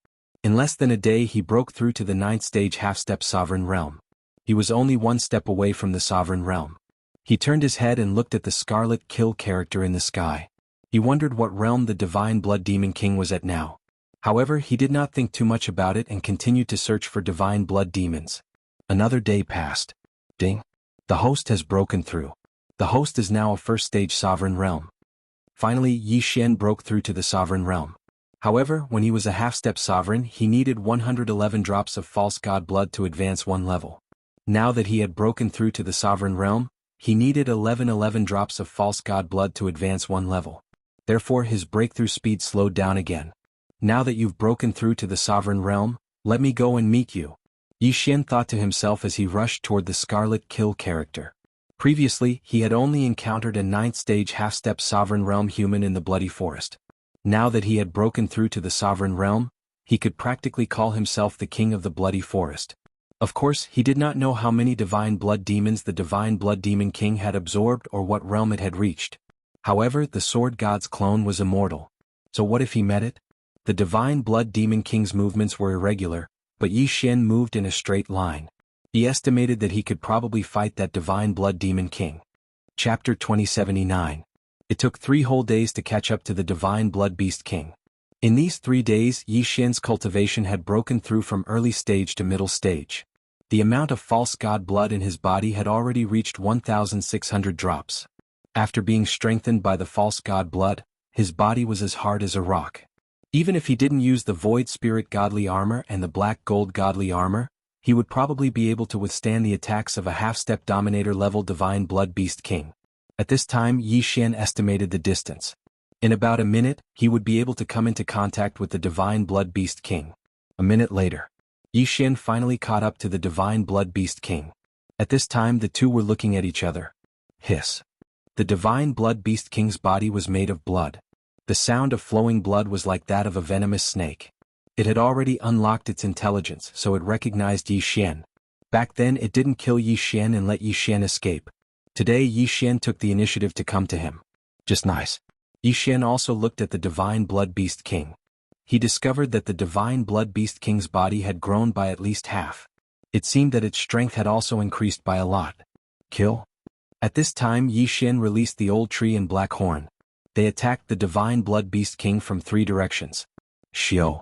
S1: In less than a day he broke through to the 9th stage half-step sovereign realm. He was only one step away from the sovereign realm. He turned his head and looked at the scarlet kill character in the sky. He wondered what realm the divine blood demon king was at now. However, he did not think too much about it and continued to search for divine blood demons. Another day passed. Ding. The host has broken through. The host is now a first-stage sovereign realm. Finally, Yi Xian broke through to the sovereign realm. However, when he was a half-step sovereign, he needed 111 drops of false god blood to advance one level. Now that he had broken through to the sovereign realm, he needed 11 drops of false god blood to advance one level. Therefore his breakthrough speed slowed down again. Now that you've broken through to the sovereign realm, let me go and meet you. Yi Xian thought to himself as he rushed toward the scarlet kill character. Previously, he had only encountered a 9th stage half-step sovereign realm human in the bloody forest. Now that he had broken through to the sovereign realm, he could practically call himself the king of the bloody forest. Of course, he did not know how many divine blood demons the divine blood demon king had absorbed or what realm it had reached. However, the sword god's clone was immortal. So what if he met it? The divine blood demon king's movements were irregular, but Yi Xian moved in a straight line. He estimated that he could probably fight that divine blood demon king. Chapter 2079. It took 3 whole days to catch up to the divine blood beast king. In these 3 days, Yi Xian's cultivation had broken through from early stage to middle stage. The amount of false god blood in his body had already reached 1,600 drops. After being strengthened by the false god blood, his body was as hard as a rock. Even if he didn't use the void spirit godly armor and the black gold godly armor, he would probably be able to withstand the attacks of a half-step dominator level divine blood beast king. At this time Yi Xian estimated the distance. In about a minute, he would be able to come into contact with the divine blood beast king. A minute later, Yi Xian finally caught up to the divine blood beast king. At this time the two were looking at each other. Hiss. The divine blood beast king's body was made of blood. The sound of flowing blood was like that of a venomous snake. It had already unlocked its intelligence, so it recognized Yi Xian. Back then it didn't kill Yi Xian and let Yi Xian escape. Today Yi Xian took the initiative to come to him. Just nice. Yi Xian also looked at the divine blood beast king. He discovered that the divine blood beast king's body had grown by at least half. It seemed that its strength had also increased by a lot. Kill? At this time Yi Xian released the old tree and black horn. They attacked the divine blood beast king from 3 directions. Shio.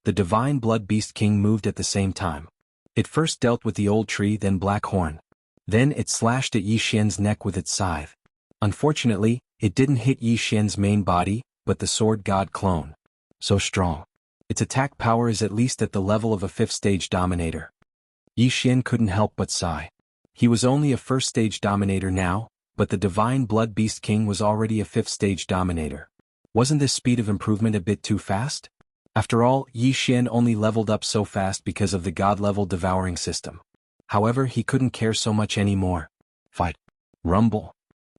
S1: The divine blood beast king moved at the same time. It first dealt with the old tree, then black horn. Then it slashed at Yi Xian's neck with its scythe. Unfortunately, it didn't hit Yi Xian's main body, but the sword god clone. So strong. Its attack power is at least at the level of a 5th stage dominator. Yi Xian couldn't help but sigh. He was only a 1st stage dominator now, but the divine blood beast king was already a 5th stage dominator. Wasn't this speed of improvement a bit too fast? After all, Yi Xian only leveled up so fast because of the god-level devouring system. However, he couldn't care so much anymore. Fight. Rumble.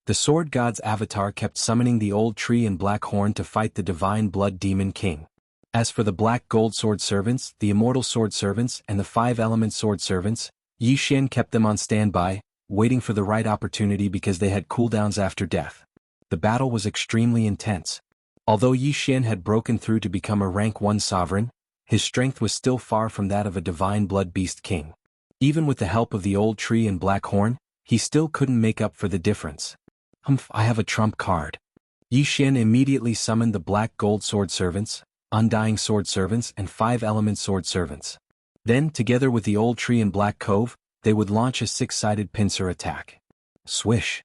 S1: The sword god's avatar kept summoning the old tree and black horn to fight the divine blood demon king. As for the black gold sword servants, the immortal sword servants, and the 5 element sword servants, Yi Xian kept them on standby, waiting for the right opportunity because they had cooldowns after death. The battle was extremely intense. Although Yi Xian had broken through to become a rank 1 sovereign, his strength was still far from that of a divine blood beast king. Even with the help of the old tree and black horn, he still couldn't make up for the difference. I have a trump card. Yi Xian immediately summoned the black gold sword servants, undying sword servants and 5-element sword servants. Then, together with the old tree and black cove, they would launch a 6-sided pincer attack. Swish!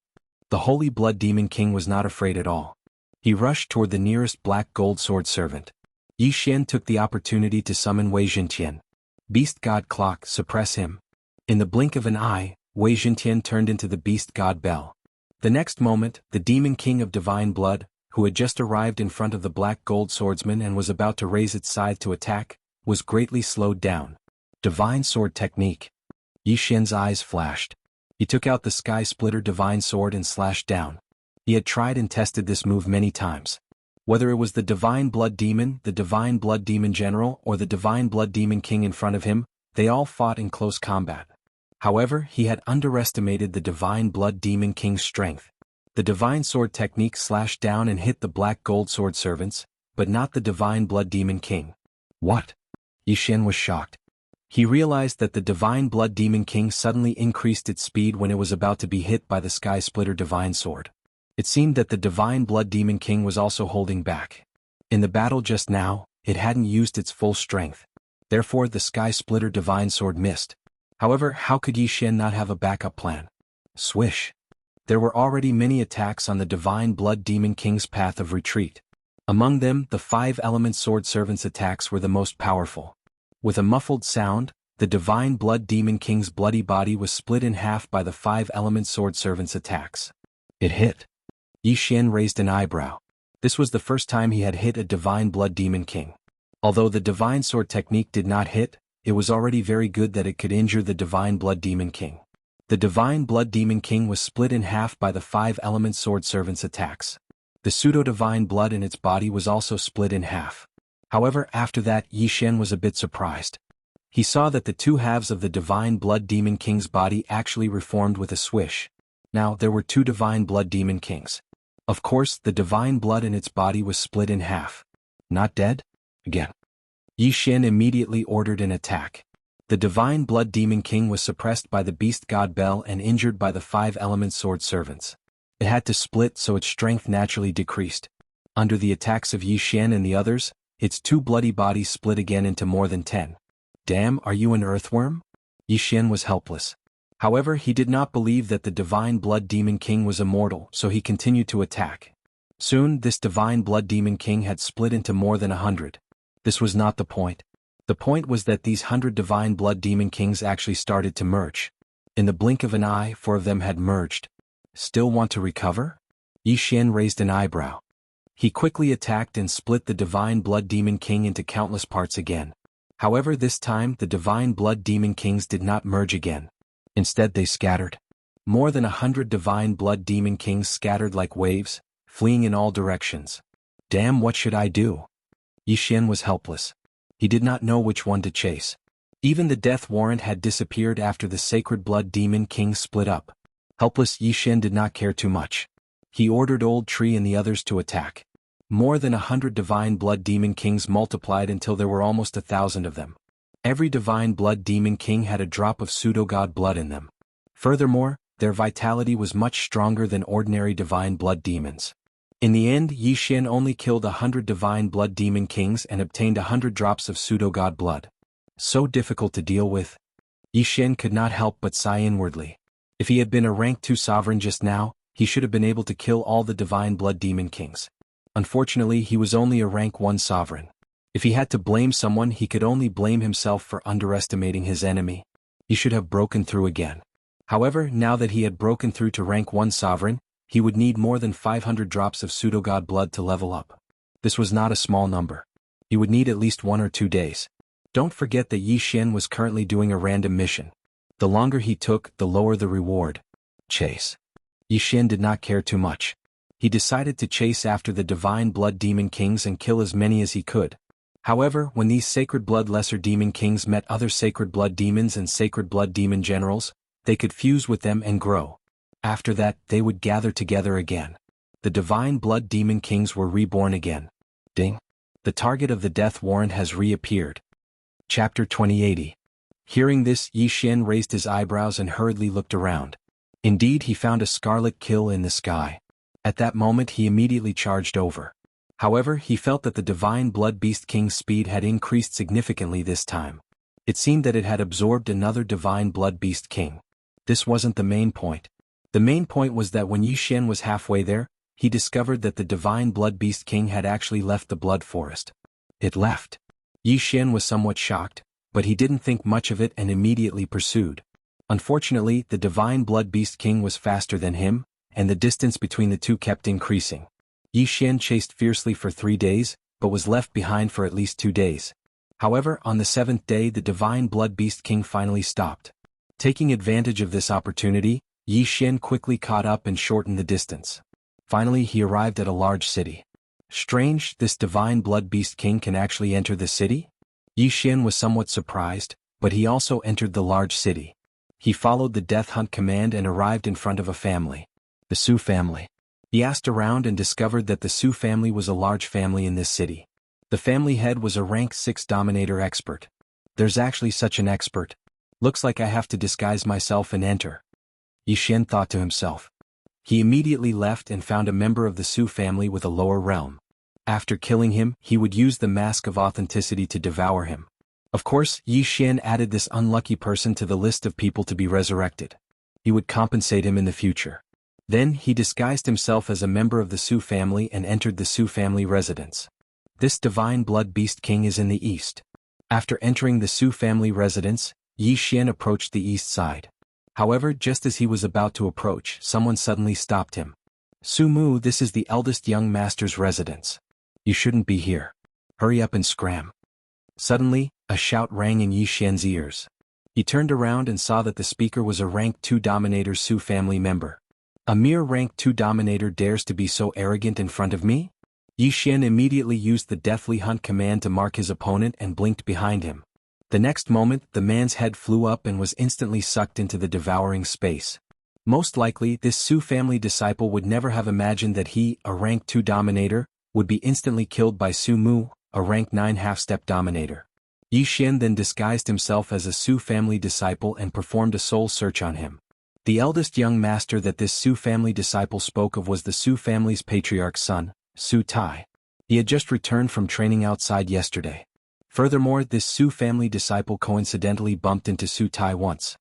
S1: The holy blood demon king was not afraid at all. He rushed toward the nearest black gold sword servant. Yi Xian took the opportunity to summon Wei Zhentian. Beast God Clock, suppress him. In the blink of an eye, Wei Zhentian turned into the Beast God Bell. The next moment, the demon king of divine blood, who had just arrived in front of the black gold swordsman and was about to raise its scythe to attack, was greatly slowed down. Divine sword technique. Yi Xian's eyes flashed. He took out the Sky Splitter divine sword and slashed down. He had tried and tested this move many times. Whether it was the divine blood demon, the divine blood demon general, or the divine blood demon king in front of him, they all fought in close combat. However, he had underestimated the divine blood demon king's strength. The divine sword technique slashed down and hit the black gold sword servants, but not the divine blood demon king. What? Yi Xian was shocked. He realized that the divine blood demon king suddenly increased its speed when it was about to be hit by the Sky Splitter divine sword. It seemed that the divine blood demon king was also holding back. In the battle just now, it hadn't used its full strength. Therefore the Sky Splitter divine sword missed. However, how could Yi Xian not have a backup plan? Swish! There were already many attacks on the divine blood demon king's path of retreat. Among them, the 5-element sword servants' attacks were the most powerful. With a muffled sound, the divine blood demon king's bloody body was split in half by the 5-element sword servants' attacks. It hit. Yi Xian raised an eyebrow. This was the first time he had hit a divine blood demon king. Although the divine sword technique did not hit, it was already very good that it could injure the divine blood demon king. The divine blood demon king was split in half by the 5-element sword servants' attacks. The pseudo-divine blood in its body was also split in half. However, after that, Yi Xian was a bit surprised. He saw that the two halves of the divine blood demon king's body actually reformed with a swish. Now, there were 2 divine blood demon kings. Of course, the divine blood in its body was split in half. Not dead? Again. Yi Xian immediately ordered an attack. The divine blood demon king was suppressed by the beast god Bel and injured by the 5-element sword servants. It had to split so its strength naturally decreased. Under the attacks of Yi Xian and the others, its 2 bloody bodies split again into more than 10. Damn, are you an earthworm? Yi Xian was helpless. However, he did not believe that the divine blood demon king was immortal, so he continued to attack. Soon, this divine blood demon king had split into more than 100. This was not the point. The point was that these 100 divine blood demon kings actually started to merge. In the blink of an eye, 4 of them had merged. Still want to recover? Yi Xian raised an eyebrow. He quickly attacked and split the divine blood demon king into countless parts again. However, this time the divine blood demon kings did not merge again. Instead they scattered. More than 100 divine blood demon kings scattered like waves, fleeing in all directions. Damn, what should I do? Yi Xian was helpless. He did not know which one to chase. Even the death warrant had disappeared after the sacred blood demon king split up. Helpless, Yi Xian did not care too much. He ordered Old Tree and the others to attack. More than 100 divine blood demon kings multiplied until there were almost 1,000 of them. Every divine blood demon king had a drop of pseudo-god blood in them. Furthermore, their vitality was much stronger than ordinary divine blood demons. In the end, Yi Xian only killed 100 divine blood demon kings and obtained 100 drops of pseudo-god blood. So difficult to deal with. Yi Xian could not help but sigh inwardly. If he had been a rank 2 sovereign just now, he should have been able to kill all the divine blood demon kings. Unfortunately, he was only a rank 1 sovereign. If he had to blame someone, he could only blame himself for underestimating his enemy. He should have broken through again. However, now that he had broken through to rank 1 sovereign, he would need more than 500 drops of pseudo-god blood to level up. This was not a small number. He would need at least 1 or 2 days. Don't forget that Yi Xian was currently doing a random mission. The longer he took, the lower the reward. Chase. Yi Xian did not care too much. He decided to chase after the divine blood demon kings and kill as many as he could. However, when these sacred blood lesser demon kings met other sacred blood demons and sacred blood demon generals, they could fuse with them and grow. After that, they would gather together again. The Divine Blood Demon Kings were reborn again. Ding. The target of the death warrant has reappeared. Chapter 2080. Hearing this, Yi Xian raised his eyebrows and hurriedly looked around. Indeed, he found a scarlet kill in the sky. At that moment he immediately charged over. However, he felt that the Divine Blood Beast King's speed had increased significantly this time. It seemed that it had absorbed another Divine Blood Beast King. This wasn't the main point. The main point was that when Yi Xian was halfway there, he discovered that the Divine Blood Beast King had actually left the Blood Forest. It left. Yi Xian was somewhat shocked, but he didn't think much of it and immediately pursued. Unfortunately, the Divine Blood Beast King was faster than him, and the distance between the two kept increasing. Yi Xian chased fiercely for 3 days, but was left behind for at least 2 days. However, on the 7th day the Divine Blood Beast King finally stopped. Taking advantage of this opportunity, Yi Xian quickly caught up and shortened the distance. Finally he arrived at a large city. Strange, this Divine Blood Beast King can actually enter the city? Yi Xian was somewhat surprised, but he also entered the large city. He followed the Death Hunt command and arrived in front of a family. The Su family. He asked around and discovered that the Su family was a large family in this city. The family head was a rank 6 Dominator expert. There's actually such an expert. Looks like I have to disguise myself and enter. Yi Xian thought to himself. He immediately left and found a member of the Su family with a lower realm. After killing him, he would use the Mask of Authenticity to devour him. Of course, Yi Xian added this unlucky person to the list of people to be resurrected. He would compensate him in the future. Then he disguised himself as a member of the Su family and entered the Su family residence. This Divine Blood Beast King is in the east. After entering the Su family residence, Yi Xian approached the east side. However, just as he was about to approach, someone suddenly stopped him. Su Mu, this is the eldest young master's residence. You shouldn't be here. Hurry up and scram. Suddenly, a shout rang in Yi Xian's ears. He turned around and saw that the speaker was a rank 2 Dominator Su family member. A mere rank 2 Dominator dares to be so arrogant in front of me? Yi Xian immediately used the Deathly Hunt command to mark his opponent and blinked behind him. The next moment, the man's head flew up and was instantly sucked into the devouring space. Most likely, this Su family disciple would never have imagined that he, a rank 2 Dominator, would be instantly killed by Su Mu, a rank 9 half-step Dominator. Yi Xian then disguised himself as a Su family disciple and performed a soul search on him. The eldest young master that this Su family disciple spoke of was the Su family's patriarch's son, Su Tai. He had just returned from training outside yesterday. Furthermore, this Su family disciple coincidentally bumped into Su Tai once.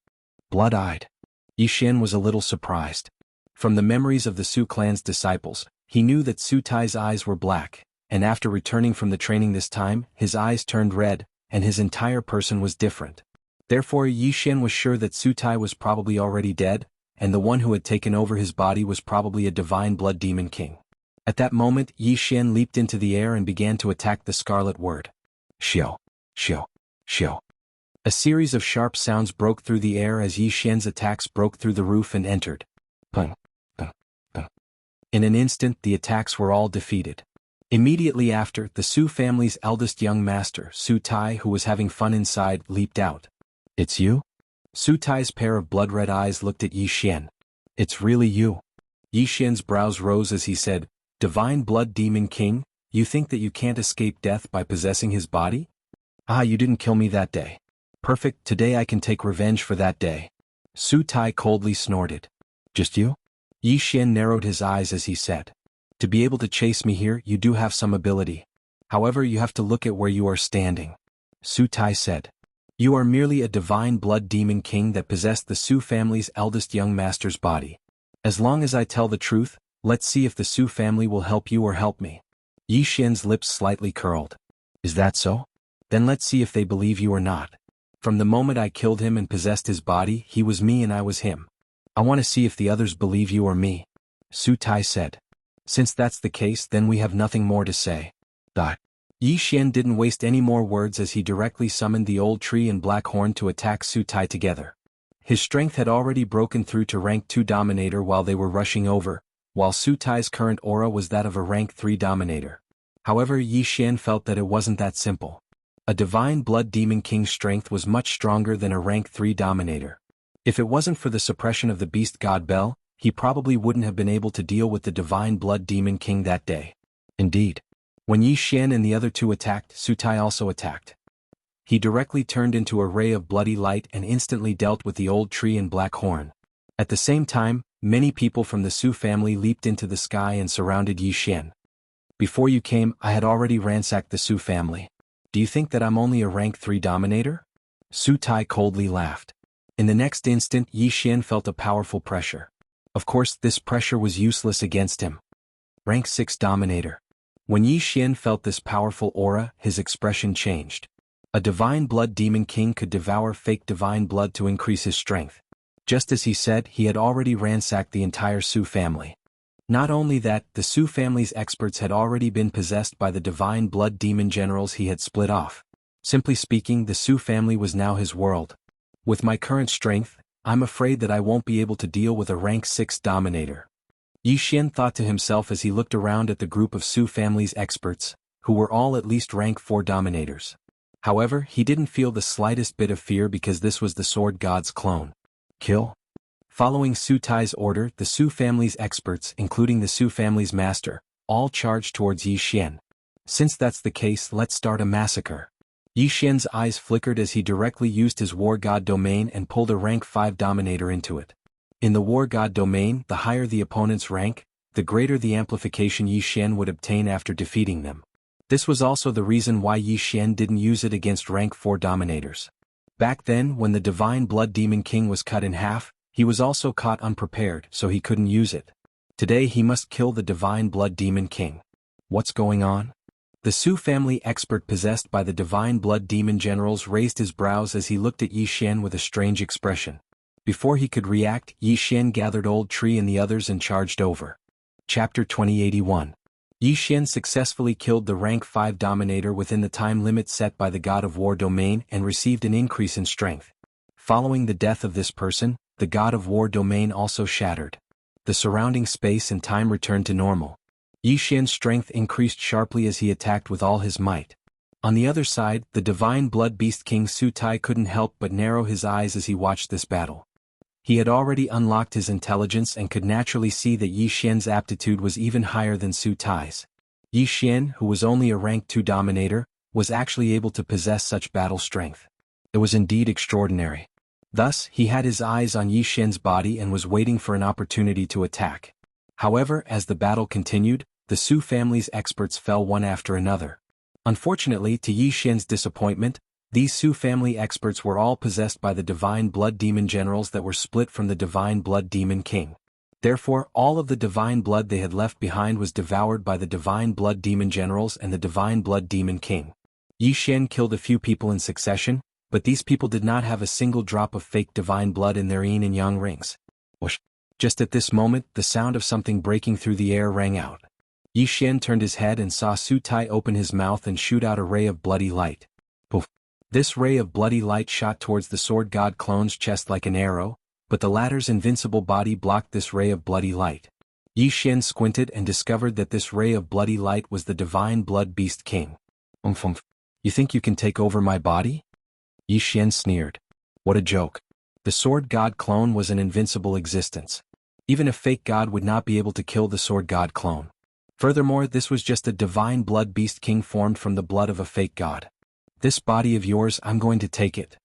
S1: Blood-eyed. Yi Xian was a little surprised. From the memories of the Su clan's disciples, he knew that Su Tai's eyes were black, and after returning from the training this time, his eyes turned red, and his entire person was different. Therefore Yi Xian was sure that Su Tai was probably already dead, and the one who had taken over his body was probably a Divine Blood Demon King. At that moment, Yi Xian leaped into the air and began to attack the Scarlet Word. Xiao, xiao, xiao. A series of sharp sounds broke through the air as Yi Xian's attacks broke through the roof and entered. Pung, pung, pung. In an instant the attacks were all defeated. Immediately after, the Su family's eldest young master, Su Tai, who was having fun inside, leaped out. It's you? Su Tai's pair of blood-red eyes looked at Yi Xian. It's really you. Yi Xian's brows rose as he said, Divine Blood Demon King, you think that you can't escape death by possessing his body? Ah, you didn't kill me that day. Perfect, today I can take revenge for that day. Su Tai coldly snorted. Just you? Yi Xian narrowed his eyes as he said. To be able to chase me here, you do have some ability. However, you have to look at where you are standing. Su Tai said. You are merely a Divine Blood Demon King that possessed the Su family's eldest young master's body. As long as I tell the truth, let's see if the Su family will help you or help me. Yi Xian's lips slightly curled. Is that so? Then let's see if they believe you or not. From the moment I killed him and possessed his body, he was me and I was him. I want to see if the others believe you or me. Su Tai said. Since that's the case, then we have nothing more to say. Yi Xian didn't waste any more words as he directly summoned the old tree and black horn to attack Su Tai together. His strength had already broken through to rank 2 Dominator while they were rushing over, while Su Tai's current aura was that of a rank 3 Dominator. However, Yi Xian felt that it wasn't that simple. A Divine Blood Demon King's strength was much stronger than a rank 3 Dominator. If it wasn't for the suppression of the beast god Bel, he probably wouldn't have been able to deal with the divine blood demon king that day. Indeed. When Yi Xian and the other two attacked, Su Tai also attacked. He directly turned into a ray of bloody light and instantly dealt with the old tree and black horn. At the same time, many people from the Su family leaped into the sky and surrounded Yi Xian. Before you came, I had already ransacked the Su family. Do you think that I'm only a rank 3 dominator? Su Tai coldly laughed. In the next instant, Yi Xian felt a powerful pressure. Of course, this pressure was useless against him. Rank 6 dominator. When Yi Xian felt this powerful aura, his expression changed. A divine blood demon king could devour fake divine blood to increase his strength. Just as he said, he had already ransacked the entire Su family. Not only that, the Su family's experts had already been possessed by the divine blood demon generals he had split off. Simply speaking, the Su family was now his world. With my current strength, I'm afraid that I won't be able to deal with a rank 6 dominator. Yi Xian thought to himself as he looked around at the group of Su family's experts, who were all at least rank 4 dominators. However, he didn't feel the slightest bit of fear because this was the sword god's clone. Kill? Following Su Tai's order, the Su family's experts, including the Su family's master, all charged towards Yi Xian. Since that's the case, let's start a massacre. Yi Xian's eyes flickered as he directly used his war god domain and pulled a rank 5 dominator into it. In the war god domain, the higher the opponent's rank, the greater the amplification Yi Xian would obtain after defeating them. This was also the reason why Yi Xian didn't use it against rank 4 dominators. Back then, when the divine blood demon king was cut in half, he was also caught unprepared, so he couldn't use it. Today he must kill the divine blood demon king. What's going on? The Su family expert possessed by the divine blood demon generals raised his brows as he looked at Yi Xian with a strange expression. Before he could react, Yi Xian gathered Old Tree and the others and charged over. Chapter 2081. Yi Xian successfully killed the rank 5 dominator within the time limit set by the God of War domain and received an increase in strength. Following the death of this person, the God of War domain also shattered. The surrounding space and time returned to normal. Yi Xian's strength increased sharply as he attacked with all his might. On the other side, the divine blood beast king Su Tai couldn't help but narrow his eyes as he watched this battle. He had already unlocked his intelligence and could naturally see that Yi Xian's aptitude was even higher than Su Tai's. Yi Xian, who was only a rank 2 dominator, was actually able to possess such battle strength. It was indeed extraordinary. Thus, he had his eyes on Yi Xian's body and was waiting for an opportunity to attack. However, as the battle continued, the Su family's experts fell one after another. Unfortunately, to Yi Xian's disappointment, these Su family experts were all possessed by the divine blood demon generals that were split from the divine blood demon king. Therefore, all of the divine blood they had left behind was devoured by the divine blood demon generals and the divine blood demon king. Yi Xian killed a few people in succession, but these people did not have a single drop of fake divine blood in their yin and yang rings. Whoosh! Just at this moment, the sound of something breaking through the air rang out. Yi Xian turned his head and saw Su Tai open his mouth and shoot out a ray of bloody light. Poof! This ray of bloody light shot towards the sword god clone's chest like an arrow, but the latter's invincible body blocked this ray of bloody light. Yi Xian squinted and discovered that this ray of bloody light was the divine blood beast king. Umph. You think you can take over my body? Yi Xian sneered. What a joke. The sword god clone was an invincible existence. Even a fake god would not be able to kill the sword god clone. Furthermore, this was just a divine blood beast king formed from the blood of a fake god. This body of yours, I'm going to take it.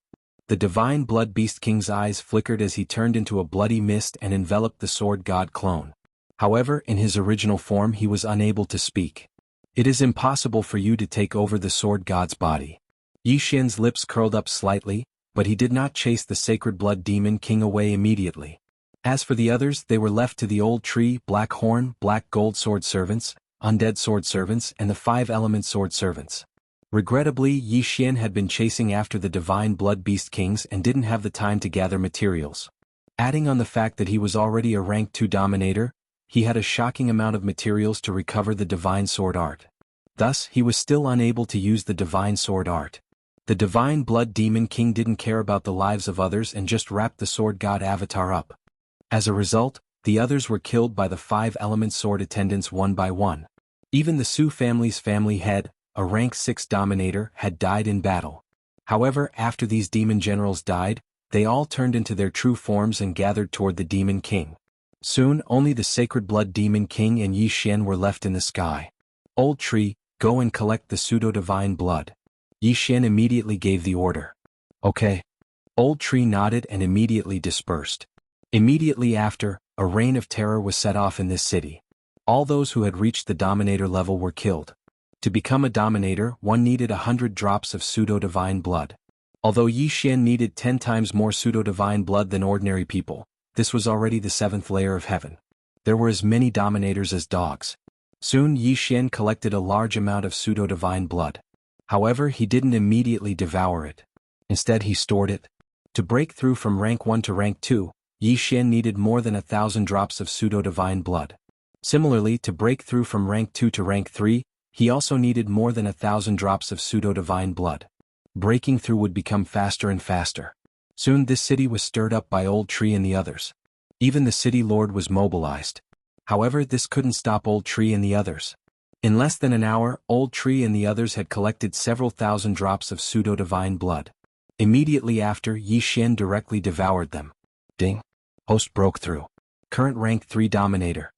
S1: The divine blood beast king's eyes flickered as he turned into a bloody mist and enveloped the sword god clone. However, in his original form he was unable to speak. It is impossible for you to take over the sword god's body. Yi Xian's lips curled up slightly, but he did not chase the sacred blood demon king away immediately. As for the others, they were left to the old tree, black horn, black gold sword servants, undead sword servants, and the 5-element sword servants. Regrettably, Yi Xian had been chasing after the divine blood beast kings and didn't have the time to gather materials. Adding on the fact that he was already a rank 2 dominator, he had a shocking amount of materials to recover the divine sword art. Thus, he was still unable to use the divine sword art. The divine blood demon king didn't care about the lives of others and just wrapped the sword god avatar up. As a result, the others were killed by the 5-element sword attendants one by one. Even the Su family's family head, a rank 6 dominator, had died in battle. However, after these demon generals died, they all turned into their true forms and gathered toward the Demon King. Soon, only the Sacred Blood Demon King and Yi Xian were left in the sky. Old Tree, go and collect the pseudo-divine blood. Yi Xian immediately gave the order. Okay. Old Tree nodded and immediately dispersed. Immediately after, a reign of terror was set off in this city. All those who had reached the Dominator level were killed. To become a Dominator, one needed 100 drops of pseudo-divine blood. Although Yi Xian needed 10 times more pseudo-divine blood than ordinary people, this was already the 7th layer of heaven. There were as many Dominators as dogs. Soon Yi Xian collected a large amount of pseudo-divine blood. However, he didn't immediately devour it. Instead he stored it. To break through from rank 1 to rank 2, Yi Xian needed more than 1,000 drops of pseudo-divine blood. Similarly, to break through from rank 2 to rank 3, he also needed more than 1,000 drops of pseudo-divine blood. Breaking through would become faster and faster. Soon this city was stirred up by Old Tree and the others. Even the city lord was mobilized. However, this couldn't stop Old Tree and the others. In less than an hour, Old Tree and the others had collected several thousand drops of pseudo-divine blood. Immediately after, Yi Xian directly devoured them. Ding. Host broke through. Current rank 3 Dominator.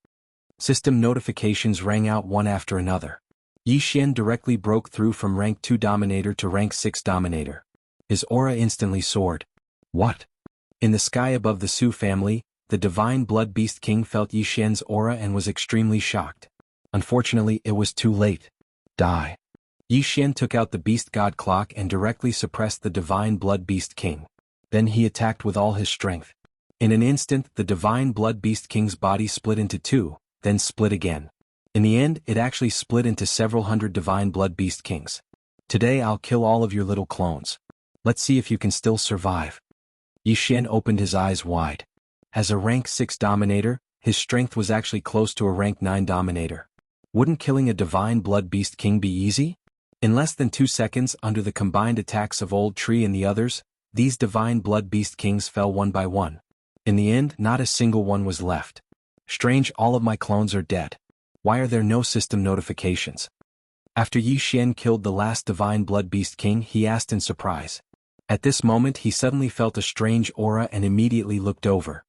S1: System notifications rang out one after another. Yi Xian directly broke through from rank 2 Dominator to rank 6 Dominator. His aura instantly soared. What? In the sky above the Su family, the Divine Blood Beast King felt Yi Xian's aura and was extremely shocked. Unfortunately, it was too late. Die. Yi Xian took out the Beast God Clock and directly suppressed the Divine Blood Beast King. Then he attacked with all his strength. In an instant, the Divine Blood Beast King's body split into two, then split again. In the end, it actually split into several hundred Divine Blood Beast Kings. Today I'll kill all of your little clones. Let's see if you can still survive. Yi Xian opened his eyes wide. As a rank 6 Dominator, his strength was actually close to a rank 9 Dominator. Wouldn't killing a Divine Blood Beast King be easy? In less than 2 seconds, under the combined attacks of Old Tree and the others, these Divine Blood Beast Kings fell one by one. In the end, not a single one was left. Strange, all of my clones are dead. Why are there no system notifications? After Yi Xian killed the last Divine Blood Beast King, he asked in surprise. At this moment he suddenly felt a strange aura and immediately looked over.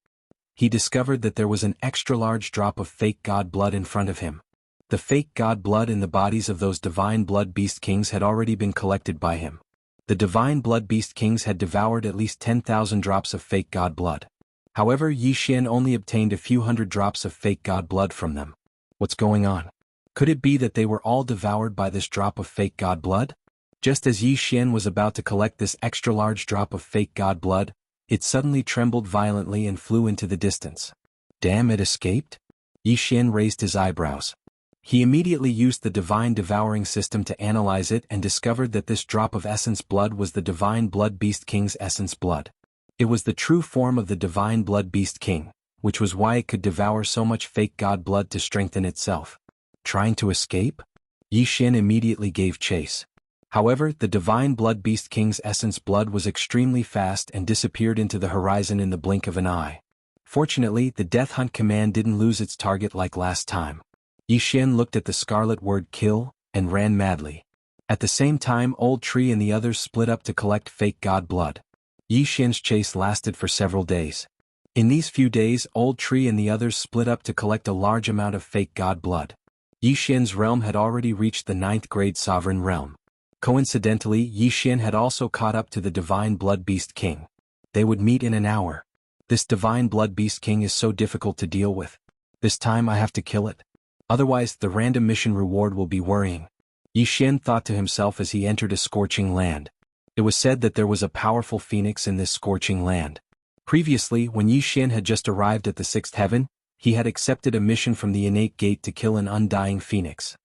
S1: He discovered that there was an extra large drop of fake god blood in front of him. The fake god blood in the bodies of those Divine Blood Beast Kings had already been collected by him. The Divine Blood Beast Kings had devoured at least 10,000 drops of fake god blood. However, Yi Xian only obtained a few hundred drops of fake god blood from them. What's going on? Could it be that they were all devoured by this drop of fake god blood? Just as Yi Xian was about to collect this extra large drop of fake god blood, it suddenly trembled violently and flew into the distance. Damn, it escaped? Yi Xian raised his eyebrows. He immediately used the Divine Devouring System to analyze it and discovered that this drop of essence blood was the Divine Blood Beast King's essence blood. It was the true form of the Divine Blood Beast King, which was why it could devour so much fake god blood to strengthen itself. Trying to escape? Yi Xian immediately gave chase. However, the Divine Blood Beast King's essence blood was extremely fast and disappeared into the horizon in the blink of an eye. Fortunately, the Death Hunt command didn't lose its target like last time. Yi Xian looked at the scarlet word kill, and ran madly. At the same time, Old Tree and the others split up to collect fake god blood. Yi Xian's chase lasted for several days. In these few days, Old Tree and the others split up to collect a large amount of fake god blood. Yi Xian's realm had already reached the 9th grade sovereign realm. Coincidentally, Yi Xian had also caught up to the Divine Blood Beast King. They would meet in an hour. This Divine Blood Beast King is so difficult to deal with. This time I have to kill it. Otherwise, the random mission reward will be worrying. Yi Xian thought to himself as he entered a scorching land. It was said that there was a powerful phoenix in this scorching land. Previously, when Yi Xian had just arrived at the 6th heaven, he had accepted a mission from the innate gate to kill an undying phoenix.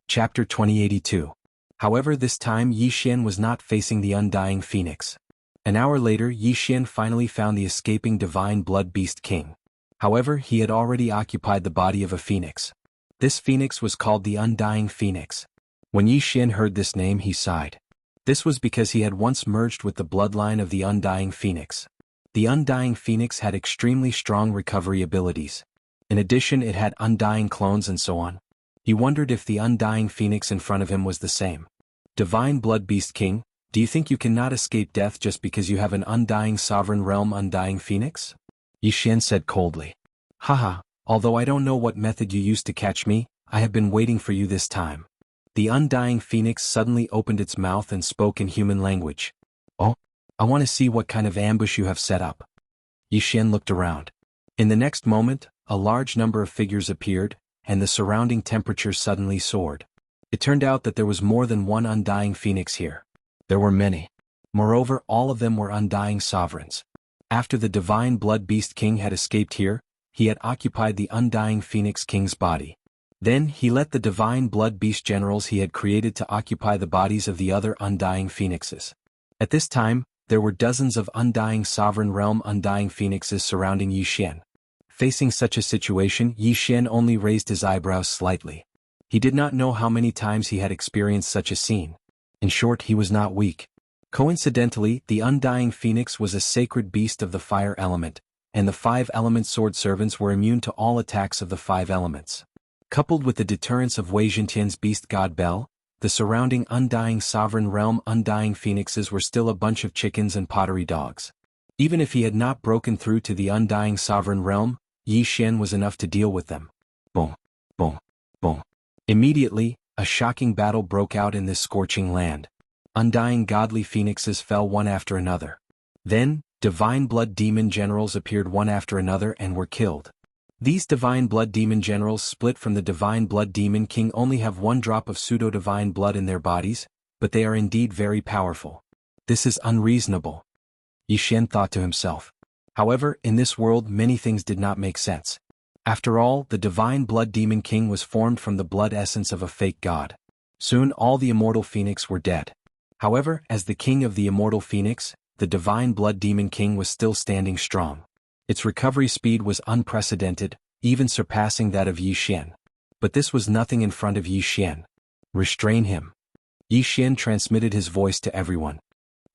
S1: Chapter 2082. However, this time Yi Xian was not facing the undying phoenix. An hour later, Yi Xian finally found the escaping Divine Blood Beast King. However, he had already occupied the body of a phoenix. This phoenix was called the Undying Phoenix. When Yi Xian heard this name, he sighed. This was because he had once merged with the bloodline of the Undying Phoenix. The Undying Phoenix had extremely strong recovery abilities. In addition, it had undying clones and so on. He wondered if the Undying Phoenix in front of him was the same. Divine Blood Beast King, Do you think you cannot escape death just because you have an undying sovereign realm undying phoenix? Yi Xian said coldly. Haha, although I don't know what method you used to catch me, I have been waiting for you this time. The undying phoenix suddenly opened its mouth and spoke in human language. Oh, I want to see what kind of ambush you have set up. Yi Xian looked around. In the next moment, a large number of figures appeared, and the surrounding temperature suddenly soared. It turned out that there was more than one undying phoenix here. There were many. Moreover, all of them were undying sovereigns. After the divine blood beast king had escaped here, he had occupied the undying phoenix king's body. Then he let the divine blood beast generals he had created to occupy the bodies of the other undying phoenixes. At this time, there were dozens of undying sovereign realm undying phoenixes surrounding Yi Xian. Facing such a situation, Yi Xian only raised his eyebrows slightly. He did not know how many times he had experienced such a scene. In short, he was not weak. Coincidentally, the undying phoenix was a sacred beast of the fire element, and the five-element sword servants were immune to all attacks of the five elements. Coupled with the deterrence of Wei Zhentian's beast god Bel, the surrounding undying sovereign realm undying phoenixes were still a bunch of chickens and pottery dogs. Even if he had not broken through to the undying sovereign realm, Yi Xian was enough to deal with them. Boom, boom, boom. Immediately, a shocking battle broke out in this scorching land. Undying godly phoenixes fell one after another. Then, divine blood demon generals appeared one after another and were killed. These divine blood demon generals split from the divine blood demon king only have one drop of pseudo-divine blood in their bodies, but they are indeed very powerful. This is unreasonable. Yi Xian thought to himself. However, in this world many things did not make sense. After all, the divine blood demon king was formed from the blood essence of a fake god. Soon all the immortal phoenix were dead. However, as the king of the immortal phoenix, the divine blood demon king was still standing strong. Its recovery speed was unprecedented, even surpassing that of Yi Xian. But this was nothing in front of Yi Xian. Restrain him. Yi Xian transmitted his voice to everyone.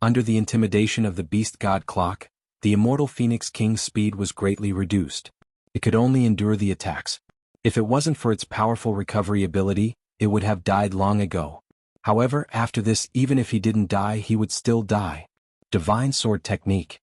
S1: Under the intimidation of the beast god clock, the immortal phoenix king's speed was greatly reduced. It could only endure the attacks. If it wasn't for its powerful recovery ability, it would have died long ago. However, after this, even if he didn't die, he would still die. Divine Sword Technique.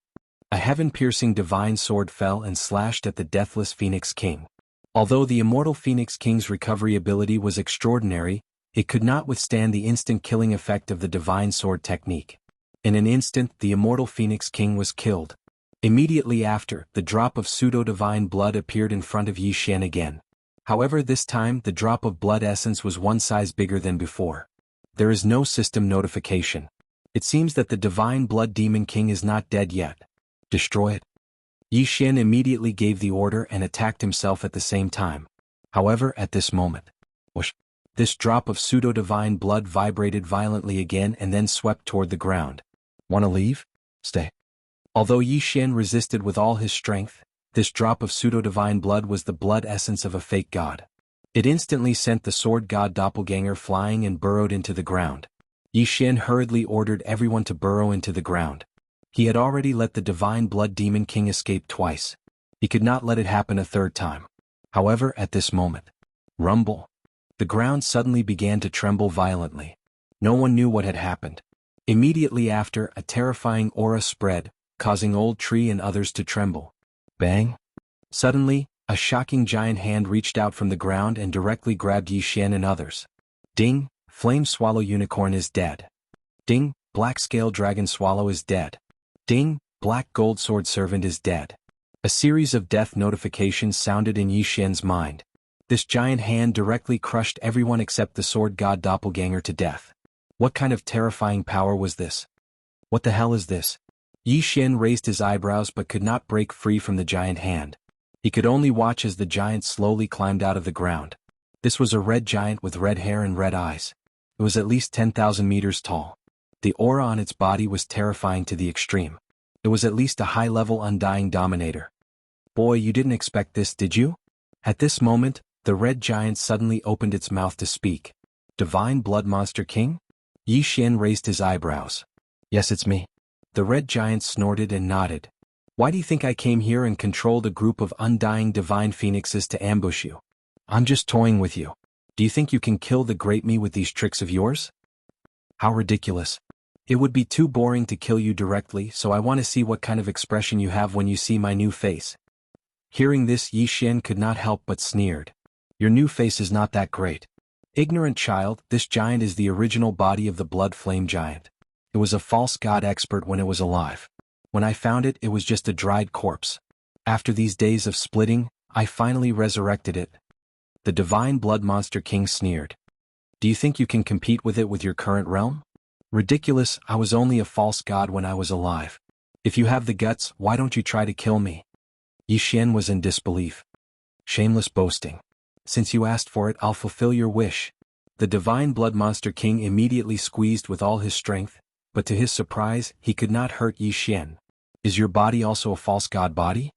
S1: A heaven-piercing divine sword fell and slashed at the deathless Phoenix King. Although the immortal Phoenix King's recovery ability was extraordinary, it could not withstand the instant killing effect of the divine sword technique. In an instant, the immortal Phoenix King was killed. Immediately after, the drop of pseudo-divine blood appeared in front of Yi Xian again. However, this time, the drop of blood essence was one size bigger than before. There is no system notification. It seems that the divine blood demon king is not dead yet. Destroy it. Yi Xian immediately gave the order and attacked himself at the same time. However, at this moment, whoosh, this drop of pseudo-divine blood vibrated violently again and then swept toward the ground. Wanna leave? Stay. Although Yi Xian resisted with all his strength, this drop of pseudo-divine blood was the blood essence of a fake god. It instantly sent the sword god doppelganger flying and burrowed into the ground. Yi Xian hurriedly ordered everyone to burrow into the ground. He had already let the divine blood demon king escape twice. He could not let it happen a third time. However, at this moment, rumble. The ground suddenly began to tremble violently. No one knew what had happened. Immediately after, a terrifying aura spread, causing old tree and others to tremble. Bang! Suddenly, a shocking giant hand reached out from the ground and directly grabbed Yi Xian and others. Ding! Flame Swallow Unicorn is dead. Ding! Black Scale Dragon Swallow is dead. Ding! Black Gold Sword Servant is dead. A series of death notifications sounded in Yi Xian's mind. This giant hand directly crushed everyone except the sword god doppelganger to death. What kind of terrifying power was this? What the hell is this? Yi Xian raised his eyebrows but could not break free from the giant hand. He could only watch as the giant slowly climbed out of the ground. This was a red giant with red hair and red eyes. It was at least 10,000 meters tall. The aura on its body was terrifying to the extreme. It was at least a high-level undying dominator. Boy, you didn't expect this, did you? At this moment, the red giant suddenly opened its mouth to speak. Divine Blood Monster King? Yi Xian raised his eyebrows. Yes, it's me. The red giant snorted and nodded. Why do you think I came here and controlled a group of undying divine phoenixes to ambush you? I'm just toying with you. Do you think you can kill the great me with these tricks of yours? How ridiculous. It would be too boring to kill you directly, so I want to see what kind of expression you have when you see my new face. Hearing this, Yi Xian could not help but sneered. Your new face is not that great. Ignorant child, this giant is the original body of the blood flame giant. It was a false god expert when it was alive. When I found it, it was just a dried corpse. After these days of splitting, I finally resurrected it. The divine blood monster king sneered. Do you think you can compete with it with your current realm? Ridiculous, I was only a false god when I was alive. If you have the guts, why don't you try to kill me? Yi Xian was in disbelief. Shameless boasting. Since you asked for it, I'll fulfill your wish. The divine blood monster king immediately squeezed with all his strength, but to his surprise, he could not hurt Yi Xian. Is your body also a false god body?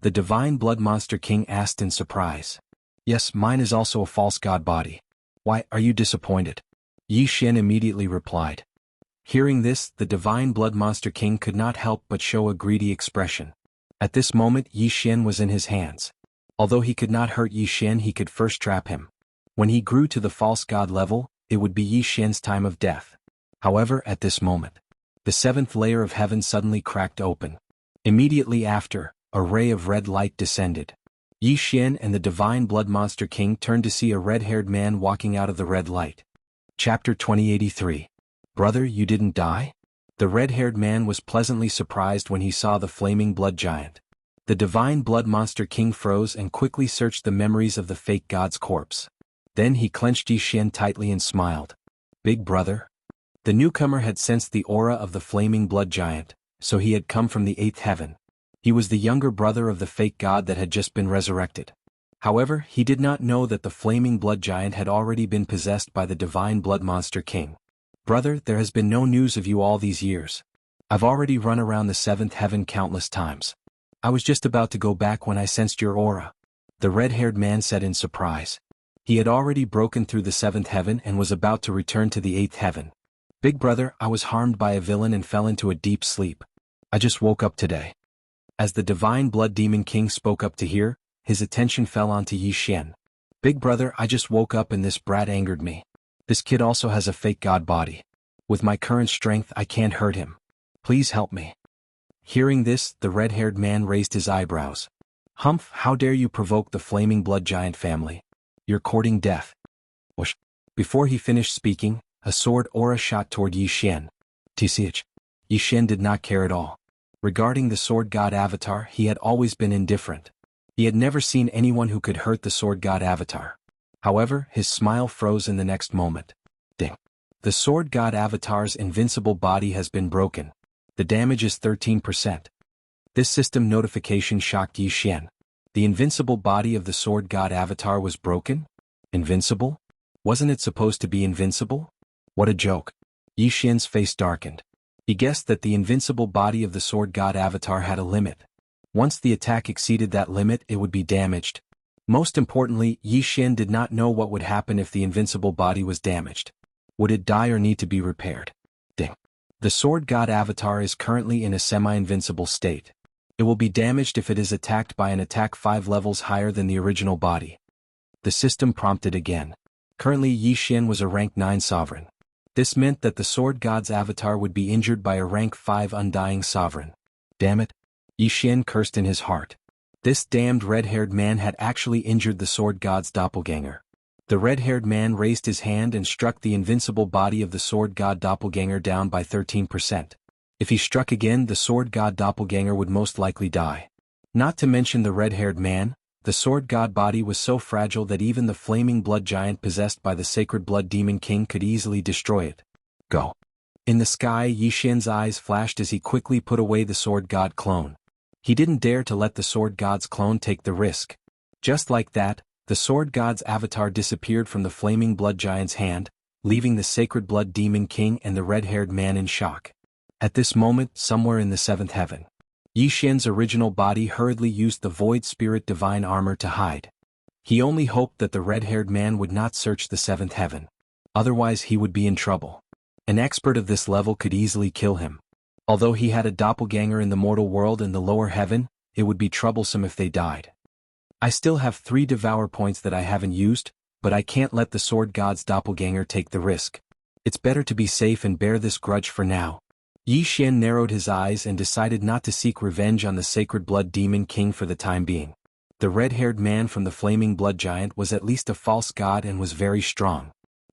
S1: The divine blood monster king asked in surprise. Yes, mine is also a false god body. Why, are you disappointed? Yi Xian immediately replied. Hearing this, the divine blood monster king could not help but show a greedy expression. At this moment, Yi Xian was in his hands. Although he could not hurt Yi Xian, he could first trap him. When he grew to the false god level, it would be Yi Xian's time of death. However, at this moment, the seventh layer of heaven suddenly cracked open. Immediately after, a ray of red light descended. Yi Xian and the divine blood monster king turned to see a red-haired man walking out of the red light. Chapter 2083. Brother, you didn't die? The red-haired man was pleasantly surprised when he saw the flaming blood giant. The divine blood monster king froze and quickly searched the memories of the fake god's corpse. Then he clenched Yi Xian tightly and smiled. Big brother? The newcomer had sensed the aura of the flaming blood giant, so he had come from the eighth heaven. He was the younger brother of the fake god that had just been resurrected. However, he did not know that the flaming blood giant had already been possessed by the divine blood monster king. Brother, there has been no news of you all these years. I've already run around the seventh heaven countless times. I was just about to go back when I sensed your aura. The red-haired man said in surprise. He had already broken through the seventh heaven and was about to return to the eighth heaven. Big brother, I was harmed by a villain and fell into a deep sleep. I just woke up today. As the divine blood demon king spoke up to hear, his attention fell onto Yi Xian. Big brother, I just woke up and this brat angered me. This kid also has a fake god body. With my current strength, I can't hurt him. Please help me. Hearing this, the red-haired man raised his eyebrows. Humph, how dare you provoke the flaming blood giant family? You're courting death. Whoosh. Before he finished speaking, a sword aura shot toward Yi Xian. TCH. Yi Xian did not care at all. Regarding the sword god avatar, he had always been indifferent. He had never seen anyone who could hurt the sword god avatar. However, his smile froze in the next moment. Ding. The sword god avatar's invincible body has been broken. The damage is 13%. This system notification shocked Yi Xian. The invincible body of the sword god avatar was broken? Invincible? Wasn't it supposed to be invincible? What a joke. Yi Xian's face darkened. He guessed that the invincible body of the sword god avatar had a limit. Once the attack exceeded that limit, it would be damaged. Most importantly, Yi Xian did not know what would happen if the invincible body was damaged. Would it die or need to be repaired? Ding. The sword god avatar is currently in a semi-invincible state. It will be damaged if it is attacked by an attack 5 levels higher than the original body. The system prompted again. Currently Yi Xian was a rank 9 sovereign. This meant that the sword god's avatar would be injured by a rank 5 undying sovereign. Damn it. Yi Xian cursed in his heart. This damned red-haired man had actually injured the sword god's doppelganger. The red-haired man raised his hand and struck the invincible body of the sword god doppelganger down by 13%. If he struck again, the sword god doppelganger would most likely die. Not to mention the red-haired man, the sword god body was so fragile that even the flaming blood giant possessed by the sacred blood demon king could easily destroy it. Go. In the sky, Yi Xian's eyes flashed as he quickly put away the sword god clone. He didn't dare to let the sword god's clone take the risk. Just like that, the sword god's avatar disappeared from the flaming blood giant's hand, leaving the sacred blood demon king and the red-haired man in shock. At this moment, somewhere in the seventh heaven, Yi Xian's original body hurriedly used the void spirit divine armor to hide. He only hoped that the red-haired man would not search the seventh heaven. Otherwise he would be in trouble. An expert of this level could easily kill him. Although he had a doppelganger in the mortal world and the lower heaven, it would be troublesome if they died. I still have 3 devour points that I haven't used, but I can't let the sword god's doppelganger take the risk. It's better to be safe and bear this grudge for now. Yi Xian narrowed his eyes and decided not to seek revenge on the Sacred Blood Demon King for the time being. The red-haired man from the Flaming Blood Giant was at least a false god and was very strong.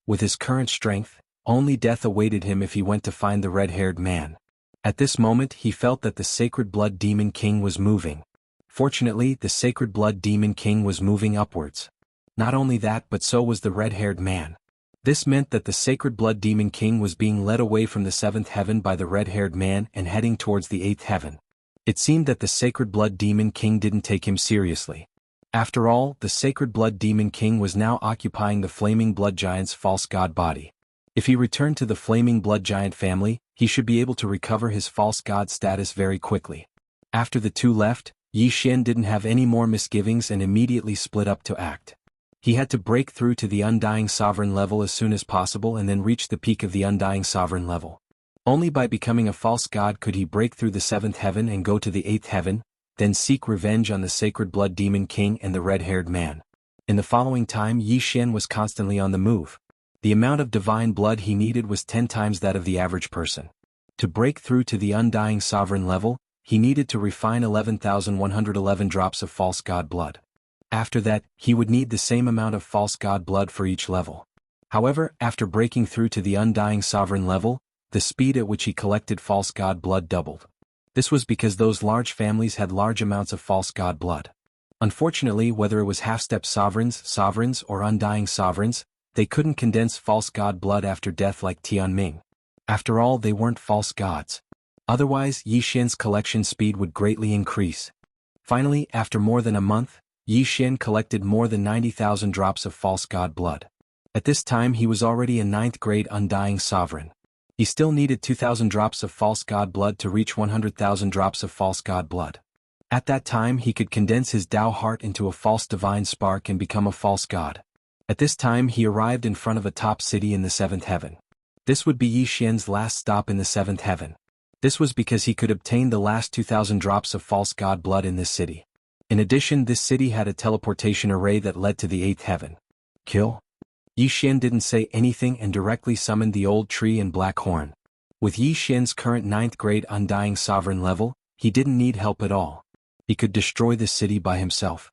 S1: With his current strength, only death awaited him if he went to find the red-haired man. At this moment he felt that the Sacred Blood Demon King was moving. Fortunately, the Sacred Blood Demon King was moving upwards. Not only that, but so was the red-haired man. This meant that the Sacred Blood Demon King was being led away from the 7th heaven by the red-haired man and heading towards the 8th heaven. It seemed that the Sacred Blood Demon King didn't take him seriously. After all, the Sacred Blood Demon King was now occupying the Flaming Blood Giant's false god body. If he returned to the Flaming Blood Giant family, he should be able to recover his false god status very quickly. After the two left, Yi Xian didn't have any more misgivings and immediately split up to act. He had to break through to the Undying Sovereign level as soon as possible and then reach the peak of the Undying Sovereign level. Only by becoming a false god could he break through the 7th heaven and go to the 8th heaven, then seek revenge on the Sacred Blood Demon King and the red-haired man. In the following time, Yi Xian was constantly on the move. The amount of divine blood he needed was 10 times that of the average person. To break through to the Undying Sovereign level, he needed to refine 11,111 drops of false god blood. After that, he would need the same amount of false god blood for each level. However, after breaking through to the Undying Sovereign level, the speed at which he collected false god blood doubled. This was because those large families had large amounts of false god blood. Unfortunately, whether it was half-step sovereigns, or undying sovereigns, they couldn't condense false god blood after death like Tianming. After all, they weren't false gods. Otherwise, Yi Xian's collection speed would greatly increase. Finally, after more than a month, Yi Xian collected more than 90,000 drops of false god blood. At this time he was already a 9th grade undying sovereign. He still needed 2,000 drops of false god blood to reach 100,000 drops of false god blood. At that time he could condense his Tao heart into a false divine spark and become a false god. At this time he arrived in front of a top city in the 7th heaven. This would be Yi Xian's last stop in the 7th heaven. This was because he could obtain the last 2,000 drops of false god blood in this city. In addition, this city had a teleportation array that led to the 8th heaven. Kill? Yi Xian didn't say anything and directly summoned the old tree and black horn. With Yi Xian's current 9th grade undying sovereign level, he didn't need help at all. He could destroy this city by himself.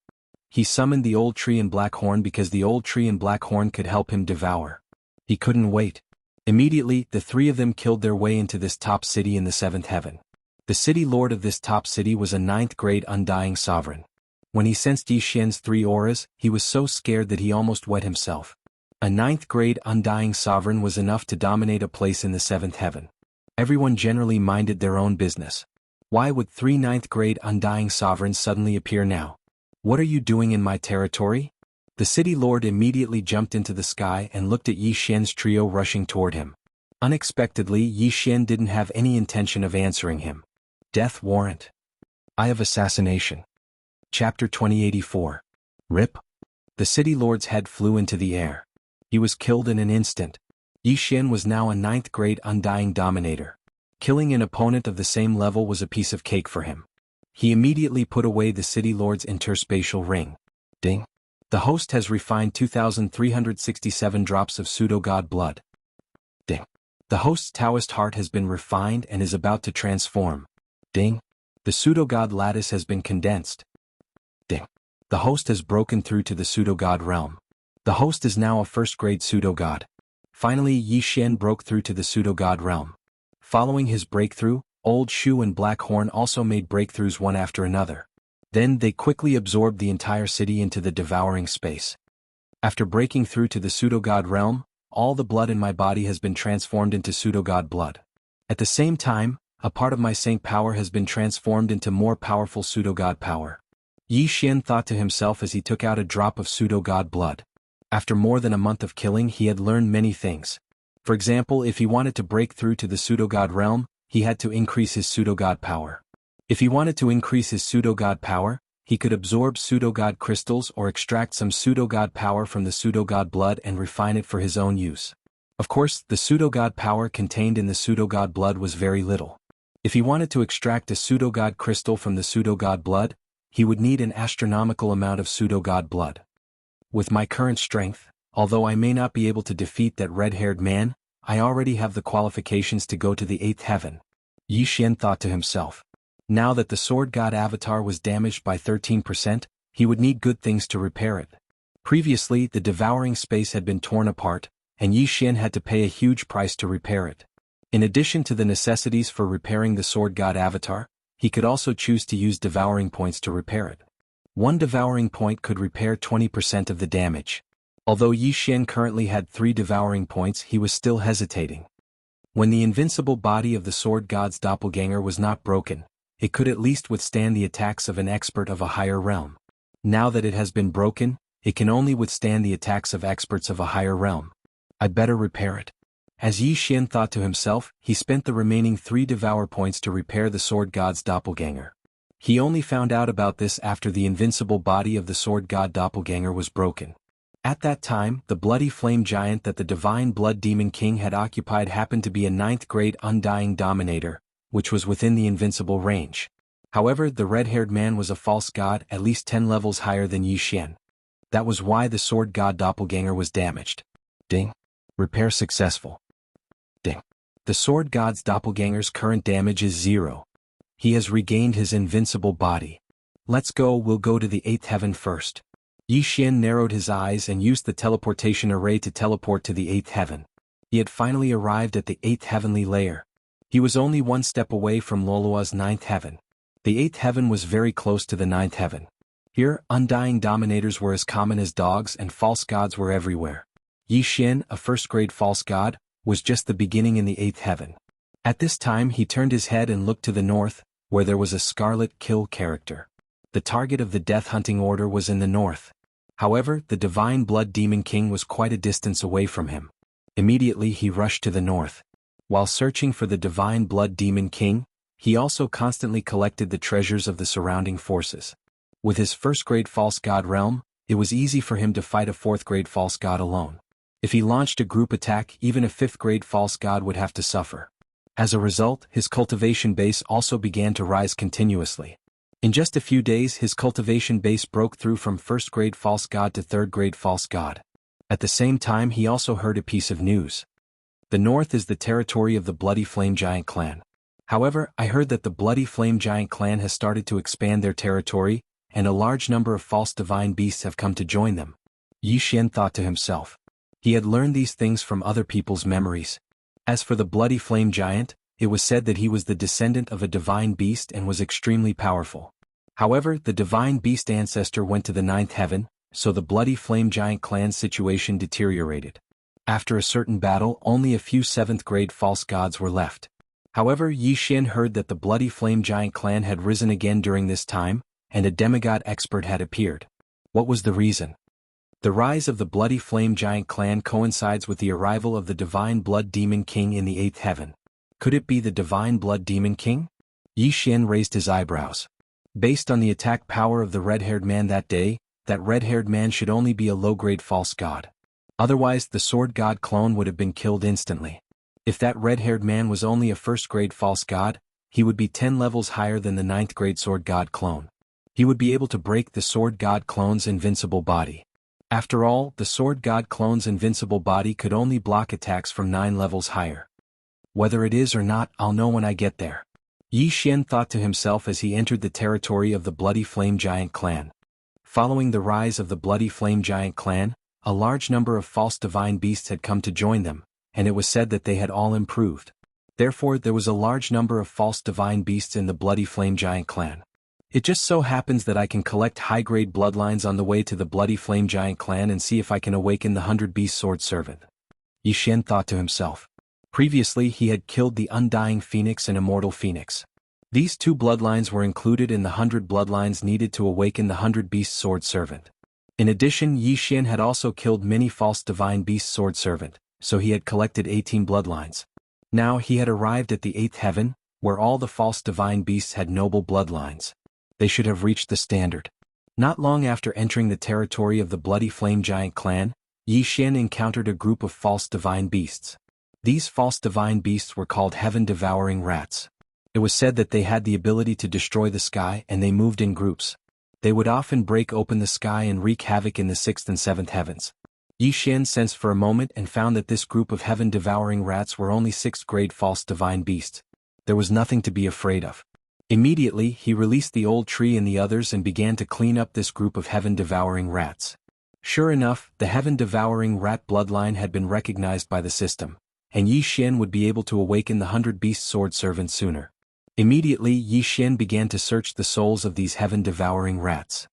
S1: He summoned the old tree and black horn because the old tree and black horn could help him devour. He couldn't wait. Immediately, the three of them killed their way into this top city in the 7th heaven. The city lord of this top city was a 9th grade undying sovereign. When he sensed Yi Xian's 3 auras, he was so scared that he almost wet himself. A 9th grade undying sovereign was enough to dominate a place in the 7th heaven. Everyone generally minded their own business. Why would 3 9th grade undying sovereigns suddenly appear now? What are you doing in my territory? The city lord immediately jumped into the sky and looked at Yi Xian's trio rushing toward him. Unexpectedly, Yi Xian didn't have any intention of answering him. Death warrant. Eye of assassination. Chapter 2084. Rip. The city lord's head flew into the air. He was killed in an instant. Yi Xian was now a 9th grade undying dominator. Killing an opponent of the same level was a piece of cake for him. He immediately put away the city lord's interspatial ring. Ding. The host has refined 2,367 drops of pseudo-god blood. Ding. The host's Taoist heart has been refined and is about to transform. Ding. The pseudo-god lattice has been condensed. Ding. The host has broken through to the pseudo-god realm. The host is now a 1st grade pseudo-god. Finally, Yi Xian broke through to the pseudo-god realm. Following his breakthrough, Old Shu and Black Horn also made breakthroughs one after another. Then they quickly absorbed the entire city into the devouring space. After breaking through to the pseudo-god realm, all the blood in my body has been transformed into pseudo-god blood. At the same time, a part of my saint power has been transformed into more powerful pseudo-god power. Yi Xian thought to himself as he took out a drop of pseudo-god blood. After more than a month of killing, he had learned many things. For example, if he wanted to break through to the pseudo-god realm, he had to increase his pseudo-god power. If he wanted to increase his pseudo-god power, he could absorb pseudo-god crystals or extract some pseudo-god power from the pseudo-god blood and refine it for his own use. Of course, the pseudo-god power contained in the pseudo-god blood was very little. If he wanted to extract a pseudo-god crystal from the pseudo-god blood, he would need an astronomical amount of pseudo-god blood. With my current strength, although I may not be able to defeat that red-haired man, I already have the qualifications to go to the 8th heaven. Yi Xian thought to himself. Now that the sword god avatar was damaged by 13%, he would need good things to repair it. Previously, the devouring space had been torn apart, and Yi Xian had to pay a huge price to repair it. In addition to the necessities for repairing the sword god avatar, he could also choose to use devouring points to repair it. One devouring point could repair 20% of the damage. Although Yi Xian currently had 3 devouring points, he was still hesitating. When the invincible body of the sword god's doppelganger was not broken, it could at least withstand the attacks of an expert of a higher realm. Now that it has been broken, it can only withstand the attacks of experts of a higher realm. I better repair it. As Yi Xian thought to himself, he spent the remaining 3 devour points to repair the sword god's doppelganger. He only found out about this after the invincible body of the sword god doppelganger was broken. At that time, the bloody flame giant that the divine blood demon king had occupied happened to be a 9th grade undying dominator, which was within the invincible range. However, the red-haired man was a false god at least 10 levels higher than Yi Xian. That was why the sword god doppelganger was damaged. Ding. Repair successful. Ding. The sword god's doppelganger's current damage is 0. He has regained his invincible body. Let's go, we'll go to the 8th heaven first. Yi Xian narrowed his eyes and used the teleportation array to teleport to the 8th heaven. He had finally arrived at the 8th heavenly layer. He was only 1 step away from Lolua's 9th heaven. The 8th heaven was very close to the 9th heaven. Here, undying dominators were as common as dogs and false gods were everywhere. Yi Xian, a 1st grade false god, was just the beginning in the 8th heaven. At this time he turned his head and looked to the north, where there was a scarlet kill character. The target of the death hunting order was in the north. However, the divine blood demon king was quite a distance away from him. Immediately he rushed to the north. While searching for the divine blood demon king, he also constantly collected the treasures of the surrounding forces. With his 1st grade false god realm, it was easy for him to fight a 4th grade false god alone. If he launched a group attack, even a 5th grade false god would have to suffer. As a result, his cultivation base also began to rise continuously. In just a few days his cultivation base broke through from 1st grade false god to 3rd grade false god. At the same time he also heard a piece of news. The north is the territory of the Bloody Flame Giant clan. However, I heard that the Bloody Flame Giant clan has started to expand their territory, and a large number of false divine beasts have come to join them. Yi Xian thought to himself. He had learned these things from other people's memories. As for the Bloody Flame Giant, it was said that he was the descendant of a divine beast and was extremely powerful. However, the divine beast ancestor went to the 9th heaven, so the Bloody Flame Giant clan's situation deteriorated. After a certain battle, only a few 7th grade false gods were left. However, Yi Xian heard that the Bloody Flame Giant clan had risen again during this time, and a demigod expert had appeared. What was the reason? The rise of the Bloody Flame Giant clan coincides with the arrival of the divine blood demon king in the 8th heaven. Could it be the divine blood demon king? Yi Xian raised his eyebrows. Based on the attack power of the red-haired man that day, that red-haired man should only be a low-grade false god. Otherwise, the sword god clone would have been killed instantly. If that red-haired man was only a 1st grade false god, he would be 10 levels higher than the 9th grade sword god clone. He would be able to break the sword god clone's invincible body. After all, the sword god clone's invincible body could only block attacks from 9 levels higher. Whether it is or not, I'll know when I get there. Yi Xian thought to himself as he entered the territory of the Bloody Flame Giant clan. Following the rise of the Bloody Flame Giant clan, a large number of false divine beasts had come to join them, and it was said that they had all improved. Therefore, there was a large number of false divine beasts in the Bloody Flame Giant clan. It just so happens that I can collect high-grade bloodlines on the way to the Bloody Flame Giant clan and see if I can awaken the 100-beast sword servant. Yi Xian thought to himself. Previously he had killed the Undying Phoenix and Immortal Phoenix. These 2 bloodlines were included in the 100 bloodlines needed to awaken the 100-beast sword servant. In addition, Yi Xian had also killed many false divine beast sword servant, so he had collected 18 bloodlines. Now he had arrived at the 8th heaven, where all the false divine beasts had noble bloodlines. They should have reached the standard. Not long after entering the territory of the Bloody Flame Giant clan, Yi Xian encountered a group of false divine beasts. These false divine beasts were called heaven-devouring rats. It was said that they had the ability to destroy the sky and they moved in groups. They would often break open the sky and wreak havoc in the 6th and 7th heavens. Yi Xian sensed for a moment and found that this group of heaven-devouring rats were only 6th-grade false divine beasts. There was nothing to be afraid of. Immediately, he released the old tree and the others and began to clean up this group of heaven-devouring rats. Sure enough, the heaven-devouring rat bloodline had been recognized by the system, and Yi Xian would be able to awaken the 100-beast sword servant sooner. Immediately, Yi Xian began to search the souls of these heaven-devouring rats.